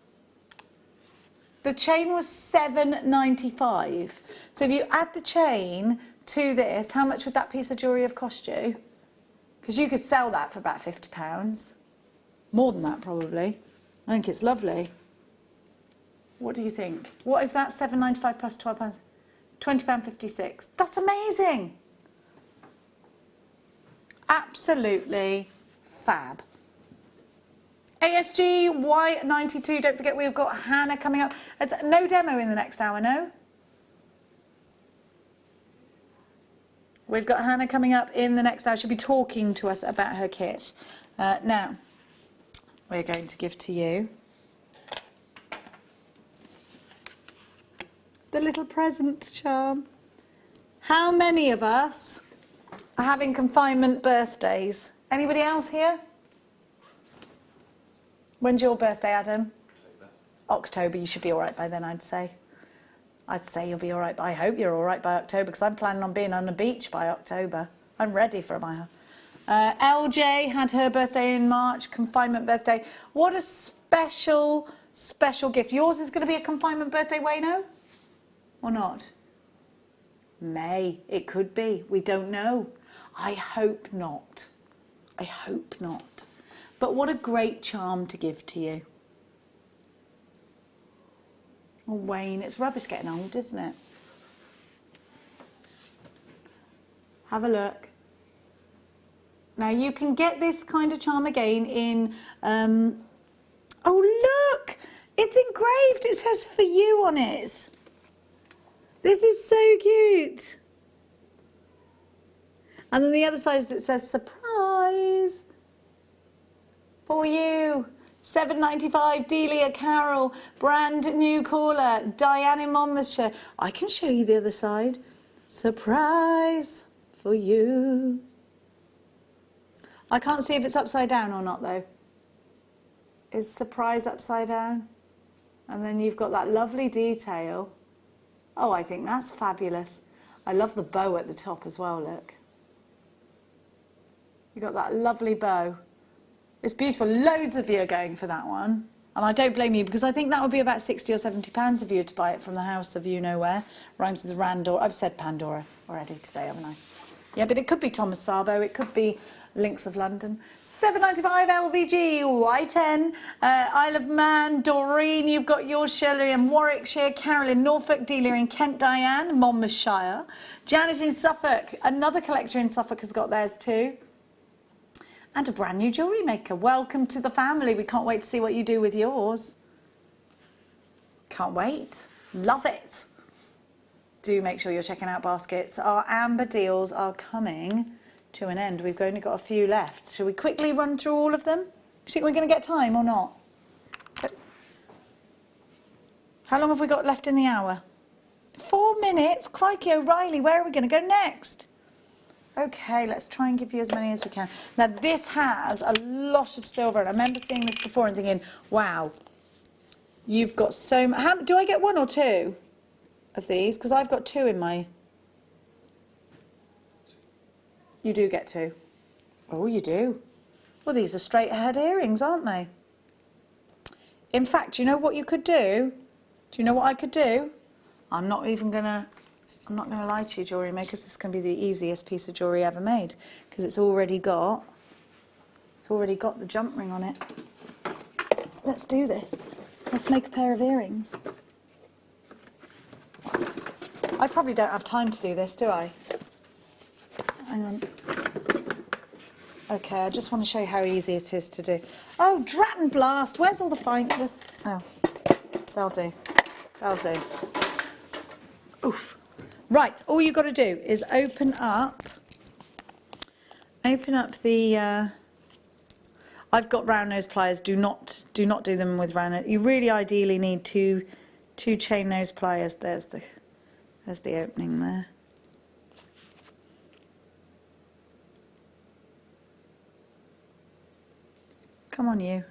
The chain was £7.95. So if you add the chain to this, how much would that piece of jewellery have cost you? Because you could sell that for about £50. More than that, probably. I think it's lovely. What do you think? What is that? £7.95 plus £12? £20.56. That's amazing. Absolutely fab. ASG Y92. Don't forget we've got Hannah coming up. There's no demo in the next hour, no? We've got Hannah coming up in the next hour. She'll be talking to us about her kit. Now, we're going to give to you the little present charm. How many of us are having confinement birthdays? Anybody else here? When's your birthday, Adam? October. You should be all right by then, I'd say. I'd say you'll be all right. I hope you're all right by October because I'm planning on being on the beach by October. I'm ready for my... LJ had her birthday in March, confinement birthday. What a special, special gift. Yours is going to be a confinement birthday, Wayno? Or not? May. It could be. We don't know. I hope not. I hope not. But what a great charm to give to you. Oh, Wayne, it's rubbish getting old, isn't it? Have a look. Now, you can get this kind of charm again in... oh, look! It's engraved. It says for you on it. This is so cute. And then the other side it says surprise for you. £7.95, Delia Carroll, brand new caller, Diane in Monmouthshire. I can show you the other side. Surprise for you. I can't see if it's upside down or not though. Is surprise upside down? And then you've got that lovely detail. Oh, I think that's fabulous. I love the bow at the top as well, look. You've got that lovely bow. It's beautiful. Loads of you are going for that one. And I don't blame you because I think that would be about £60 or £70 of you to buy it from the house of you-know-where. Rhymes with Randor. I've said Pandora already today, haven't I? Yeah, but it could be Thomas Sabo. It could be Links of London. £7.95 LVG, Y10. Isle of Man, Doreen, you've got yours. Shirley in Warwickshire. Carolyn, Norfolk. Dealer in Kent, Diane, Monmouthshire. Janet in Suffolk. Another collector in Suffolk has got theirs too. And a brand new jewellery maker. Welcome to the family. We can't wait to see what you do with yours. Can't wait. Love it. Do make sure you're checking out baskets. Our amber deals are coming to an end. We've only got a few left. Shall we quickly run through all of them? Do you think we're going to get time or not? How long have we got left in the hour? 4 minutes? Crikey O'Reilly, where are we going to go next? Okay, let's try and give you as many as we can. Now this has a lot of silver, and I remember seeing this before and thinking, wow, you've got so much. Do I get 1 or 2 of these? Because I've got 2 in my... You do get 2. Oh, you do. Well, these are straight ahead earrings, aren't they? In fact, do you know what you could do? Do you know what I could do? I'm not gonna lie to you, Jewellery Makers. This is gonna be the easiest piece of jewellery ever made because it's already got the jump ring on it. Let's do this. Let's make a pair of earrings. I probably don't have time to do this, do I? Hang on. Okay, I just want to show you how easy it is to do. Oh, drat and blast! Where's all the fine? Oh, that'll do. That'll do. Oof. Right, all you've got to do is open up the... I've got round nose pliers. Do not do them with round nose. You really ideally need two chain nose pliers. There's the opening there. Come on, you.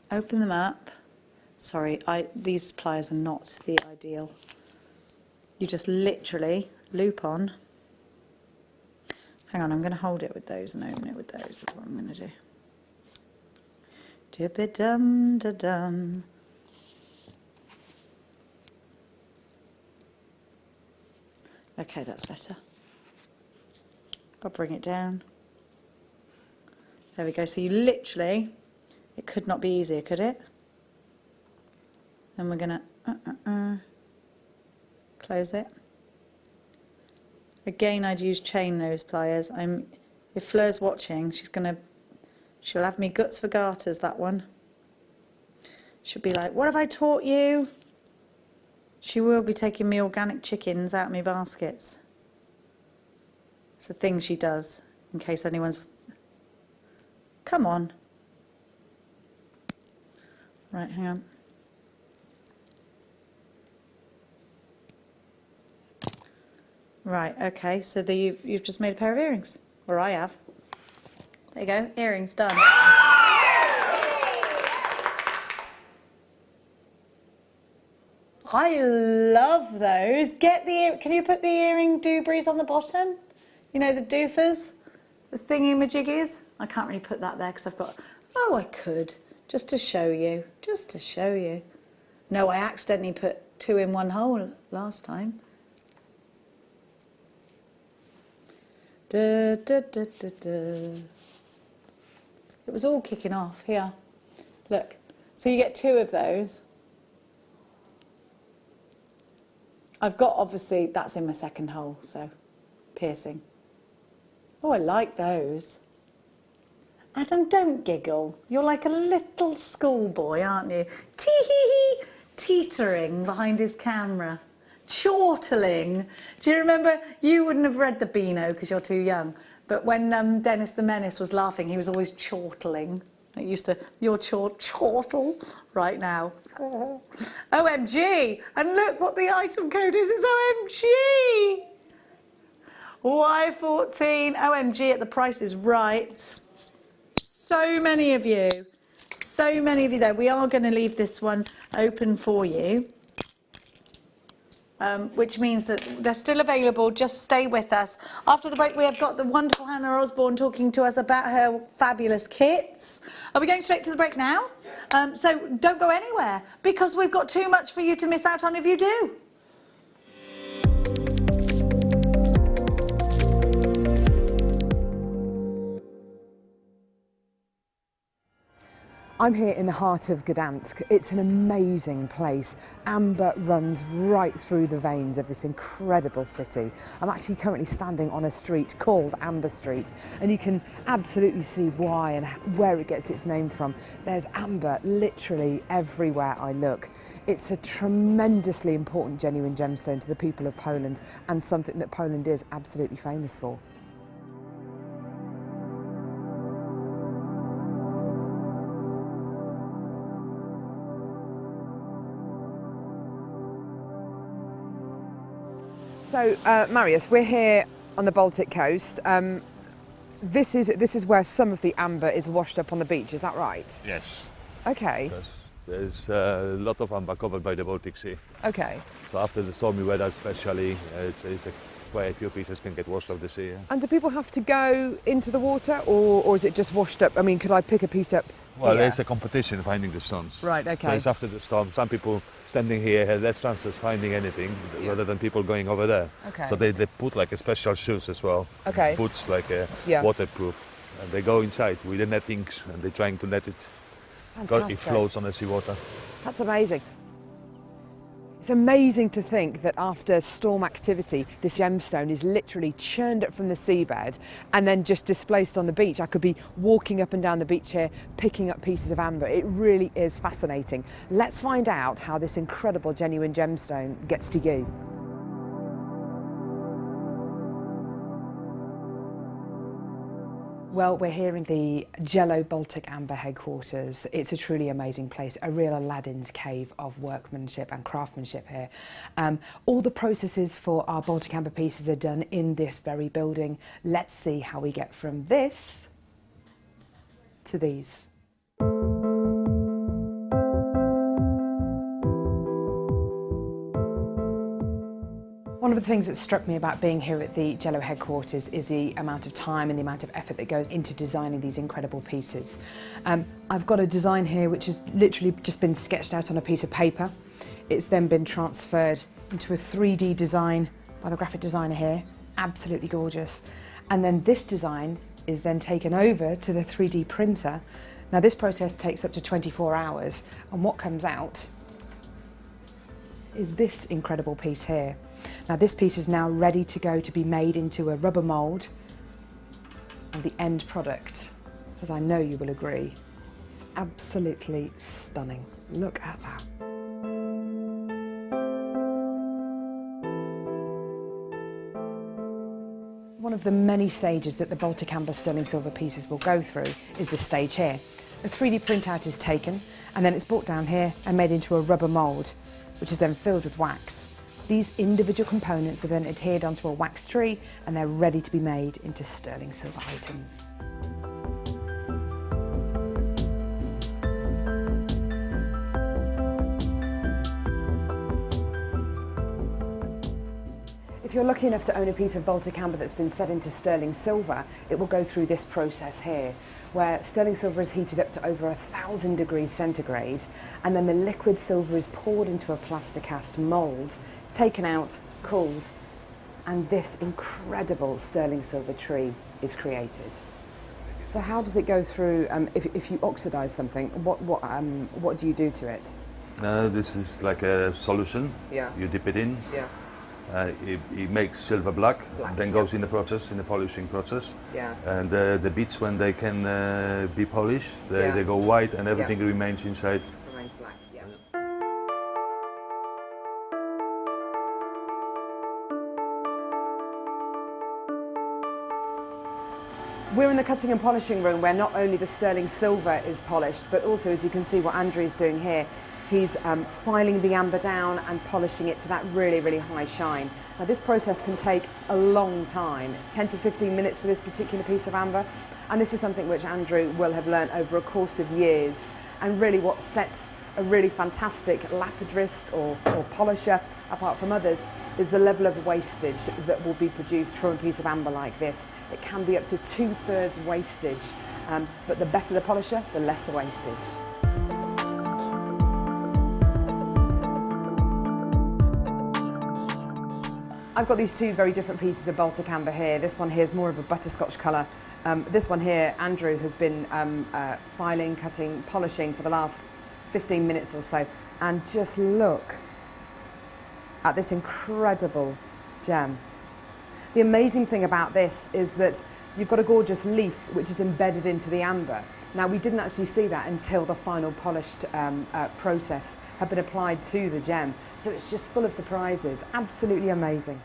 Open them up. Sorry, these pliers are not the ideal. You just literally loop on. Hang on, I'm going to hold it with those and open it with those. That's what I'm going to do. Dip-a-dum-da-dum. Okay, that's better. I'll bring it down. There we go. So you literally, it could not be easier, could it? And we're going to close it. Again, I'd use chain nose pliers. If Fleur's watching, she'll have me guts for garters, that one. She'll be like, what have I taught you? She will be taking me organic chickens out of my baskets. It's a thing she does, in case anyone's... Come on. Right, hang on. Right, okay, so you've just made a pair of earrings. Or I have. There you go, earrings done. I love those. Can you put the earring dooblies on the bottom? You know, the doofers? The thingy-majiggies? I can't really put that there because I've got... Oh, I could. Just to show you. Just to show you. No, I accidentally put 2 in 1 hole last time. Da, da, da, da, da. It was all kicking off. Here. Look. So you get 2 of those. I've got, obviously, that's in my second hole, so piercing. Oh, I like those. Adam, don't giggle. You're like a little schoolboy, aren't you? Tee-hee-hee, teetering behind his camera. Chortling. Do you remember? You wouldn't have read the Beano because you're too young. But when Dennis the Menace was laughing, he was always chortling. It used to, you're chortle right now. OMG! And look what the item code is. It's OMG! Y14. OMG at the Price is Right. So many of you. So many of you there. We are going to leave this one open for you. Which means that they're still available. Just stay with us. After the break, we have got the wonderful Hannah Osbourne talking to us about her fabulous kits. Are we going straight to the break now? So don't go anywhere, because we've got too much for you to miss out on if you do. I'm here in the heart of Gdansk. It's an amazing place. Amber runs right through the veins of this incredible city. I'm actually currently standing on a street called Amber Street, and you can absolutely see why and where it gets its name from. There's amber literally everywhere I look. It's a tremendously important genuine gemstone to the people of Poland, and something that Poland is absolutely famous for. So, Marius, we're here on the Baltic coast. This is where some of the amber is washed up on the beach, is that right? Yes. Okay. Because there's a lot of amber covered by the Baltic Sea. Okay. So after the stormy weather especially, it's quite a few pieces can get washed off the sea. Yeah? And do people have to go into the water, or is it just washed up? I mean, could I pick a piece up? Well, here? there's a competition finding the stones. Right, okay. So it's after the storm. Some people standing here have less chances finding anything rather than people going over there. Okay. So they put like a special shoes as well. Okay. Boots like a Yeah. waterproof. And they go inside with the nettings and they're trying to net it. Fantastic. It floats on the seawater. That's amazing. It's amazing to think that after storm activity, this gemstone is literally churned up from the seabed and then just displaced on the beach. I could be walking up and down the beach here, picking up pieces of amber. It really is fascinating. Let's find out how this incredible genuine gemstone gets to you. Well, we're here in the Jello Baltic Amber headquarters. It's a truly amazing place, a real Aladdin's cave of workmanship and craftsmanship here. All the processes for our Baltic Amber pieces are done in this very building. Let's see how we get from this to these. One of the things that struck me about being here at the Jello headquarters is the amount of time and the amount of effort that goes into designing these incredible pieces. I've got a design here which has literally just been sketched out on a piece of paper. It's then been transferred into a 3D design by the graphic designer here. Absolutely gorgeous. And then this design is then taken over to the 3D printer. Now this process takes up to 24 hours, and what comes out is this incredible piece here. Now this piece is now ready to go to be made into a rubber mould, and the end product, as I know you will agree, is absolutely stunning. Look at that. One of the many stages that the Baltic Amber sterling silver pieces will go through is this stage here. A 3D printout is taken, and then it's brought down here and made into a rubber mould, which is then filled with wax. These individual components are then adhered onto a wax tree, and they're ready to be made into sterling silver items. If you're lucky enough to own a piece of Baltic Amber that's been set into sterling silver, it will go through this process here, where sterling silver is heated up to over 1,000 degrees centigrade, and then the liquid silver is poured into a plaster cast mould, taken out, cooled, and this incredible sterling silver tree is created. So how does it go through, if you oxidise something, what do you do to it? This is like a solution. Yeah. You dip it in. Yeah. It makes silver black, then goes in the process, in the polishing process. Yeah. And the beads, when they can be polished, they go white and everything remains inside. Remains black, yeah. We're in the cutting and polishing room where not only the sterling silver is polished, but also, as you can see what Andrew is doing here, he's filing the amber down and polishing it to that really, really high shine. Now this process can take a long time, 10 to 15 minutes for this particular piece of amber, and this is something which Andrew will have learnt over a course of years, and really what sets a really fantastic lapidrist or polisher apart from others is the level of wastage that will be produced from a piece of amber like this. It can be up to 2/3 wastage, but the better the polisher, the less the wastage. I've got these two very different pieces of Baltic Amber here. This one here is more of a butterscotch colour. This one here, Andrew has been filing, cutting, polishing for the last 15 minutes or so. And just look at this incredible gem. The amazing thing about this is that you've got a gorgeous leaf which is embedded into the amber. Now, we didn't actually see that until the final polished process had been applied to the gem. So it's just full of surprises. Absolutely amazing.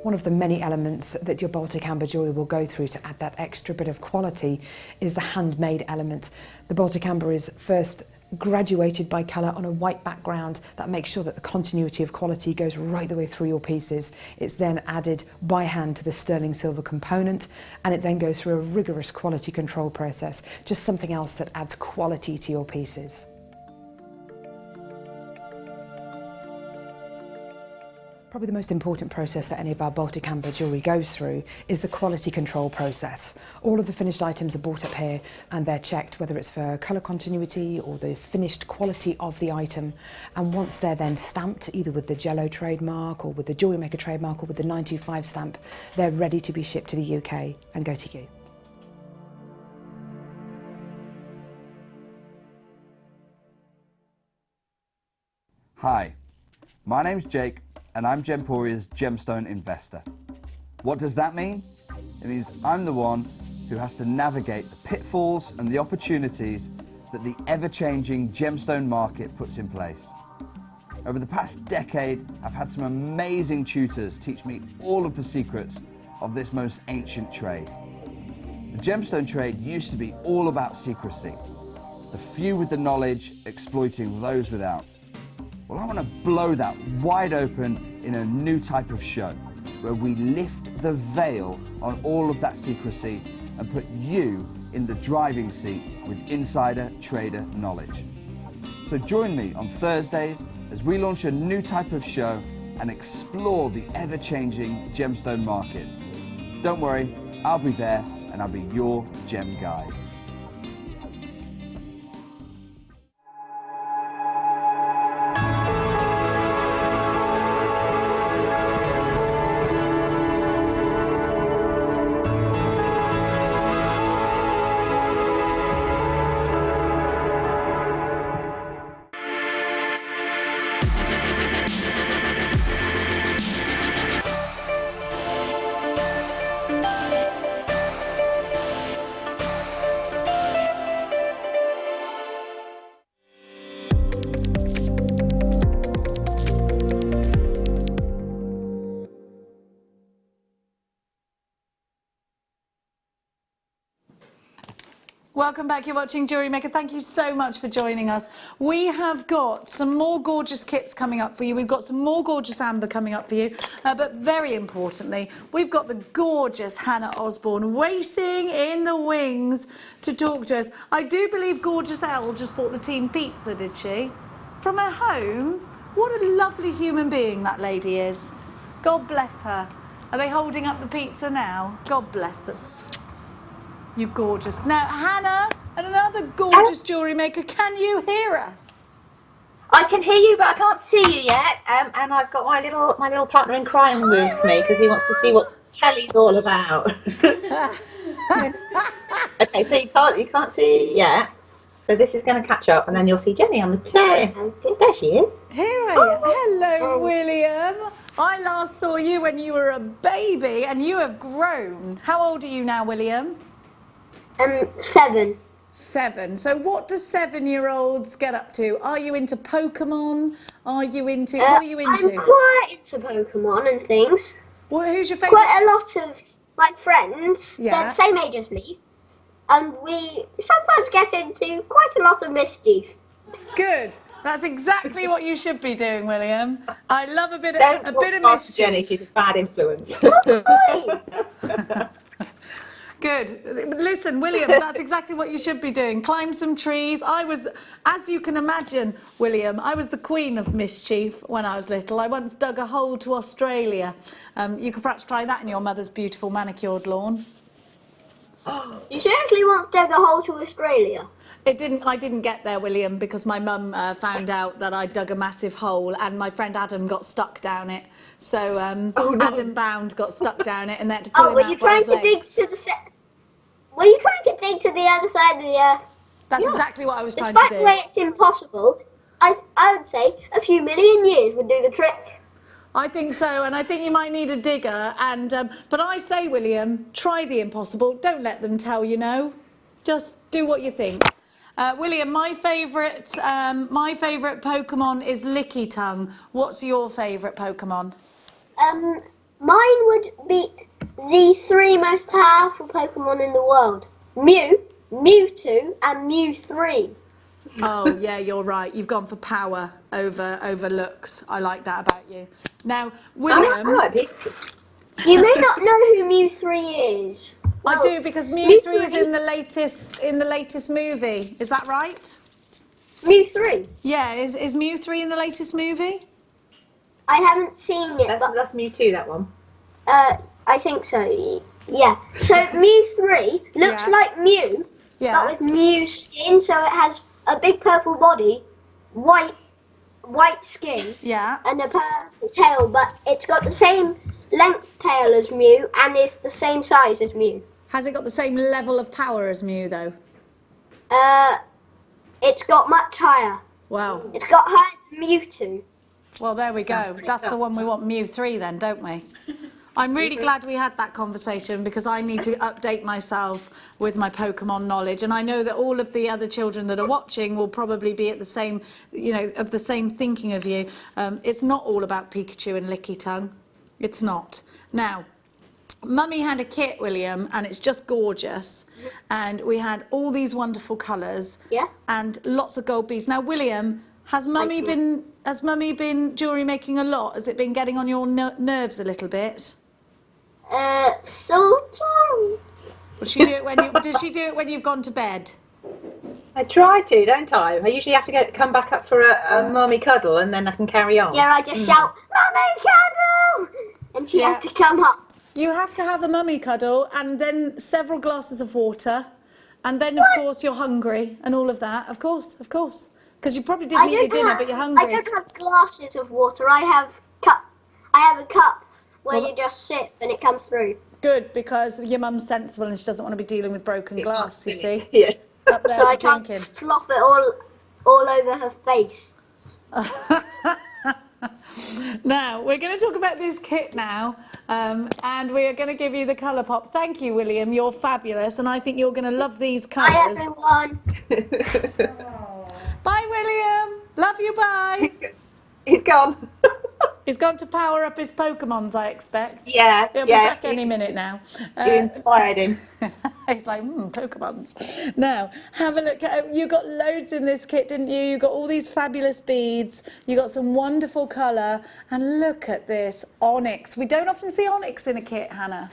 One of the many elements that your Baltic amber jewellery will go through to add that extra bit of quality is the handmade element. The Baltic amber is first graduated by colour on a white background. That makes sure that the continuity of quality goes right the way through your pieces. It's then added by hand to the sterling silver component, and it then goes through a rigorous quality control process. Just something else that adds quality to your pieces. Probably the most important process that any of our Baltic amber jewellery goes through is the quality control process. All of the finished items are brought up here and they're checked, whether it's for colour continuity or the finished quality of the item. And once they're then stamped, either with the Jello trademark or with the Jewellery Maker trademark or with the 925 stamp, they're ready to be shipped to the UK and go to you. Hi, my name's Jake, and I'm Gemporia's gemstone investor. What does that mean? It means I'm the one who has to navigate the pitfalls and the opportunities that the ever-changing gemstone market puts in place. Over the past decade, I've had some amazing tutors teach me all of the secrets of this most ancient trade. The gemstone trade used to be all about secrecy, the few with the knowledge exploiting those without. Well, I want to blow that wide open in a new type of show, where we lift the veil on all of that secrecy and put you in the driving seat with insider trader knowledge. So join me on Thursdays as we launch a new type of show and explore the ever-changing gemstone market. Don't worry, I'll be there and I'll be your gem guide. Welcome back, you're watching Jewellery Maker. Thank you so much for joining us. We have got some more gorgeous kits coming up for you. We've got some more gorgeous amber coming up for you. But very importantly, we've got the gorgeous Hannah Osbourne waiting in the wings to talk to us. I do believe Gorgeous Elle just bought the team pizza, did she? From her home? What a lovely human being that lady is. God bless her. Are they holding up the pizza now? God bless them. You gorgeous. Now, Hannah, and another gorgeous jewellery maker, can you hear us? I can hear you, but I can't see you yet. And I've got my little partner in crime with me because he wants to see what telly's all about. Okay, so you can't see yet. So this is going to catch up, and then you'll see Jenny on the telly. There she is. Here I am. Hello, William. I last saw you when you were a baby, and you have grown. How old are you now, William? 7. 7. So what do 7-year-olds get up to? Are you into Pokemon? Are you into... what are you into? I'm quite into Pokemon and things. Well, who's your favourite? Quite a lot of my friends, Yeah. they're the same age as me, and we sometimes get into quite a lot of mischief. Good. That's exactly what you should be doing, William. I love a bit of Don't talk to Jenny, she's a bad influence. Good. Listen, William, that's exactly what you should be doing. Climb some trees. I was, as you can imagine, William, I was the queen of mischief when I was little. I once dug a hole to Australia. You could perhaps try that in your mother's beautiful manicured lawn. You seriously once dug a hole to Australia? I didn't get there, William, because my mum found out that I dug a massive hole and my friend Adam got stuck down it. So Adam Bound got stuck down it and they had to pull him were out you by trying his to dig legs. to the Were you trying to dig to the other side of the earth? That's exactly what I was trying Despite to the do. way it's impossible, I would say a few million years would do the trick. I think so, and I think you might need a digger. And but I say, William, try the impossible. Don't let them tell you no. Just do what you think. William, my favourite Pokemon is Licky Tongue. What's your favourite Pokemon? Mine would be the 3 most powerful Pokemon in the world: Mew, Mewtwo, and Mew 3. Oh yeah, you're right. You've gone for power over looks. I like that about you. Now, William, you may not know who Mew 3 is. I do, because Mew 3 is in the latest movie. Is that right? Mew 3? Yeah, is Mew 3 in the latest movie? I haven't seen it. That's Mew 2, that one. I think so. Yeah. So Mew 3 looks like Mew, but with Mew skin. So it has a big purple body, white skin, and a purple tail. But it's got the same length tail as Mew, and is the same size as Mew. Has it got the same level of power as Mew, though? It's got much higher. Wow. It's got higher than Mewtwo. Well, there we go. That's the one we want, Mew 3 then, don't we? I'm really glad we had that conversation, because I need to update myself with my Pokemon knowledge, and I know that all of the other children that are watching will probably be at the same, of the same thinking of you. It's not all about Pikachu and Licky Tongue. It's not. Now, Mummy had a kit, William, and it's just gorgeous. And we had all these wonderful colours. Yeah. And lots of gold beads. Now, William, has Mummy been jewellery making a lot? Has it been getting on your nerves a little bit? Sort of. Does she do it when you've gone to bed? I try to, don't I? I usually have to come back up for a mummy cuddle, and then I can carry on. Yeah, I just shout, "Mummy cuddle!" and she has to come up. You have to have a mummy cuddle, and then several glasses of water, and then of course you're hungry and all of that. Of course, because you probably didn't eat your dinner, but you're hungry. I don't have glasses of water. I have a cup where you just sip and it comes through. Good, because your mum's sensible and she doesn't want to be dealing with broken glass. You see. Yeah. Up there so I can't slop it all over her face. Now, we're going to talk about this kit now, and we are going to give you the colour pop. Thank you, William. You're fabulous, and I think you're going to love these colours. Bye, everyone. Bye, William. Love you, bye. He's gone. He's gone to power up his Pokemons, I expect. Yeah. He'll be back any minute now. You inspired him. He's like, Pokemons. Now, have a look. You got loads in this kit, didn't you? You got all these fabulous beads. You got some wonderful colour. And look at this onyx. We don't often see onyx in a kit, Hannah.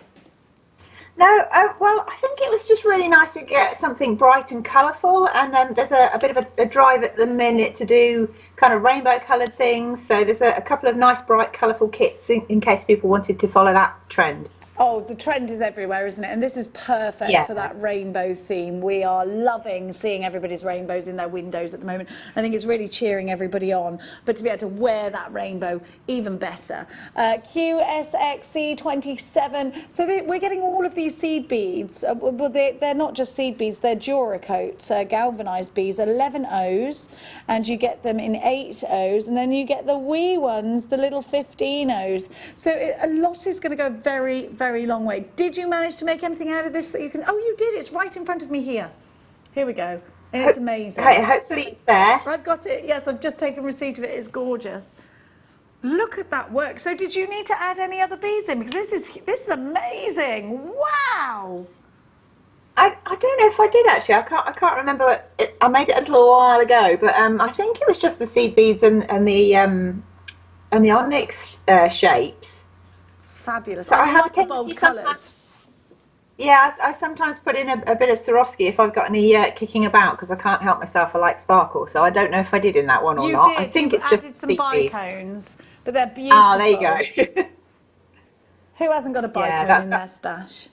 No, well, I think it was just really nice to get something bright and colourful, and there's a bit of a drive at the minute to do kind of rainbow coloured things, so there's a couple of nice bright colourful kits in case people wanted to follow that trend. Oh, the trend is everywhere, isn't it? And this is perfect for that rainbow theme. We are loving seeing everybody's rainbows in their windows at the moment. I think it's really cheering everybody on. But to be able to wear that rainbow, even better. QSXC27. So we're getting all of these seed beads. Well, they're not just seed beads, they're Duracoat galvanised beads, 11 O's. And you get them in 8 O's. And then you get the wee ones, the little 15 O's. So a lot is going to go very, very long way. Did you manage to make anything out of this that you can... Oh, you did. It's right in front of me here. Here we go. And it's amazing. Hopefully it's there. I've got it. Yes, I've just taken receipt of it. It's gorgeous. Look at that work. So did you need to add any other beads in? Because this is amazing. Wow. I don't know if I did actually. I can't remember. I made it a little while ago, but I think it was just the seed beads and the onyx shapes. Fabulous. So I love the bold colours. Yeah, I sometimes put in a bit of Swarovski if I've got any kicking about, because I can't help myself. I like sparkle, so I don't know if I did in that one or not. I think it's just some bicones, but they're beautiful. Ah, there you go. Who hasn't got a bicone in their stash?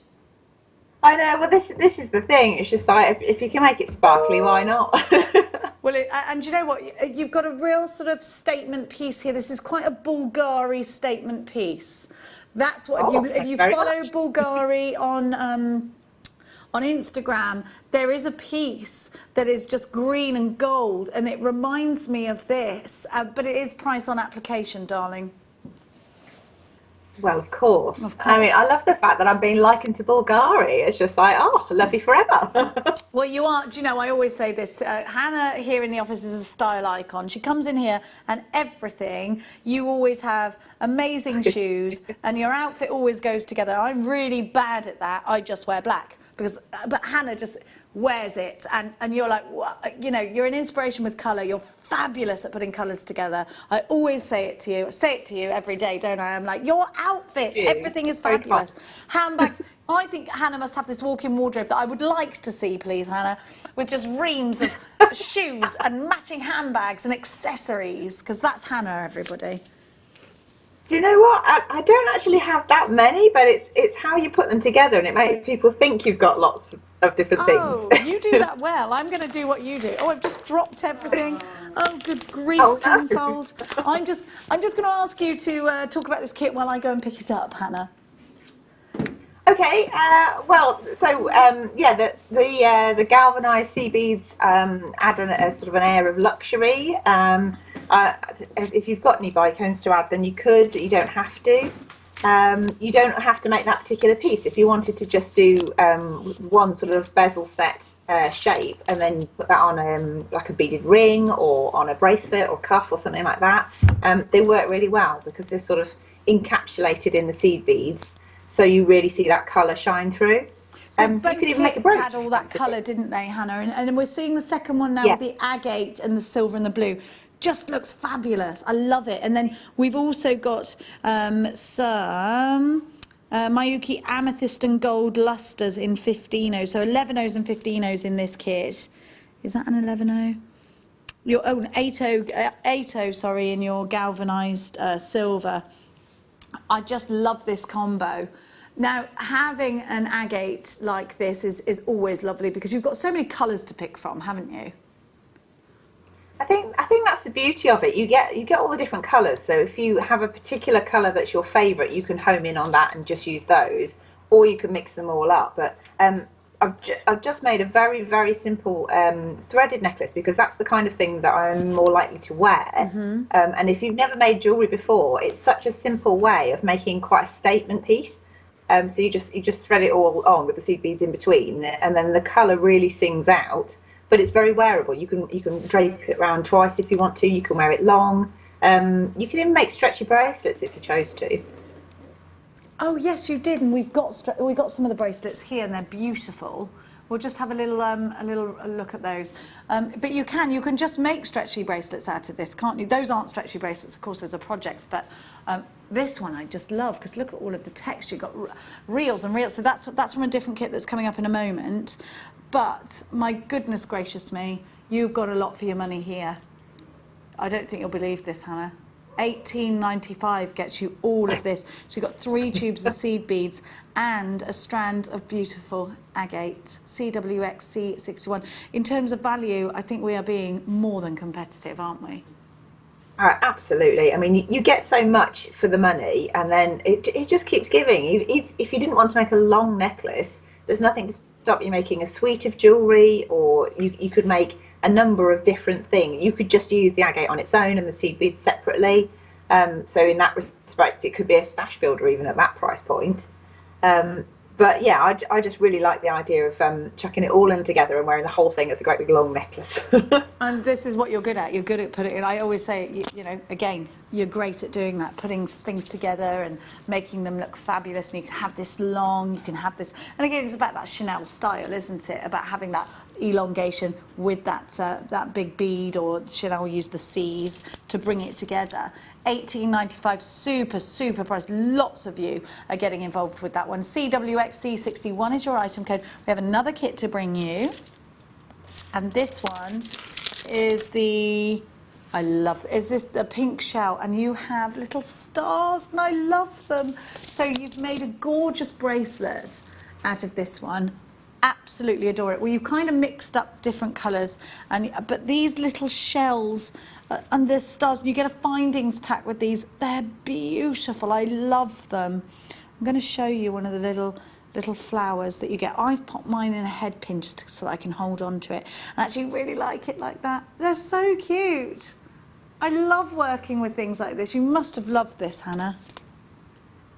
I know. Well, this is the thing. It's just like if you can make it sparkly, why not? Well, and you know what? You've got a real sort of statement piece here. This is quite a Bulgari statement piece. That's what if you follow Bulgari on on Instagram, there is a piece that is just green and gold, and it reminds me of this, but it is price on application, darling. Well, of course. I mean, I love the fact that I'm being likened to Bulgari. It's just like, oh, I love you forever. Well, you are. Do you know, I always say this. Hannah here in the office is a style icon. She comes in here and everything, you always have amazing shoes and your outfit always goes together. I'm really bad at that. I just wear black. But Hannah just wears it, and you're like, you know, you're an inspiration with colour. You're fabulous at putting colours together. I always say it to you. I say it to you every day, don't I? I'm like, your outfit, everything is fabulous. Handbags. I think Hannah must have this walk-in wardrobe that I would like to see, please, Hannah, with just reams of shoes and matching handbags and accessories, because that's Hannah, everybody. Do you know what? I don't actually have that many, but it's how you put them together, and it makes people think you've got lots of different things. Oh, you do that well. I'm going to do what you do. Oh, I've just dropped everything. Oh, good grief, Penfold. I'm just going to ask you to talk about this kit while I go and pick it up, Hannah. Okay. Well, so yeah, the galvanized sea beads add a sort of an air of luxury. If you've got any bicones to add, then you could. You don't have to. You don't have to make that particular piece. If you wanted to just do one sort of bezel set shape, and then put that on like a beaded ring or on a bracelet or cuff or something like that, they work really well because they're sort of encapsulated in the seed beads, so you really see that colour shine through. So both kits had all that colour, didn't they, Hannah? And we're seeing the second one now with the agate and the silver and the blue. Just looks fabulous. I love it. And then we've also got some Miyuki amethyst and gold lustres in 15-0. So 11-0s and 15-0s in this kit. Is that an 11-0? Your own 8-0, sorry, in your galvanised silver. I just love this combo. Now, having an agate like this is always lovely because you've got so many colours to pick from, haven't you? I think that's the beauty of it. You get all the different colours. So if you have a particular colour that's your favourite, you can home in on that and just use those, or you can mix them all up. But I've just made a very, very simple threaded necklace because that's the kind of thing that I'm more likely to wear. And if you've never made jewellery before, it's such a simple way of making quite a statement piece. So you just thread it all on with the seed beads in between, and then the colour really sings out. But it's very wearable. You can drape it around twice if you want to. You can wear it long. You can even make stretchy bracelets if you chose to. Oh yes, you did, and we got some of the bracelets here, and they're beautiful. We'll just have a little look at those. But you can just make stretchy bracelets out of this, can't you? Those aren't stretchy bracelets, of course. Those are projects, but this one I just love because look at all of the texture. You've got reels and reels. So that's from a different kit that's coming up in a moment. But my goodness gracious me, you've got a lot for your money here. I don't think you'll believe this, Hannah. $18.95 gets you all of this. So you've got 3 tubes of seed beads and a strand of beautiful agate, CWX C61. In terms of value, I think we are being more than competitive, aren't we? Absolutely. I mean, you get so much for the money, and then it just keeps giving. If you didn't want to make a long necklace, there's nothing to stop you making a suite of jewellery, or you could make a number of different things. You could just use the agate on its own and the seed beads separately. So in that respect, it could be a stash builder even at that price point. But yeah, I just really like the idea of chucking it all in together and wearing the whole thing as a great big long necklace. And this is what you're good at. You're good at putting it. I always say, you know, again, you're great at doing that, putting things together and making them look fabulous. And you can have this long, you can have this. And again, it's about that Chanel style, isn't it? About having that elongation with that big bead, or Chanel use the C's to bring it together. $18.95, super price. Lots of you are getting involved with that one. CWXC61 is your item code. We have another kit to bring you, and this one is is this the pink shell, and you have little stars, and I love them. So you've made a gorgeous bracelet out of this one. Absolutely adore it. Well, you've kind of mixed up different colours, but these little shells and the stars, and you get a findings pack with these. They're beautiful. I love them. I'm going to show you one of the little little flowers that you get. I've popped mine in a head pin just so that I can hold on to it. I actually really like it like that. They're so cute. I love working with things like this. You must have loved this, Hannah.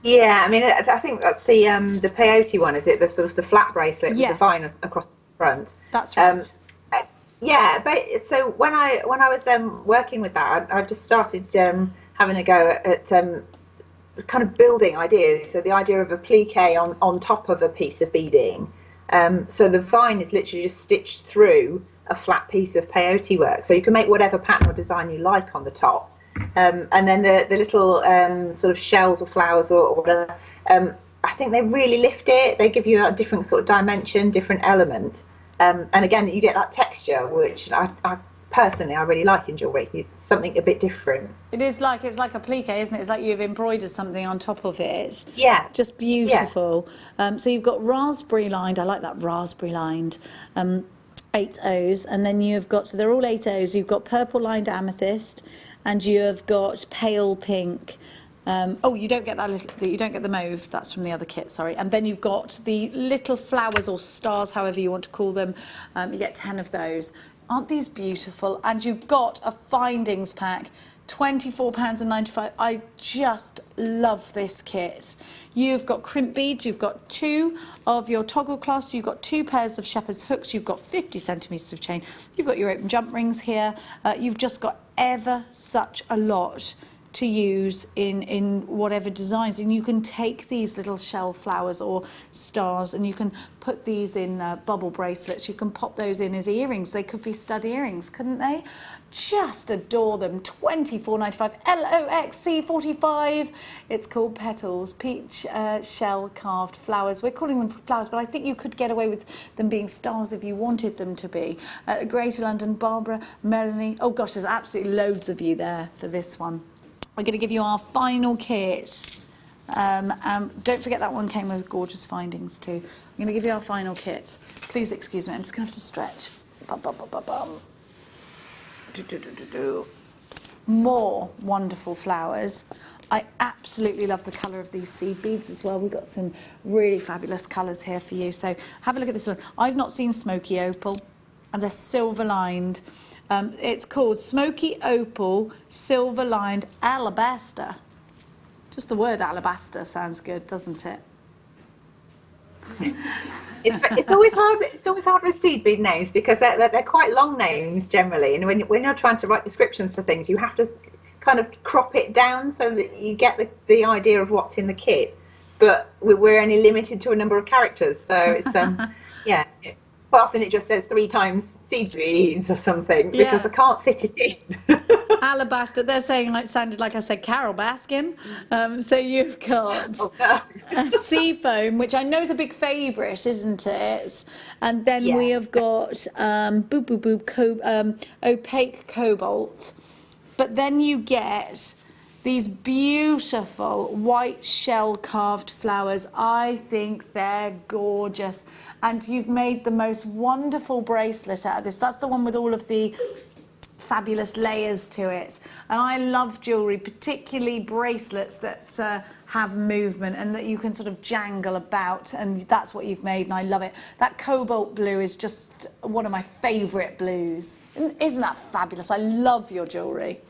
Yeah, I mean, I think that's the peyote one, is it? The sort of the flat bracelet with the vine across the front. That's right. Yeah, but so when I was working with that, I just started having a go at kind of building ideas. So the idea of a plique on top of a piece of beading. So the vine is literally just stitched through a flat piece of peyote work. So you can make whatever pattern or design you like on the top. And then the little sort of shells or flowers or whatever, I think they really lift it. They give you a different sort of dimension, different element. And again, you get that texture, which I personally really like in jewellery. It's something a bit different. It's like a plique, isn't it? It's like you've embroidered something on top of it. Yeah. Just beautiful. Yeah. So you've got raspberry lined. I like that raspberry lined. 8 O's, and then you've got, so they're all 8 O's. You've got purple lined amethyst, and you've got pale pink. You don't get you don't get the mauve. That's from the other kit, sorry. And then you've got the little flowers or stars, however you want to call them. You get 10 of those. Aren't these beautiful? And you've got a findings pack, £24.95. I just love this kit. You've got crimp beads, you've got 2 of your toggle clasps, you've got 2 pairs of shepherd's hooks, you've got 50 centimetres of chain, you've got your open jump rings here, you've just got ever such a lot to use in whatever designs, and you can take these little shell flowers or stars and you can put these in bubble bracelets. You can pop those in as earrings. They could be stud earrings, couldn't they? Just adore them. £24.95. LOXC45. It's called Petals, peach shell carved flowers. We're calling them flowers, but I think you could get away with them being stars if you wanted them to be. Greater London, Barbara, Melanie. Oh gosh, there's absolutely loads of you there for this one. We're going to give you our final kit. Don't forget that one came with gorgeous findings too. I'm going to give you our final kit. Please excuse me, I'm just going to have to stretch. Bum, bum, bum, bum, bum. More wonderful flowers. I absolutely love the colour of these seed beads as well. We've got some really fabulous colours here for you. So have a look at this one. I've not seen smoky opal, and they're silver lined. It's called Smoky Opal Silver Lined Alabaster. Just the word alabaster sounds good, doesn't it? It's always hard. It's always hard with seed bead names because they're quite long names generally, and when you're trying to write descriptions for things, you have to kind of crop it down so that you get the idea of what's in the kit. But we're only limited to a number of characters, so it's yeah. Quite often it just says 3 times seed beads or something because I can't fit it in. Alabaster, they're saying sounded like I said Carol Baskin. So you've got sea foam, which I know is a big favourite, isn't it? And then we have got opaque cobalt. But then you get these beautiful white shell carved flowers. I think they're gorgeous. And you've made the most wonderful bracelet out of this. That's the one with all of the fabulous layers to it. And I love jewellery, particularly bracelets that have movement and that you can sort of jangle about. And that's what you've made, and I love it. That cobalt blue is just one of my favourite blues. Isn't that fabulous? I love your jewellery.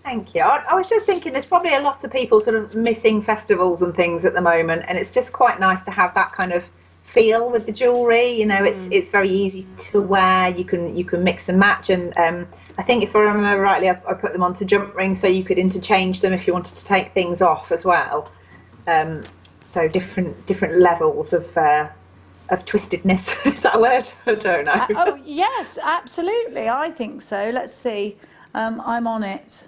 Thank you. I was just thinking there's probably a lot of people sort of missing festivals and things at the moment, and it's just quite nice to have that kind of feel with the jewellery. You know, it's very easy to wear. You can mix and match, and I think if I remember rightly, I put them onto jump rings so you could interchange them if you wanted to take things off as well. So different levels of twistedness. Is that a word? I don't know. Oh yes, absolutely. I think so. Let's see. I'm on it.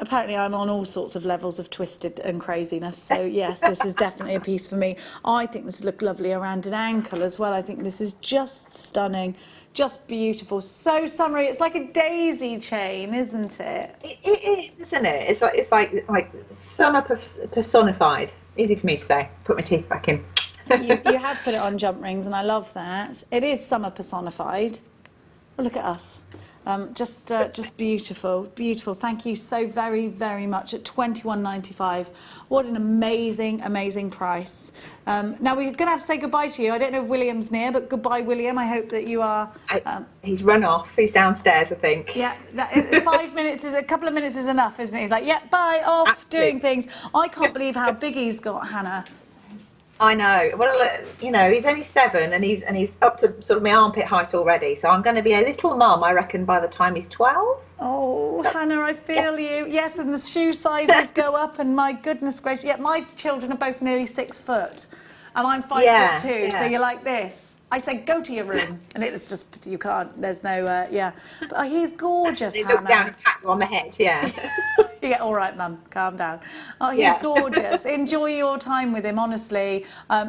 Apparently I'm on all sorts of levels of twisted and craziness, so yes, this is definitely a piece for me. I think this would look lovely around an ankle as well. I think this is just stunning, just beautiful, so summery. It's like a daisy chain, isn't it? It is, isn't it? It's like summer personified. Easy for me to say. Put my teeth back in. you have put it on jump rings, and I love that. It is summer personified. Well, look at us. Just beautiful, beautiful. Thank you so very, very much at £21.95. What an amazing, amazing price. Now we're going to have to say goodbye to you. I don't know if William's near, but goodbye, William. I hope that you are. He's run off. He's downstairs, I think. Yeah, 5 minutes is a couple of minutes is enough, isn't it? He's like, yeah, bye, off, Absolutely. doing things. I can't believe how big he's got, Hannah. I know. Well, you know, he's only 7 and he's up to sort of my armpit height already. So I'm going to be a little mum, I reckon, by the time he's 12. Oh, Hannah, I feel you. Yes, and the shoe sizes go up, and my goodness gracious. Yeah, my children are both nearly 6 foot, and I'm 5'2", so you're like this. I say, go to your room, and it's just, you can't, there's no, But he's gorgeous, They Hannah. look down and pat you on the head, yeah. Yeah, all right, Mum, calm down. Oh, he's gorgeous. Enjoy your time with him, honestly.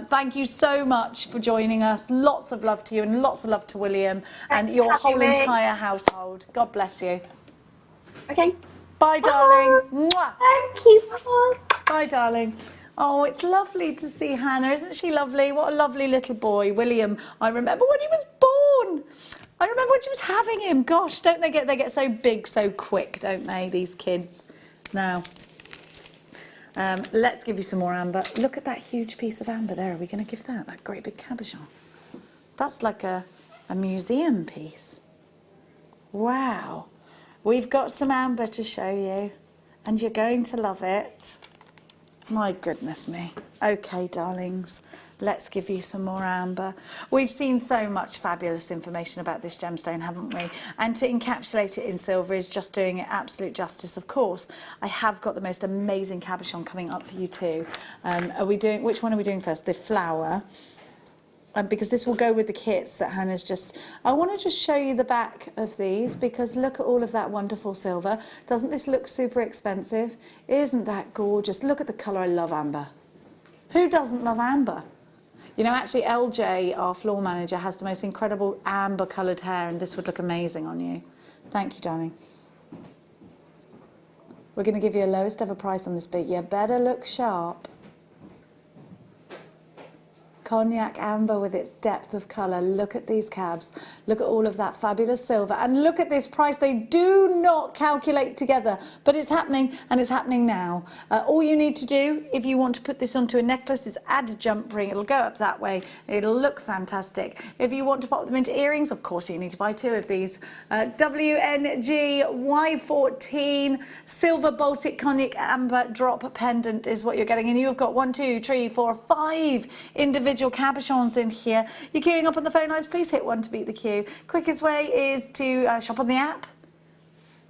Thank you so much for joining us. Lots of love to you and lots of love to William and your whole entire household. God bless you. Okay. Bye, darling. Mwah. Thank you. Bye. Bye, darling. Oh, it's lovely to see Hannah. Isn't she lovely? What a lovely little boy. William, I remember when he was born. I remember when she was having him. Gosh, don't they get so big so quick, don't they, these kids? Now, let's give you some more amber. Look at that huge piece of amber there. Are we going to give that great big cabochon? That's like a museum piece. Wow. We've got some amber to show you, and you're going to love it. My goodness me. Okay, darlings, let's give you some more amber. We've seen so much fabulous information about this gemstone, haven't we? And to encapsulate it in silver is just doing it absolute justice, of course. I have got the most amazing cabochon coming up for you too. Which one are we doing first? The flower. Because this will go with the kits that Hannah's just... I want to just show you the back of these, because look at all of that wonderful silver. Doesn't this look super expensive? Isn't that gorgeous? Look at the colour. I love amber. Who doesn't love amber? You know, actually, LJ, our floor manager, has the most incredible amber coloured hair, and this would look amazing on you. Thank you, darling. We're going to give you a lowest ever price on this, but you better look sharp. Cognac amber with its depth of colour. Look at these cabs. Look at all of that fabulous silver. And look at this price. They do not calculate together, but it's happening, and it's happening now. All you need to do, if you want to put this onto a necklace, is add a jump ring. It'll go up that way. It'll look fantastic. If you want to pop them into earrings, of course you need to buy 2 of these. WNG Y14 silver Baltic cognac amber drop pendant is what you're getting. And you've got 1, 2, 3, 4, 5 individual cabochons in here. You're queuing up on the phone lines, please hit 1 to beat the queue. Quickest way is to shop on the app.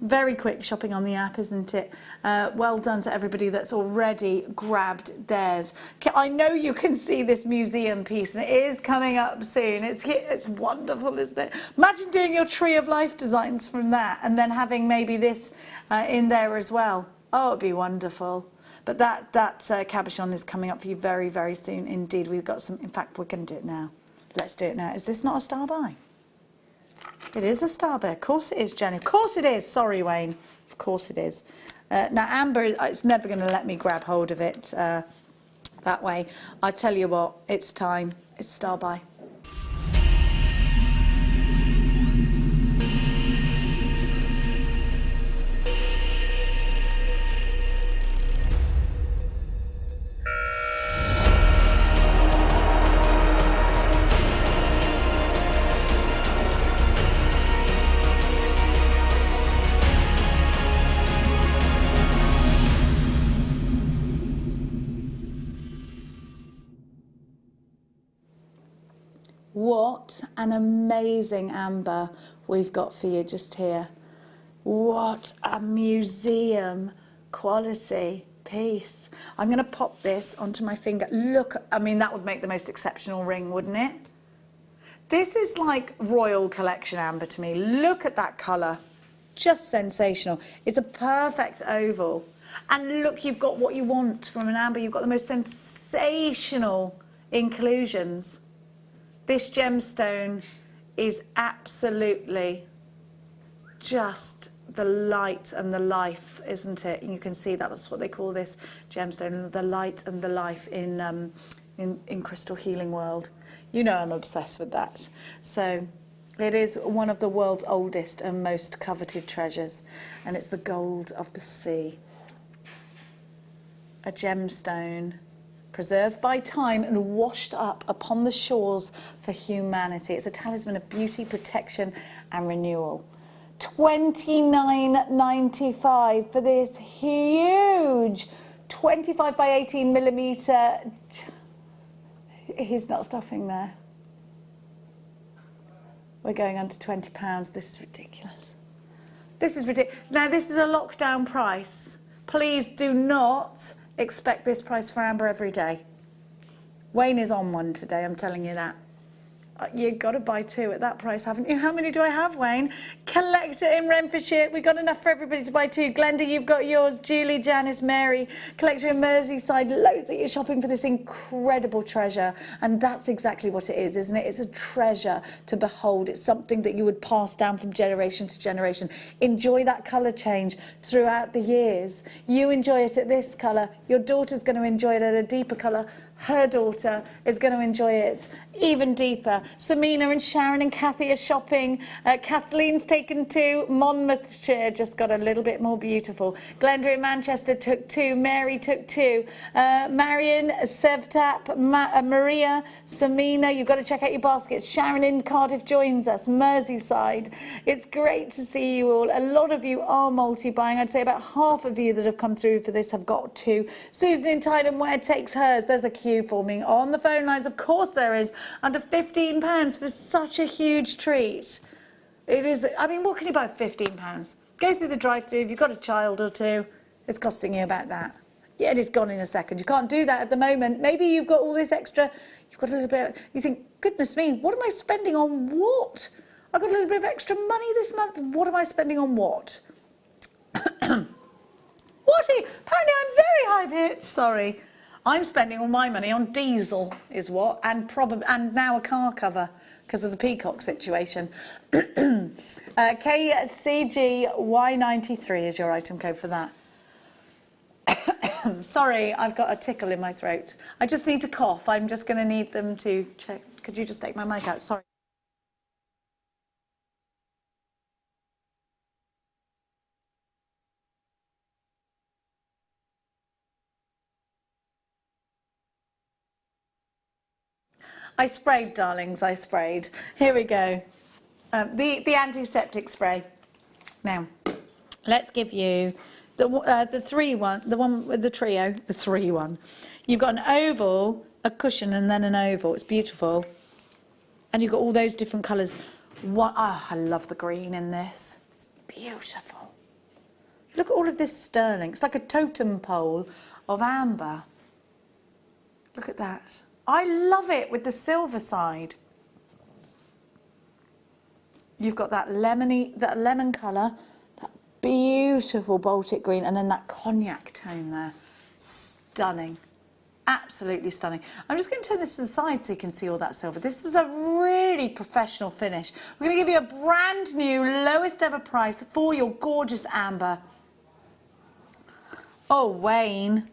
Very quick shopping on the app, isn't it? Well done to everybody that's already grabbed theirs. I know you can see this museum piece, and it is coming up soon. It's wonderful, isn't it? Imagine doing your tree of life designs from that, and then having maybe this in there as well. Oh, it'd be wonderful. But that cabochon is coming up for you very, very soon indeed. We've got some, in fact, we're going to do it now. Let's do it now. Is this not a star buy? It is a star buy. Of course it is, Jenny. Of course it is. Sorry, Wayne. Of course it is. Now, Amber, it's never going to let me grab hold of it that way. I tell you what, it's time. It's star buy. What an amazing amber we've got for you just here. What a museum quality piece. I'm going to pop this onto my finger. Look, I mean, that would make the most exceptional ring, wouldn't it? This is like Royal Collection amber to me. Look at that colour. Just sensational. It's a perfect oval. And look, you've got what you want from an amber. You've got the most sensational inclusions. This gemstone is absolutely just the light and the life, isn't it? And you can see that's what they call this gemstone, the light and the life in crystal healing world. You know I'm obsessed with that. So It is one of the world's oldest and most coveted treasures, and it's the gold of the sea. A gemstone preserved by time and washed up upon the shores for humanity. It's a talisman of beauty, protection and renewal. $29.95 for this huge 25 by 18 millimetre. He's not stopping there. We're going under £20. This is ridiculous. This is ridiculous. Now, this is a lockdown price. Please do not expect this price for amber every day. Wayne is on one today, I'm telling you that. You've got to buy two at that price, haven't you? How many do I have, Wayne? Collector in Renfrewshire. We've got enough for everybody to buy two. Glenda, you've got yours. Julie, Janice, Mary. Collector in Merseyside. Loads that you're shopping for this incredible treasure. And that's exactly what it is, isn't it? It's a treasure to behold. It's something that you would pass down from generation to generation. Enjoy that colour change throughout the years. You enjoy it at this colour. Your daughter's going to enjoy it at a deeper colour. Her daughter is going to enjoy it even deeper. Samina and Sharon and Kathy are shopping. Kathleen's taken two. Monmouthshire just got a little bit more beautiful. Glenda in Manchester took two. Mary took two. Marion, Sevtap, Maria, Samina, you've got to check out your baskets. Sharon in Cardiff joins us. Merseyside. It's great to see you all. A lot of you are multi-buying. I'd say about half of you that have come through for this have got two. Susan in Tyden Ware takes hers. There's a queue forming on the phone lines. Of course there is. Under £15 for such a huge treat. It is, I mean, what can you buy for £15? Go through the drive-through. If you've got a child or two, it's costing you about that. Yeah, it is gone in a second. You can't do that at the moment. Maybe you've got all this extra, you've got a little bit, you think, goodness me, what am I spending on what? I've got a little bit of extra money this month. What am I spending on what? Apparently I'm very high-pitched, sorry. I'm spending all my money on diesel, is what, and now a car cover because of the peacock situation. KCGY93 is your item code for that. Sorry, I've got a tickle in my throat. I just need to cough. I'm just going to need them to check. Could you just take my mic out? Sorry. I sprayed, darlings, I sprayed. Here we go. The antiseptic spray. Now, let's give you the one with the trio, the 3-1. You've got an oval, a cushion, and then an oval. It's beautiful. And you've got all those different colours. I love the green in this. It's beautiful. Look at all of this sterling. It's like a totem pole of amber. Look at that. I love it with the silver side. You've got that lemon colour, that beautiful Baltic green, and then that cognac tone there. Stunning. Absolutely stunning. I'm just going to turn this to the side so you can see all that silver. This is a really professional finish. We're going to give you a brand new, lowest ever price for your gorgeous amber. Oh, Wayne.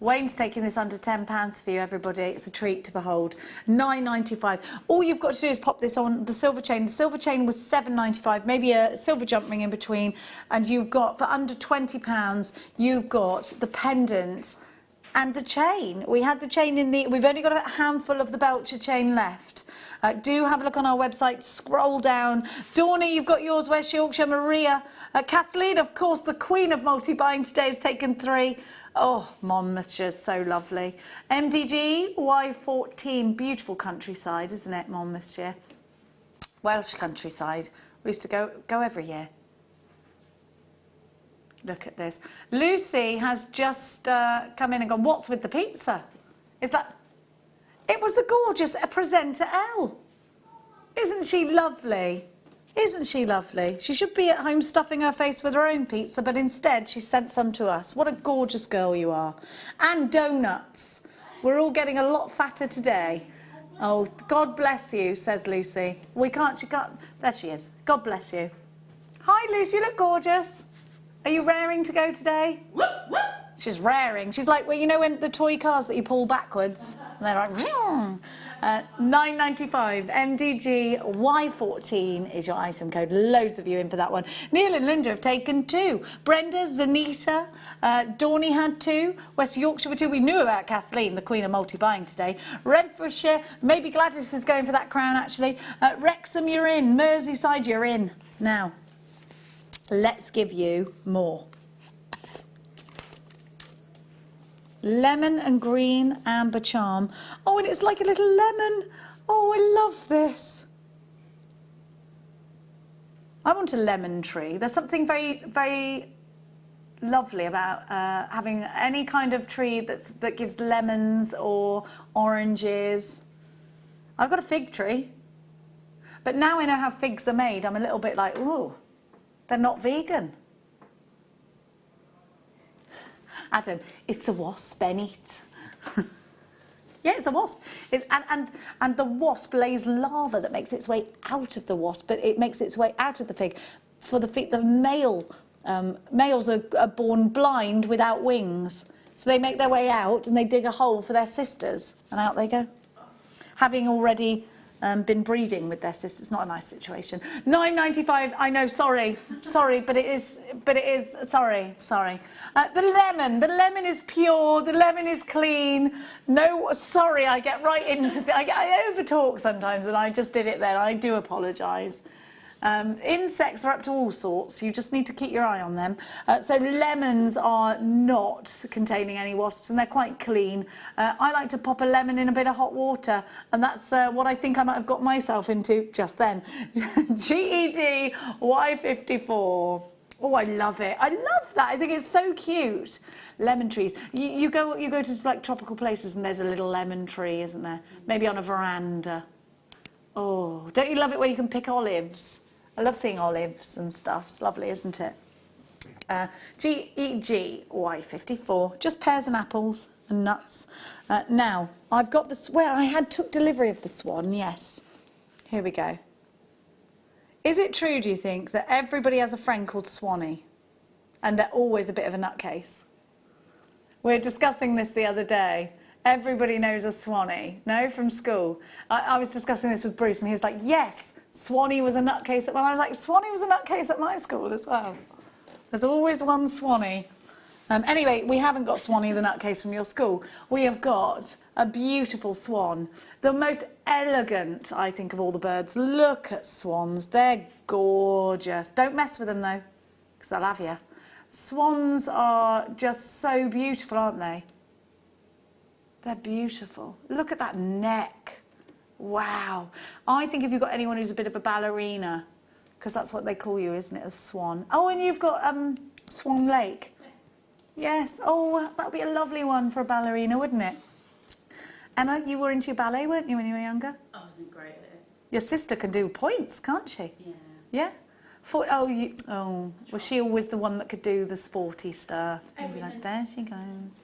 Wayne's taking this under £10 for you, everybody. It's a treat to behold. £9.95. All you've got to do is pop this on the silver chain. The silver chain was £7.95, maybe a silver jump ring in between. And you've got, for under £20, you've got the pendant and the chain. We had the chain in the... We've only got a handful of the Belcher chain left. Do have a look on our website. Scroll down. Dawny, you've got yours. West Yorkshire. Maria. Kathleen, of course, the queen of multi-buying today, has taken 3. Oh, Monmouthshire, so lovely. MDG, Y14, beautiful countryside, isn't it, Monmouthshire? Welsh countryside. We used to go every year. Look at this. Lucy has just come in and gone, what's with the pizza? Is that... It was the gorgeous presenter Elle. Isn't she lovely? Isn't she lovely? She should be at home stuffing her face with her own pizza, but instead she sent some to us. What a gorgeous girl you are. And donuts. We're all getting a lot fatter today. Oh, God bless you, says Lucy. She can't. There she is. God bless you. Hi, Lucy, you look gorgeous. Are you raring to go today? She's raring. She's like, well, you know when the toy cars that you pull backwards? And they're like, $9.95. MDG Y14 is your item code. Loads of you in for that one. Neil and Linda have taken 2. Brenda, Zanita, Dawny had 2. West Yorkshire were 2. We knew about Kathleen, the queen of multi-buying today. Renfrewshire, maybe Gladys is going for that crown actually. Wrexham, you're in. Merseyside, you're in. Now, let's give you more. Lemon and green amber charm. Oh, and it's like a little lemon. Oh, I love this. I want a lemon tree. There's something very, very lovely about having any kind of tree that gives lemons or oranges. I've got a fig tree. But now I know how figs are made, I'm a little bit like, ooh, they're not vegan. Adam, it's a wasp, Bennett. Yeah, it's a wasp. And the wasp lays larva that makes its way out of the wasp, but it makes its way out of the fig. For the fig, the males are born blind without wings. So they make their way out and they dig a hole for their sisters, and out they go. Having already been breeding with their sisters. It's not a nice situation. $9.95. I know. Sorry, but it is. Sorry. The lemon is pure. The lemon is clean. No, sorry. I get right into. I over talk sometimes, and I just did it then. I do apologise. Insects are up to all sorts. You just need to keep your eye on them. So lemons are not containing any wasps, and they're quite clean. I like to pop a lemon in a bit of hot water, and that's what I think I might have got myself into just then. GEG Y54. Oh, I love it. I love that. I think it's so cute. Lemon trees. You go to like tropical places, and there's a little lemon tree, isn't there? Maybe on a veranda. Oh, don't you love it when you can pick olives? I love seeing olives and stuff. It's lovely, isn't it? GEG Y54. Just pears and apples and nuts. Now, I've got this. Well, I took delivery of the swan, yes. Here we go. Is it true, do you think, that everybody has a friend called Swanee? And they're always a bit of a nutcase? We were discussing this the other day. Everybody knows a Swanee, no, from school. I was discussing this with Bruce, and he was like, yes, Swanee was a nutcase at. Well, I was like, Swanee was a nutcase at my school as well. There's always one Swanee. Anyway, we haven't got Swanee the nutcase from your school. We have got a beautiful swan. The most elegant, I think, of all the birds. Look at swans. They're gorgeous. Don't mess with them, though, because they'll have you. Swans are just so beautiful, aren't they? They're beautiful. Look at that neck. Wow. I think if you've got anyone who's a bit of a ballerina, because that's what they call you, isn't it, a swan? Oh, and you've got Swan Lake. Yes. Oh, that would be a lovely one for a ballerina, wouldn't it? Emma, you were into your ballet, weren't you, when you were younger? I wasn't great at it. Your sister can do points, can't she? Yeah. Yeah? Was she always the one that could do the sporty stuff? Like, there she goes.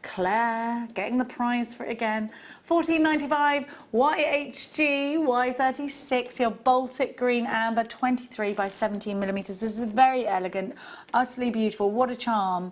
Claire, getting the prize for it again. $14.95. YHG Y36, your Baltic green amber, 23 by 17 millimetres. This is very elegant, utterly beautiful. What a charm.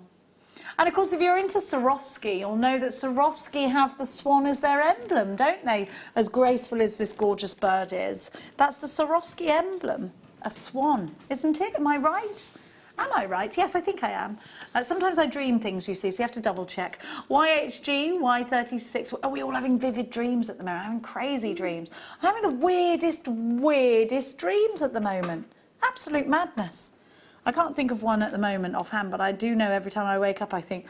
And of course, if you're into Swarovski, you'll know that Swarovski have the swan as their emblem, don't they? As graceful as this gorgeous bird is. That's the Swarovski emblem, a swan, isn't it? Am I right? Am I right? Yes, I think I am. Sometimes I dream things, you see, so you have to double check. YHG, Y36. Are we all having vivid dreams at the moment? I'm having crazy dreams. I'm having the weirdest dreams at the moment. Absolute madness. I can't think of one at the moment offhand, but I do know every time I wake up I think,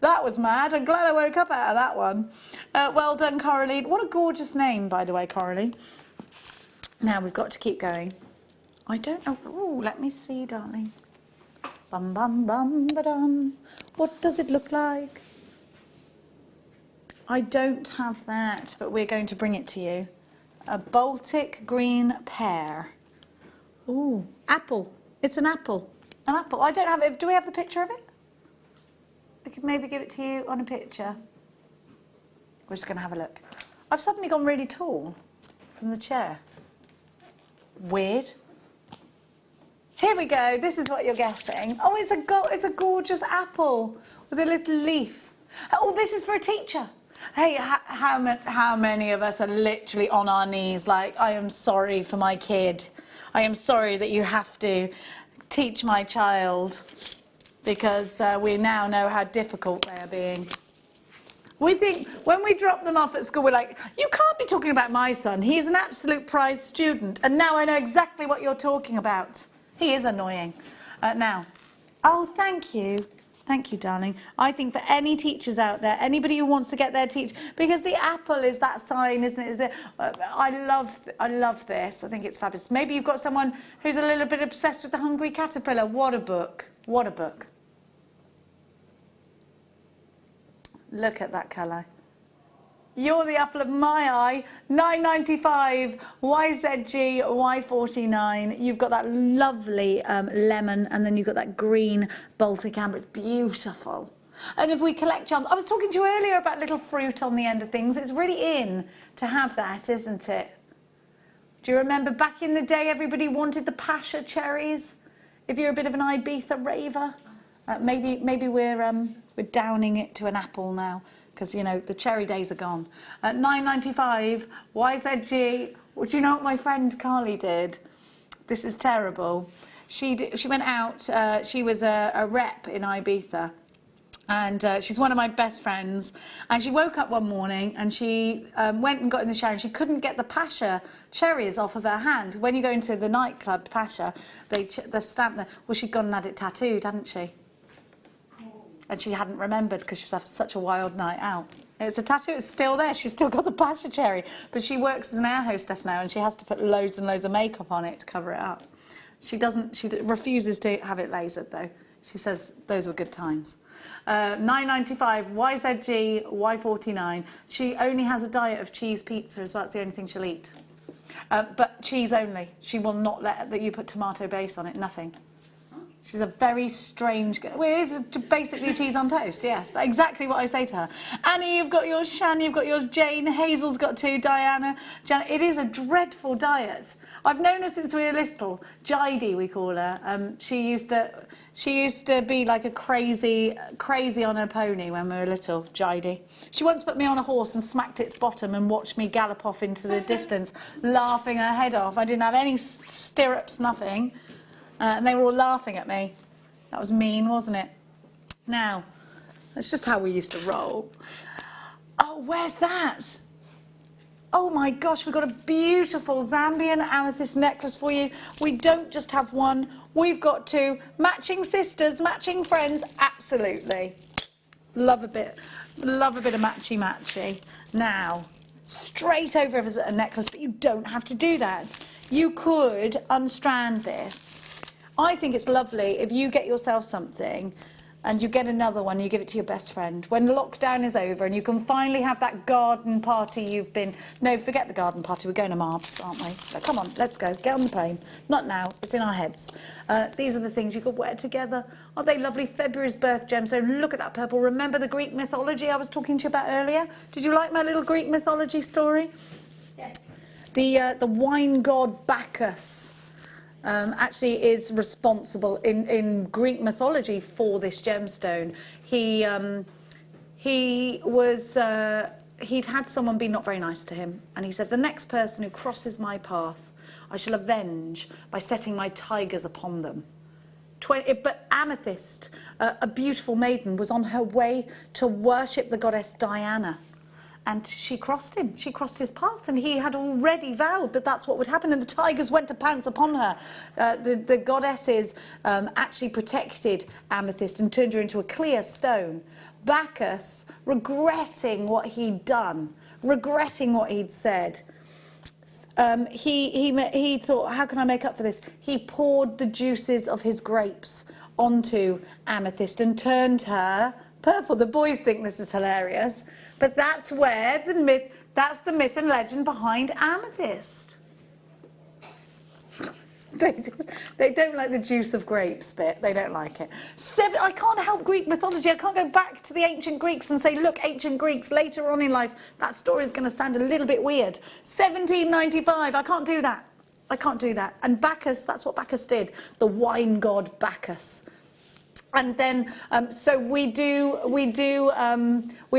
that was mad. I'm glad I woke up out of that one. Well done, Coralie. What a gorgeous name, by the way, Coralie. Now we've got to keep going. I don't know. Oh, let me see, darling. Bum, bum, bum, ba-dum. What does it look like? I don't have that, but we're going to bring it to you. A Baltic green pear. Ooh, apple. It's an apple. An apple. I don't have it. Do we have the picture of it? I could maybe give it to you on a picture. We're just going to have a look. I've suddenly gone really tall from the chair. Weird. Here we go. This is what you're getting. Oh, it's a gorgeous apple with a little leaf. Oh, this is for a teacher. Hey, how many of us are literally on our knees like, I am sorry for my kid. I am sorry that you have to teach my child, because we now know how difficult they are being. We think when we drop them off at school, we're like, you can't be talking about my son. He's an absolute prize student. And now I know exactly what you're talking about. He is annoying. Now, oh, thank you. Thank you, darling. I think for any teachers out there, anybody who wants to get their teacher, because the apple is that sign, isn't it? I love this. I think it's fabulous. Maybe you've got someone who's a little bit obsessed with the hungry caterpillar. What a book. What a book. Look at that colour. You're the apple of my eye. £9.95, YZG, Y49. You've got that lovely lemon, and then you've got that green Baltic amber. It's beautiful. And if we collect charms, I was talking to you earlier about little fruit on the end of things. It's really in to have that, isn't it? Do you remember back in the day, everybody wanted the Pasha cherries? If you're a bit of an Ibiza raver, maybe we're downing it to an apple now, because, you know, the cherry days are gone. At £9.95, YZG. Well, do you know what my friend Carly did? This is terrible. She went out, she was a rep in Ibiza, and she's one of my best friends, and she woke up one morning and she went and got in the shower, and she couldn't get the Pasha cherries off of her hand. When you go into the nightclub, Pasha, they stamp there. Well, she'd gone and had it tattooed, hadn't she? And she hadn't remembered because she was having such a wild night out. It's a tattoo, it's still there. She's still got the Pasha cherry. But she works as an air hostess now, and she has to put loads and loads of makeup on it to cover it up. She refuses to have it lasered, though. She says those were good times. £9.95, YZG, Y49. She only has a diet of cheese pizza as well. It's the only thing she'll eat. But cheese only. She will not let that you put tomato base on it, nothing. She's a very strange girl. Well, it is basically cheese on toast, yes. Exactly what I say to her. Annie, you've got yours. Shan, you've got yours. Jane, Hazel's got two. Diana, Janet. It is a dreadful diet. I've known her since we were little. Jidey, we call her. She used to be like a crazy on her pony when we were little, Jidey. She once put me on a horse and smacked its bottom and watched me gallop off into the distance, laughing her head off. I didn't have any stirrups, nothing. And they were all laughing at me. That was mean, wasn't it? Now, that's just how we used to roll. Oh, where's that? Oh my gosh, we've got a beautiful Zambian amethyst necklace for you. We don't just have one, we've got two. Matching sisters, matching friends, absolutely. Love a bit of matchy-matchy. Now, straight over as a necklace, but you don't have to do that. You could unstrand this. I think it's lovely if you get yourself something and you get another one, you give it to your best friend. When lockdown is over and you can finally have that garden party you've been... No, forget the garden party, we're going to Marbs, aren't we? So come on, let's go, get on the plane. Not now, it's in our heads. These are the things you could wear together. Aren't they lovely? February's birth gemstone. Look at that purple. Remember the Greek mythology I was talking to you about earlier? Did you like my little Greek mythology story? Yes. The wine god Bacchus actually is responsible in Greek mythology for this gemstone. He'd had someone be not very nice to him, and he said, the next person who crosses my path I shall avenge by setting my tigers upon them. But Amethyst, a beautiful maiden, was on her way to worship the goddess Diana. And she crossed him, she crossed his path, and he had already vowed that that's what would happen, and the tigers went to pounce upon her. The goddesses actually protected Amethyst and turned her into a clear stone. Bacchus, regretting what he'd done, regretting what he'd said, he thought, how can I make up for this? He poured the juices of his grapes onto Amethyst and turned her purple. The boys think this is hilarious. But that's where the myth and legend behind Amethyst. They don't like the juice of grapes bit. They don't like it. I can't help Greek mythology. I can't go back to the ancient Greeks and say, look, ancient Greeks, later on in life, that story is going to sound a little bit weird. 1795, I can't do that. I can't do that. And Bacchus, that's what Bacchus did, the wine god Bacchus. And then, so we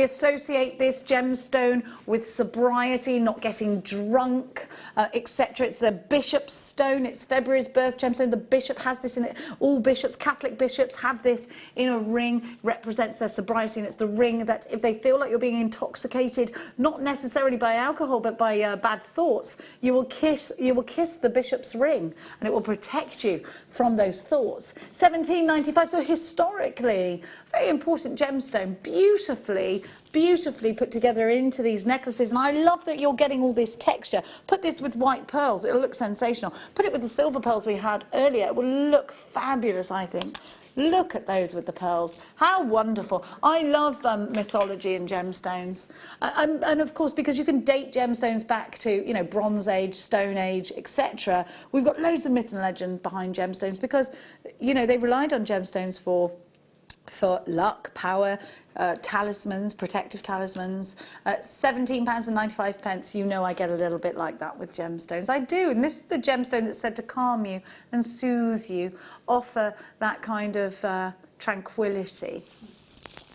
associate this gemstone with sobriety, not getting drunk, etc. It's a bishop's stone. It's February's birth gemstone. The bishop has this in it. All bishops, Catholic bishops, have this in a ring. Represents their sobriety, and it's the ring that if they feel like you're being intoxicated, not necessarily by alcohol, but by bad thoughts, you will kiss the bishop's ring, and it will protect you from those thoughts. 1795. So historically, very important gemstone, beautifully put together into these necklaces. And I love that you're getting all this texture. Put this with white pearls, it'll look sensational. Put it with the silver pearls we had earlier, it will look fabulous, I think. Look at those with the pearls. How wonderful. I love mythology and gemstones. And of course, because you can date gemstones back to, you know, Bronze Age, Stone Age, etc. We've got loads of myth and legend behind gemstones because, you know, they relied on gemstones for luck, power, talismans, protective talismans. £17.95. You know I get a little bit like that with gemstones. I do, and this is the gemstone that's said to calm you and soothe you, offer that kind of tranquility.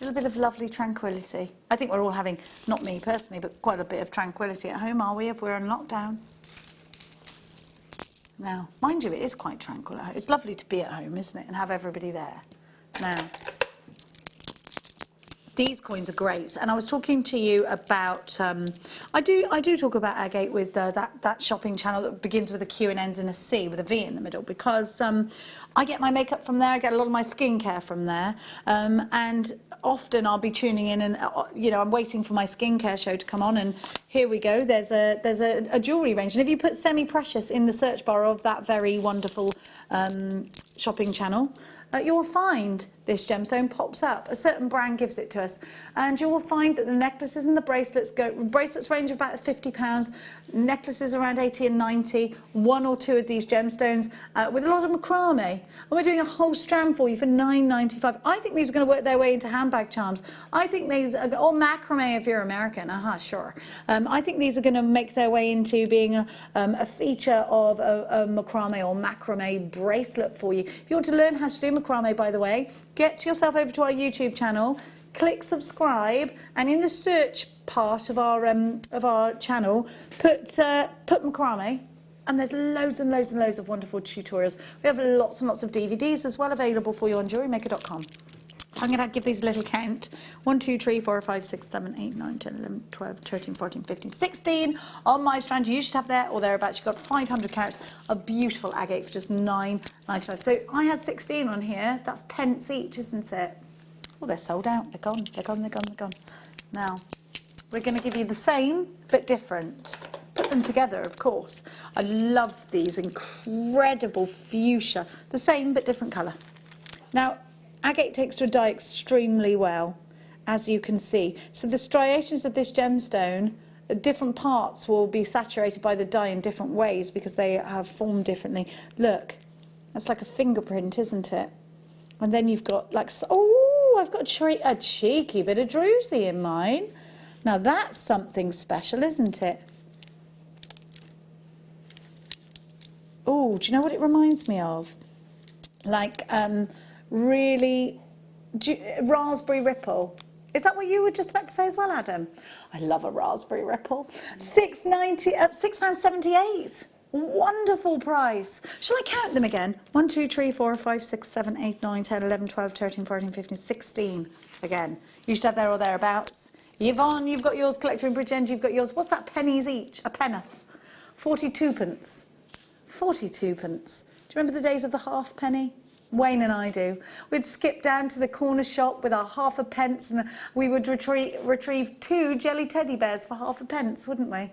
A little bit of lovely tranquility. I think we're all having, not me personally, but quite a bit of tranquility at home, are we, if we're in lockdown? Now, mind you, it is quite tranquil at home. It's lovely to be at home, isn't it, and have everybody there. Now, these coins are great, and I was talking to you about. I do talk about Agate with that shopping channel that begins with a Q and ends in a C with a V in the middle, because I get my makeup from there. I get a lot of my skincare from there, and often I'll be tuning in, and you know, I'm waiting for my skincare show to come on, and here we go. There's a jewellery range, and if you put semi-precious in the search bar of that very wonderful shopping channel, you will find this gemstone pops up. A certain brand gives it to us, and you will find that the necklaces and the bracelets range of about £50, necklaces around 80 and 90, one or two of these gemstones with a lot of macrame. And we're doing a whole strand for you for £9.95. I think these are going to work their way into handbag charms. I think these are, or macrame if you're American, sure. I think these are going to make their way into being a feature of a macrame or macrame bracelet for you. If you want to learn how to do macrame, by the way, get yourself over to our YouTube channel, click subscribe, and in the search part of our channel, put macrame, and there's loads and loads and loads of wonderful tutorials. We have lots and lots of DVDs as well available for you on JewelleryMaker.com. I'm going to give these a little count. 1, 2, 3, 4, 5, 6, 7, 8, 9, 10, 11, 12, 13, 14, 15, 16. On my strand, you should have there or thereabouts. You've got 500 carats of beautiful agate for just £9.95. So I had 16 on here. That's pence each, isn't it? Oh, they're sold out. They're gone. They're gone. They're gone. They're gone. Now, we're going to give you the same but different. Put them together, of course. I love these incredible fuchsia. The same but different colour. Now, agate takes to a dye extremely well, as you can see. So the striations of this gemstone, different parts will be saturated by the dye in different ways because they have formed differently. Look, that's like a fingerprint, isn't it? And then you've got like, oh, I've got a cheeky bit of druzy in mine. Now that's something special, isn't it? Oh, do you know what it reminds me of? Like, really raspberry ripple. Is that what you were just about to say as well, Adam? I love a raspberry ripple. £6.78. Wonderful price. Shall I count them again? 1, 2, 3, 4, 5, 6, 7, 8, 9, 10, 11, 12, 13, 14, 15, 16. Again, you should have there or thereabouts. Yvonne, you've got yours. Collector in Bridgend, you've got yours. What's that, pennies each? A penneth. 42 pence. 42 pence. Do you remember the days of the halfpenny? Wayne and I do. We'd skip down to the corner shop with our half a pence, and we would retrieve 2 jelly teddy bears for half a pence, wouldn't we?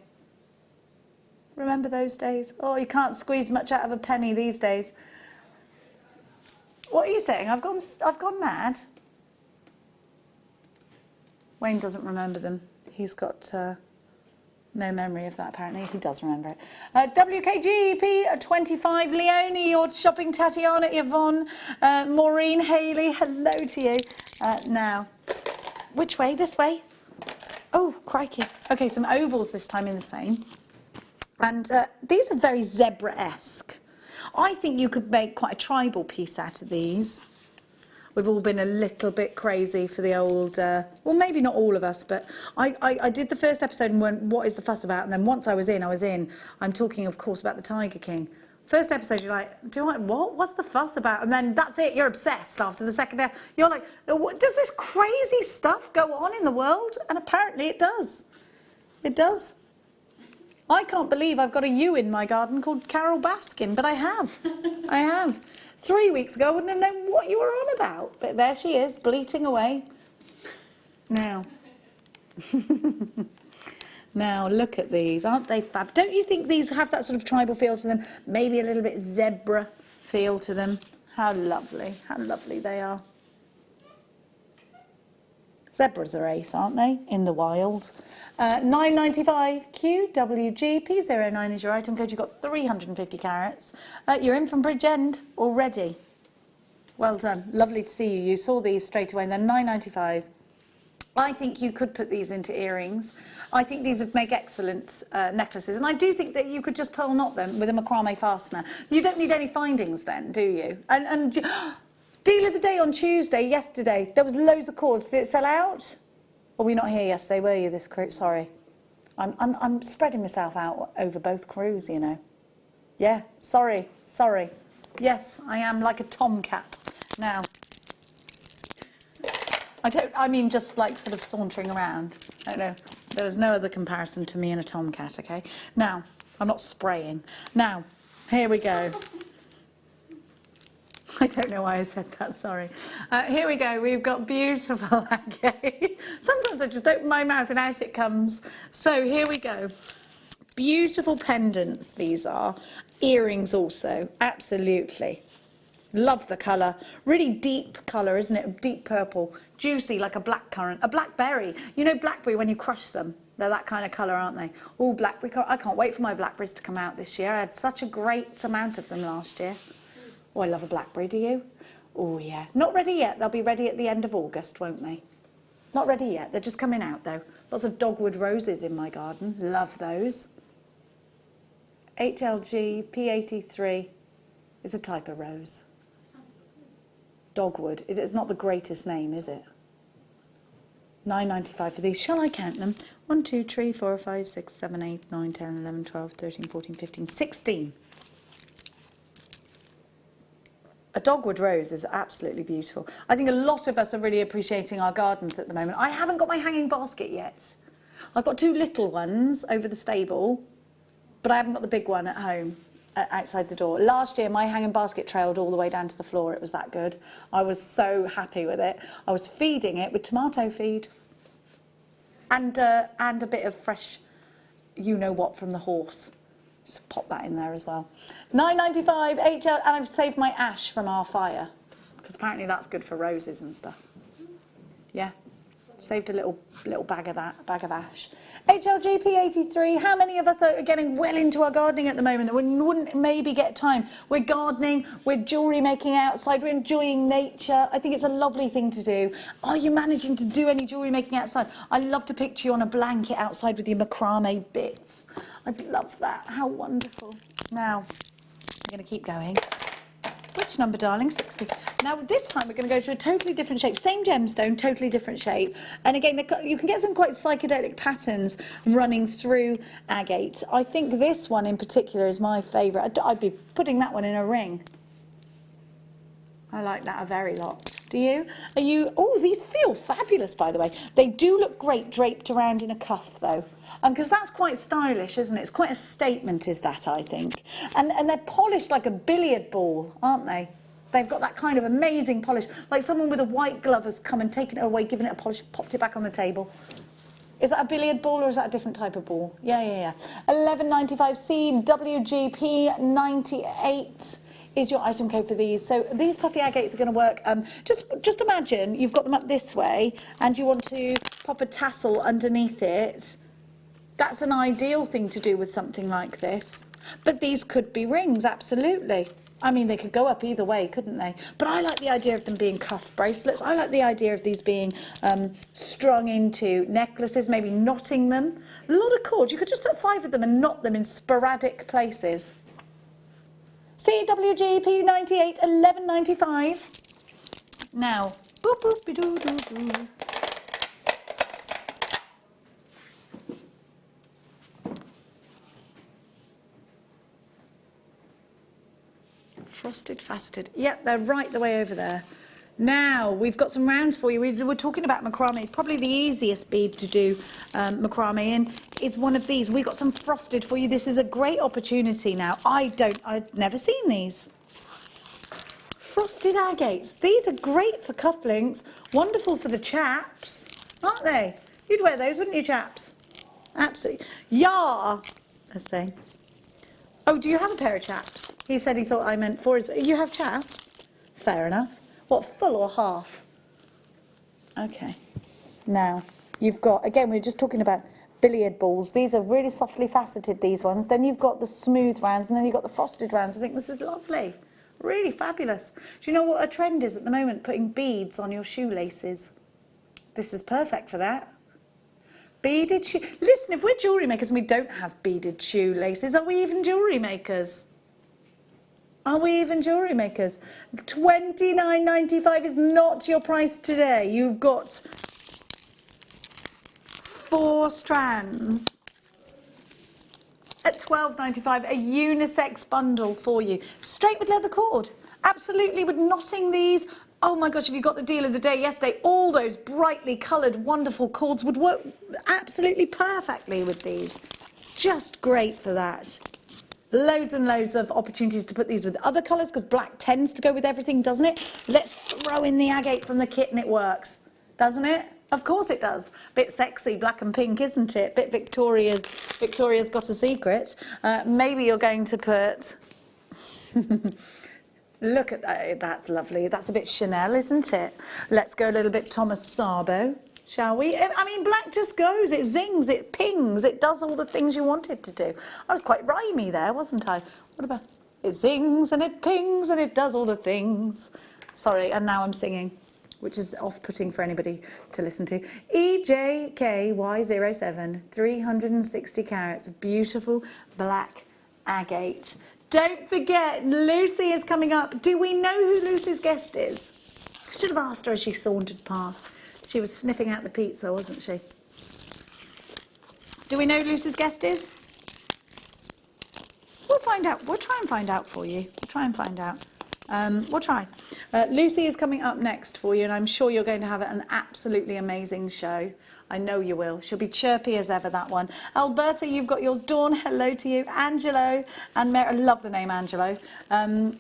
Remember those days? Oh, you can't squeeze much out of a penny these days. What are you saying? I've gone mad? Wayne doesn't remember them. He's got no memory of that, apparently. He does remember it. WKGP 25, Leonie, your shopping Tatiana, Yvonne, Maureen, Haley, hello to you. Now, which way? This way? Oh, crikey. Okay, some ovals this time in the same. And these are very zebra-esque. I think you could make quite a tribal piece out of these. We've all been a little bit crazy for the old, well, maybe not all of us, but I did the first episode and went, what is the fuss about? And then once I was in. I'm talking, of course, about the Tiger King. First episode, you're like, what? What's the fuss about? And then that's it, you're obsessed after the second episode. You're like, does this crazy stuff go on in the world? And apparently it does. It does. I can't believe I've got a yew in my garden called Carol Baskin, but I have. I have. 3 weeks ago, I wouldn't have known what you were on about. But there she is, bleating away. Now. Now, look at these. Aren't they fab? Don't you think these have that sort of tribal feel to them? Maybe a little bit zebra feel to them. How lovely they are. Zebras are ace, aren't they, in the wild? $9.95 QWG, P09 is your item code. You've got 350 carats. You're in from Bridgend already. Well done. Lovely to see you. You saw these straight away, and they're $9.95. I think you could put these into earrings. I think these would make excellent necklaces. And I do think that you could just pearl knot them with a macrame fastener. You don't need any findings then, do you? And deal of the day on Tuesday, yesterday, there was loads of cords. Did it sell out? Or were you not here yesterday, were you, this crew? Sorry. I'm spreading myself out over both crews, you know. Yeah, sorry. Yes, I am like a tomcat. Now, I mean just like sort of sauntering around. I don't know. There was no other comparison to me and a tomcat, okay? Now, I'm not spraying. Now, here we go. I don't know why I said that, sorry. Here we go, we've got beautiful agate. Sometimes I just open my mouth and out it comes. So here we go. Beautiful pendants, these are. Earrings also, absolutely. Love the colour. Really deep colour, isn't it? Deep purple. Juicy, like a blackcurrant. A blackberry. You know blackberry when you crush them? They're that kind of colour, aren't they? Oh, blackberry. I can't wait for my blackberries to come out this year. I had such a great amount of them last year. Oh, I love a blackberry, do you? Oh, yeah. Not ready yet. They'll be ready at the end of August, won't they? Not ready yet. They're just coming out, though. Lots of dogwood roses in my garden. Love those. HLG P83 is a type of rose. Dogwood. It's not the greatest name, is it? $9.95 for these. Shall I count them? 1, 2, 3, 4, 5, 6, 7, 8, 9, 10, 11, 12, 13, 14, 15, 16. A dogwood rose is absolutely beautiful. I think a lot of us are really appreciating our gardens at the moment. I haven't got my hanging basket yet. I've got 2 little ones over the stable, but I haven't got the big one at home, outside the door. Last year, my hanging basket trailed all the way down to the floor. It was that good. I was so happy with it. I was feeding it with tomato feed and a bit of fresh, you-know-what from the horse. Just pop that in there as well. $9.95 HL, and I've saved my ash from our fire because apparently that's good for roses and stuff. Yeah, saved a little bag of that, bag of ash. HLG P83. How many of us are getting well into our gardening at the moment that wouldn't maybe get time? We're gardening, we're jewellery making outside, we're enjoying nature. I think it's a lovely thing to do. Are you managing to do any jewellery making outside? I love to picture you on a blanket outside with your macrame bits. I'd love that. How wonderful. Now, I'm going to keep going. Which number, darling? 60. Now, this time we're going to go to a totally different shape. Same gemstone, totally different shape. And again, you can get some quite psychedelic patterns running through agate. I think this one in particular is my favourite. I'd be putting that one in a ring. I like that a very lot. Do you? Are you? Oh, these feel fabulous, by the way. They do look great draped around in a cuff, though. Because that's quite stylish, isn't it? It's quite a statement, is that, I think. And they're polished like a billiard ball, aren't they? They've got that kind of amazing polish. Like someone with a white glove has come and taken it away, given it a polish, popped it back on the table. Is that a billiard ball or is that a different type of ball? Yeah. $11.95 CWGP 98 is your item code for these. So these puffy agates are going to work. Just imagine you've got them up this way and you want to pop a tassel underneath it. That's an ideal thing to do with something like this. But these could be rings, absolutely. I mean, they could go up either way, couldn't they? But I like the idea of them being cuff bracelets. I like the idea of these being strung into necklaces, maybe knotting them. A lot of cords. You could just put 5 of them and knot them in sporadic places. CWG P98 11.95. Now, boop boop be doo doo doo. Frosted faceted. Yep, they're right the way over there. Now, we've got some rounds for you. We were talking about macrame. Probably the easiest bead to do macrame in is one of these. We've got some frosted for you. This is a great opportunity now. I'd never seen these. Frosted agates. These are great for cufflinks. Wonderful for the chaps, aren't they? You'd wear those, wouldn't you, chaps? Absolutely. Yeah, I say. Oh, do you have a pair of chaps? He said he thought I meant for his... You have chaps? Fair enough. What, full or half? Okay. Now, you've got... Again, we were just talking about billiard balls. These are really softly faceted, these ones. Then you've got the smooth rounds, and then you've got the frosted rounds. I think this is lovely. Really fabulous. Do you know what a trend is at the moment? Putting beads on your shoelaces. This is perfect for that. Beaded shoe. Listen, if we're jewellery makers and we don't have beaded shoelaces, are we even jewellery makers? Are we even jewellery makers? $29.95 is not your price today. You've got 4 strands at $12.95, a unisex bundle for you. Straight with leather cord. Absolutely, with knotting these. Oh my gosh, if you got the deal of the day yesterday, all those brightly coloured, wonderful cords would work absolutely perfectly with these. Just great for that. Loads and loads of opportunities to put these with other colours, because black tends to go with everything, doesn't it? Let's throw in the agate from the kit and it works, doesn't it? Of course it does. Bit sexy, black and pink, isn't it? Bit Victoria's got a secret. Maybe you're going to put... Look at that, that's lovely. That's a bit Chanel, isn't it? Let's go a little bit Thomas Sabo, shall we? I mean, black just goes, it zings, it pings, it does all the things you want it to do. I was quite rhymey there, wasn't I? What about, it zings and it pings and it does all the things. Sorry, and now I'm singing, which is off-putting for anybody to listen to. EJKY07, 360 carats, beautiful black agate. Don't forget, Lucy is coming up. Do we know who Lucy's guest is? I should have asked her as she sauntered past. She was sniffing out the pizza, wasn't she? Do we know who Lucy's guest is? We'll find out. We'll try and find out for you. We'll try and find out. We'll try. Lucy is coming up next for you, and I'm sure you're going to have an absolutely amazing show. I know you will. She'll be chirpy as ever, that one. Alberta, you've got yours. Dawn, hello to you. Angelo and Mary. I love the name Angelo.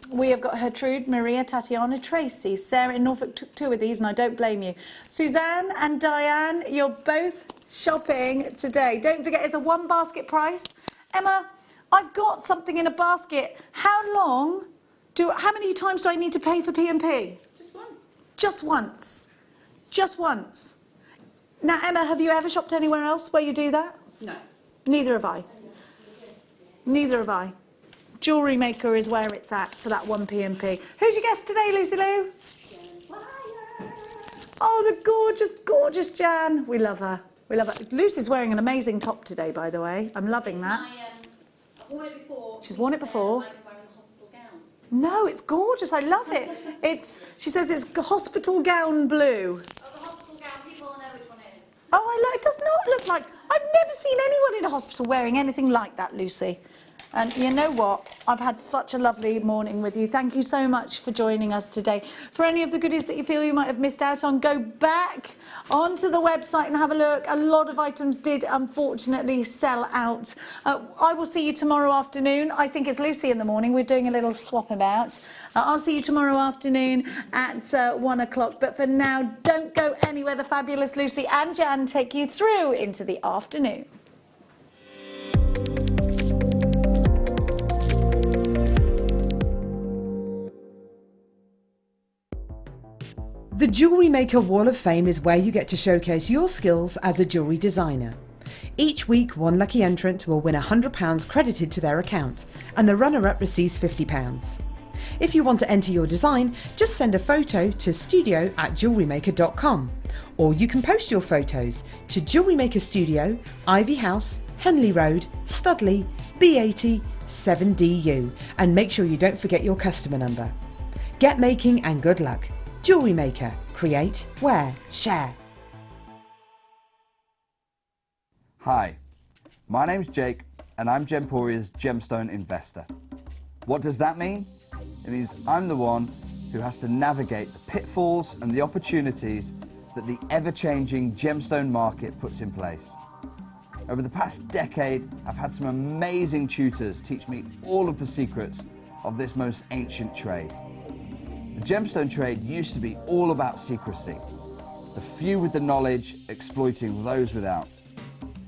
We have got Gertrude, Maria, Tatiana, Tracy, Sarah in Norfolk took 2 of these, and I don't blame you. Suzanne and Diane, you're both shopping today. Don't forget, it's a 1 basket price. Emma, I've got something in a basket. How many times do I need to pay for P&P? Just once. Just once. Just once. Now, Emma, have you ever shopped anywhere else where you do that? No. Neither have I. Neither have I. Jewellery Maker is where it's at for that 1 P&P. Who's your guest today, Lucy Lou? Oh, the gorgeous, gorgeous Jan. We love her. We love her. Lucy's wearing an amazing top today, by the way. I'm loving that. I've worn it before. She's worn it before. Like I'm wearing a hospital gown. No, it's gorgeous. I love it. She says it's hospital gown blue. Oh, it does not look like... I've never seen anyone in a hospital wearing anything like that, Lucy. And you know what? I've had such a lovely morning with you. Thank you so much for joining us today. For any of the goodies that you feel you might have missed out on, go back onto the website and have a look. A lot of items did, unfortunately, sell out. I will see you tomorrow afternoon. I think it's Lucy in the morning. We're doing a little swap about. I'll see you tomorrow afternoon at 1 o'clock. But for now, don't go anywhere. The fabulous Lucy and Jan take you through into the afternoon. The Jewellery Maker Wall of Fame is where you get to showcase your skills as a jewellery designer. Each week, 1 lucky entrant will win £100 credited to their account, and the runner-up receives £50. If you want to enter your design, just send a photo to studio@jewellerymaker.com, or you can post your photos to Jewellery Maker Studio, Ivy House, Henley Road, Studley, B80 7DU, and make sure you don't forget your customer number. Get making and good luck. Jewellery Maker. Create, wear, share. Hi, my name's Jake and I'm Gemporia's gemstone investor. What does that mean? It means I'm the one who has to navigate the pitfalls and the opportunities that the ever-changing gemstone market puts in place. Over the past decade, I've had some amazing tutors teach me all of the secrets of this most ancient trade. The gemstone trade used to be all about secrecy, the few with the knowledge exploiting those without.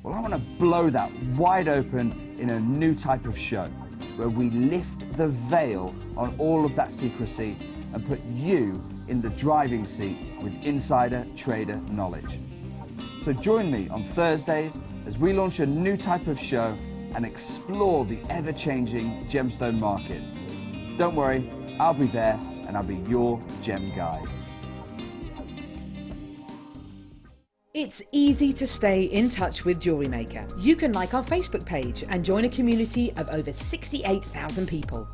Well, I want to blow that wide open in a new type of show, where we lift the veil on all of that secrecy and put you in the driving seat with insider trader knowledge. So join me on Thursdays as we launch a new type of show and explore the ever-changing gemstone market. Don't worry, I'll be there and I'll be your gem guide. It's easy to stay in touch with Jewellery Maker. You can like our Facebook page and join a community of over 68,000 people.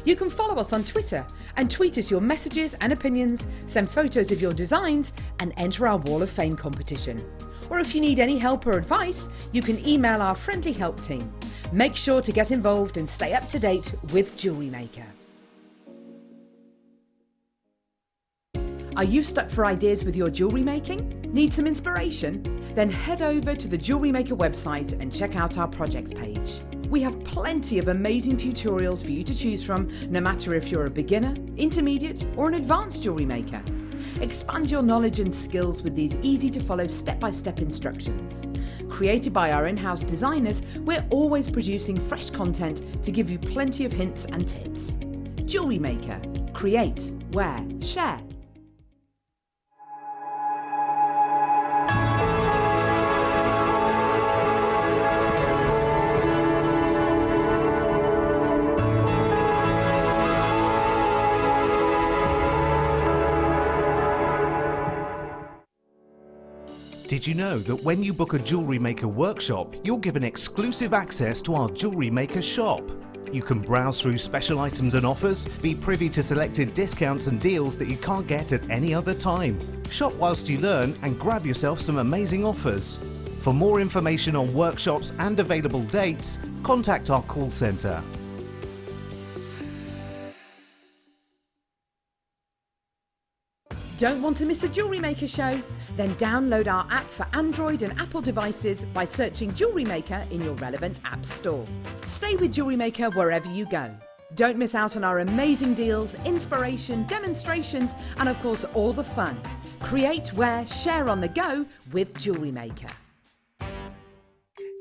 You can follow us on Twitter and tweet us your messages and opinions, send photos of your designs and enter our Wall of Fame competition. Or if you need any help or advice, you can email our friendly help team. Make sure to get involved and stay up to date with Jewellery Maker. Are you stuck for ideas with your jewellery making? Need some inspiration? Then head over to the Jewellery Maker website and check out our projects page. We have plenty of amazing tutorials for you to choose from, no matter if you're a beginner, intermediate or an advanced jewellery maker. Expand your knowledge and skills with these easy to follow step-by-step instructions. Created by our in-house designers, we're always producing fresh content to give you plenty of hints and tips. Jewellery Maker. Create, wear, share. Did you know that when you book a Jewellery Maker workshop, you're given exclusive access to our Jewellery Maker shop? You can browse through special items and offers, be privy to selected discounts and deals that you can't get at any other time. Shop whilst you learn and grab yourself some amazing offers. For more information on workshops and available dates, contact our call centre. Don't want to miss a Jewellery Maker show? Then download our app for Android and Apple devices by searching Jewellery Maker in your relevant app store. Stay with Jewellery Maker wherever you go. Don't miss out on our amazing deals, inspiration, demonstrations, and of course all the fun. Create, wear, share on the go with Jewellery Maker.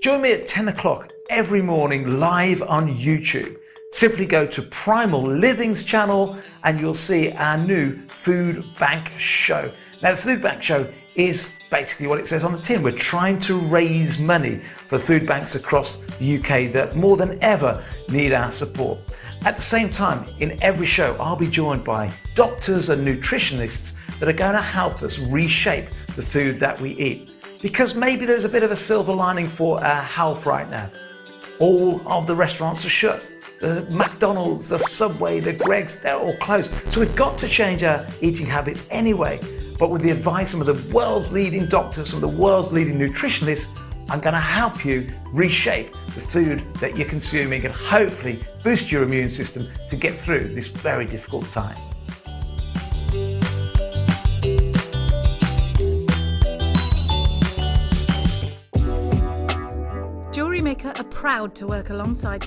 Join me at 10 o'clock every morning live on YouTube. Simply go to Primal Living's channel and you'll see our new food bank show. Now the food bank show is basically what it says on the tin. We're trying to raise money for food banks across the UK that more than ever need our support. At the same time, in every show, I'll be joined by doctors and nutritionists that are going to help us reshape the food that we eat. Because maybe there's a bit of a silver lining for our health right now. All of the restaurants are shut. The McDonald's, the Subway, the Greggs, they're all closed. So we've got to change our eating habits anyway. But with the advice of some of the world's leading doctors, some of the world's leading nutritionists, I'm going to help you reshape the food that you're consuming and hopefully boost your immune system to get through this very difficult time. Jewellery Maker are proud to work alongside